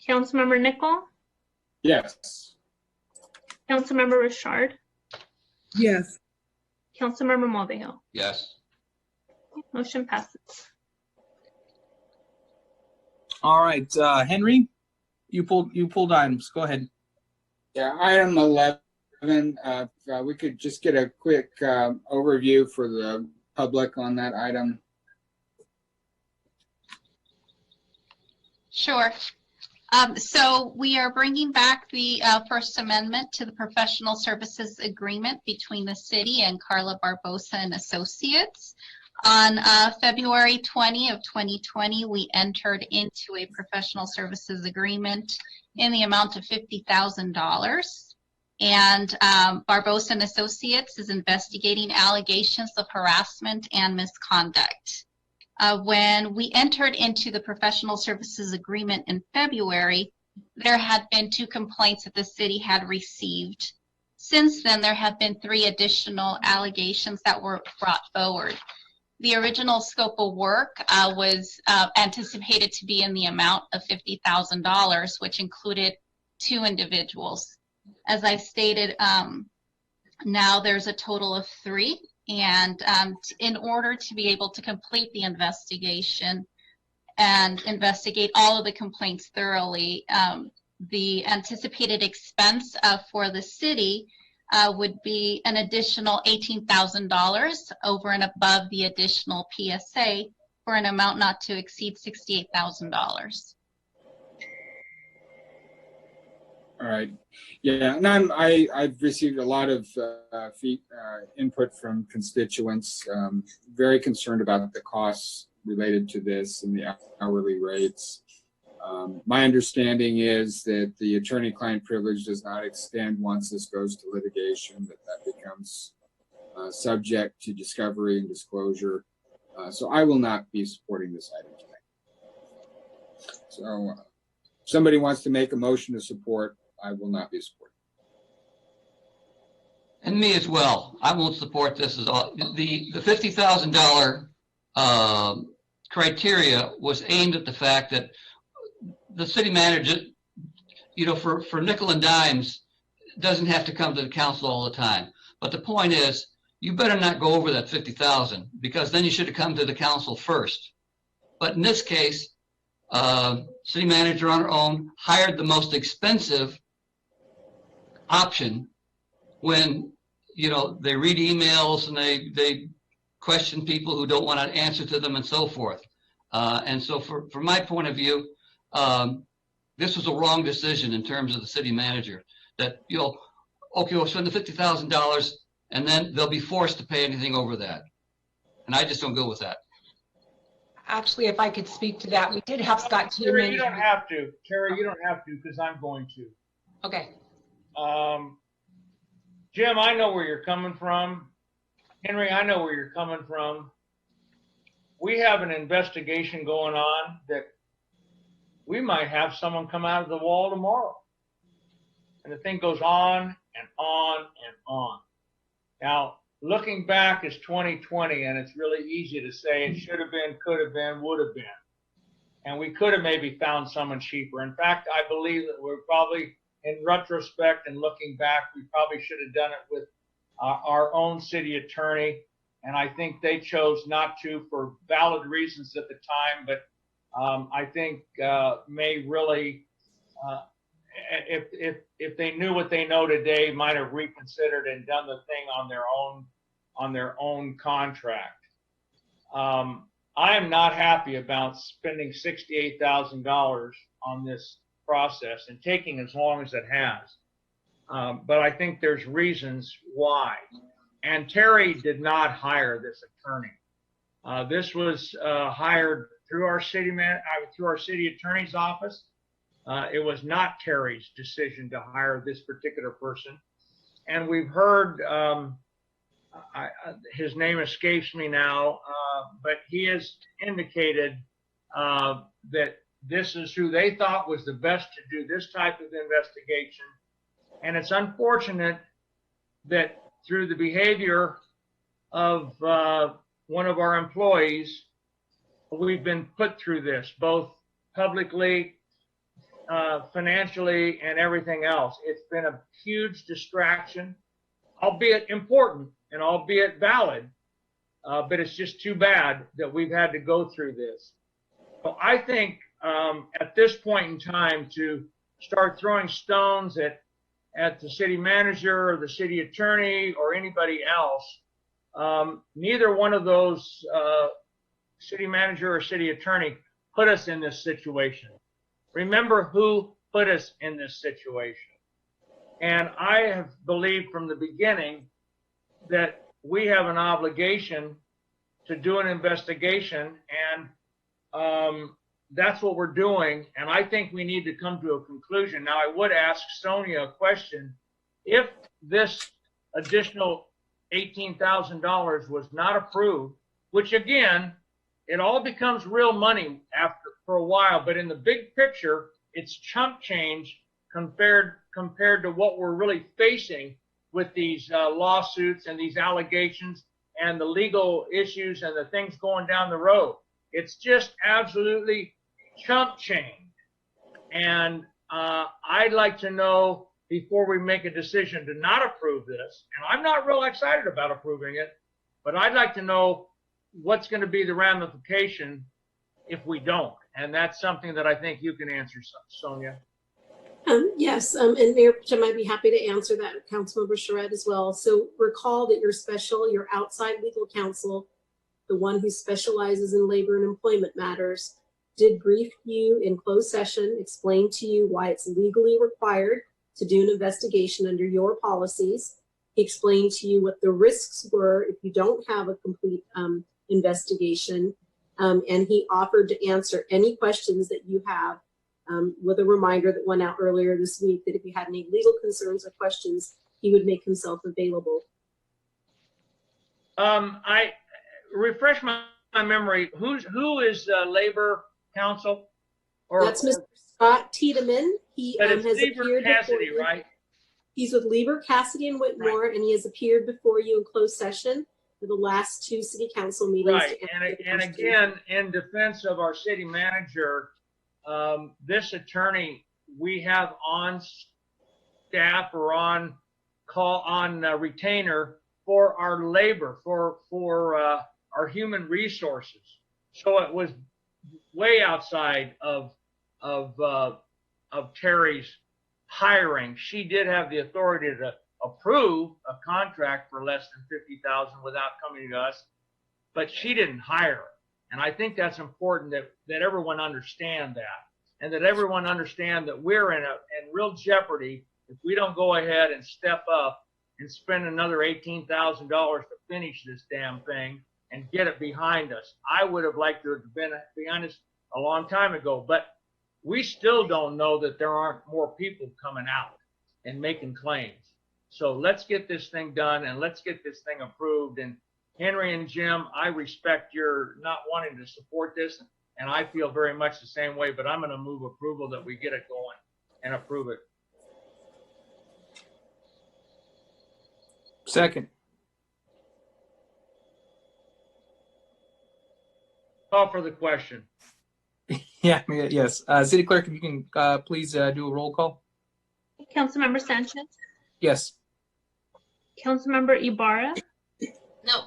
Councilmember Nickel, Yes. Councilmember Richard, Yes. Councilmember Mulvihill. Yes. Motion passes. All right. Henry, you pulled items. Go ahead. Yeah, item 11, if we could just get a quick overview for the public on that item. Sure. So we are bringing back the First Amendment to the professional services agreement between the city and Carla Barbosa and Associates. On February 20 of 2020, we entered into a professional services agreement in the amount of $50,000. And Barbosa and Associates is investigating allegations of harassment and misconduct. When we entered into the professional services agreement in February, there had been 2 complaints that the city had received. Since then, there have been 3 additional allegations that were brought forward. The original scope of work was anticipated to be in the amount of $50,000, which included 2 individuals. As I stated, now there's a total of 3. And in order to be able to complete the investigation and investigate all of the complaints thoroughly, the anticipated expense for the city would be an additional $18,000 over and above the additional PSA for an amount not to exceed $68,000. All right. Yeah, and I've received a lot of input from constituents, very concerned about the costs related to this and the hourly rates. My understanding is that the attorney-client privilege does not extend once this goes to litigation, that becomes subject to discovery and disclosure. So I will not be supporting this item tonight. So if somebody wants to make a motion to support, I will not be supporting. And me as well. I won't support this at all. The $50,000 criteria was aimed at the fact that the city manager, you know, for nickel and dimes, doesn't have to come to the council all the time. But the point is, you better not go over that 50,000, because then you should have come to the council first. But in this case, city manager on her own hired the most expensive option when, you know, they read emails and they question people who don't want to answer to them and so forth. And so from my point of view, this was a wrong decision in terms of the city manager, that, you know, okay, we'll spend the $50,000 and then they'll be forced to pay anything over that. And I just don't go with that. Actually, if I could speak to that, we did have Scott Tiedemann. Terry, you don't have to. Terry, you don't have to, because I'm going to. Okay. Jim, I know where you're coming from. Henry, I know where you're coming from. We have an investigation going on that we might have someone come out of the wall tomorrow. And the thing goes on and on and on. Now, looking back is 2020, and it's really easy to say it should have been, could have been, would have been. And we could have maybe found someone cheaper. In fact, I believe that we're probably, in retrospect and looking back, we probably should have done it with our own city attorney. And I think they chose not to for valid reasons at the time. But I think may really, if they knew what they know today, might have reconsidered and done the thing on their own contract. I am not happy about spending $68,000 on this process and taking as long as it has. But I think there's reasons why. And Terry did not hire this attorney. This was hired through our city attorney's office. It was not Terry's decision to hire this particular person. And we've heard, his name escapes me now, but he has indicated that this is who they thought was the best to do this type of investigation. And it's unfortunate that through the behavior of one of our employees, we've been put through this, both publicly, financially, and everything else. It's been a huge distraction, albeit important and albeit valid, but it's just too bad that we've had to go through this. So I think at this point in time, to start throwing stones at the city manager or the city attorney or anybody else, neither one of those city manager or city attorney put us in this situation. Remember who put us in this situation. And I have believed from the beginning that we have an obligation to do an investigation, and that's what we're doing. And I think we need to come to a conclusion. Now, I would ask Sonia a question. If this additional $18,000 was not approved, which again, it all becomes real money for a while, but in the big picture, it's chump change compared to what we're really facing with these lawsuits and these allegations and the legal issues and the things going down the road. It's just absolutely chump change. And I'd like to know, before we make a decision to not approve this, and I'm not real excited about approving it, but I'd like to know what's going to be the ramification if we don't. And that's something that I think you can answer, Sonia. Yes, and Mayor Jim, I'd be happy to answer that, Councilmember Charette as well. So recall that your outside legal counsel, the one who specializes in labor and employment matters, did brief you in closed session, explain to you why it's legally required to do an investigation under your policies. He explained to you what the risks were if you don't have a complete investigation, and he offered to answer any questions that you have, with a reminder that went out earlier this week that if you had any legal concerns or questions, he would make himself available. I refresh my memory. Who is labor counsel? That's Mr. Scott Tiedemann. He has appeared Cassidy, before you. right? He's with Lieber, Cassidy, and Whitmore, and he has appeared before you in closed session for the last two city council meetings. Right, and again, in defense of our city manager, this attorney we have on staff or on call on retainer for our labor, for our human resources. So it was way outside of Terry's hiring. She did have the authority to approve a contract for less than $50,000 without coming to us, but she didn't hire her. And I think that's important that everyone understand that, and that everyone understand that we're in real jeopardy if we don't go ahead and step up and spend another $18,000 to finish this damn thing and get it behind us. I would have liked to have been behind us a long time ago, but we still don't know that there aren't more people coming out and making claims. So let's get this thing done and let's get this thing approved. And Henry and Jim, I respect your not wanting to support this, and I feel very much the same way, but I'm going to move approval that we get it going and approve it. Second. Call for the question. Yeah, yes. City Clerk, if you can please do a roll call. Councilmember Sanchez, Yes. Councilmember Ibarra, No.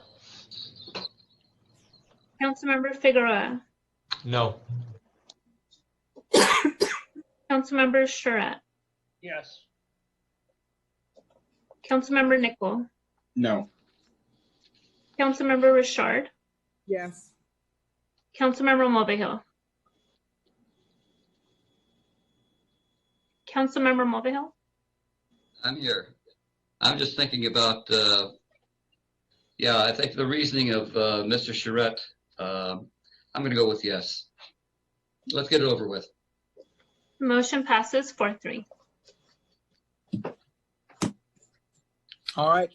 Councilmember Figueroa, No. Councilmember Surratt, Yes. Councilmember Nichol, No. Councilmember Richard, Yes. Councilmember Mulvihill, Councilmember Mulvihill, I'm here. I'm just thinking about, yeah, I think the reasoning of Mr. Charette, I'm going to go with yes. Let's get it over with. motion passes 4-3. All right.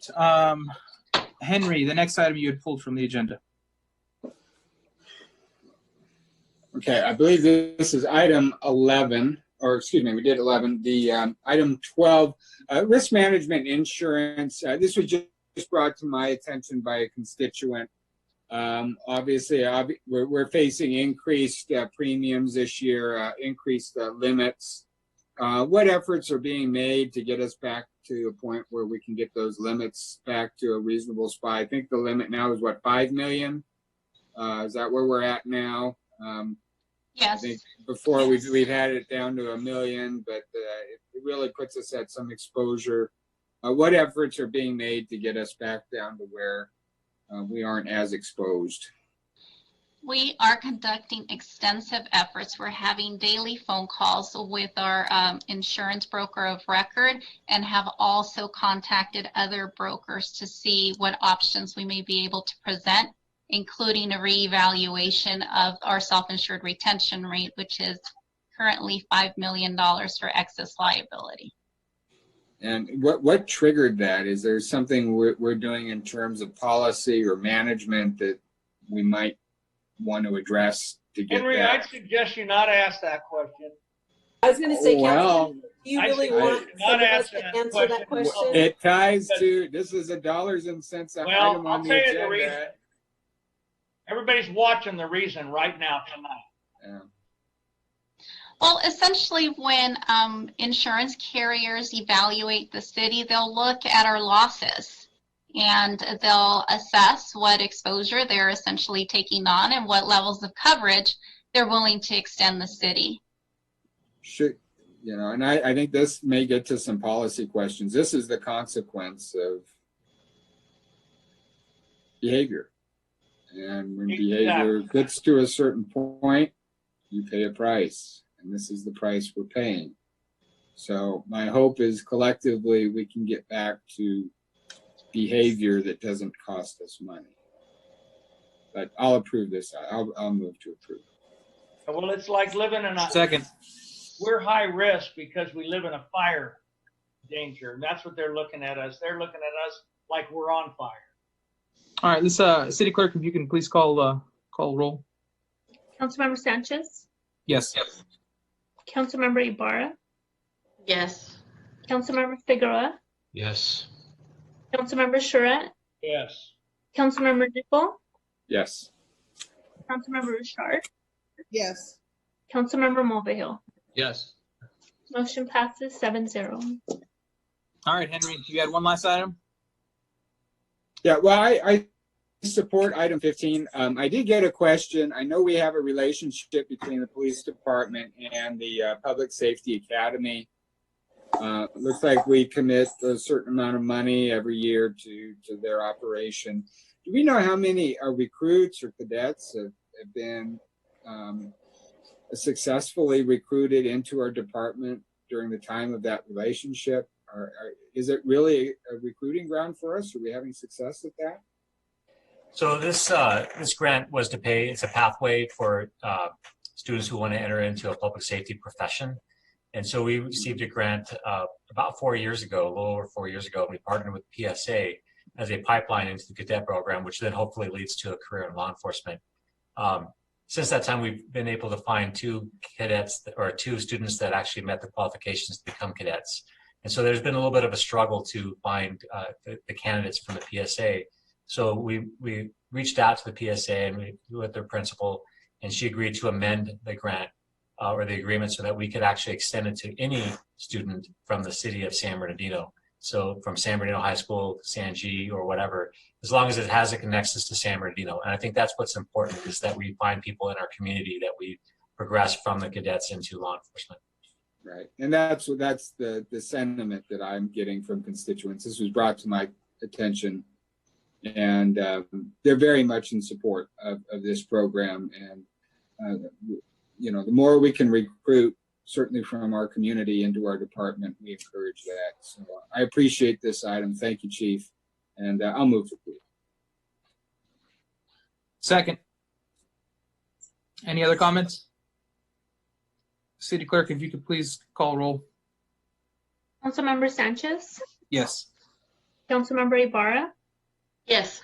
Henry, the next item you had pulled from the agenda. Okay, I believe this is item 11, or excuse me, we did 11. The item 12, risk management insurance. This was just brought to my attention by a constituent. Obviously, we're facing increased premiums this year, increased limits. What efforts are being made to get us back to a point where we can get those limits back to a reasonable spot? I think the limit now is what, 5 million? Is that where we're at now? Yes. I think before we've had it down to 1 million, but it really puts us at some exposure. What efforts are being made to get us back down to where we aren't as exposed? We are conducting extensive efforts. We're having daily phone calls with our insurance broker of record, and have also contacted other brokers to see what options we may be able to present, including a reevaluation of our self-insured retention rate, which is currently $5 million for excess liability. And what triggered that? Is there something we're doing in terms of policy or management that we might want to address to get Henry, that? I'd suggest you not ask that question. I was going to say, Well, Councilman, do you really want some of us to answer that question? It ties to, this is a dollars and cents item Well, on I'll the tell you the agenda. reason. Everybody's watching the reason right now tonight. Yeah. Well, essentially, when insurance carriers evaluate the city, they'll look at our losses and they'll assess what exposure they're essentially taking on and what levels of coverage they're willing to extend the city. Should, you know, and I think this may get to some policy questions. This is the consequence of behavior. And when behavior gets to a certain point, you pay a price. And this is the price we're paying. So my hope is collectively we can get back to behavior that doesn't cost us money. But I'll approve this. I'll move to approve. Well, it's like living in a... Second. We're high risk because we live in a fire danger. And that's what they're looking at us. They're looking at us like we're on fire. All right, this City Clerk, if you can please call roll. Councilmember Sanchez, Yes. Councilmember Ibarra, Yes. Councilmember Figueroa, Yes. Councilmember Surratt, Yes. Councilmember Nichol, Yes. Councilmember Richard, Yes. Councilmember Mulvihill. Yes. Motion passes 7-0. All right, Henry, you had one last item? Yeah, well, I support item 15. I did get a question. I know we have a relationship between the police department and the Public Safety Academy. Looks like we commit a certain amount of money every year to their operation. Do we know how many recruits or cadets have been successfully recruited into our department during the time of that relationship? Is it really a recruiting ground for us? Are we having success at that? So this grant was to pay. It's a pathway for students who want to enter into a public safety profession. And so we received a grant about 4 years ago, a little over 4 years ago. We partnered with PSA as a pipeline into the cadet program, which then hopefully leads to a career in law enforcement. Since that time, we've been able to find two students that actually met the qualifications to become cadets. And so there's been a little bit of a struggle to find the candidates from the PSA. So we reached out to the PSA and we with their principal, and she agreed to amend the grant or the agreement so that we could actually extend it to any student from the city of San Bernardino. So from San Bernardino High School, San G, or whatever, as long as it has a nexus to San Bernardino. And I think that's what's important, is that we find people in our community that we progress from the cadets into law enforcement. Right, and that's the sentiment that I'm getting from constituents. This was brought to my attention, and they're very much in support of this program. And the more we can recruit, certainly from our community, into our department, we encourage that. So I appreciate this item. Thank you, Chief, and I'll move to approve. Second. Any other comments? City Clerk, if you could please call roll. Councilmember Sanchez. Yes. Councilmember Ibarra. Yes.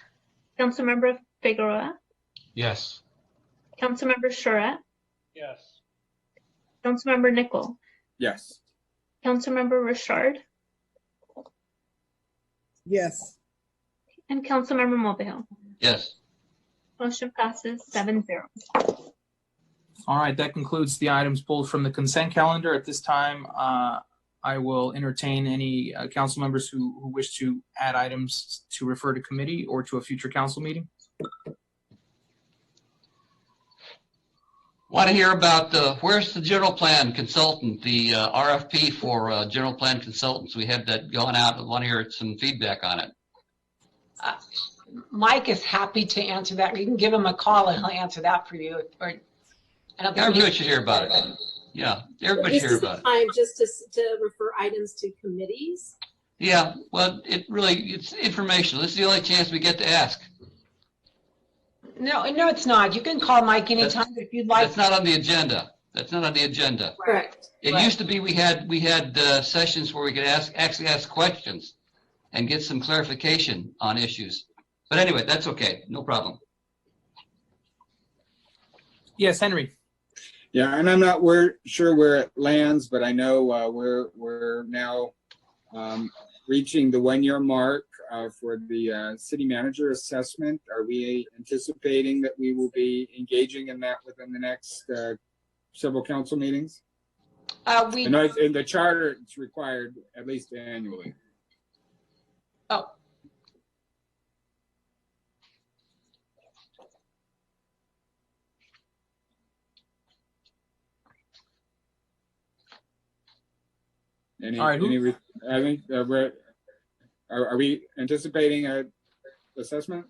Councilmember Figueroa. Yes. Councilmember Charette. Yes. Councilmember Nickel. Yes. Councilmember Richard. Yes. And Councilmember Mulvihill. Yes. Motion passes 7-0. All right, that concludes the items pulled from the consent calendar. At this time, I will entertain any council members who wish to add items to refer to committee or to a future council meeting. Want to hear about where's the general plan consultant, the RFP for general plan consultants? We had that going out. I want to hear some feedback on it. Mike is happy to answer that. You can give him a call and he'll answer that for you. Or I don't think Everybody should hear about it. Yeah, everybody should hear about it. Time just to refer items to committees. Yeah, well, it's informational. This is the only chance we get to ask. No, it's not. You can call Mike anytime if you'd like. That's not on the agenda. That's not on the agenda. Correct. It used to be we had sessions where we could actually ask questions and get some clarification on issues. But anyway, that's okay. No problem. Yes, Henry. Yeah, and I'm not sure where it lands, but I know we're now reaching the 1 year mark for the city manager assessment. Are we anticipating that we will be engaging in that within the next several council meetings? We I know in the charter it's required at least annually. Oh. All right. Are we anticipating a assessment?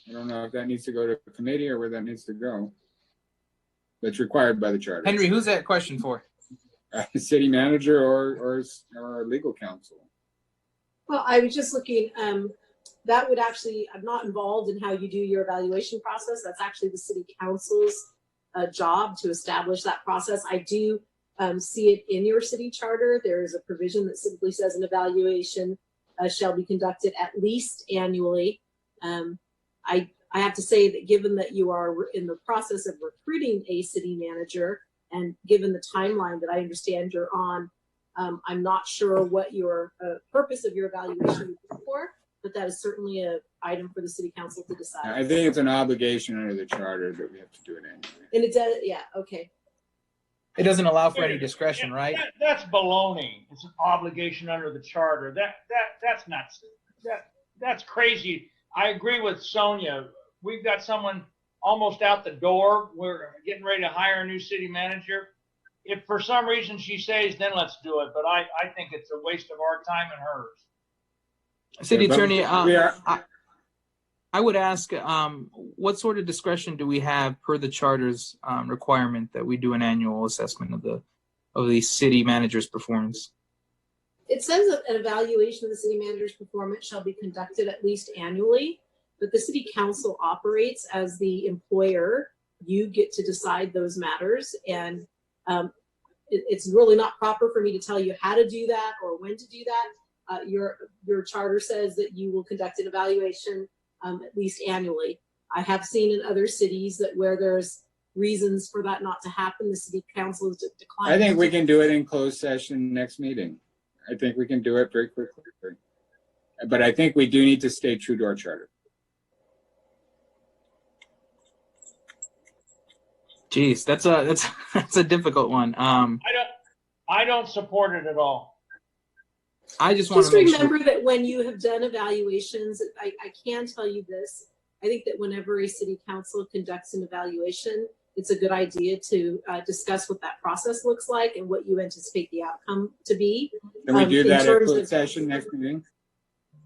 I don't know if that needs to go to committee or where that needs to go. That's required by the charter. Henry, who's that question for? City manager or legal counsel. Well, I was just looking, that would actually, I'm not involved in how you do your evaluation process. That's actually the city council's job to establish that process. I do see it in your city charter. There is a provision that simply says an evaluation shall be conducted at least annually. I have to say that given that you are in the process of recruiting a city manager, and given the timeline that I understand you're on, I'm not sure what your purpose of your evaluation would be for. but that is certainly a item for the city council to decide. I think it's an obligation under the charter that we have to do it anyway. And it does, yeah, okay. It doesn't allow for any discretion, right? That's baloney. It's an obligation under the charter. That's nuts. That's crazy. I agree with Sonia. We've got someone almost out the door. We're getting ready to hire a new city manager. If for some reason she says, then let's do it. But I think it's a waste of our time and hers. City Attorney, I would ask, what sort of discretion do we have per the charter's requirement that we do an annual assessment of the city manager's performance? It says that an evaluation of the city manager's performance shall be conducted at least annually, but the city council operates as the employer. You get to decide those matters, and it's really not proper for me to tell you how to do that or when to do that. Your charter says that you will conduct an evaluation at least annually. I have seen in other cities that where there's reasons for that not to happen, the city council has declined. I think we can do it in closed session next meeting. I think we can do it very quickly. But I think we do need to stay true to our charter. Geez, that's a difficult one. I don't support it at all. I just want Just to make remember sure. that when you have done evaluations, I can tell you this. I think that whenever a city council conducts an evaluation, it's a good idea to discuss what that process looks like and what you anticipate the outcome to be. Can we do in that at terms closed of- session next meeting?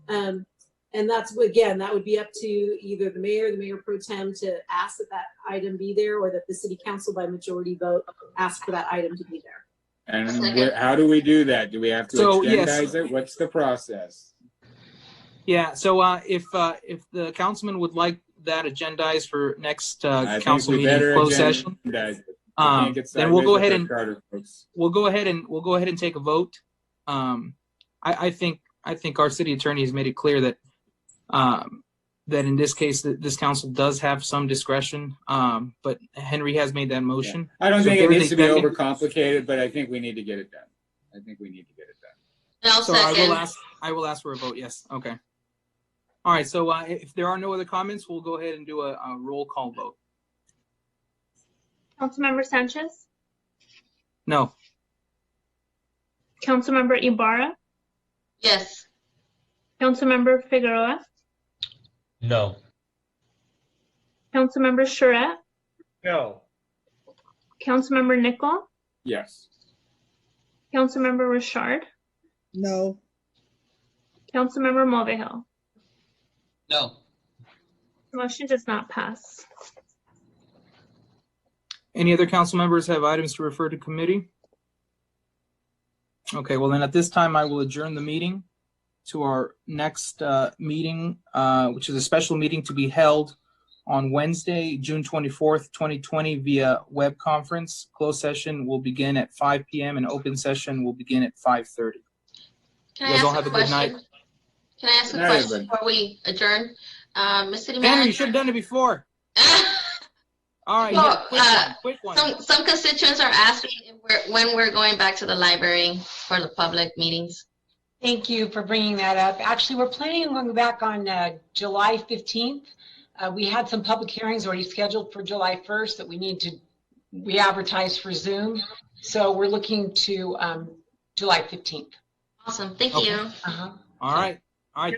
And that's, again, that would be up to either the mayor pro tem to ask that that item be there, or that the city council by majority vote ask for that item to be there. And how do we do that? Do we have to So, yes. agendize it? What's the process? Yeah. So if the councilman would like that agendized for next I council think we meeting better closed session, agendize it. We can't get then we'll sideways go with ahead our and charter, folks. we'll go ahead and take a vote. I think our city attorney has made it clear that that in this case that this council does have some discretion. But Henry has made that motion. I don't So think if it needs to be everything's overcomplicated, but I think we need to get it done. I think we need to get it done. I'll So second. I will ask for a vote. Yes. Okay. All right. So if there are no other comments, we'll go ahead and do a roll call vote. Councilmember Sanchez, No. Councilmember Ibarra, Yes. Councilmember Figueroa, No. Councilmember Charette, No. Councilmember Nickel, Yes. Councilmember Richard, No. Councilmember Mulvihill. No. The motion does not pass. Any other council members have items to refer to committee? Okay, well then at this time, I will adjourn the meeting to our next meeting, which is a special meeting to be held on Wednesday, June 24th, 2020 via web conference. Closed session will begin at 5 p.m. and open session will begin at 5:30. Can You I guys all ask have a a good night. question? Can I ask a Good night, question everybody. before we adjourn? Ms. City Henry, you Manager? should have done it before. All right, Well, yeah, quick one. Some constituents are asking if when we're going back to the library for the public meetings. Thank you for bringing that up. Actually, we're planning on going back on July 15th. We had some public hearings already scheduled for July 1st that we need to re-advertise for Zoom. So we're looking to July 15th. Awesome, thank Okay. you. All right.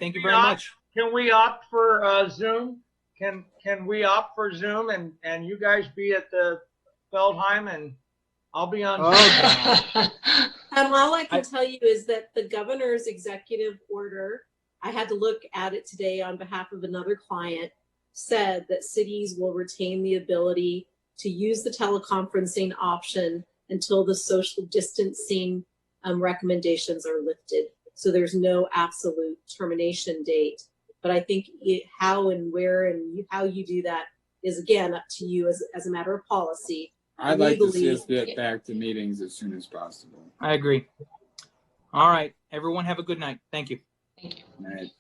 Thank you very Can we much. Can we opt for Zoom? Can we opt for Zoom and you guys be at the Feldheim and I'll be on. Oh, All I can tell you is that the governor's executive order, I had to look at it today on behalf of another client, said that cities will retain the ability to use the teleconferencing option until the social distancing recommendations are lifted. So there's no absolute termination date. But I think how and where and how you do that is, again, up to you as a matter of policy. I'd like to see Legally, us get back to meetings as soon as possible. I agree. All right, everyone have a good night. Thank you. All right.